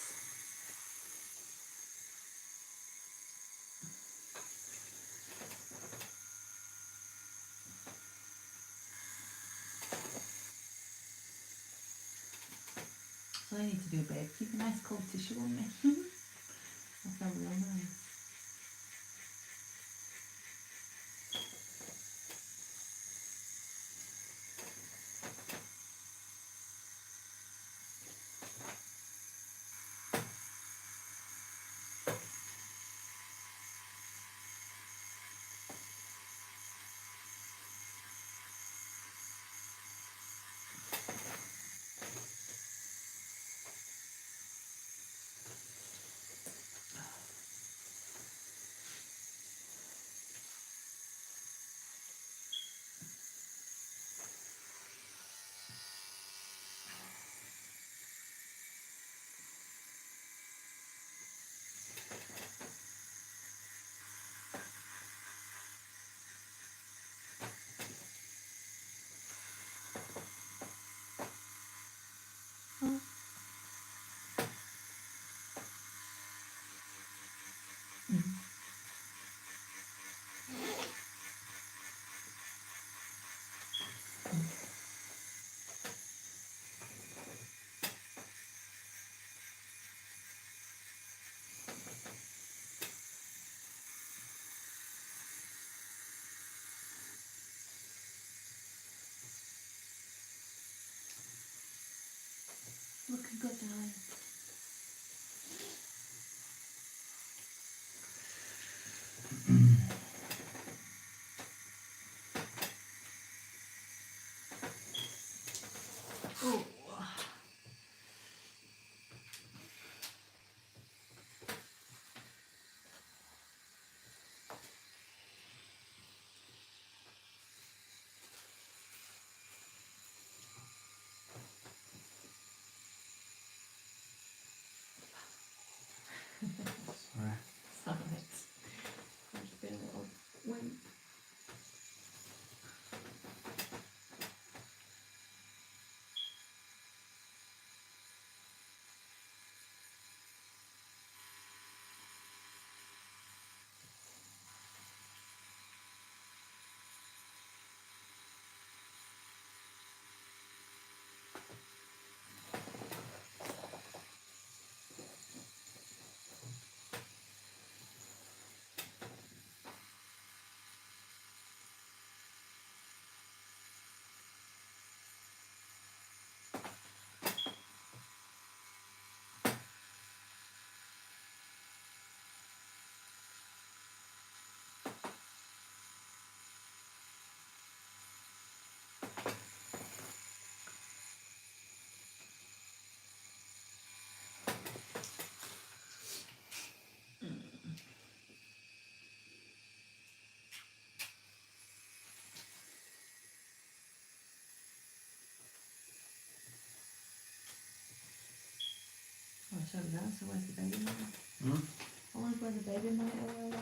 So I need to do, babe. Keep a nice cold tissue on me. That felt real nice. Looking good, darling. Oh. Sorry. Sorry. I'm just being a little wimp. Oh, I showed you that, so where's the baby monitor? I wonder where the baby monitor was.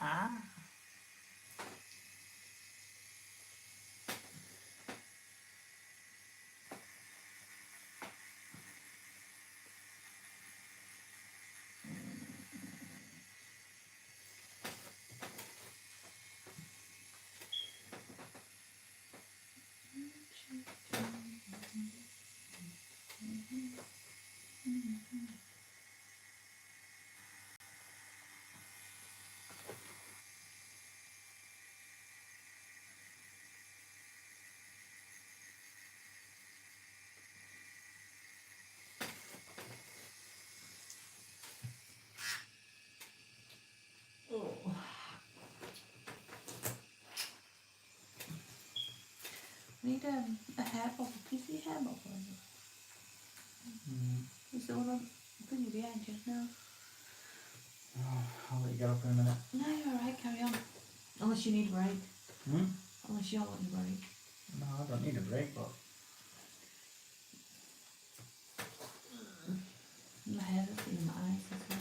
Ah. need a hair bobble. Can you see a hair bobble? Is there one on thingy behind you? No. Oh, I'll let you go for a minute. No, you're alright, carry on. Unless you need a break. Unless you're wanting a break. No, I don't need a break, but My hair is in my eyes as well.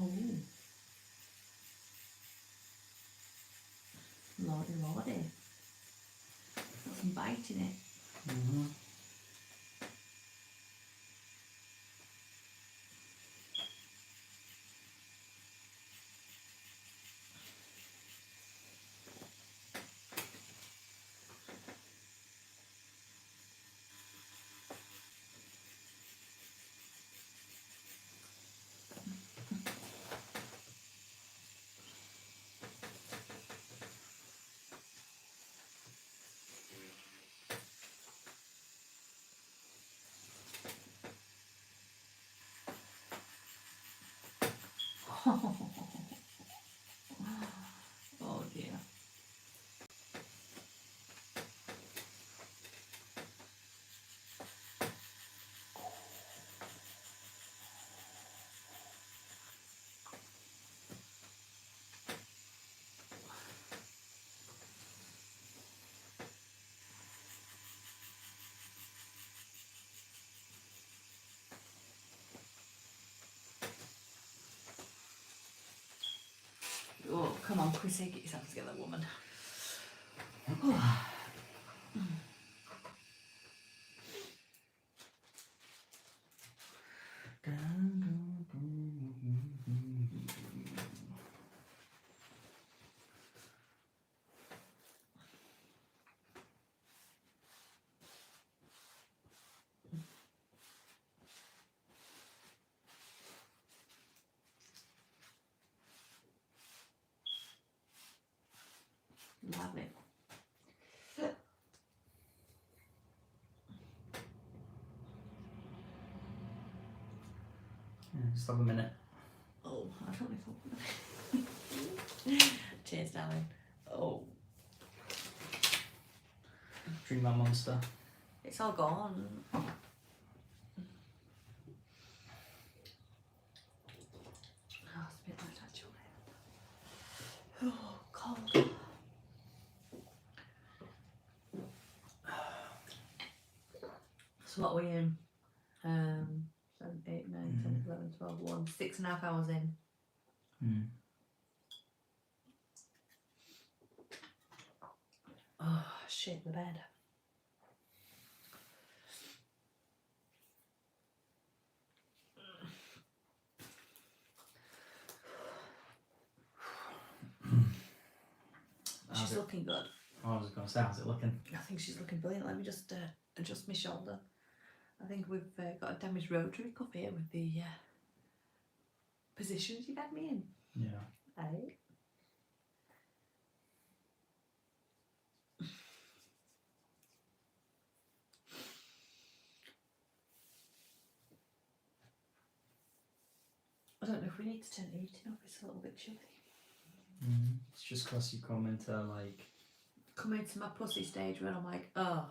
Oh. Lordy, lordy. Got some bite in it. Oh dear. Oh, come on, Chrissy, get yourself together, woman. Lovely. Stop a minute. Oh, I don't know. Cheers, darling. Oh, Drink my monster. it's all gone. Oh, it's a bit like actually. Oh, cold. So what are we in? 7, 8, 9, 10, 11, 12, 1, 6.5 hours in. Oh, shit, the bed. She's looking good. I was going to say, how's it looking? I think she's looking brilliant. Let me just adjust my shoulder. I think we've got a damaged rotary cuff here with the positions you've had me in. Yeah. Aye. I don't know if we need to turn the heating off, it's a little bit chilly. It's just because you come into like... Come into my pussy stage when I'm like, oh.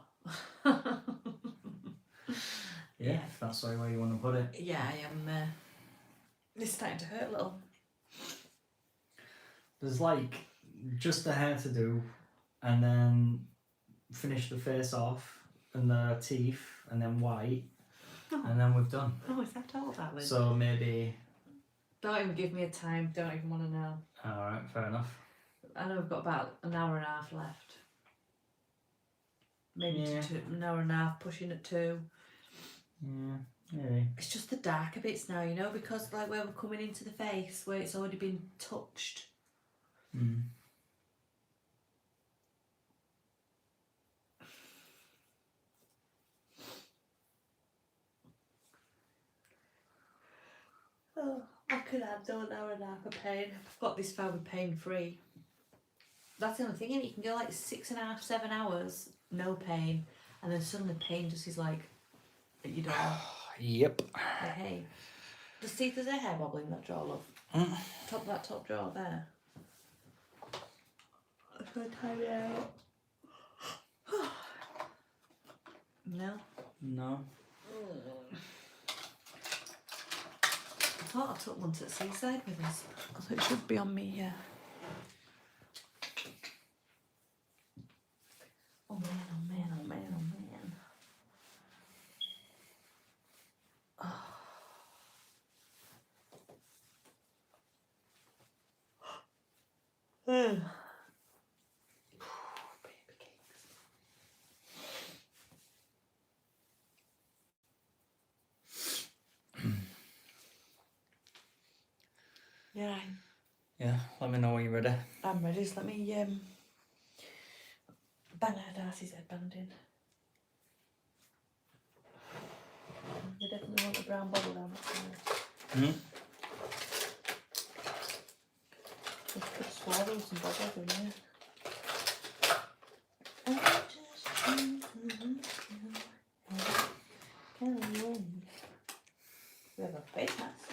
Yeah, if that's the way you want to put it. Yeah, I am. It's starting to hurt a little. There's like just the hair to do, and then finish the face off, and the teeth, and then white, and then we've done. Oh, is that all that was? So maybe... Don't even give me a time, don't even want to know. Alright, fair enough. I know we've got about an hour and a half left. Maybe Yeah. an hour and a half, pushing at 2. Yeah, maybe. It's just the darker bits now, you know, because like where we're coming into the face, where it's already been touched. Oh, I could handle an hour and a half of pain. I've got this far with pain free. That's the only thing, innit? You can go like 6.5, 7 hours, no pain, and then suddenly pain just is like at your door. Yep. Like, hey, just see if there's a hair wobbling in that drawer, love. Top of that top drawer there. I'm going to tie it out. No? No. I thought I took one to the seaside with us. So it should be on me, yeah. Oh man, oh man, oh man, oh man. Baby cakes. Yeah, Yeah, let me know when you're ready. I'm ready. Just let me bang her Darcy's headband in. They definitely want the brown bubble down that side. Just put swallows and bubbles in there. I just want to win. We have a face mask.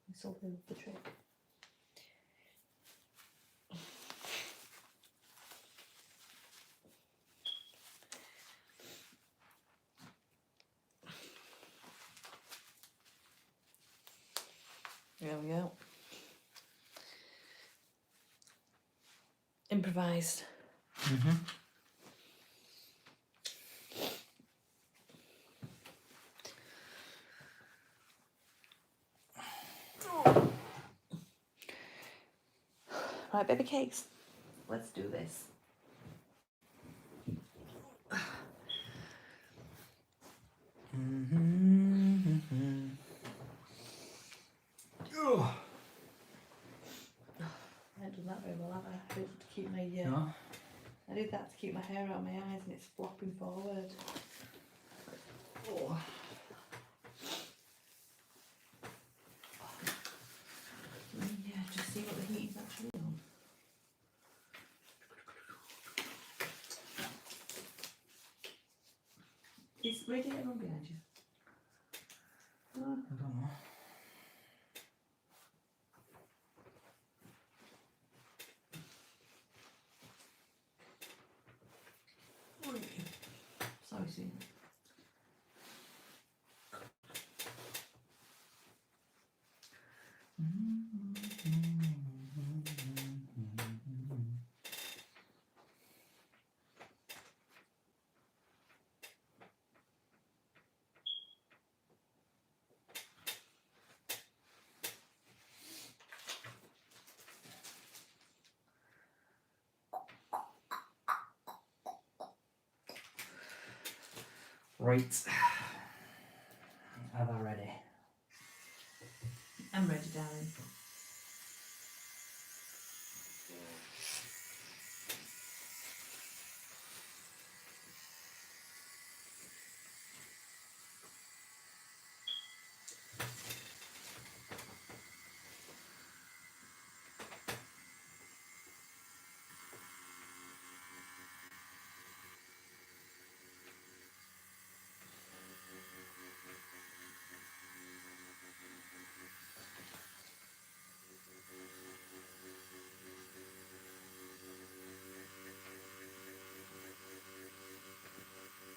This will do the trick. There we go. Improvised. Right, baby cakes. Let's do this. I haven't done that very well, have I? I did it to keep my No? I did that to keep my hair out of my eyes and it's flopping forward. Oh. Yeah, just see what the heat's actually on. Is radiator on behind you? I don't know. Sorry, Sue. Right. Are they ready? I'm ready, darling.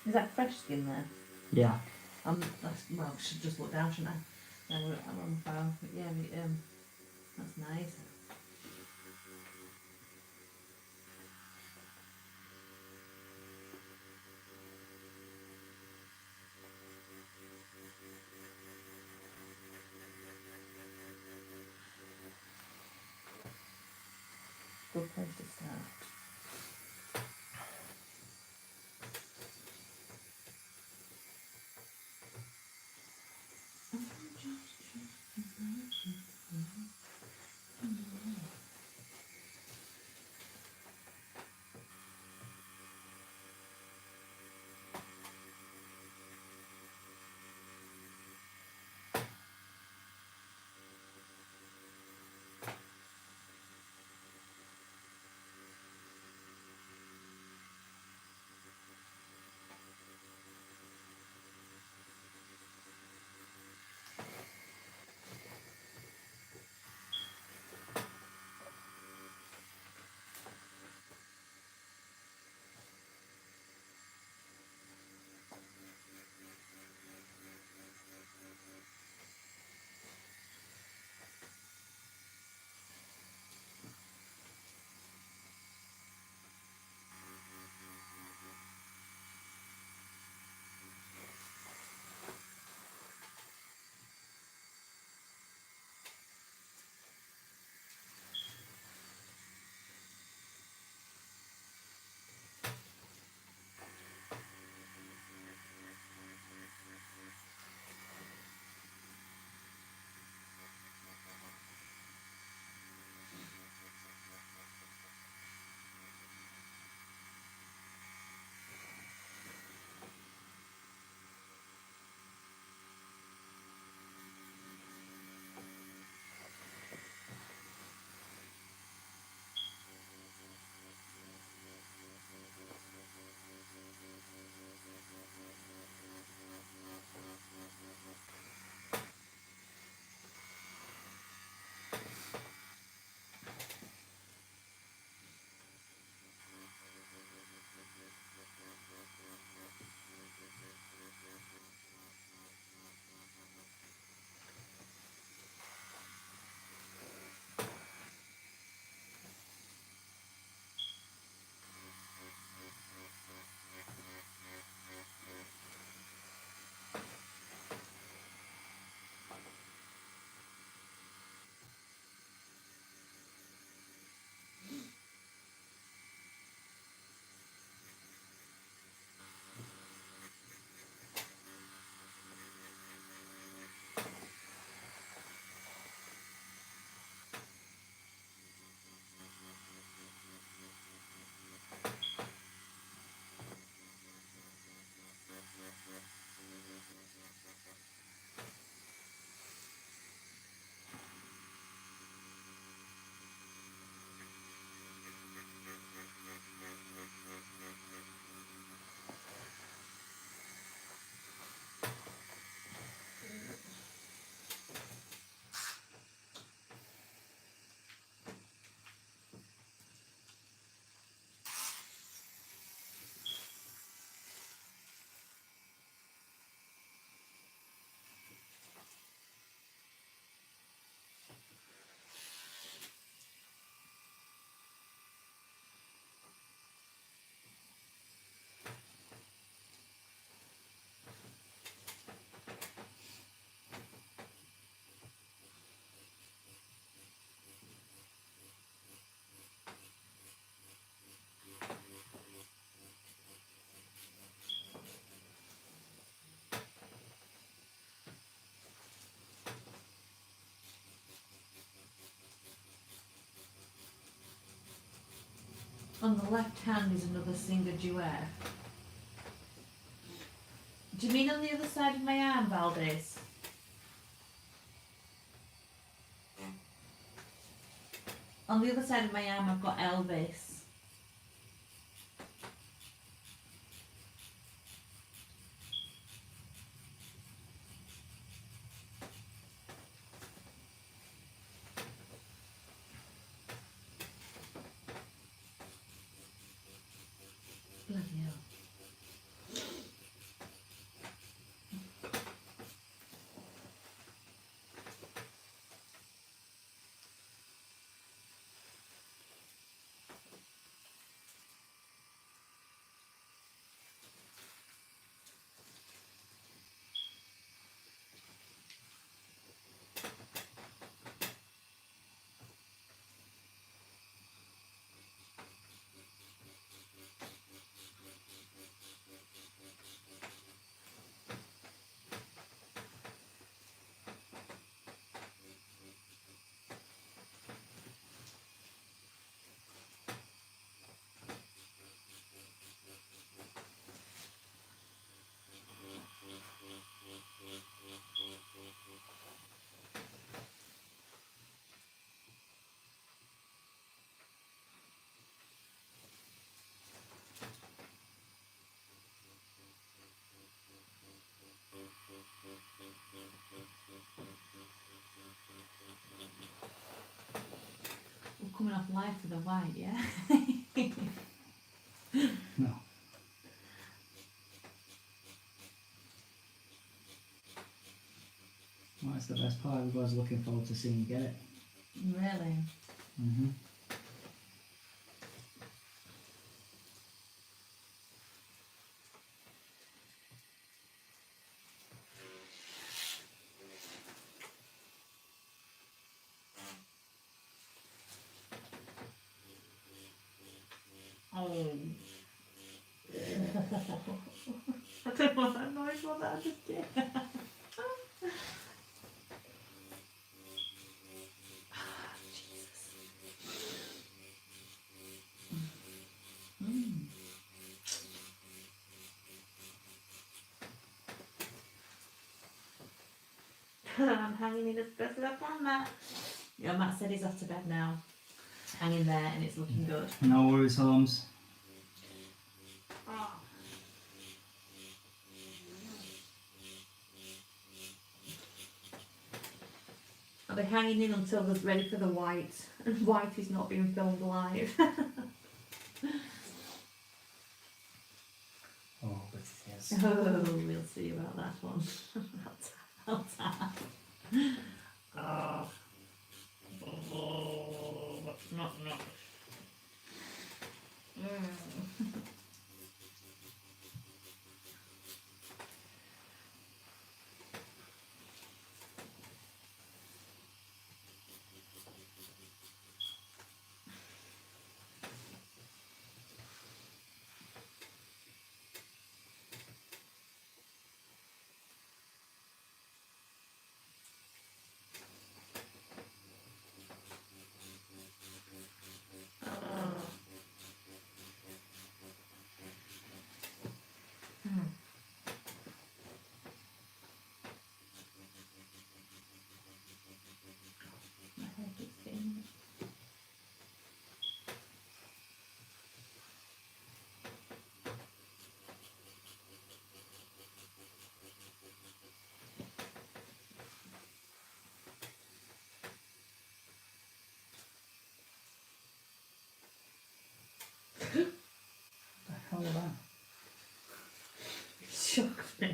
Is that fresh skin there? Yeah. Well, I should just look down, shouldn't I? No, I'm on the phone. But yeah, that's nice. Good place to start. On the left hand is another singer duet. Do you mean on the other side of my arm, Valdez? On the other side of my arm I've got Elvis. Bloody hell. We're coming off live for the white, yeah? No. Well, that's the best part. Everybody's looking forward to seeing you get it. Really? Mm-hmm. Oh. I don't know what that noise was that I just did. Jesus. I'm hanging in as best as I can, Matt. Yeah, Matt said he's off to bed now. Hanging there and it's looking good. No worries, Holmes. Oh. I'll be hanging in until they're ready for the white. And white is not being filmed live. Oh, but it is. Oh, we'll see about that one. I'll tap. Oh. Oh, that's not enough. My hair keeps getting. What the hell was that? Shocked me.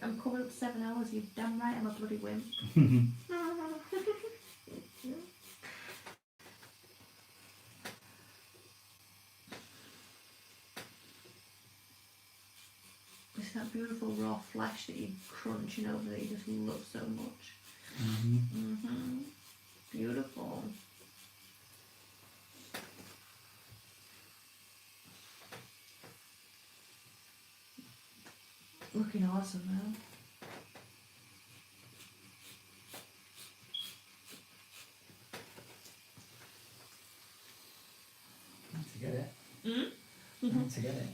I'm coming up 7 hours, you're damn right I'm a bloody wimp. It's that beautiful raw flesh that you're crunching over that you just love so much. Beautiful. Looking awesome now. Need to get it. Mm? Need to get it.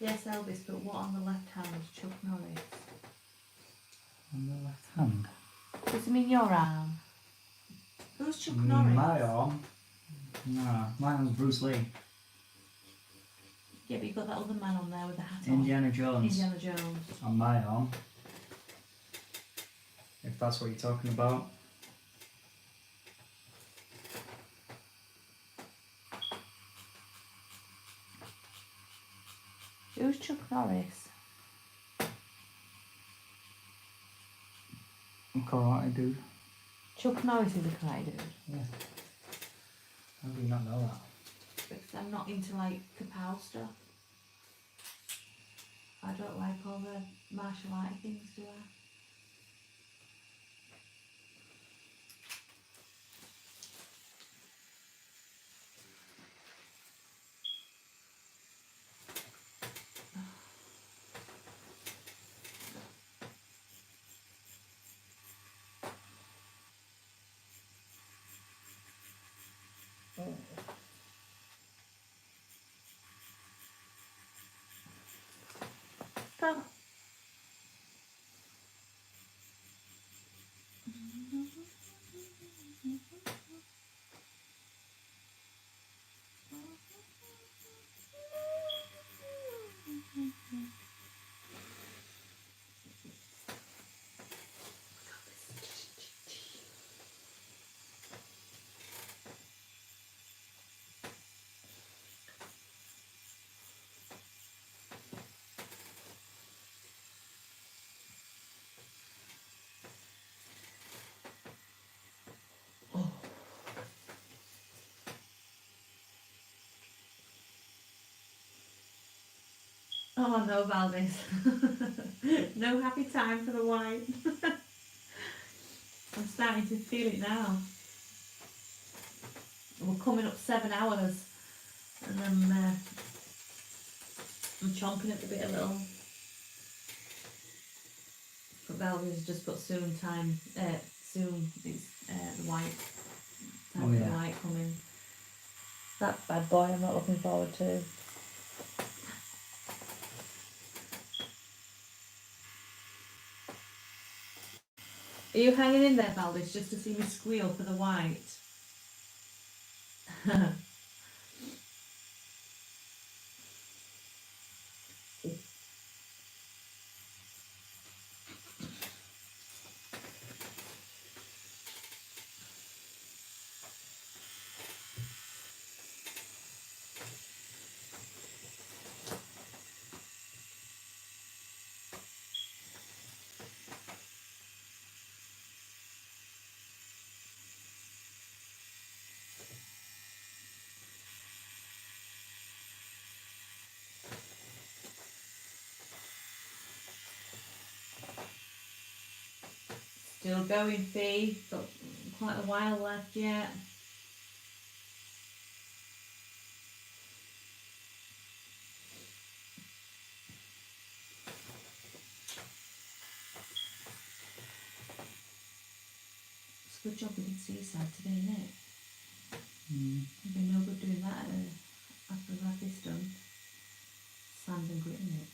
Yes, Elvis, but what on the left hand was Chuck Norris? On the left hand. Does it mean your arm? Who's Chuck Norris? My arm. No, my arm's Bruce Lee. Yeah, but you've got that other man on there with the hat on. Indiana Jones. Indiana Jones. On my arm. If that's what you're talking about. Who's Chuck Norris? Karate dude. Chuck Norris is a karate dude. Yeah. How do you not know that? Because I'm not into like kapow stuff. I don't like all the martial art things, do I? Go. Oh no, Valdez. No happy time for the white. I'm starting to feel it now. We're coming up 7 hours and I'm chomping at the bit a little. But Valdez has just put soon time, soon is the white. Time for the white coming. That bad boy I'm not looking forward to. Are you hanging in there, Valdez, just to see me squeal for the white? still going, Fee. Got quite a while left yet. It's a good job we did Seaside today, isn't it? It'd be no good doing that after we've had this done. Sand and grit in it.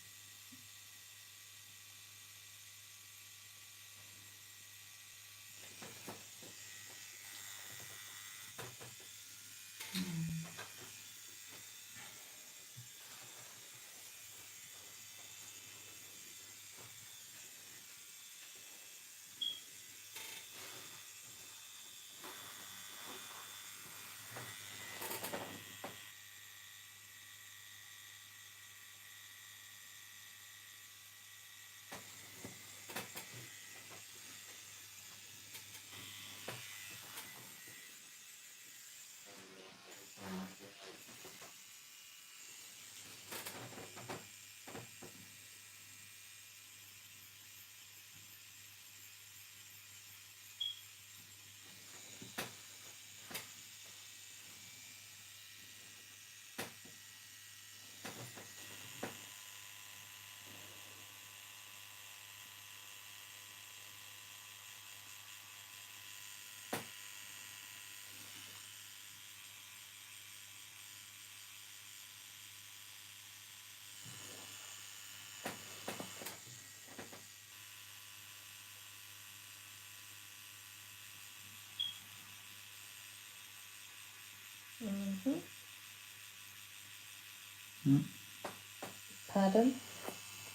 Pardon?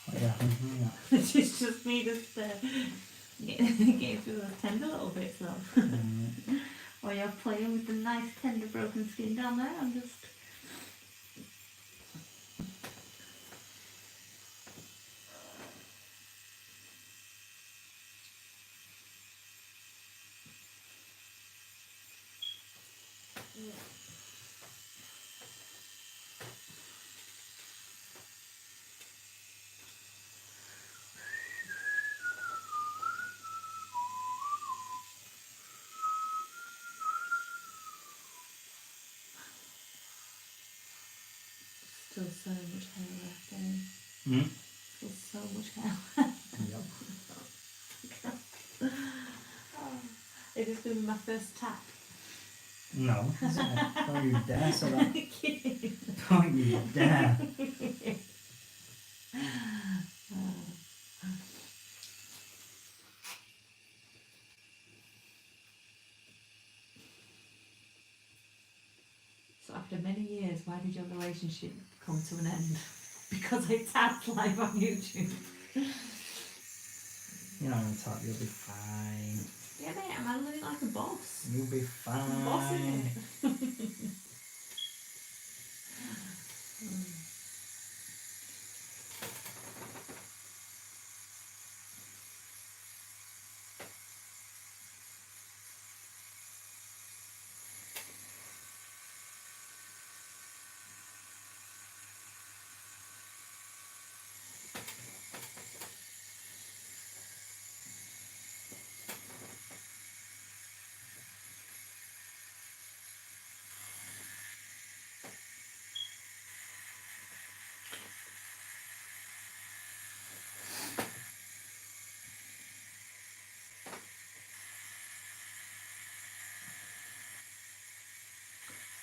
What yeah. It's just me just getting through those tender little bits though. While you're playing with the nice tender broken skin down there, I'm just... Still so much hair left, eh? Still so much hair left. Is this going to be my first tap? No, don't you dare say that. Don't you dare. So after many years, why did your relationship come to an end? Because I tapped live on YouTube. You're not gonna talk, you'll be fine. Yeah, mate, I'm handling it like a boss. You'll be fine. Bossing it.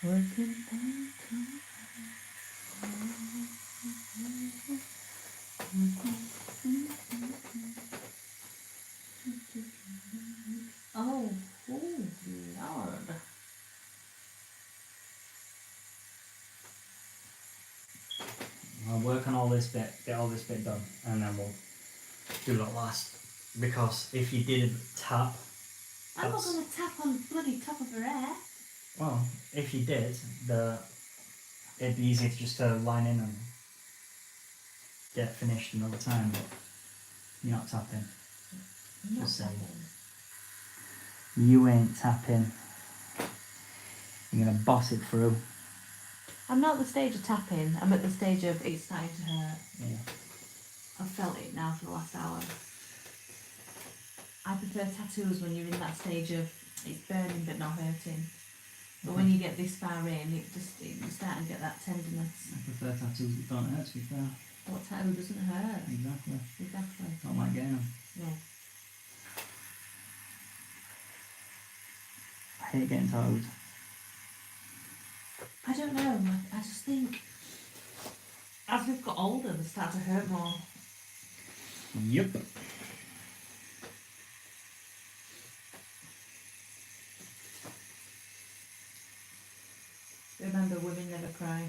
Working oh, Lord. I'll work on all this bit, get all this bit done, and then we'll do that last. Because if you did a tap, I'm not going to tap on the bloody top of her hair. well, if you did, it'd be easy to just line in and get finished another time, but you're not tapping. I'm not Just saying. tapping. You ain't tapping. You're gonna boss it through. I'm not at the stage of tapping, I'm at the stage of it's starting to hurt. Yeah. I've felt it now for the last hour. I prefer tattoos when you're in that stage of it's burning but not hurting. But when you get this far in, you start to get that tenderness. I prefer tattoos that don't hurt, to be fair. What tattoo doesn't hurt? Exactly. Exactly. Don't like getting them. Yeah. I hate getting tattooed. I don't know. I just think as we've got older, they start to hurt more. Yep. Remember, women never cry.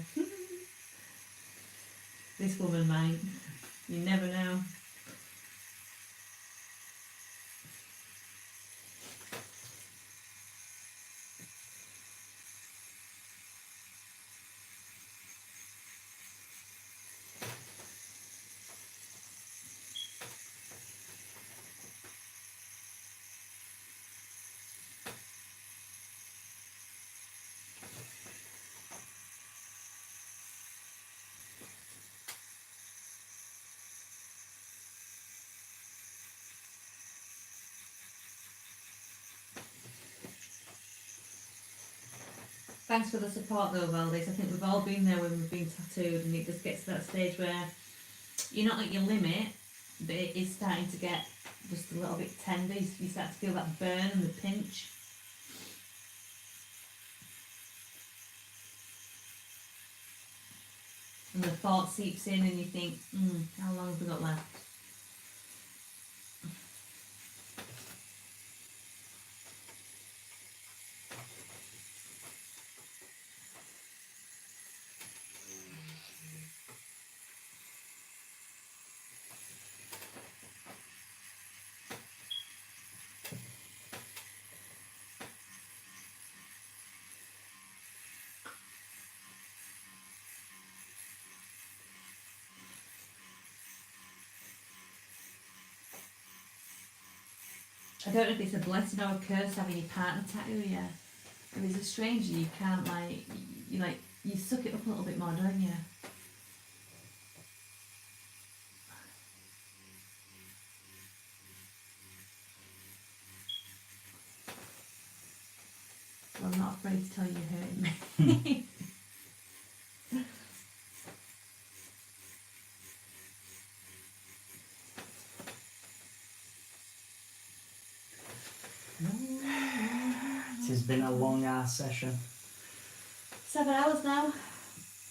This woman might. You never know. Thanks for the support though, Valdis. I think we've all been there when we've been tattooed and it just gets to that stage where you're not at your limit, but it is starting to get just a little bit tender. You start to feel that burn and the pinch. And the thought seeps in and you think, how long have we got left? I don't know if it's a blessing or a curse having your partner tattoo you. If it's a stranger, you can't you suck it up a little bit more, don't you? Well, I'm not afraid to tell you you're hurting me. It has been a long ass session. 7 hours now.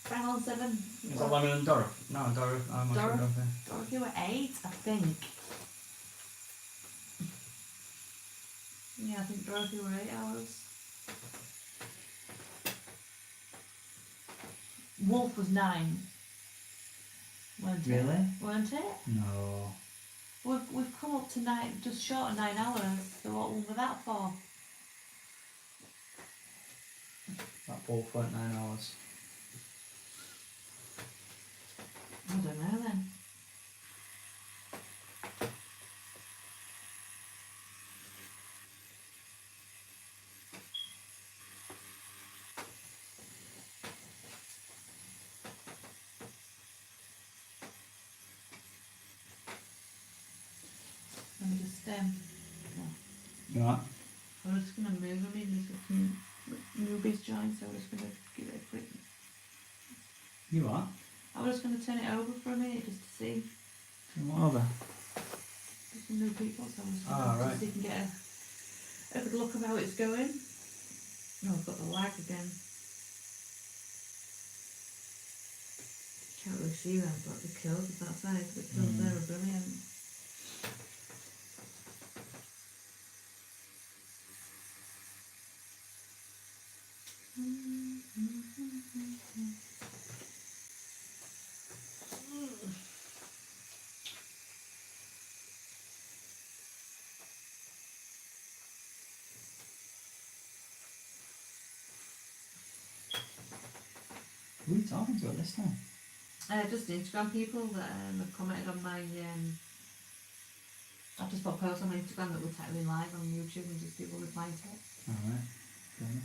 Bang on 7. Is that longer than Dorothy? No, Dorothy. I'm not sure Dorothy. Dorothy were 8, I think. Yeah, I think Dorothy were 8 hours. Wolf was 9. Weren't it? Really? Weren't it? No. We've come up to 9, just short of 9 hours. So what one was that for? That 4.9 hours. I don't know then. Let me just You alright? I'm just gonna move them in this newbies join, so I'm just gonna give it a quick. You alright? I was just gonna turn it over for a minute just to see. What over? There's some new people, so I'm just Ah, gonna right. see if you can get a good look of how it's going. Oh, I've got the lag again. Can't really see that, but the kills of that side, the kills there are brilliant. Who are you talking to at this time? Just Instagram people that have commented on my. I've just put a post on my Instagram that we're tattooing live on YouTube and just people replying to it. Alright. Fair enough.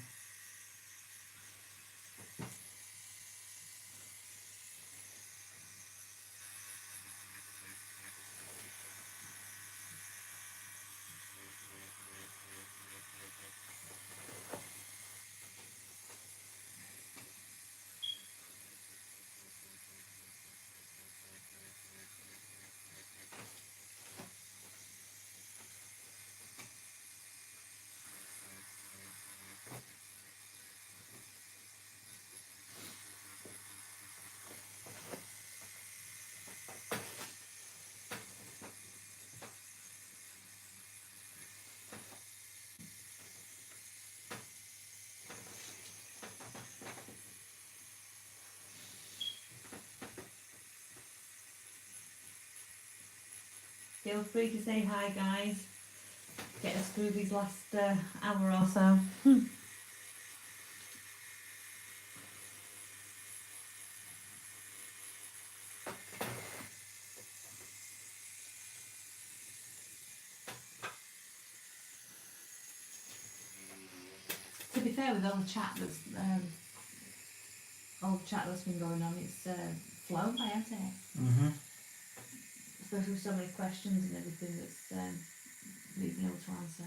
feel free to say hi, guys. Get us through these last hour or so. To be fair, with all the chat that's been going on, it's flown by, hasn't it? Mm-hmm. Especially with so many questions and everything that's we've been able to answer.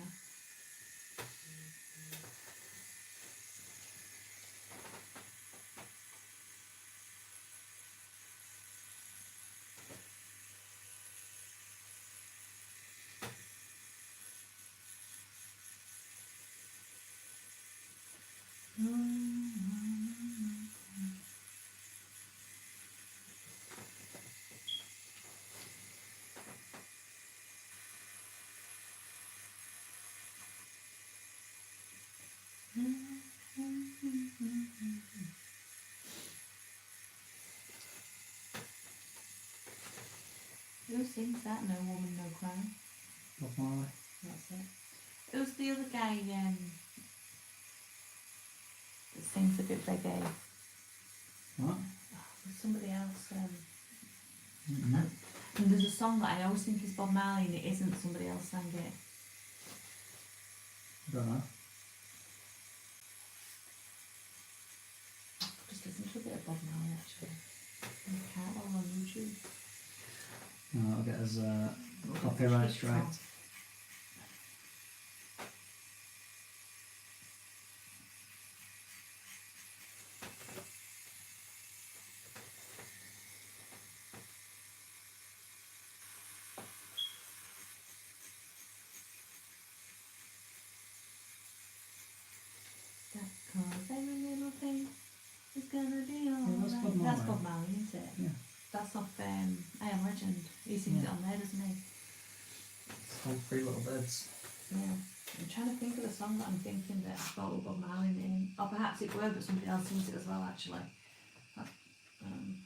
Who sings that? No Woman, No Cry. Bob Marley. That's it. Who's the other guy that sings a bit reggae? What? There's somebody else. Mm-hmm. And there's a song that I always think is Bob Marley and it isn't. Somebody else sang it. I don't know. Just listen to a bit of Bob Marley actually. You can't all on YouTube. No, I'll get us copyright strike. Cause every little thing is gonna be alright. Yeah, that's Bob Marley. That's Bob Marley, isn't it? Yeah. That's off I Am Legend. He sings it Yeah. on there, doesn't he? It's called Three Little Birds. Yeah. I'm trying to think of the song that I'm thinking that I thought was Bob Marley in. Or perhaps it were, but somebody else sings it as well, actually. Um,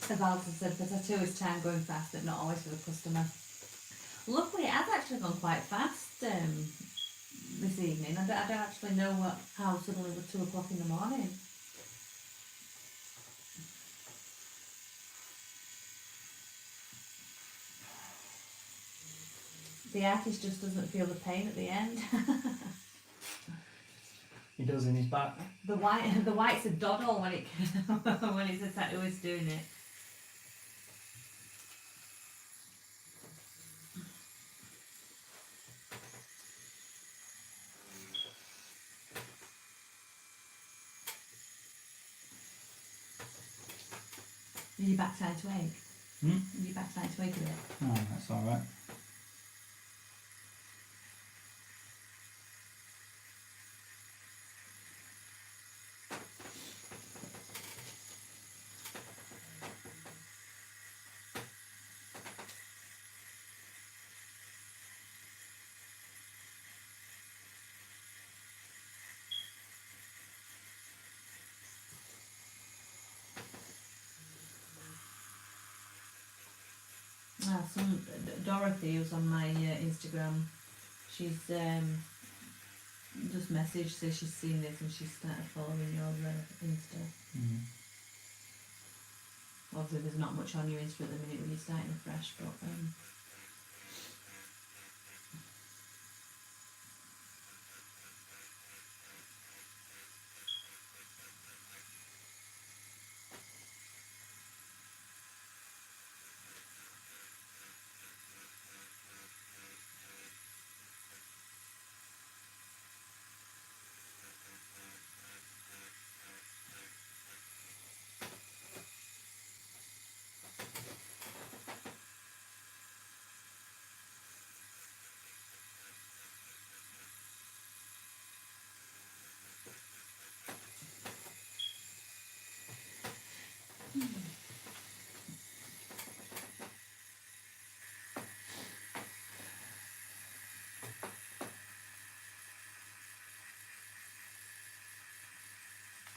As Alison said, the tattoo is time going fast, but not always for the customer. Luckily, it has actually gone quite fast this evening. I don't actually know how suddenly we're 2 o'clock in the morning. The artist just doesn't feel the pain at the end. He does in his back. The white's a doddle when it's a tattooist doing it. Your back starting to ache? Hmm? Your back starting to ache a bit? Oh, that's alright. Dorothy, who's on my Instagram, she's just messaged, says she's seen this and she's started following your Insta. Mm. Obviously there's not much on your Insta at the minute when you're starting afresh, but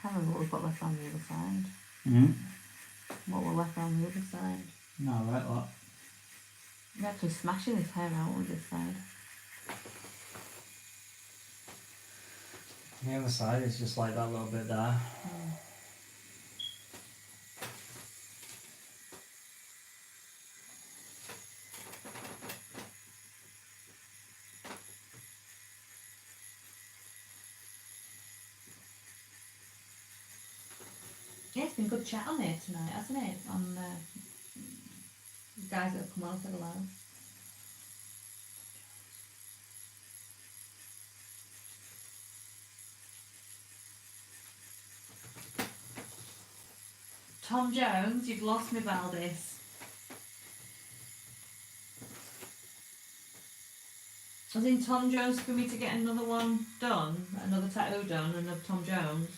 can't remember what we've got left on the other side. Mm. What we're left on the other side. No, right, what? We're actually smashing this hair out with this side. The other side is just like that little bit there. Yeah, it's been good chat on here tonight, hasn't it? On the guys that have come on and said hello. Tom Jones, you've lost me, Valdis. As in Tom Jones for me to get another one done, another tattoo done, and of Tom Jones.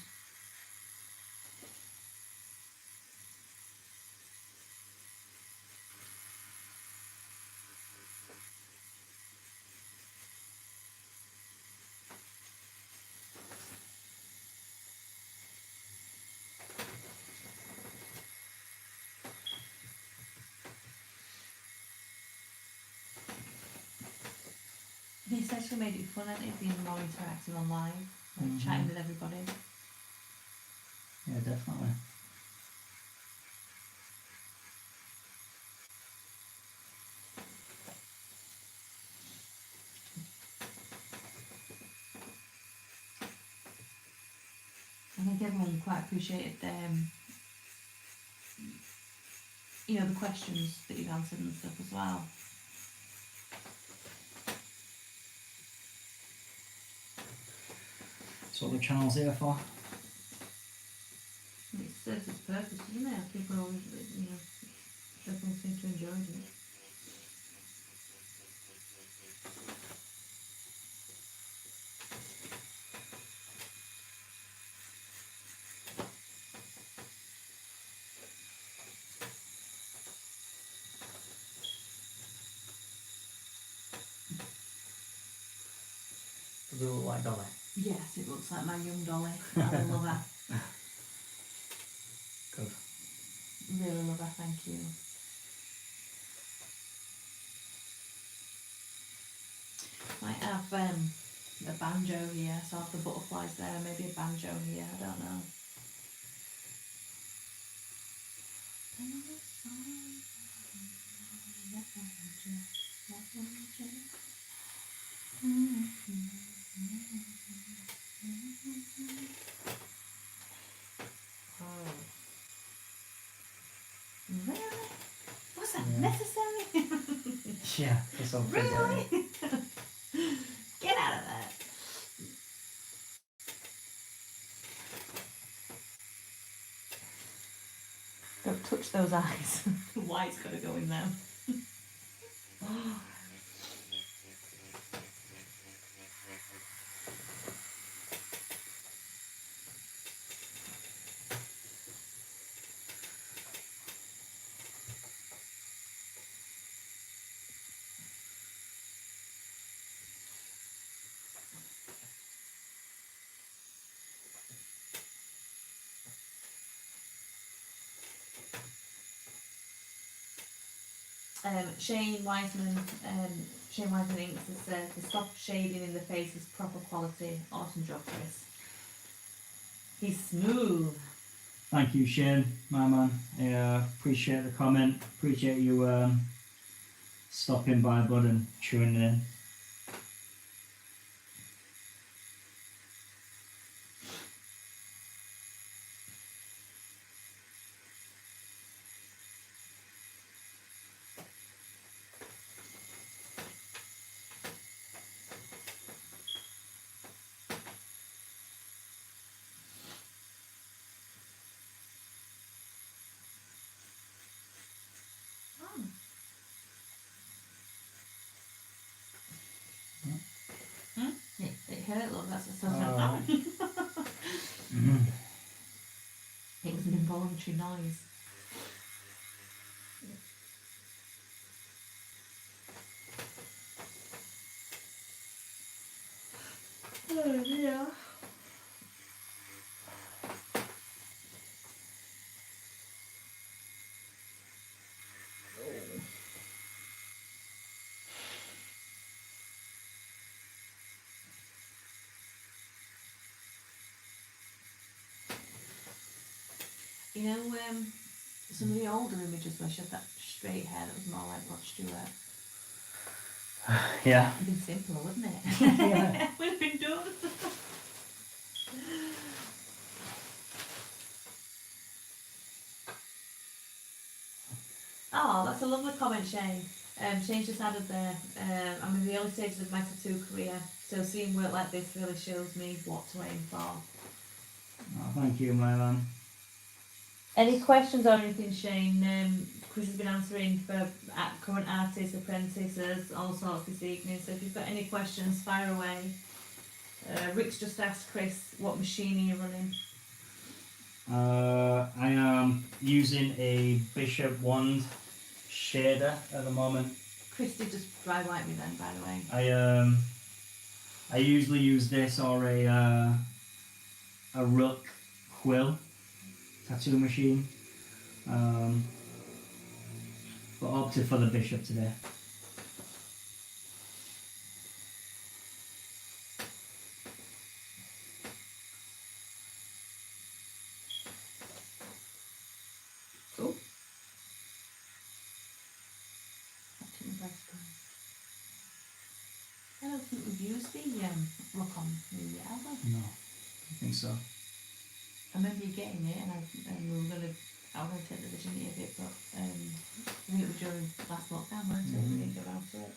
It's actually made it fun, hasn't it, being more interactive online, like chatting with everybody. Yeah, definitely. I think everyone quite appreciated you know, the questions that you've answered and stuff as well. That's what the channel's here for. It serves its purpose, doesn't it? People always, you know, everyone seems to enjoy it. Does it look like Dolly? Yes, it looks like my young Dolly. I love her. Good. Really love her, thank you. Might have a banjo here, so I'll have the butterflies there, maybe a banjo here, I don't know. Really? Was that necessary? Yeah, it's all Really? Get out of there. Don't touch those eyes. The white's got to go in them. Shane Wiseman Inks has said the soft shading in the face is proper quality. Awesome job, Chris. He's smooth. Thank you, Shane, my man. I appreciate the comment. Appreciate you stopping by, bud, and tuning in. It hurt, look, that's what I was It was an involuntary noise. Oh dear. You know, some of the older images where she had that straight hair that was more like Rod Stewart. Yeah. It'd been simpler, wouldn't it? Yeah. Would have been done. Oh, that's a lovely comment, Shane. Shane just added there, I'm in the early stages of my tattoo career, so seeing work like this really shows me what to aim for. Oh, thank you, my man. Any questions or anything, Shane? Chris has been answering for current artists, apprentices, all sorts this evening, so if you've got any questions, fire away. Rick's just asked Chris, what machine are you running? I am using a Bishop wand shader at the moment. Chris did just dry wipe me then, by the way. I usually use this or a Rook quill tattoo machine, but opted for the Bishop today. Cool. I don't think we've used the Rook on me yet, have we? No, I think so. I remember you getting it, and I was gonna take the virginity of it, but I think it was during last lockdown, wasn't it? We didn't get around to it.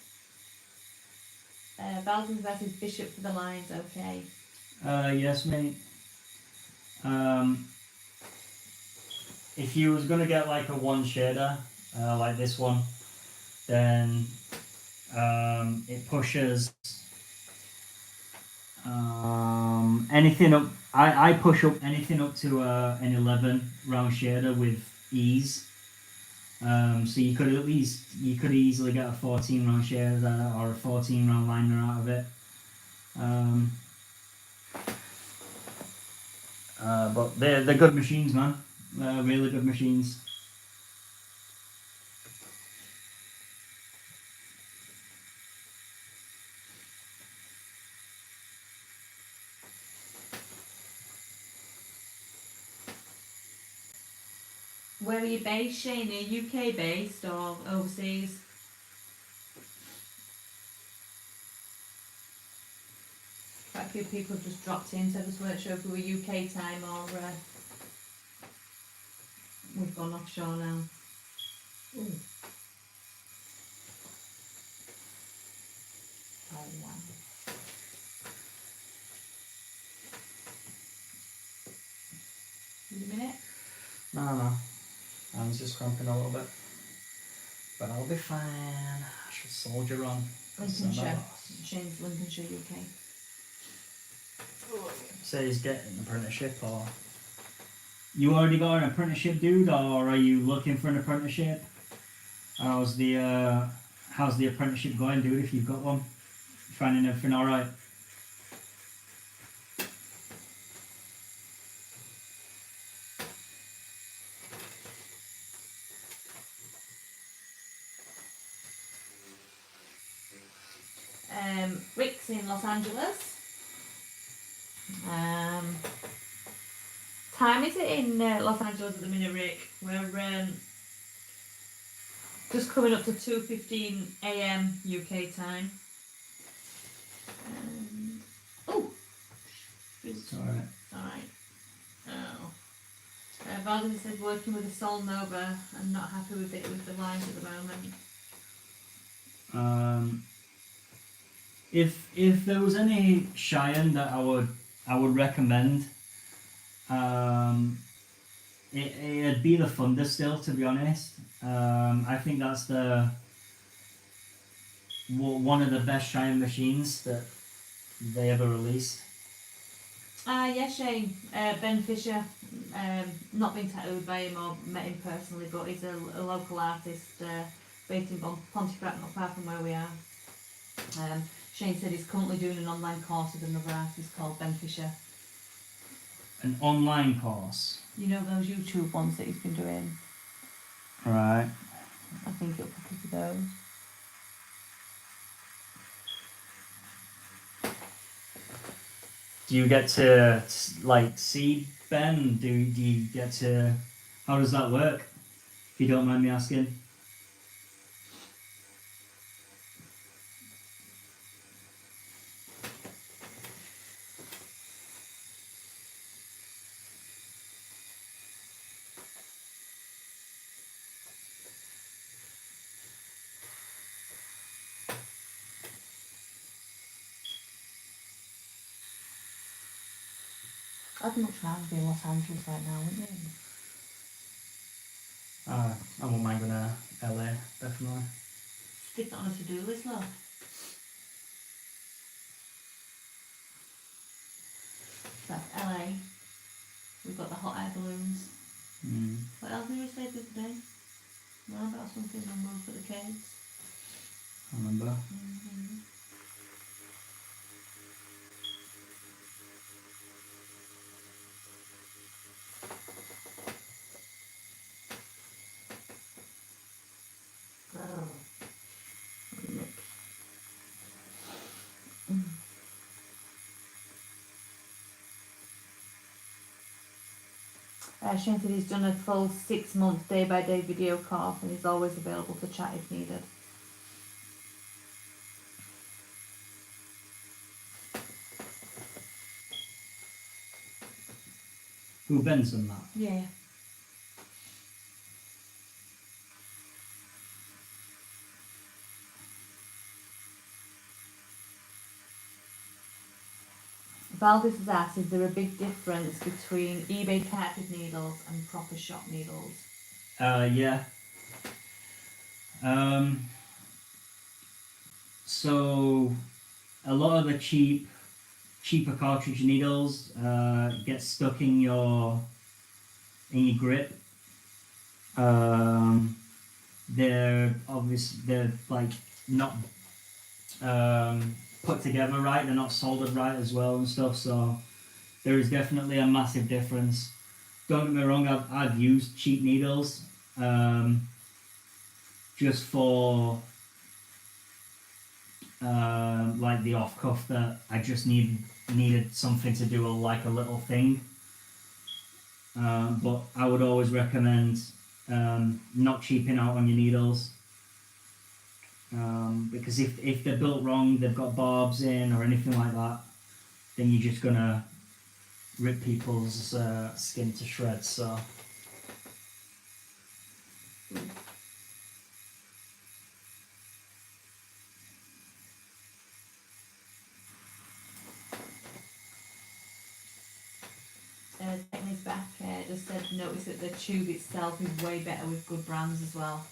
Baldwin versus Bishop for the lines, okay. Yes, mate. If you was gonna get like a one shader, like this one, then it pushes anything up. I push up anything up to an 11 round shader with ease. So you could easily get a 14 round shader or a 14 round liner out of it. But they're good machines, man. They're really good machines. Where are you based, Shane? Are you UK based or overseas? Quite a few people have just dropped in, so I just weren't sure if we were UK time or we've gone offshore now. Ooh. Oh wow. Wait a minute. No. Hands just cramping a little bit. But I'll be fine. I should soldier on. Lincolnshire. Shane's Lincolnshire, UK. Say he's getting an apprenticeship, or you already got an apprenticeship, dude, or are you looking for an apprenticeship? How's the apprenticeship going, dude? If you've got one, finding everything all right? Rick's in Los Angeles. Time is it in Los Angeles at the minute, Rick? We're just coming up to 2:15 a.m. UK time. Oh, It's all right. alright. Oh. Valdez said working with a Solnova and not happy with it with the lines at the moment. If there was any Cheyenne that I would recommend, it'd be the Thunder still, to be honest. I think that's one of the best Cheyenne machines that they ever released. Yeah, Shane. Ben Fisher. Not been tattooed by him or met him personally, but he's a local artist based in Pontefract, not far from where we are. Shane said he's currently doing an online course with another artist called Ben Fisher. An online course. You know those YouTube ones that he's been doing? Right. I think it'll probably be those. Do you get to like see Ben? Do you get to? How does that work? If you don't mind me asking. I'd much rather be in Los Angeles right now, wouldn't you? I won't mind going to LA, definitely. Stick that on a to-do list, love. That's LA. We've got the hot air balloons. Mm. What else did we say the other day? No, about something on road for the kids. I remember. Mm-hmm. Shane said he's done a full 6-month day-by-day video course and he's always available to chat if needed. Who Benson that? Yeah. Valdez has asked, is there a big difference between eBay carpet needles and proper shop needles? Yeah. So a lot of the cheaper cartridge needles get stuck in your grip. They're like not put together right. They're not soldered right as well and stuff. So there is definitely a massive difference. Don't get me wrong. I've used cheap needles just for like the off cuff that I just needed something to do like a little thing. But I would always recommend not cheaping out on your needles. Because if they're built wrong, they've got barbs in or anything like that, then you're just gonna rip people's skin to shreds. So Techni's back, just said noticed that the tube itself is way better with good brands as well.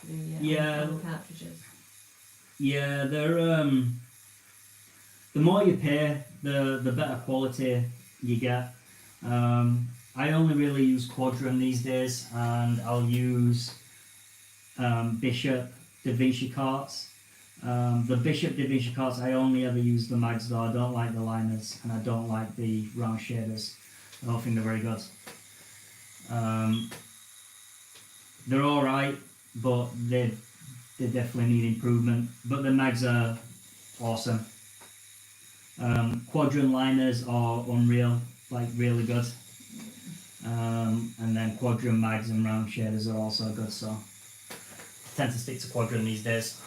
The Yeah. on cartridges. Yeah, they're the more you pay, the better quality you get. I only really use Quadrant these days, and I'll use Bishop Da Vinci carts. The Bishop Da Vinci carts, I only ever use the mags though. I don't like the liners, and I don't like the round shaders. I don't think they're very good. They're alright, but they definitely need improvement. But the mags are awesome. Quadrant liners are unreal, like really good. And then Quadrant mags and round shaders are also good, so I tend to stick to Quadrant these days.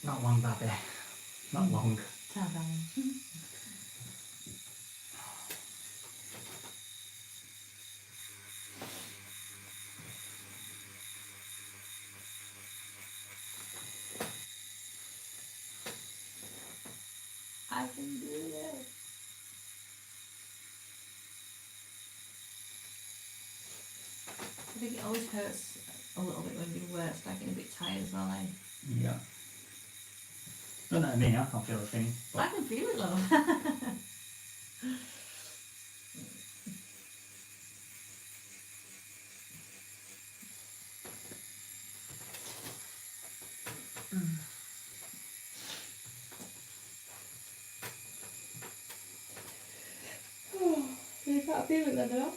Not long, Babby. Not long. Ta-da. I can do it. I think it always hurts a little bit when you work, like getting a bit tired as well, eh? Yeah. Don't know what I mean, I can't feel a thing. I can feel it though. You can't feel it then, no?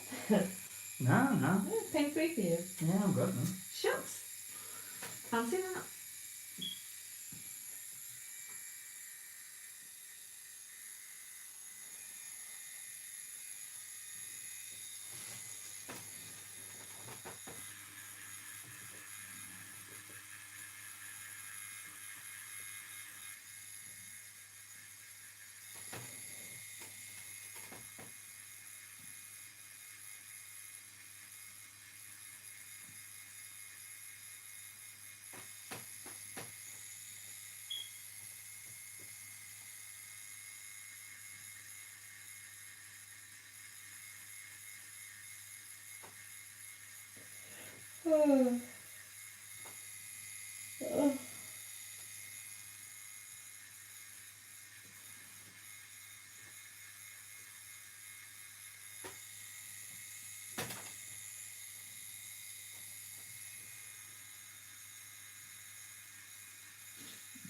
No. It's pain free for you. Yeah, I'm good, man. Shucks. Fancy that? Oh. Oh.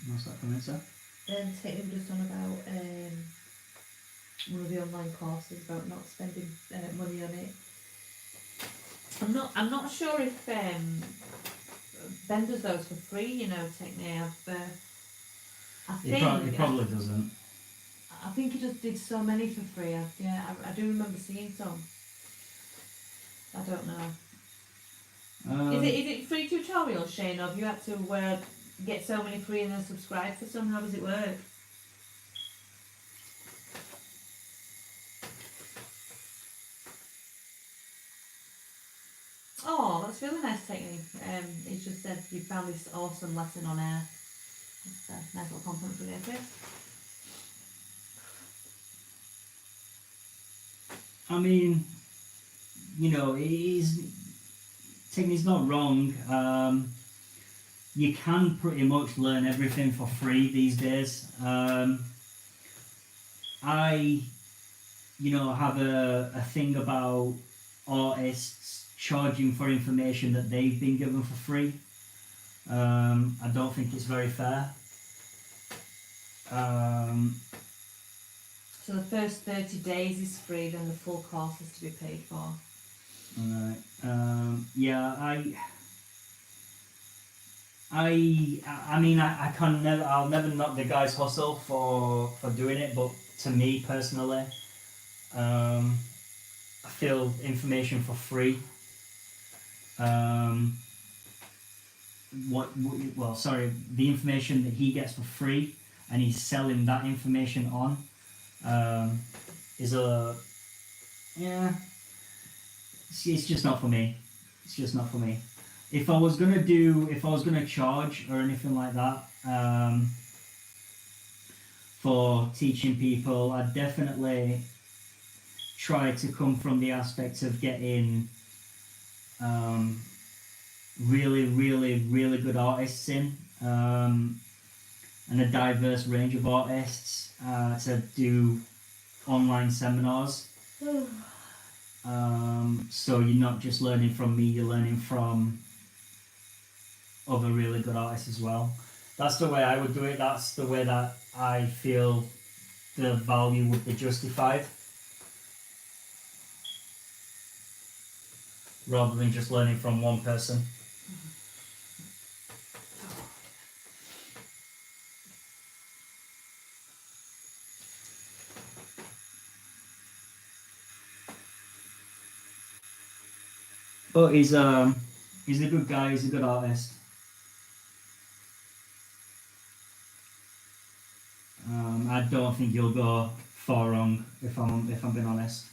What's that coming, sir? Tatum just on about one of the online courses about not spending money on it. I'm not sure if Ben does those for free, you know, technically. He probably doesn't. I think he just did so many for free. I do remember seeing some. I don't know. Is it free tutorials, Shane, or have you had to get so many free and then subscribe for some? How does it work? Oh, that's really nice technique. He just said you found this awesome lesson on air. It's a nice little compliment for there too. I mean, you know, technique's not wrong. You can pretty much learn everything for free these days. I, have a thing about artists charging for information that they've been given for free. I don't think it's very fair. So the first 30 days is free, then the full course is to be paid for. Right. I mean, I'll never knock the guy's hustle for doing it, but to me personally, I feel information for free. The information that he gets for free, and he's selling that information on, it's just not for me. It's just not for me. If I was gonna charge or anything like that, for teaching people, I'd definitely try to come from the aspect of getting really, really, really good artists in, and a diverse range of artists to do online seminars. So you're not just learning from me, you're learning from other really good artists as well. That's the way I would do it. That's the way that I feel the value would be justified, rather than just learning from one person. But he's a good guy. He's a good artist. I don't think you'll go far wrong if I'm being honest.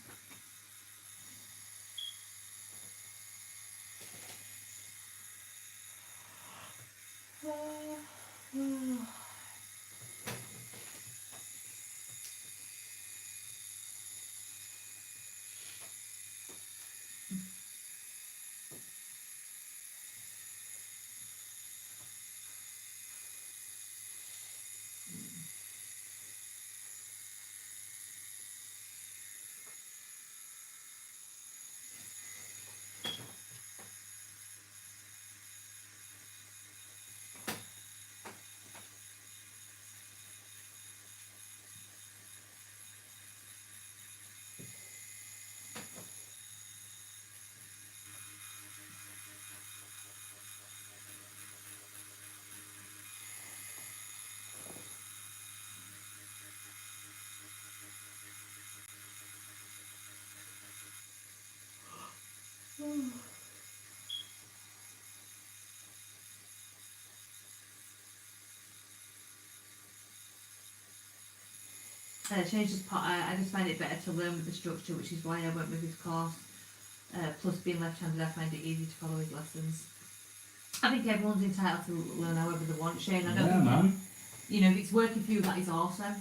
Change the pot. I just find it better to learn with the structure, which is why I went with his course. Plus, being left-handed, I find it easy to follow his lessons. I think everyone's entitled to learn however they want, Shane. I don't think, man. you know, if it's working for you, that is awesome.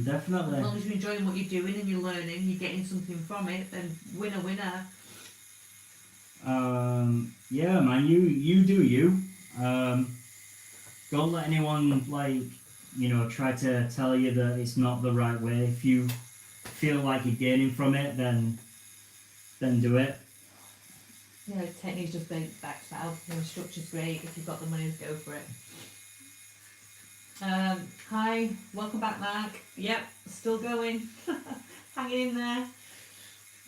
Definitely. As long as you're enjoying what you're doing and you're learning, you're getting something from it, then winner, winner. Yeah, man. You do you. Don't let anyone try to tell you that it's not the right way. If you feel like you're gaining from it, then do it. You know, technique's just backed out. You know, structure's great. If you've got the money, go for it. Hi, welcome back, Mark. Yep, still going. Hanging in there.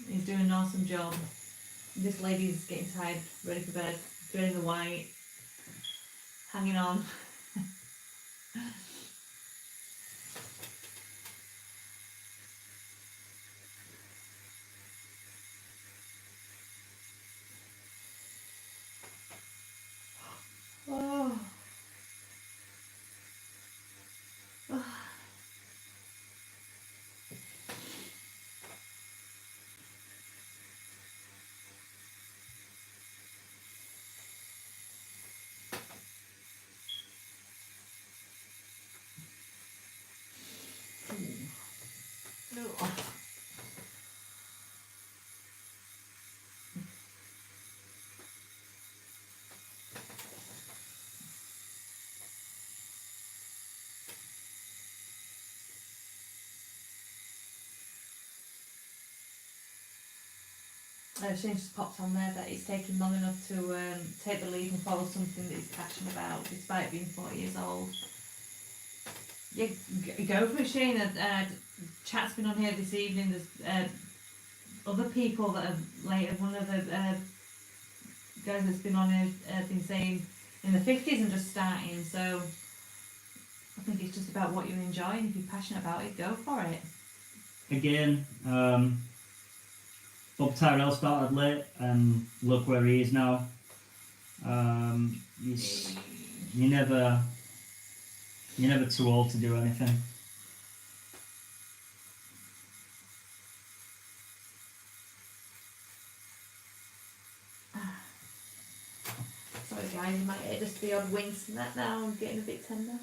He's doing an awesome job. This lady's getting tired, ready for bed, doing the white, hanging on. Oh. Oh. Shane just popped on there that it's taken long enough to take the lead and follow something that he's passionate about, despite being 40 years old. Yeah, go for it, Shane. Chat's been on here this evening. There's other people that have later. One of the guys that's been on here been saying in the 50s and just starting. So I think it's just about what you enjoy, and if you're passionate about it, go for it. Again, Bob Tyrrell started late, and look where he is now. You're never too old to do anything. Sorry guys, you might get just the odd wince from that now. I'm getting a bit tender.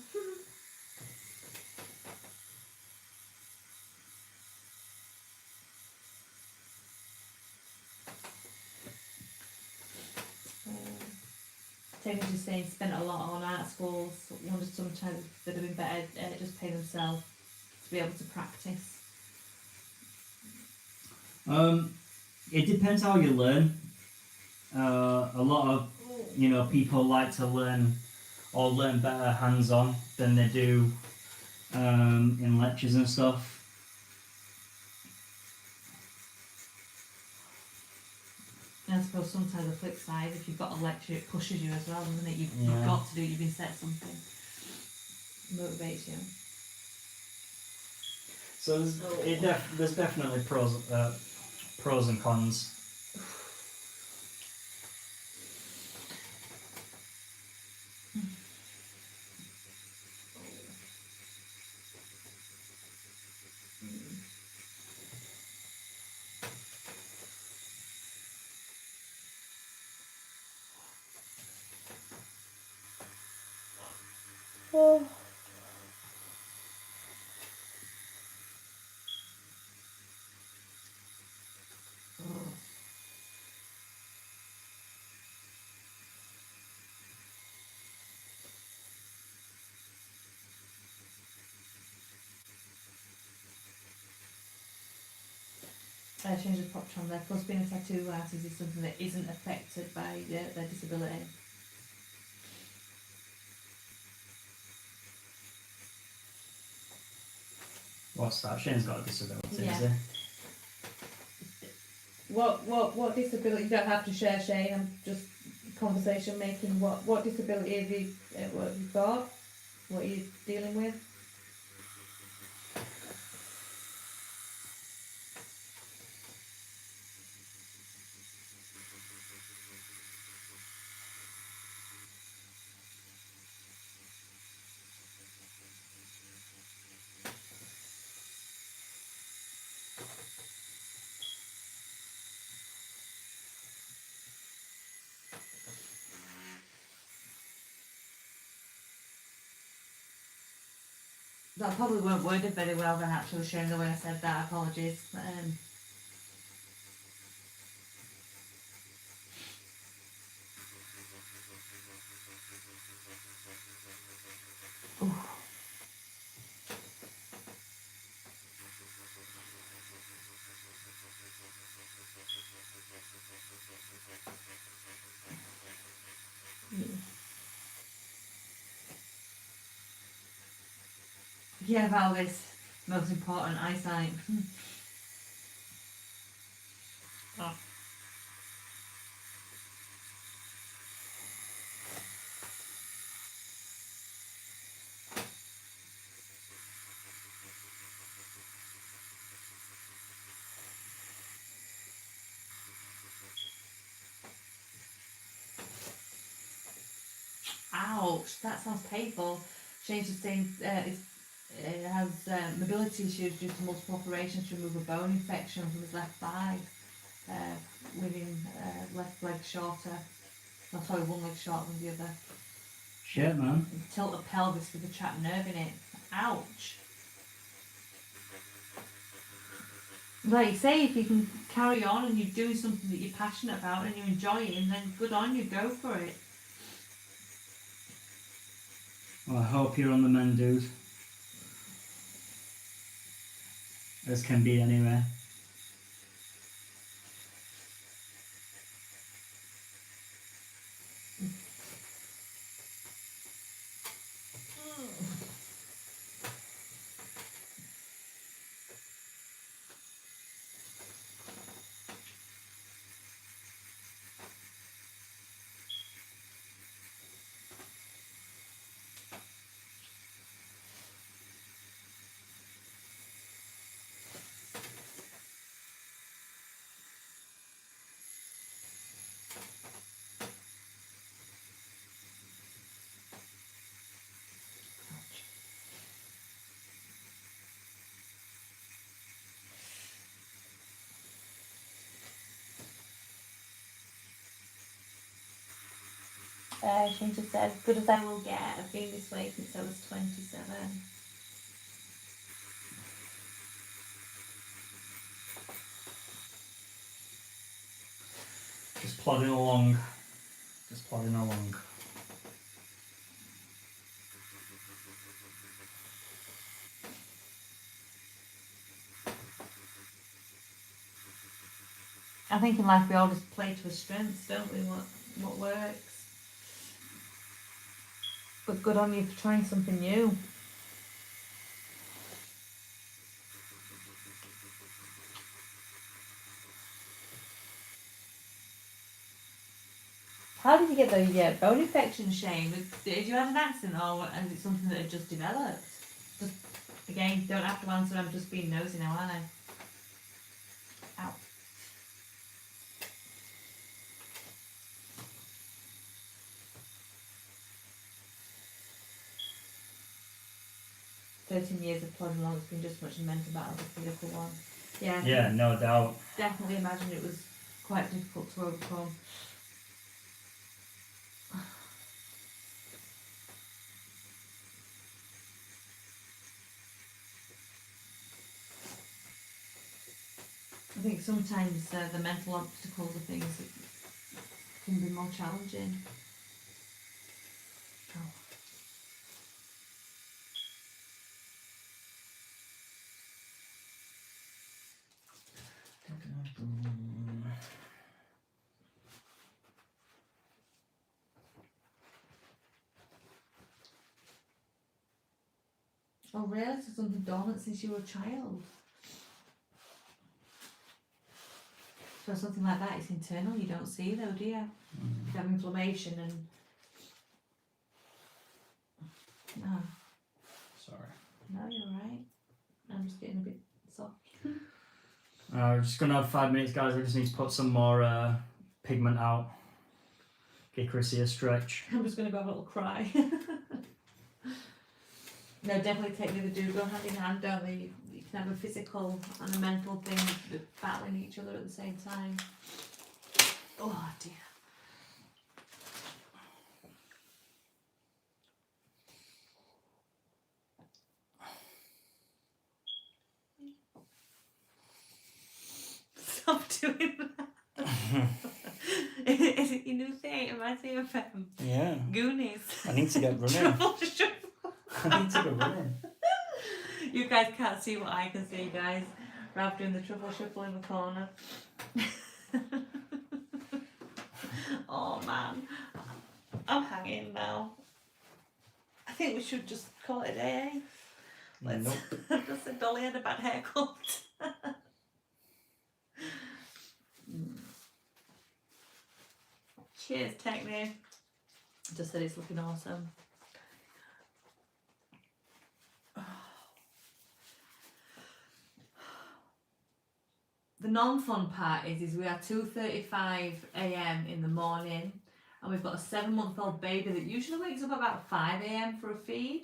Taylor's just saying spent a lot on art schools. Wondered sometimes they'd have been better just pay themselves to be able to practice. It depends how you learn. A lot of people like to learn better hands-on than they do in lectures and stuff. And I suppose sometimes the flip side, if you've got a lecture, it pushes you as well, doesn't it? You've Yeah. got to do it, you've been set something. Motivates you. So there's definitely pros and cons. Oh. Change the prop on there. Plus, being a tattoo artist is something that isn't affected by their disability. What's that? Shane's got a disability, Yeah. is he? What disability? You don't have to share, Shane. I'm just conversation making. What disability have you got? What are you dealing with? That probably weren't worded very well then actually, Shane, the way I said that, apologies. Yeah, about this most important eyesight. Oh. Ouch, that sounds painful. Shane's just saying it has mobility issues due to multiple operations to remove a bone infection from his left thigh, leaving left leg shorter. No, sorry, one leg shorter than the other. Shit, man. And tilt the pelvis with a trapped nerve in it. Ouch. Like you say, if you can carry on and you're doing something that you're passionate about and you're enjoying, then good on you, go for it. Well, I hope you're on the mend, dude. As can be anyway. She just said, good as I will get. I've been this way since I was 27. Just plodding along. Just plodding along. I think in life we all just play to our strengths, don't we? What works. But good on you for trying something new. How did you get the bone infection, Shane? Did you have an accident, or is it something that had just developed? Just, again, don't have to answer, I'm just being nosy now, aren't I? Ow. Years of plodding along, it's been just as much a mental battle as a physical one. Yeah. Yeah, no doubt. Definitely imagine it was quite difficult to overcome. I think sometimes the mental obstacles are things that can be more challenging. Oh. Oh really? So something dormant since you were a child? So something like that is internal, you don't see though, do you? You have inflammation and... No. Sorry. No, you're right. I'm just getting a bit soft. We're just gonna have 5 minutes, guys. I just need to put some more pigment out. Give Chrissy a stretch. I'm just going to go have a little cry. No, definitely take the other two, go hand in hand, don't they? You can have a physical and a mental thing battling each other at the same time. Oh dear. Stop doing that. Is it your new thing? It reminds me of Yeah. Goonies. I need to get running. Trouble shuffle. I need to go running. You guys can't see what I can see, guys. Rav doing the truffle shuffle in the corner. Oh man, I'm hanging now. I think we should just call it a day. Let's Nope. just said Dolly had a bad haircut. Cheers, Techno. Just said it's looking awesome. The non-fun part is we are 2:35 a.m. in the morning, and we've got a 7-month-old baby that usually wakes up about 5 a.m. for a feed.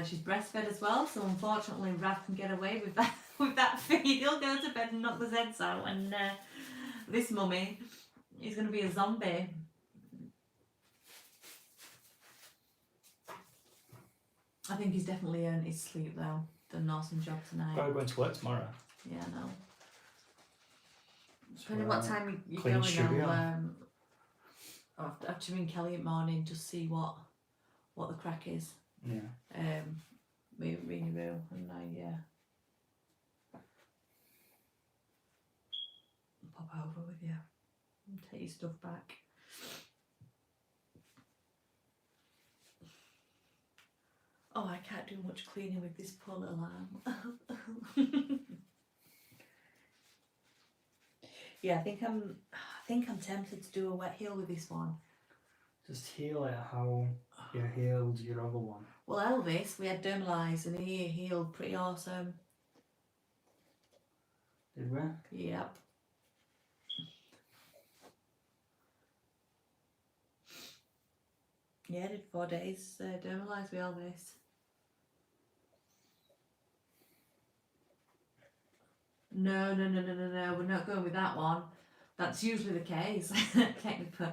She's breastfed as well, so unfortunately Rav can get away with that feed. He'll go to bed and knock the Zeds out, and this mummy is going to be a zombie. I think he's definitely earned his sleep though. Done an awesome job tonight. Probably going to work tomorrow. Yeah, I know. Depending what time you're clean going, studio. I'll have to ring Kelly in the morning, just see what the crack is. Yeah. Ring your room and pop over with you and take your stuff back. Oh, I can't do much cleaning with this poor little arm. Yeah, I think I'm tempted to do a wet heel with this one. Just heal it how you healed your other one. Well, Elvis, we had dermalised and he healed pretty awesome. Did we? Yep. Yeah, I did 4 days dermalised with Elvis. No, we're not going with that one. That's usually the case. Technically,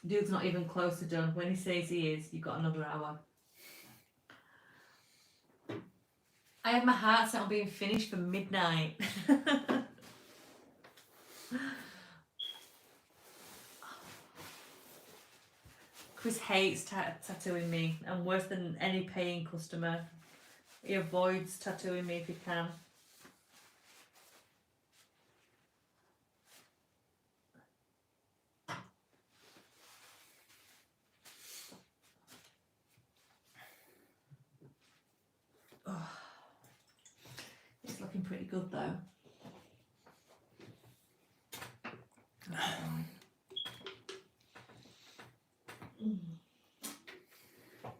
Dude's not even close to done. When he says he is, you've got another hour. I had my heart set on being finished for midnight. Chris hates tattooing me, and worse than any paying customer, he avoids tattooing me if he can. Oh, it's looking pretty good though.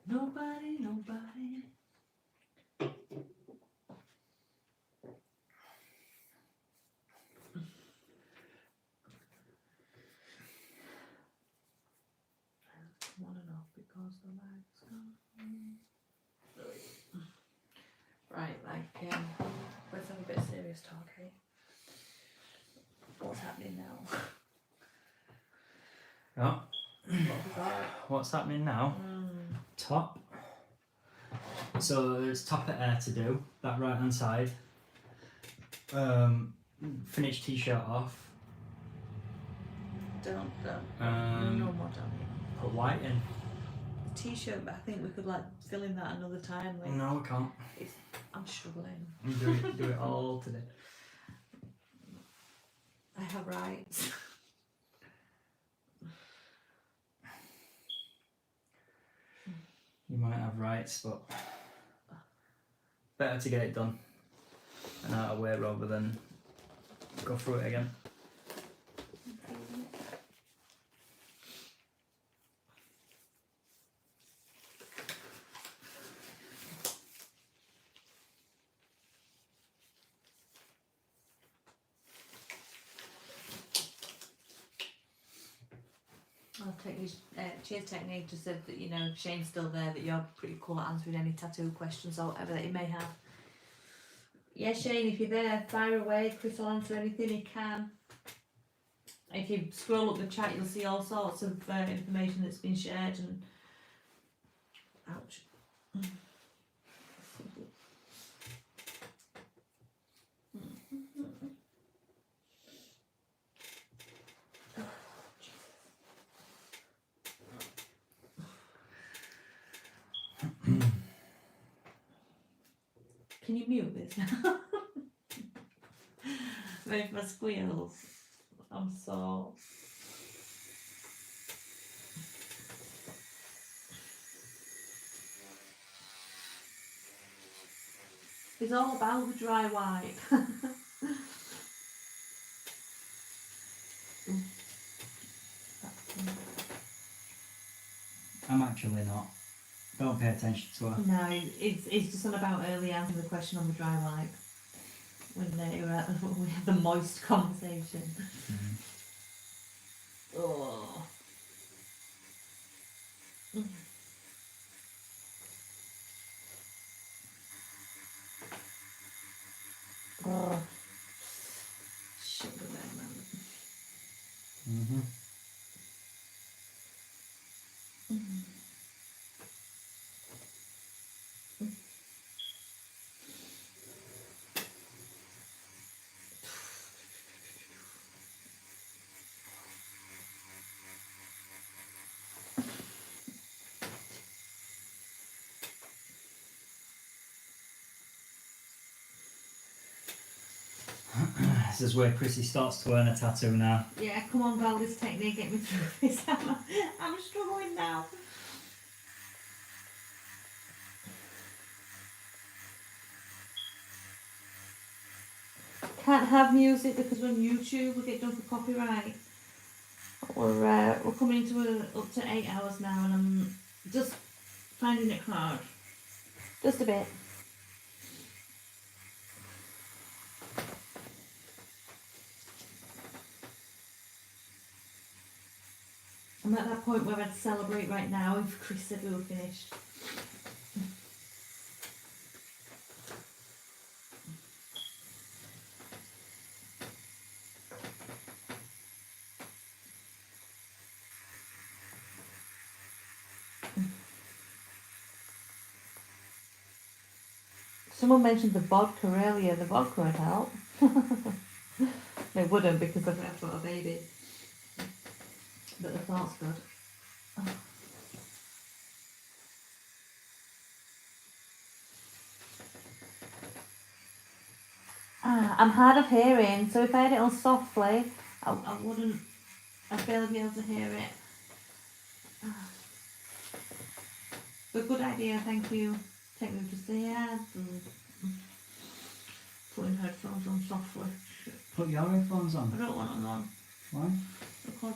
Nobody, nobody. Want enough because the light's gone. Right, let's have a bit of serious talk here. What's happening now? Oh, What have we got? what's happening now? Top. So there's top of air to do, that right hand side. Finish t-shirt off. Don't. Um, No more, don't. Put white in. The t-shirt, I think we could fill in that another time. No, I can't. I'm struggling. Do it all today. I have rights. You might have rights, but better to get it done and out of the way rather than go through it again. Cheers Technique just said that, Shane's still there, that you're pretty cool at answering any tattoo questions or whatever that he may have. Yeah, Shane, if you're there, fire away. Chris will answer anything he can. If you scroll up the chat, you'll see all sorts of information that's been shared. And ouch. Can you mute this now? With my squeals. I'm so... It's all about the dry wipe. I'm actually not. Don't pay attention to her. No, it's just on about earlier answering the question on the dry wipe. When we had the moist conversation. Oh. Oh. Shit with that, man. This is where Chrissy starts to earn a tattoo now. Yeah, come on, Val, this technique, get me through this. I'm struggling now. Can't have music because we're on YouTube, we get done for copyright. We're coming into up to 8 hours now, and I'm just finding it hard. Just a bit. I'm at that point where I'd celebrate right now if Chris said we were finished. Someone mentioned the vodka earlier. The vodka would help. It wouldn't because I've got a baby. But the thought's good. I'm hard of hearing, so if I had it on softly, I wouldn't. I'd barely be able to hear it. But good idea, thank you. Take me to see it. Putting headphones on softly. Put your headphones I on. don't want them on. Why? Because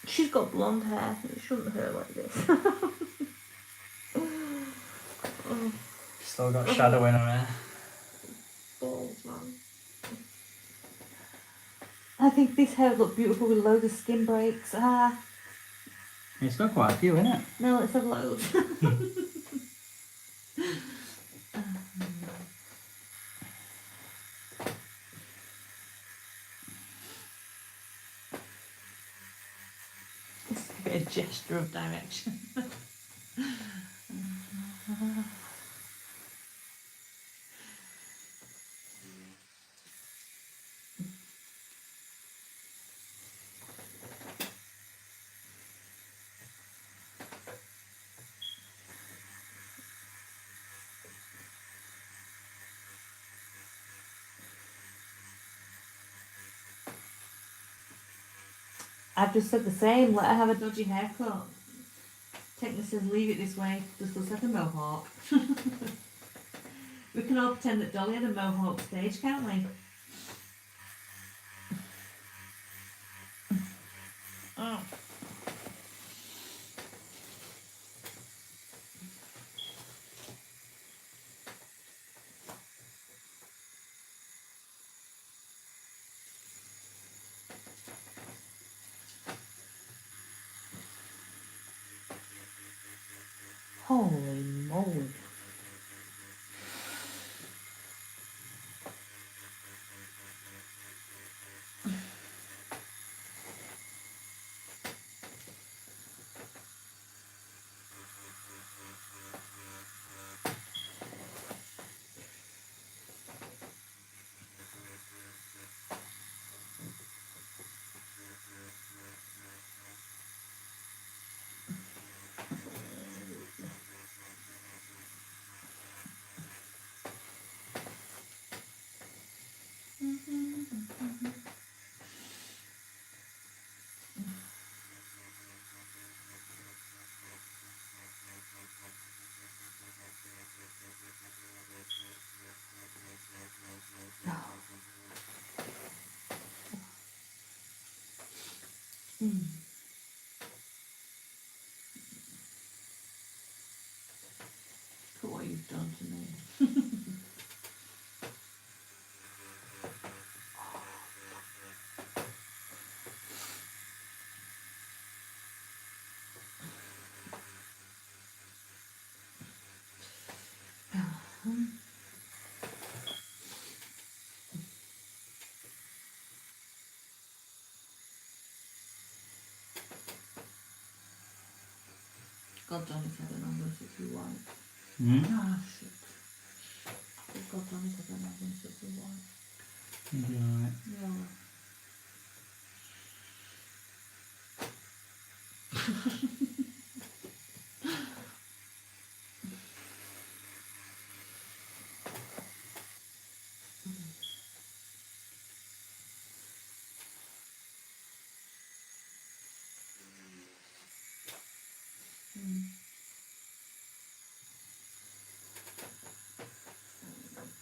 she's got blonde hair. It shouldn't hurt like this. Still got shadow in her hair. Balls, man. I think this hair would look beautiful with loads of skin breaks. It's got quite a few in it. No, let's have loads. It's a bit of gesture of direction. I've just said the same, let her have a dodgy haircut. Technically says leave it this way, just looks like a mohawk. We can all pretend that Dolly had a mohawk stage, can't we? Oh. Holy moly. Look at what you've done to me. God damn it, I don't know, I'm going to sit through white. Ah, shit. God damn it, I don't know, I'm going to sit through white. You'll be alright. Yeah.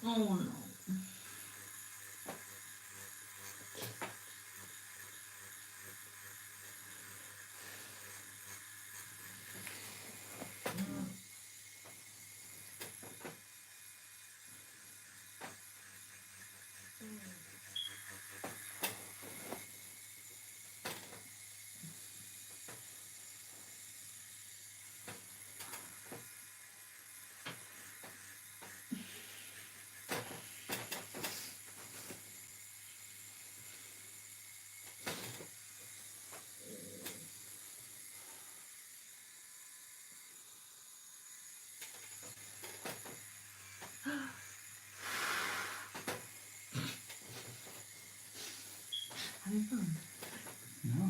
Oh no. Having fun? No.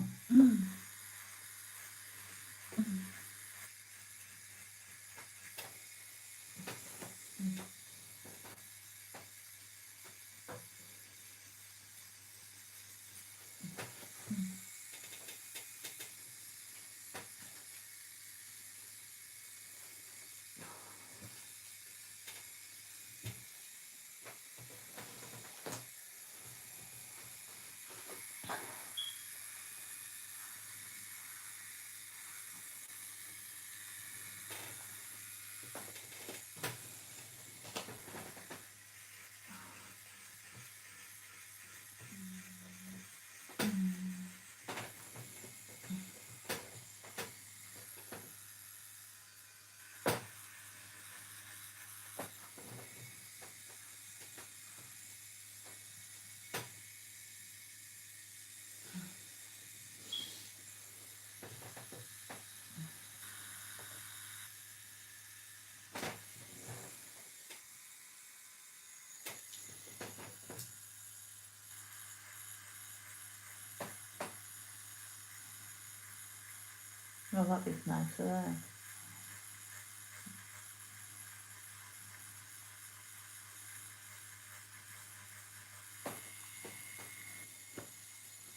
Well, that is nicer there.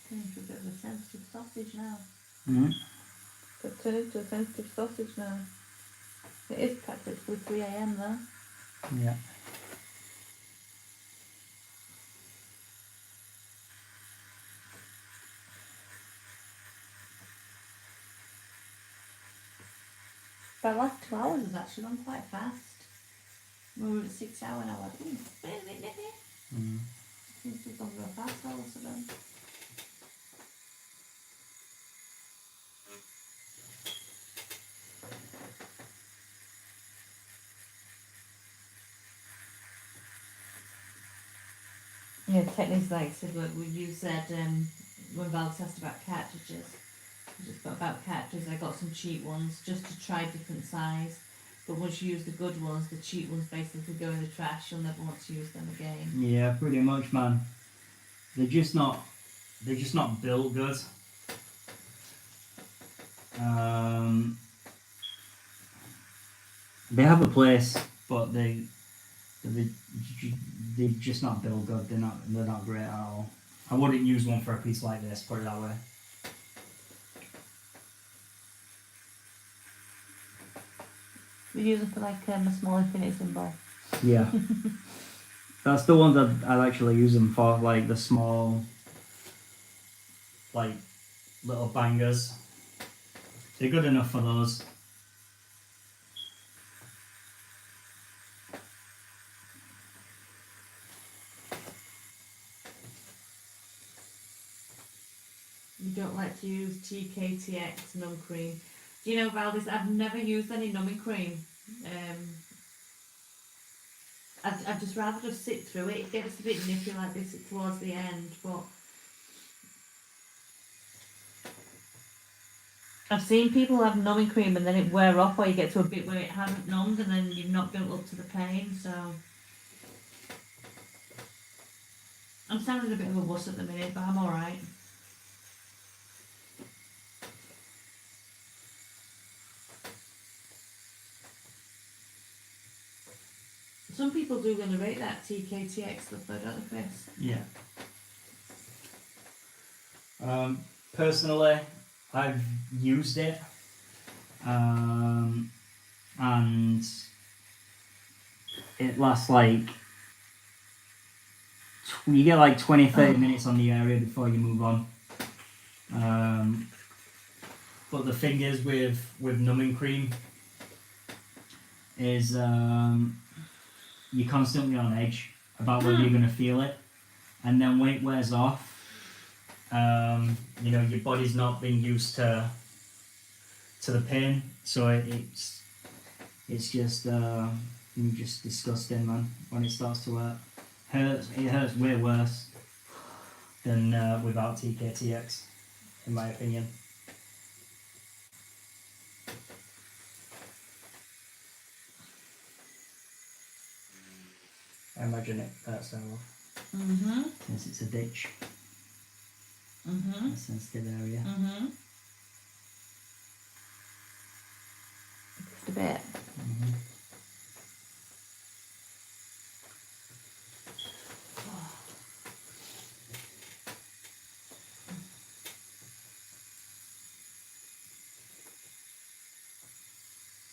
Turning into a bit of a sensitive sausage now. Mm. It's turned into a sensitive sausage now. It is practically 3 a.m. though. Yeah. But the last 2 hours has actually gone quite fast. We were at 6 hours now. Like, it's a bit nippy. Mm. Seems to have gone real fast all of a sudden. Yeah, techniques like I said, what you said when Val asked about cartridges. Just about cartridges, I got some cheap ones just to try different size. But once you use the good ones, the cheap ones basically go in the trash. You'll never want to use them again. Yeah, pretty much, man. They're just not built good. They have a place, but they're just not built good. They're not great at all. I wouldn't use one for a piece like this. Put it that way. We use them for like a small infinity symbol. Yeah. That's the one that I'd actually use them for, like the small, like little bangers. They're good enough for those. You don't like to use TKTX numb cream. Do you know, Valdis, I've never used any numbing cream. I'd just rather just sit through it. It gets a bit nippy like this towards the end, but I've seen people have numbing cream and then it wear off, or you get to a bit where it hasn't numbed and then you've not built up to the pain, so I'm sounding a bit of a wuss at the minute, but I'm alright. Some people do underrate that TKTX stuff though, don't they, Chris? Yeah. Personally, I've used it, and it lasts like you get like 20-30 minutes on the area before you move on. But the thing is with numbing cream is you're constantly on edge about whether you're going to feel it, and then when it wears off, you know, your body's not been used to the pain, so it's just disgusting, man. When it starts to hurt, it hurts way worse than without TKTX, in my opinion. I imagine it hurts so off. Since it's a ditch, a sensitive area. Just a bit.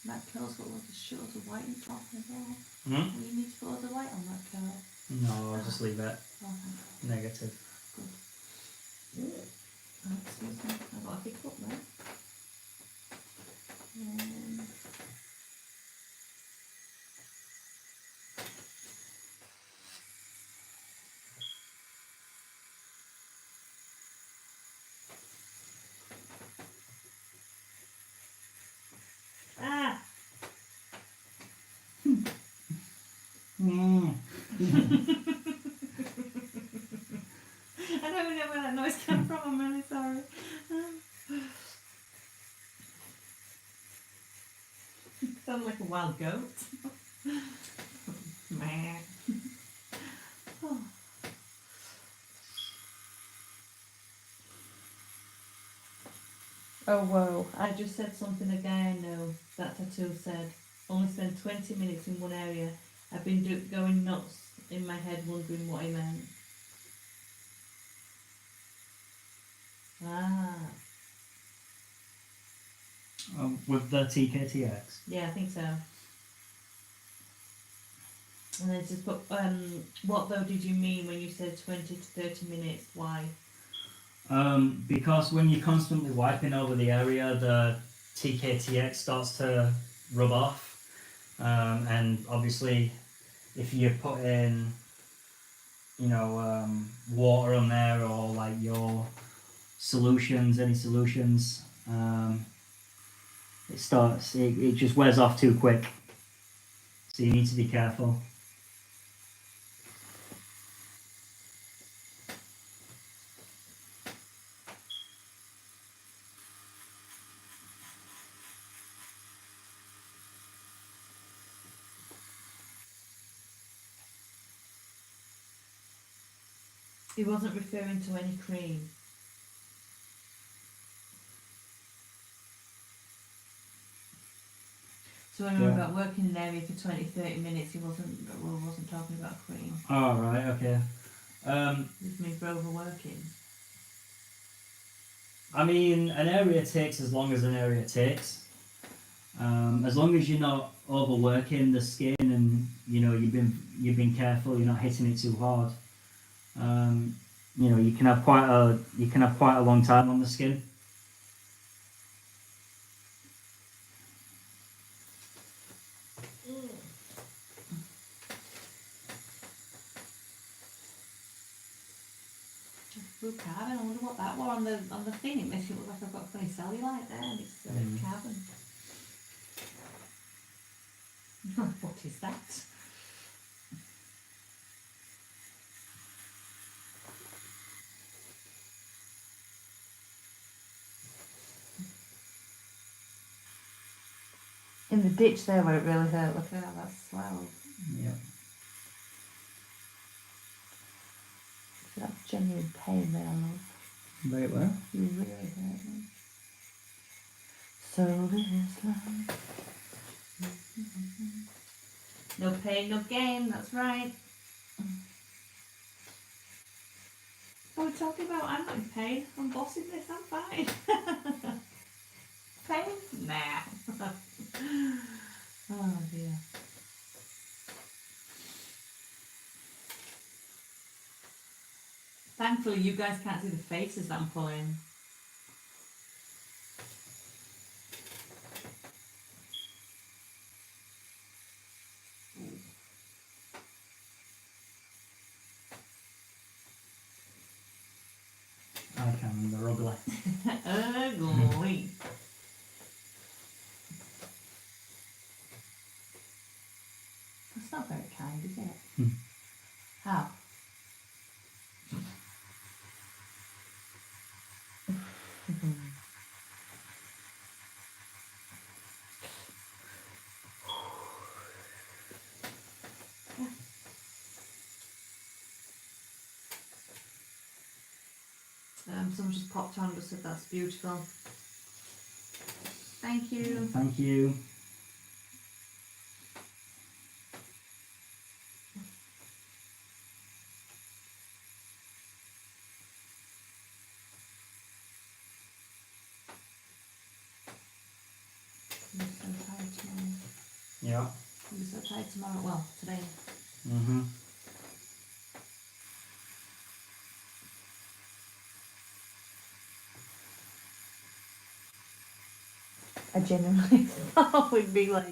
That curl's got lots of short of white and top as well. Will you need to put all the white on that curl? No, I'll just leave it Oh, negative. good. Oh, excuse me, I've got a hiccup there. Ah! I don't even know where that noise came from, I'm really sorry. Sounds like a wild goat. Meh. Oh. Oh whoa, I just said something a guy I know, that tattoo said, only spend 20 minutes in one area. I've been going nuts in my head wondering what he meant. Ah, With the TKTX. yeah, I think so. And then just put, what though did you mean when you said 20 to 30 minutes? Why? Because when you're constantly wiping over the area, the TKTX starts to rub off, and obviously, if you put in, you know, water on there or like your solutions, any solutions, it just wears off too quick. So you need to be careful. He wasn't referring to any cream. So when we were Yeah. about working in an area for 20-30 minutes, he wasn't talking about cream. Oh, right, okay. This means for overworking. I mean, an area takes as long as an area takes. As long as you're not overworking the skin and you know you've been careful, you're not hitting it too hard. You know, you can have quite a long time on the skin. Blue carbon, I wonder what that was on the thing. It makes it look like I've got a funny cellulite there, and it's carbon. What is that? In the ditch there where it really hurt, look at how that's swelled. Yeah. That's genuine pain there, love. Very well. You really hurt me. So this life. No pain, no gain, that's right. What are we talking about? I'm not in pain. I'm bossing this, I'm fine. Pain? Nah. Oh dear. Thankfully, you guys can't see the faces that I'm pulling. I can, they're ugly. Ugly. That's not very kind, is it? Hmm. How? Someone just popped on and just said that's beautiful. Thank you. Thank you. I'm so tired tomorrow. Yeah. I'm so tired tomorrow. Well, today. Mm-hmm. I genuinely thought we'd be like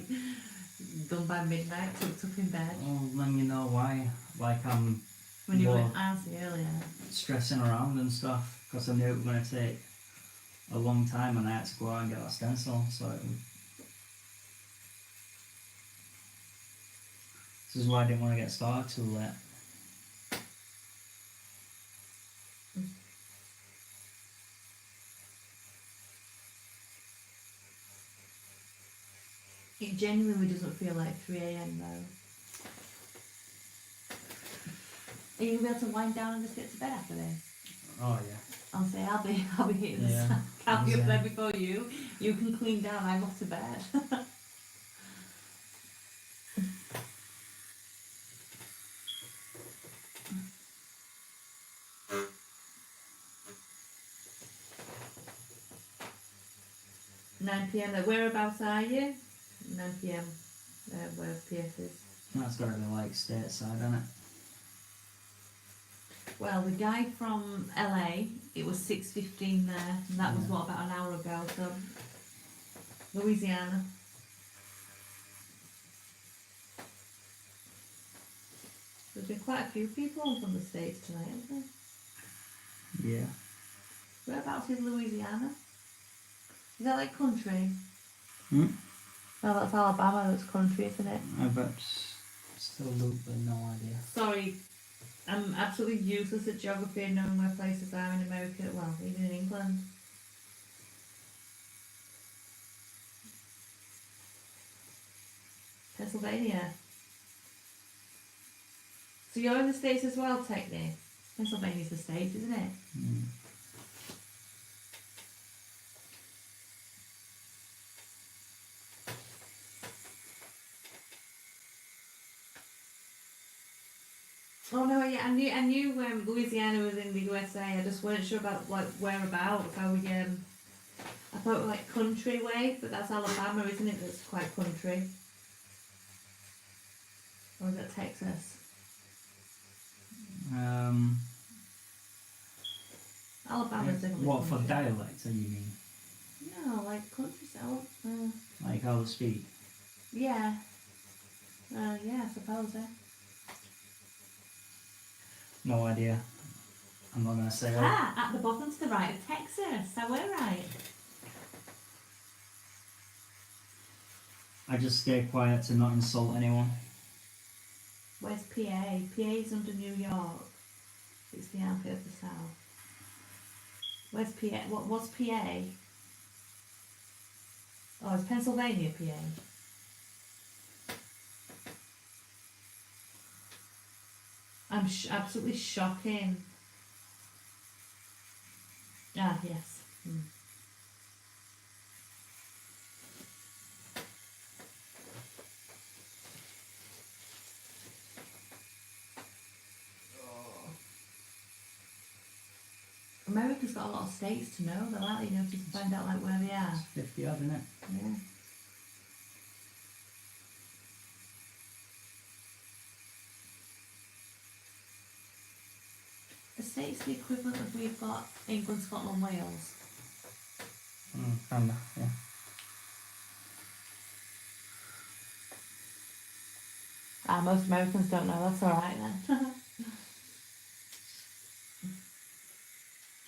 done by midnight, tucked up in bed. Well, then you know why. Like I'm When you were more asking earlier. stressing around and stuff because I knew it was going to take a long time and I had to go out and get that stencil. So this is why I didn't want to get started too late. It genuinely doesn't feel like 3 a.m. though. Are you gonna be able to wind down and just get to bed after this? Oh yeah. I'll say I'll be hitting the Yeah, sun. I'll be up yeah. there before you. You can clean down. I'm off to bed. 9 p.m. Whereabouts are you? 9 p.m. Where PS is. That's got to be like stateside, isn't it? Well, the guy from LA, it was 6:15 there, and that was Yeah. what, about an hour ago. So Louisiana. There's been quite a few people from the States tonight, hasn't there? Yeah. Whereabouts is Louisiana? Is that like country? Hmm? No, that's Alabama, that's country, isn't it? I bet still loop, but no idea. Sorry, I'm absolutely useless at geography and knowing where places are in America, well, even in England. Pennsylvania. So you're in the States as well, technically? Pennsylvania's the state, isn't it? Mm. Oh no, yeah, I knew Louisiana was in the USA. I just weren't sure about like whereabouts. How we I thought it was like country way, but that's Alabama, isn't it? That's quite country. Or is that Texas? Alabama's definitely What for country. dialect? You mean No, like country style. like how they speak? Yeah. Yeah, I suppose. No idea. I'm not gonna say. At the bottom to the right of Texas. So we're right. I just stay quiet to not insult anyone. Where's PA? PA's under New York. It's the outfit of the South. Where's PA? What's PA? Oh, it's Pennsylvania, PA. I'm absolutely shocking. Ah, yes. America's got a lot of states to know, though, aren't they? You know, to find out like where they are. It's 50 odd, isn't it? Yeah. the state's the equivalent of we've got England, Scotland, Wales. Kinda, yeah. Most Americans don't know, that's alright then.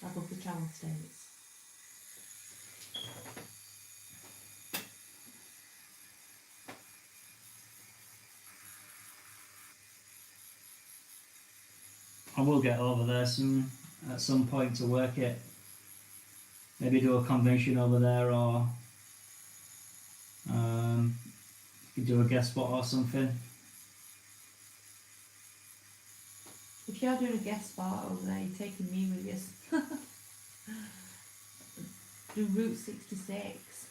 I love the travel states. I will get over there at some point to work it. Maybe do a convention over there, or could do a guest spot or something. If you're doing a guest spot over there, you're taking me with you. Do Route 66.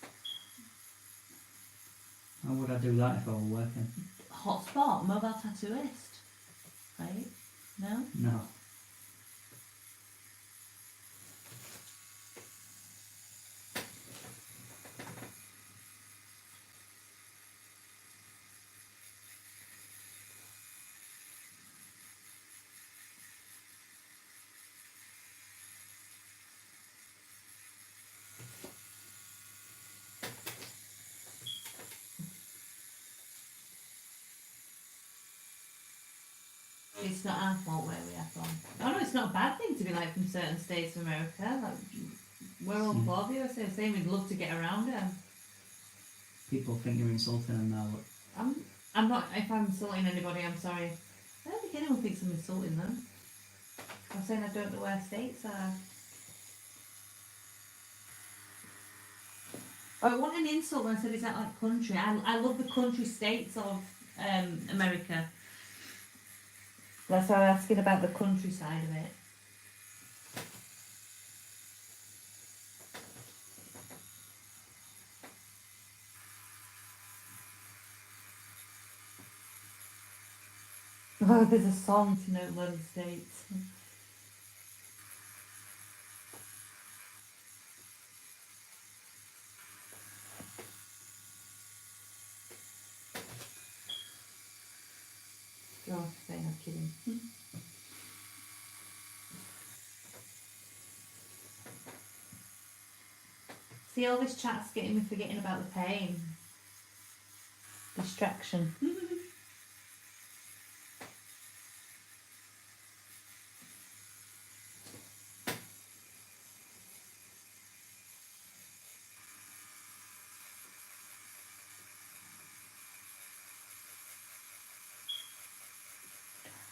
How would I do that if I were working? Hotspot, mobile tattooist. Right? No? No. It's not our fault where we are from. Oh no, it's not a bad thing to be like from certain states of America. Like, we're all for the USA, saying we'd love to get around it. People think you're insulting them now. But I'm not, if I'm insulting anybody, I'm sorry. I don't think anyone thinks I'm insulting them. I'm saying I don't know where states are. Oh, it wasn't an insult when I said is that like country. I love the country states of America. That's why I'm asking about the countryside of it. Oh, there's a song to know loads of states. Oh, say no kidding. See, all this chat's getting me forgetting about the pain. Distraction.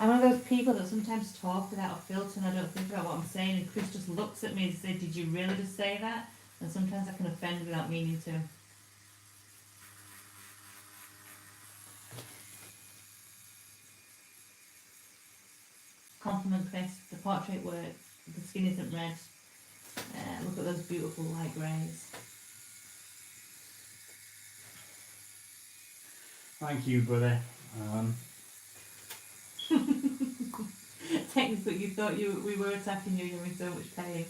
I'm one of those people that sometimes talk without a filter and I don't think about what I'm saying, and Chris just looks at me and says, "Did you really just say that?" And sometimes I can offend without meaning to. Compliment Chris, the portrait work, the skin isn't red. Look at those beautiful light greys. thank you, brother. Technically, you thought we were attacking you, you're in so much pain.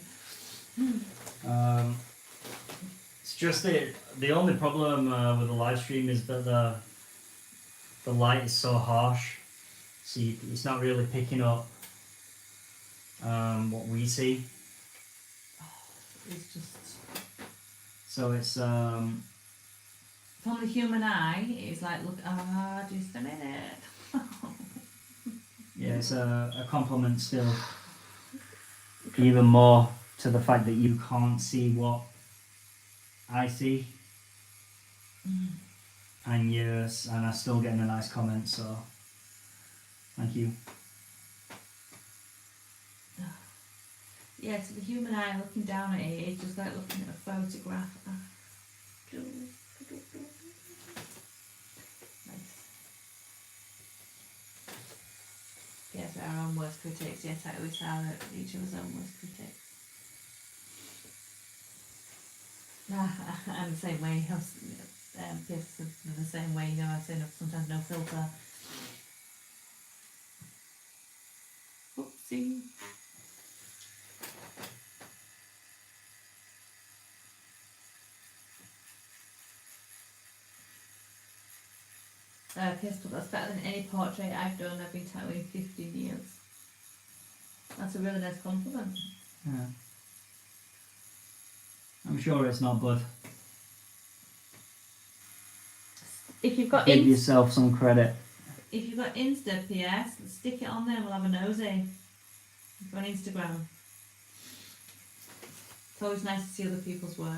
It's just the only problem with the live stream is that the light is so harsh, so it's not really picking up what we see. It's just So it's from the human eye, it's like, look, just a minute. yeah, it's a compliment still. Even more to the fact that you can't see what I see, and yes, and I'm still getting a nice comment. So thank you. Yeah, so the human eye looking down at it, it's just like looking at a photograph. Nice. Yes, our own worst critics. Yes, I always are each of our own worst critics. I'm the same way. Yes, the same way. You know, I say sometimes no filter. Oopsie. Pistol, that's better than any portrait I've done. I've been tattooing 15 years. That's a really nice compliment. Yeah. I'm sure it's not, but If you've got give yourself some credit. if you've got Insta PS, stick it on there. We'll have a nosy on Instagram. It's always nice to see other people's work.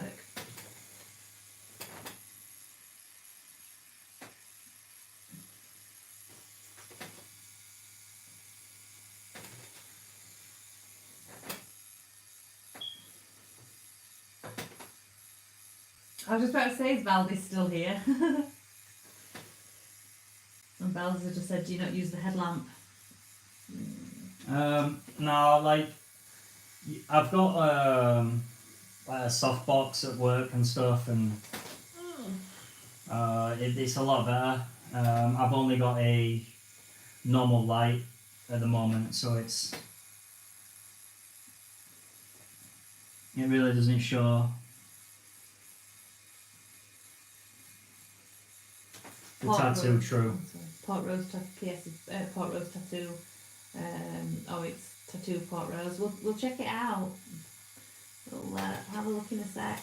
I was just about to say, is Valdis still here? And Valdis has just said, do you not use the headlamp? No, like I've got like a softbox at work and stuff, and it's a lot better. I've only got a normal light at the moment, so it really doesn't show the tattoo true. Port Rose Port Rose tattoo. Oh, it's tattoo Port Rose. We'll check it out. We'll have a look in a sec.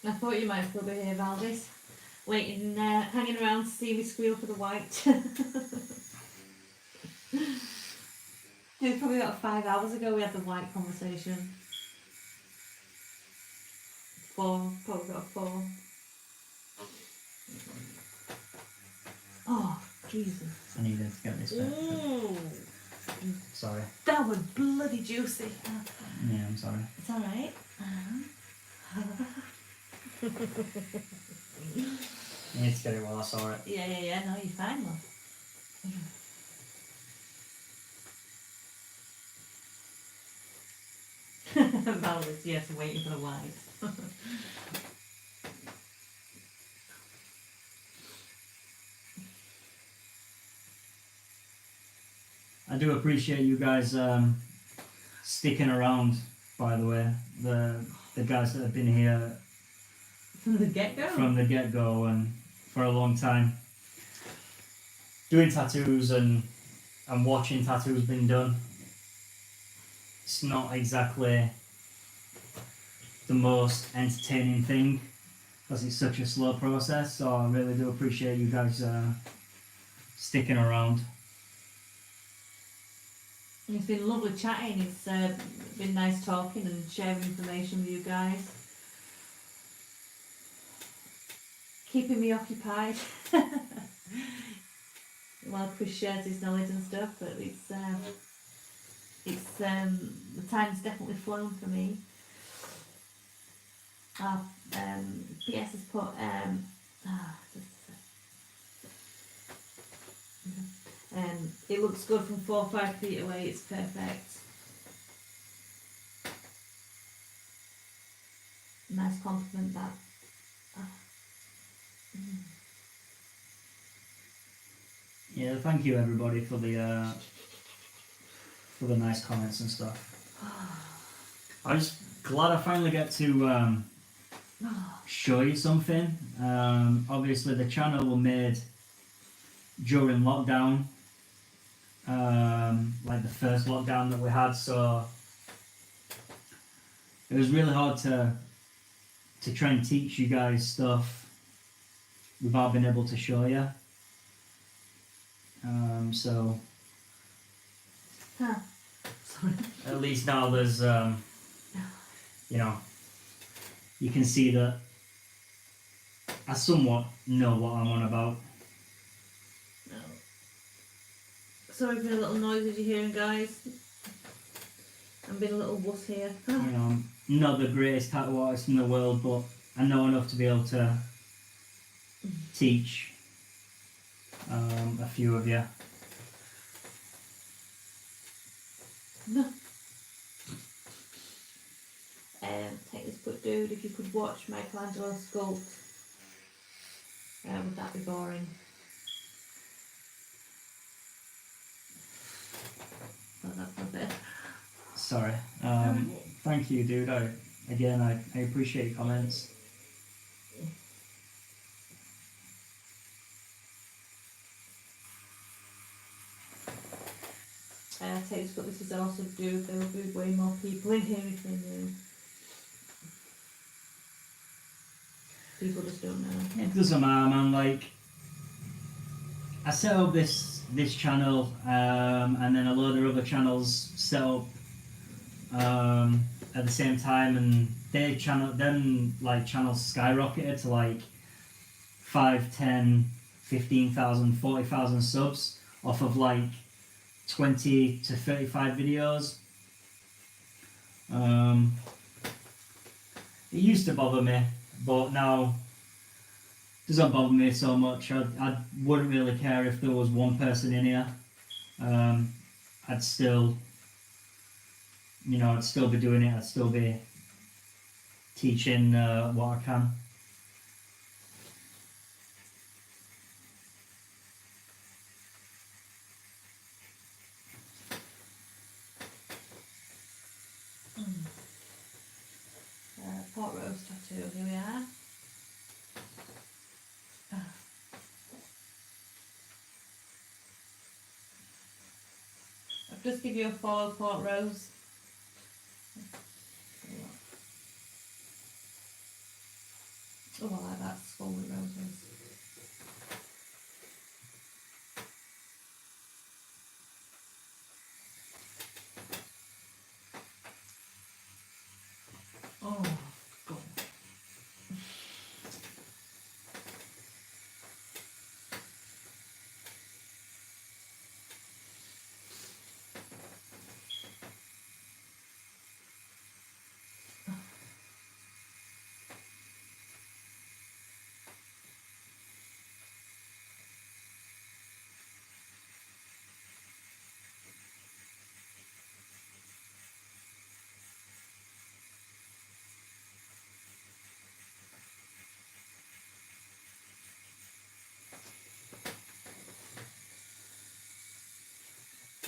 I thought you might still be here, Valdis, waiting, hanging around to see me squeal for the white. It was probably about 5 hours ago we had the white conversation. 4, probably about 4. Oh, Jesus. I needed to get this back. Sorry. That was bloody juicy. Yeah, I'm sorry. It's alright. I need to get it while I saw it. Yeah, no, you're fine, love. Valdis, yes, waiting for the white. I do appreciate you guys sticking around, by the way. The guys that have been here From the get-go? from the get-go and for a long time. Doing tattoos and watching tattoos being done. It's not exactly the most entertaining thing because it's such a slow process, so I really do appreciate you guys sticking around. It's been lovely chatting. It's been nice talking and sharing information with you guys. Keeping me occupied. While Chris shares his knowledge and stuff, but the time's definitely flown for me. PS has put it looks good from 4 or 5 feet away. It's perfect. Nice compliment that. Yeah, thank you everybody for the nice comments and stuff. I'm just glad I finally get to show you something. Obviously the channel was made during lockdown, like the first lockdown that we had, so it was really hard to try and teach you guys stuff without being able to show you. So Sorry. at least now there's you can see that I somewhat know what I'm on about. No. Sorry for the little noises you're hearing, guys. I'm being a little wuss here. I'm not the greatest tattoo artist in the world, but I know enough to be able to teach a few of you. No. Take this quick dude. If you could watch Michelangelo sculpt, would that be boring? Oh, that's not it. Sorry. Thank you, dude. I appreciate your comments. take this, but this is also do. There will be way more people in here if they knew. People just don't know. It doesn't matter, man. Like, I set up this channel, and then a load of other channels set up at the same time, and channels skyrocketed to like 5, 10, 15,000, 40,000 subs off of like 20 to 35 videos. It used to bother me, but now it doesn't bother me so much. I wouldn't really care if there was one person in here. I'd still be doing it. I'd still be teaching what I can. Pot rose tattoo, here we are. I'll just give you a follow pot rose. Oh, I like that skull with roses. Oh, God.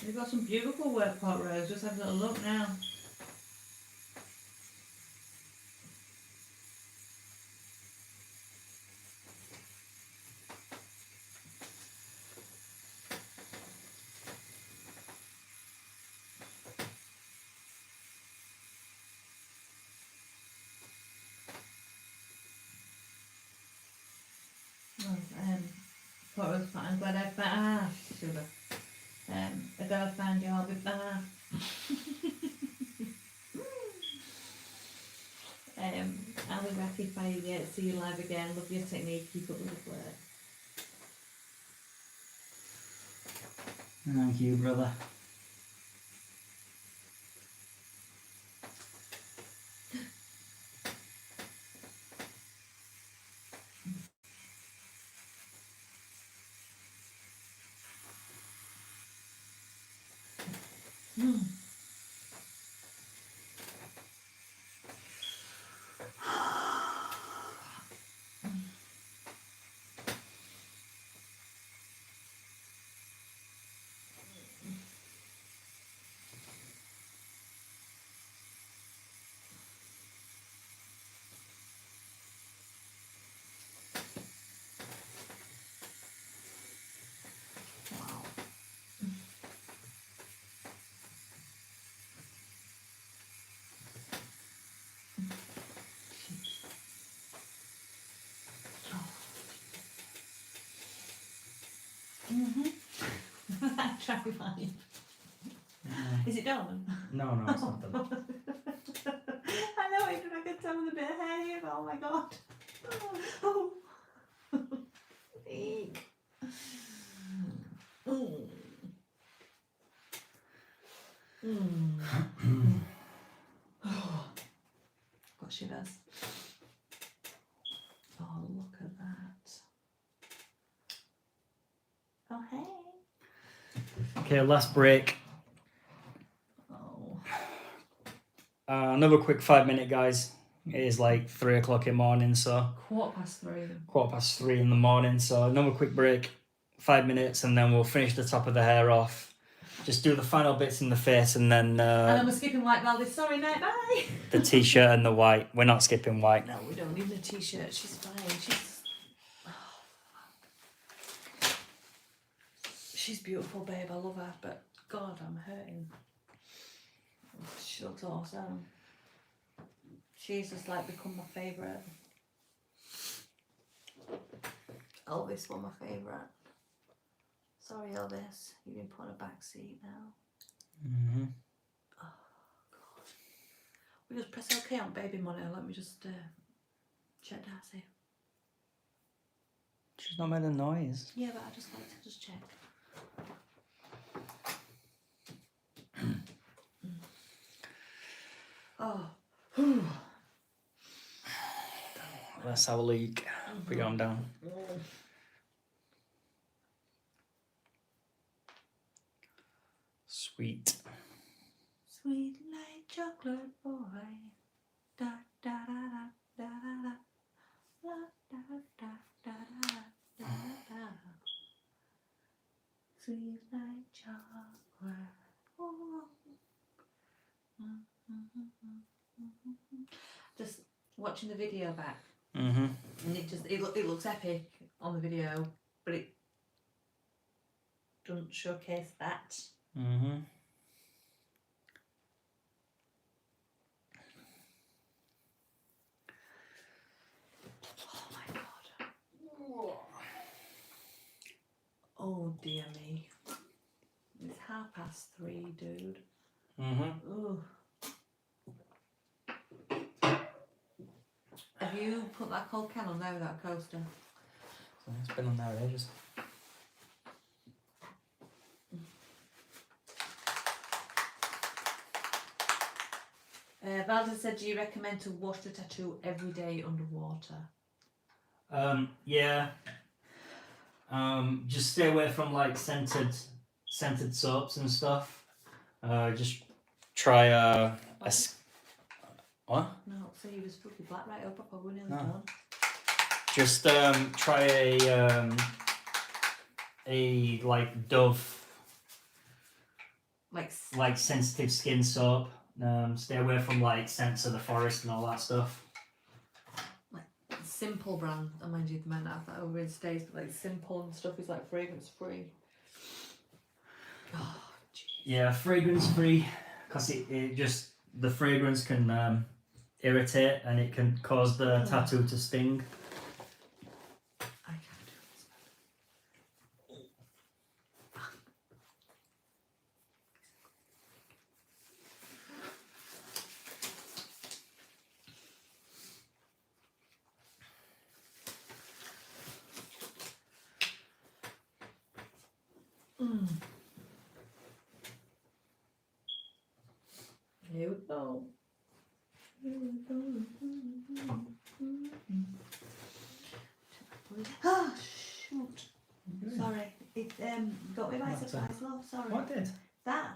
You've got some beautiful work, Pot Rose. Just have a little look now. Pot Rose, I'm glad I found. Sugar. I gotta find you all before. I'll be back if I see you live again. Love your technique, keep up with the work. Thank you, brother. Try fine. Is it done? No, it's not done. I know, even I can tell with a bit of hair here, but oh my god. Oh. Eek. Got shivers. Oh, look at that. Oh, hey. Okay, last break. Oh. Another quick 5-minute, guys. It is like 3 o'clock in the morning, so 3:15. 3:15 in the morning. So another quick break, 5 minutes, and then we'll finish the top of the hair off. Just do the final bits in the face, and then And then we're skipping white Valdez. Sorry, night, bye. the t-shirt and the white. We're not skipping white. No, we don't need the t-shirt. She's fine. She's beautiful, babe. I love her, but God, I'm hurting. She looks awesome. She's just like become my favourite. Elvis was my favourite. Sorry, Elvis, you've been put on a back seat now. Mm-hmm. Oh God. We just press OK on baby monitor. Let me just check Darcy. She's not made a noise. Yeah, but I just like to just check. Oh. Let's have a leak. Put your arm down. Sweet. Sweet like chocolate boy. Da da da da da da da da da da da da. Sweet like chocolate. Oh. Just watching the video back, Mm-hmm. and it looks epic on the video, but it doesn't showcase that. Mm-hmm. Oh my God. Oh dear me. It's 3:30, dude. Mm-hmm. Ugh. Have you put that cold can on there with that coaster? So it's been on there ages. Valda said, do you recommend to wash the tattoo every day underwater? Yeah. Just stay away from like scented soaps and stuff. Just try what? No, so he was fucking black right up, I wouldn't have No. done. Just try a like Dove like sensitive skin soap. Stay away from like scents of the forest and all that stuff. Simple brand, I mind you, the men have that over in States, but like Simple and stuff is like fragrance free. Oh, jeez. Yeah, fragrance free, because it just the fragrance can irritate and it can cause the tattoo to sting. I can't do this. Here we go. Here we go. Ah, shoot. Sorry, it got me by What's surprise, love. Sorry. What did? That.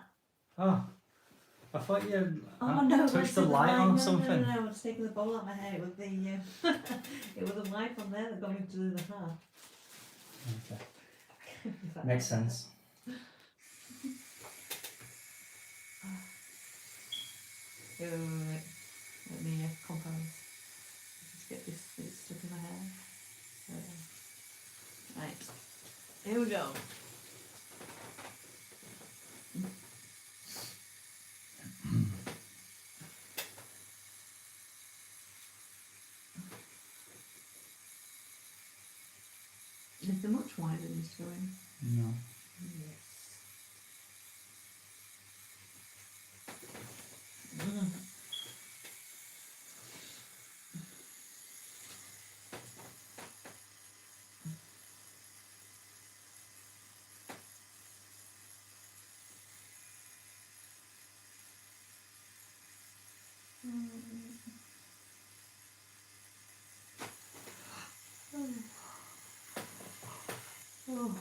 Oh, I thought you Oh no! touched the light on no, something. No, I was taking the bowl out of my hair. It was the it was the light on there that got me to do the hair. Okay. Makes sense. Wait. Let me compose. Just get this bit stuck in my hair. Right. Here we go. Is there much wider than this going? No. Yes. Oh.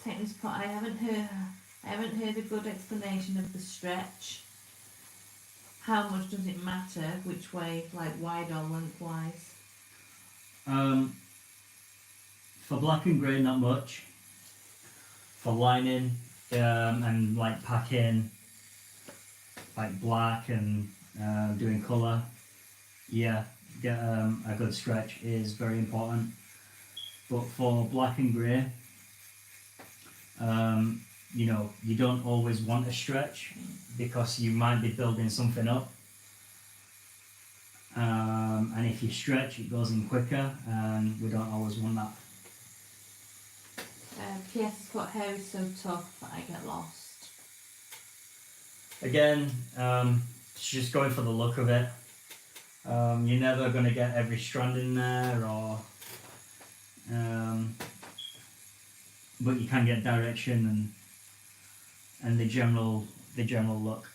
Technical support. I haven't heard a good explanation of the stretch. How much does it matter which way, like wide or lengthwise? For black and grey, not much. For lining and like packing, like black and doing colour, yeah, get a good stretch is very important. But for black and grey, you know, you don't always want a stretch because you might be building something up. And if you stretch, it goes in quicker, and we don't always want that. PS has put hair is so tough that I get lost. Again, it's just going for the look of it. You're never going to get every strand in there, or but you can get direction and the general look.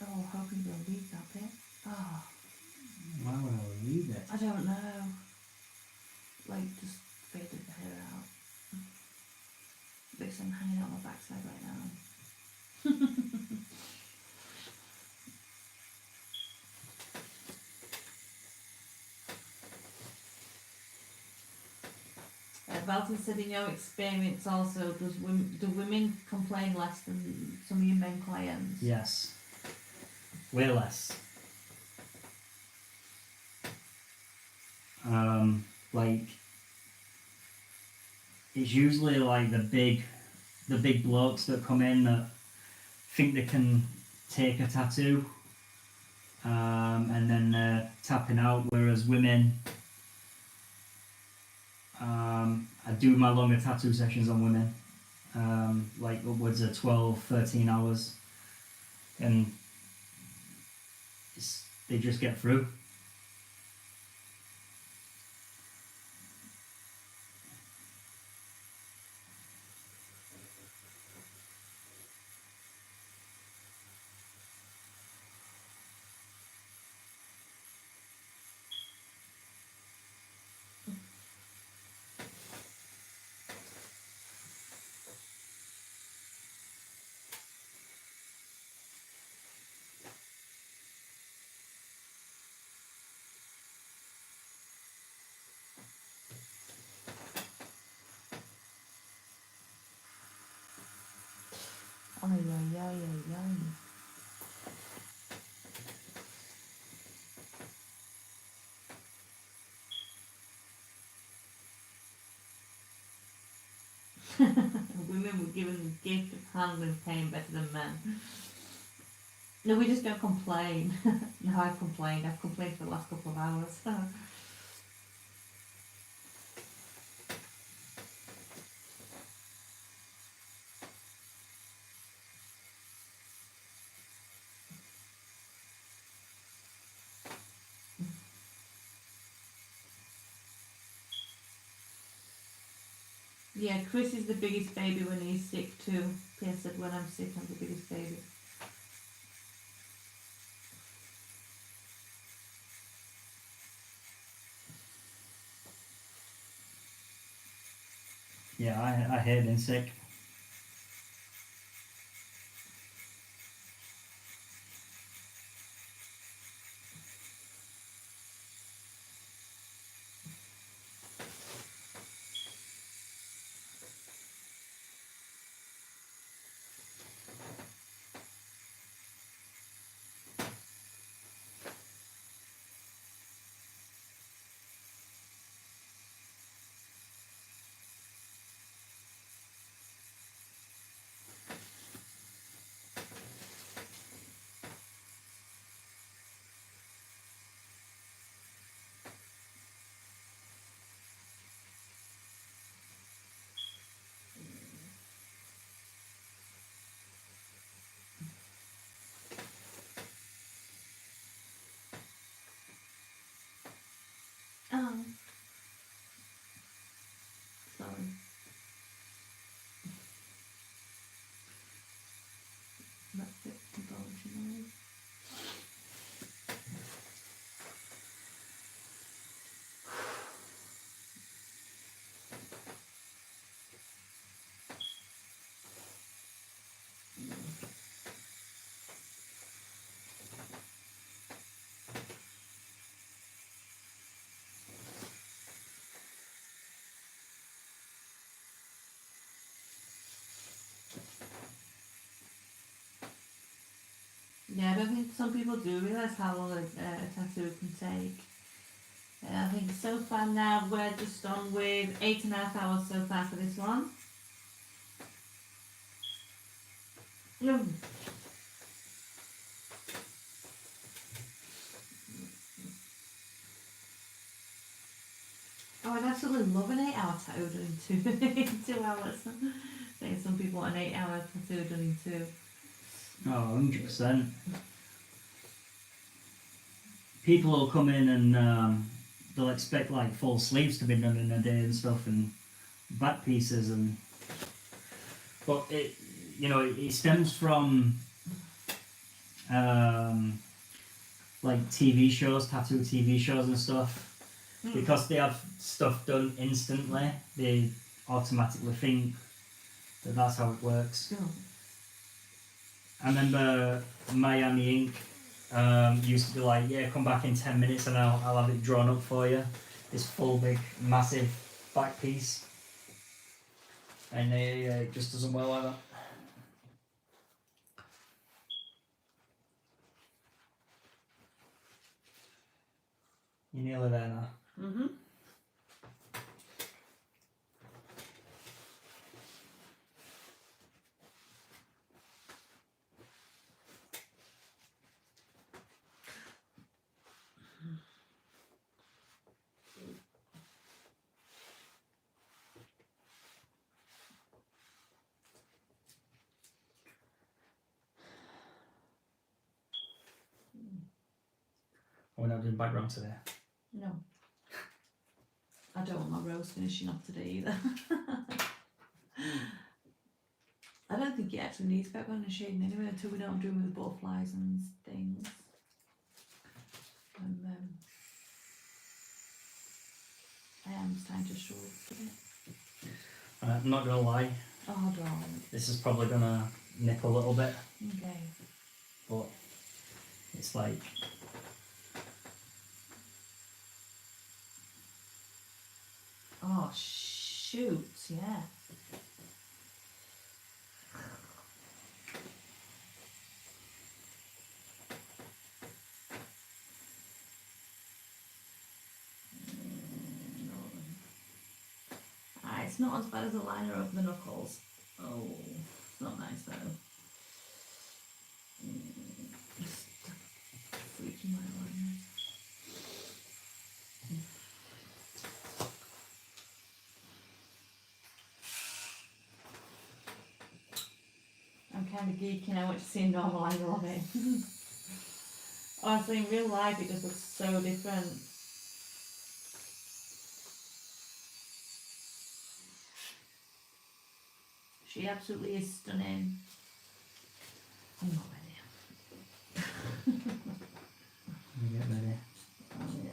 Oh, how can you read that bit? Oh, Why would I read it? I don't know. Like, just faded the hair out. Because I'm hanging out my backside right now. Valton said, in your experience also, do women complain less than some of your men clients? Yes, way less. Like, it's usually like the big blokes that come in that think they can take a tattoo, and then they're tapping out, whereas women, I do my longer tattoo sessions on women, like upwards of 12, 13 hours, and they just get through. Women were given the gift of handling pain better than men. No, we just don't complain. No, I've complained. I've complained for the last couple of hours. Yeah, Chris is the biggest baby when he's sick too. Pierre said, when I'm sick, I'm the biggest baby. Yeah, I hate being sick. Oh. Sorry. That's it. Indulging. Yeah, I don't think some people do realise how long a tattoo can take. I think so far now we're just on with 8.5 hours so far for this one. Mm. Oh, I'd absolutely love an 8-hour tattoo done in 2 hours. I think some people want an 8-hour tattoo done in 2. Oh, 100%. People will come in and they'll expect like full sleeves to be done in a day and stuff, and back pieces, and but it stems from like TV shows, tattoo TV shows and stuff. Because they have stuff done instantly, they automatically think that that's how it works. Oh. I remember Miami Ink used to be like, yeah, come back in 10 minutes and I'll have it drawn up for you. This full, big, massive back piece. And it just doesn't work like that. You're nearly there now. Mm-hmm. We're not doing background today. No. I don't want my rose finishing off today either. I don't think it actually needs background and shading anyway until we know what I'm doing with the butterflies and things. And I am starting to struggle today. I'm not gonna lie, Oh, darling. this is probably gonna nip a little bit, Okay. but it's like, Oh, shoot, yeah. Alright, It's not as bad as a liner over the knuckles. Oh, it's not nice though. Just freaking my liners. I'm kind of geeking out to see a normal angle of it. Honestly, in real life it just looks so different. She absolutely is stunning. I'm not ready. Let me get ready. Oh yeah.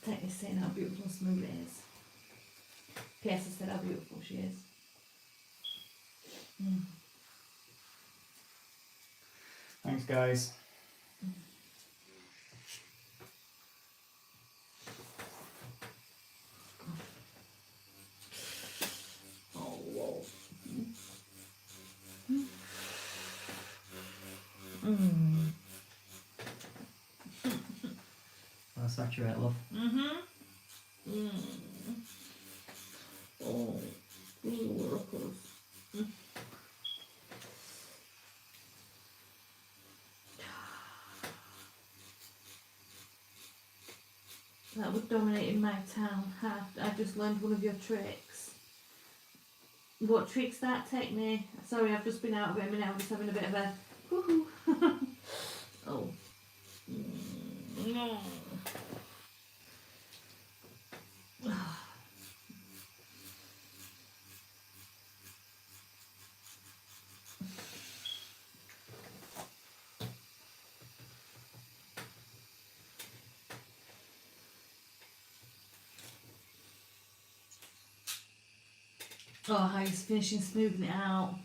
Technically saying how beautiful and smooth it is. P.S. I said how beautiful she is. Thanks, guys. Oh whoa. I'll saturate, love. Oh, That would dominate in my town. I've just learned one of your tricks. What trick's that, Technique? Sorry, I've just been out of it a minute. I'm just having a bit of a woohoo. oh. No. Oh, how he's finishing smoothing it out.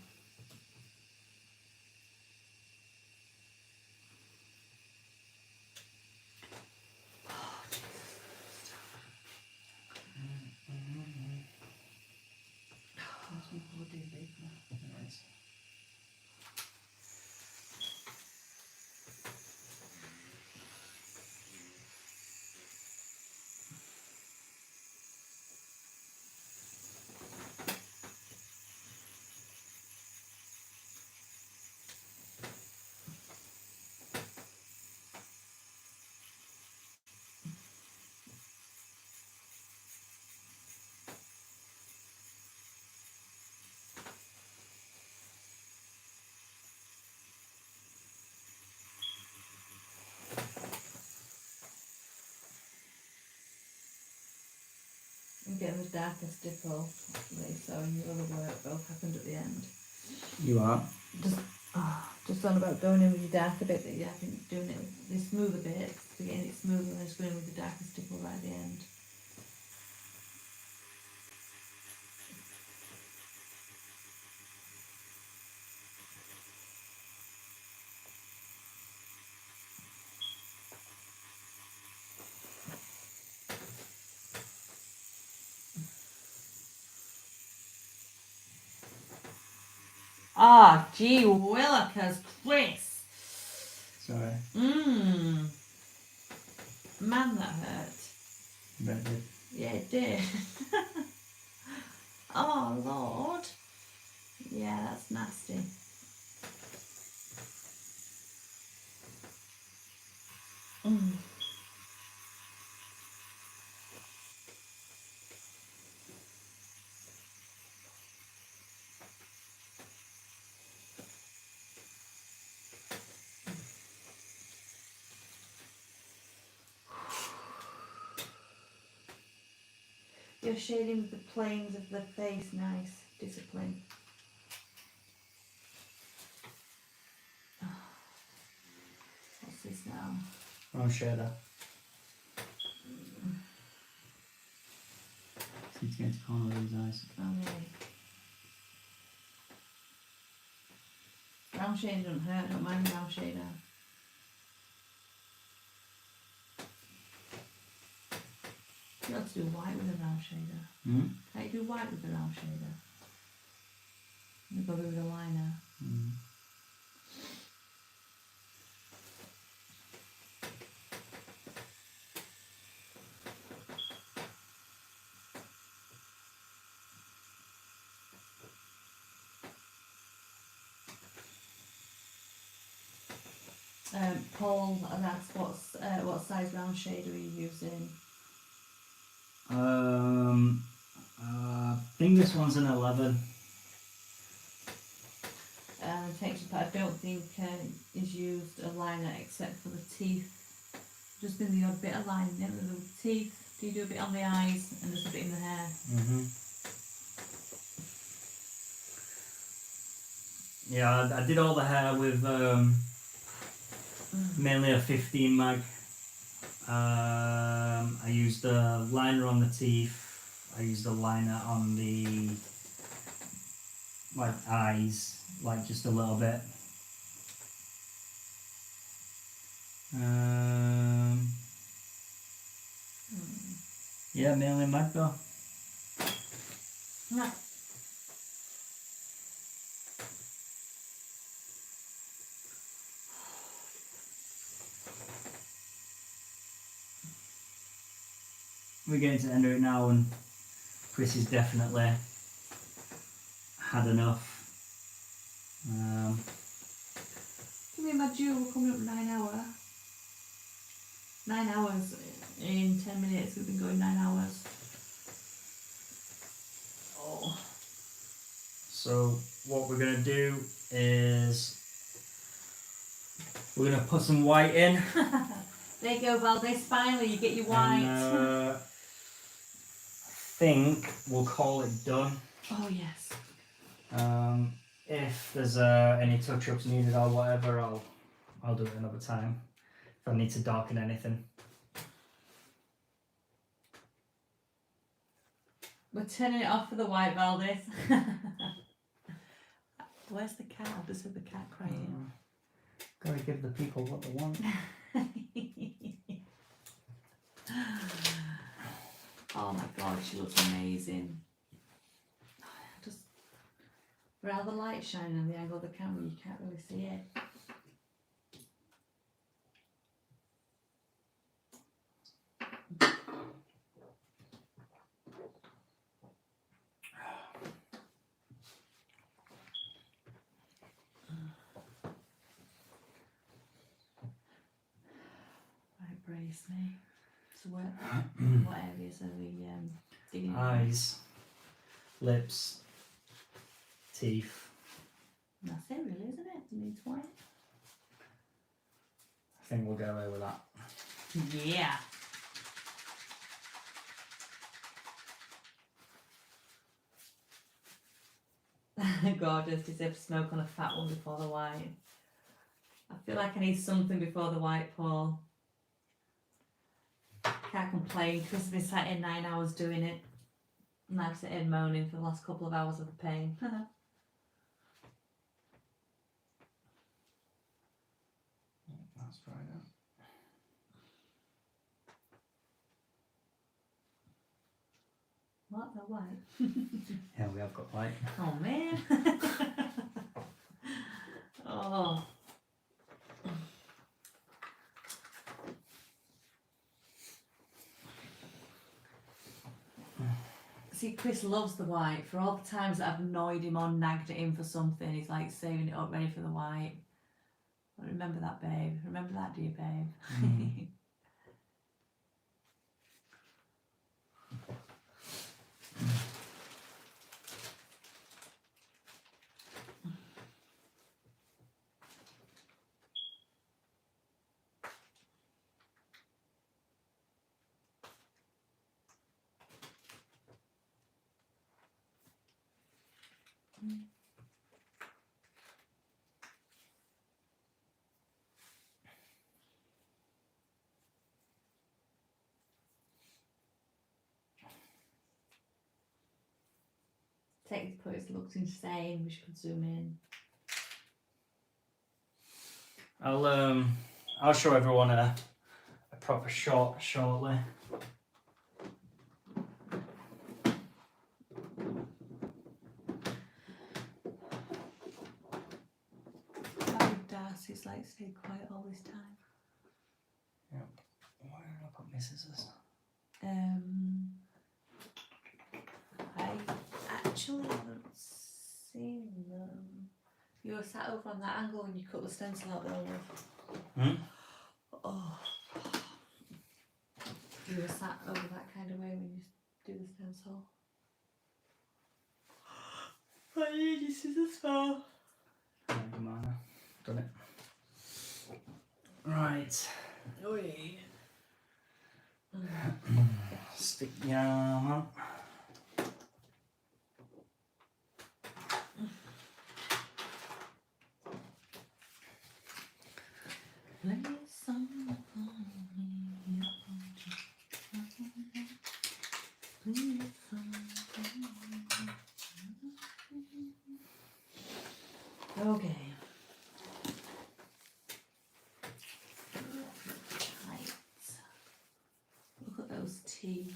I'm getting the darkest stipple, actually, so in your other work both happened at the end. You are? Just on about going in with your darker bit that you haven't doing it with the smoother bits, getting it smooth and then just going in with the darker stipple right at the end. Ah, gee willikers, Chris. Sorry. Man, that hurt. Bet it did. Yeah, it did. Oh, Lord. Yeah, that's nasty. You're shading with the planes of the face, nice. Discipline. What's this now? I'll share that. See to get into the corner of his eyes. Oh, yeah. Brown shade doesn't hurt, I don't mind brown shader. You ought to do white with a brown shader. Mm. Can't you do white with a brown shader? You go with a liner. Mm. Paul asks what size round shader are you using? I think this one's an 11. I don't think he's used a liner except for the teeth. Just been the odd bit of lining in the teeth. Do you do a bit on the eyes and just a bit in the hair? Yeah, I did all the hair with mainly a 15 mag. I used a liner on the teeth. I used a liner on the eyes, just a little bit. Yeah, mainly mag though. No. We're getting to the end of it now, and Chris has definitely had enough. Me and my Jew were coming up 9 hours. 9 hours in 10 minutes. We've been going 9 hours. Oh. So what we're gonna do is we're gonna put some white in. There you go, Valdez. Finally, you get your white. And, I think we'll call it done. Oh yes. If there's any touch-ups needed or whatever, I'll do it another time. If I need to darken anything. We're turning it off for the white, Valdez. Where's the cat? I've just heard the cat crying. Gotta give the people what they want. Oh my god, she looks amazing. Just where the light shining on the angle of the camera, you can't really see it. Right, brace me. So what areas are we digging in? Eyes, lips, teeth. That's it really, isn't it? It needs white. I think we'll get away with that. Yeah. Gorgeous. Deserve smoke on a fat one before the white. I feel like I need something before the white, Paul. Can't complain. Chris has been sat here 9 hours doing it. And I've sat here moaning for the last couple of hours of the pain. That's right now. What? The white? Yeah, we have got white. Oh man. Oh. See, Chris loves the white. For all the times that I've annoyed him or nagged at him for something, he's like saving it up ready for the white. But remember that, babe. Remember that, dear babe. Take this pose, looks insane. Wish you could zoom in. I'll show everyone a proper shot shortly. How did Darcy's like stay quiet all this time? Yep. Where did I put my scissors? I actually haven't seen them. You were sat over on that angle when you cut the stencil out there, love. Oh. You were sat over that kind of way when you do the stencil. What do you need your scissors for? Done it. Right. Oi. Stick your arm on. Play a song for me. Play a song for me. Okay. Right. Look at those teeth.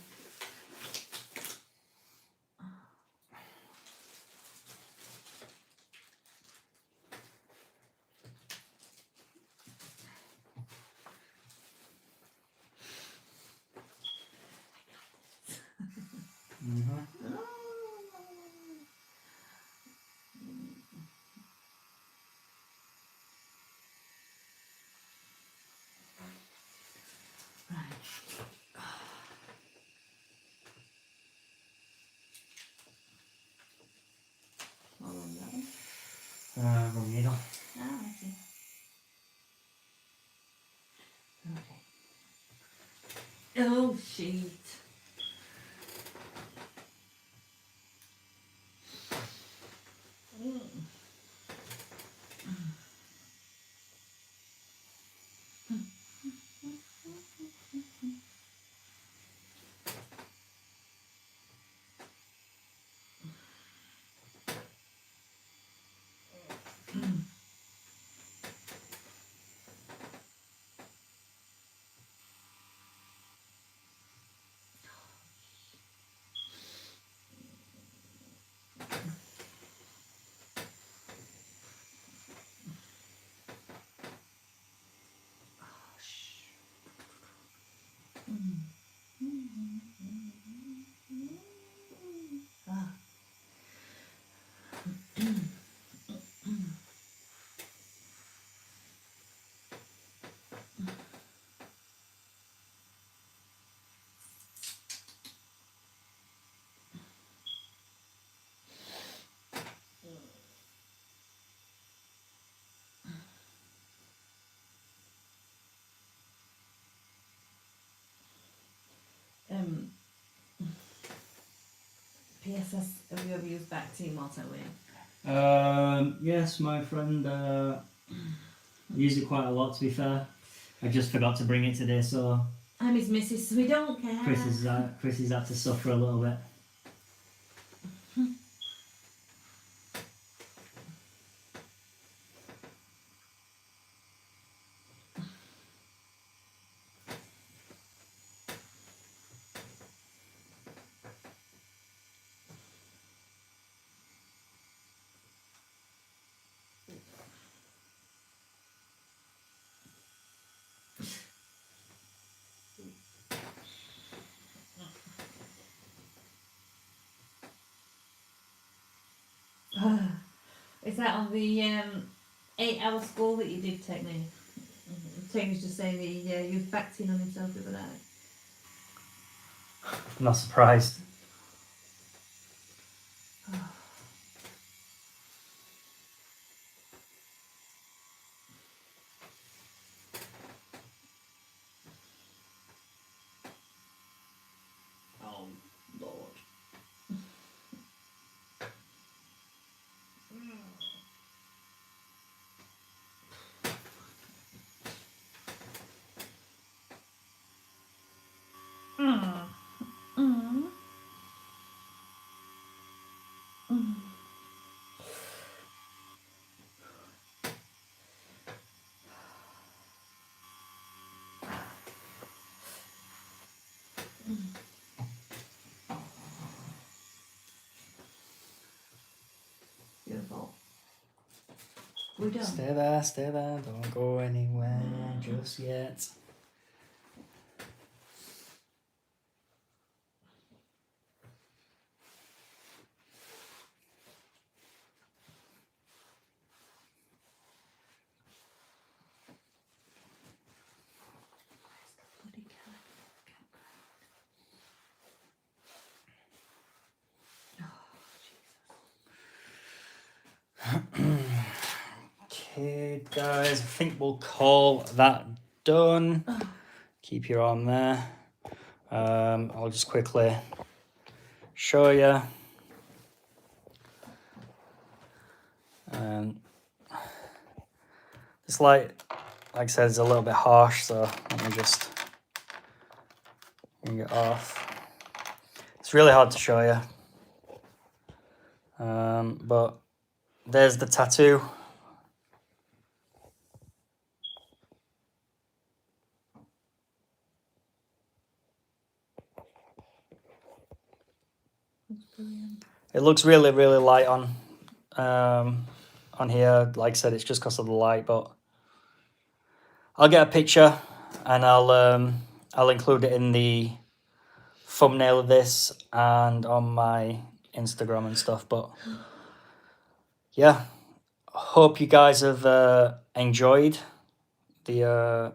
Hold on, that one. Wrong needle. Ah, I see. Okay. Oh, shit. Ah. PSS, have you ever used back team while sewing? Yes, my friend used it quite a lot, to be fair. I just forgot to bring it today, so I'm his missus, so we don't care. Chris has had to suffer a little bit. Is that on the 8-hour school that you did take me? Tony was just saying that he used back team on himself the other night. I'm not surprised. Oh, Lord. We done. Stay there, don't go anywhere just yet. Bloody Okay, guys, I think we'll call that done. Keep your arm there. I'll just quickly show you. This light, like I said, is a little bit harsh, so let me just bring it off. It's really hard to show you. But there's the tattoo. That's brilliant. It looks really, really light on here. Like I said, it's just because of the light, but I'll get a picture and I'll include it in the thumbnail of this and on my Instagram and stuff. But yeah, hope you guys have enjoyed the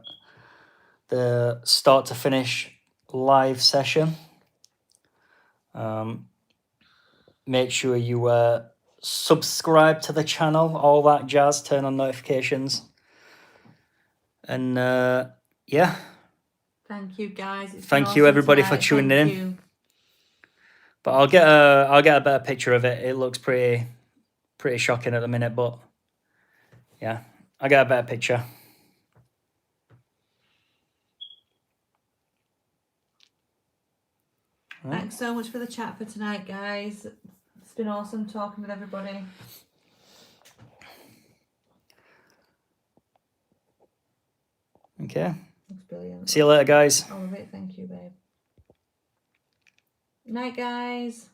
start to finish live session. Make sure you subscribe to the channel, all that jazz, turn on notifications. And yeah. Thank you, guys. It's Thank been you, awesome everybody, for tonight. tuning Thank in. you. But I'll get a better picture of it. It looks pretty shocking at the minute, but yeah, I'll get a better picture. Thanks so much for the chat for tonight, guys. It's been awesome talking with everybody. Okay. Looks brilliant. See you later, guys. I love it. Thank you, babe. Night, guys.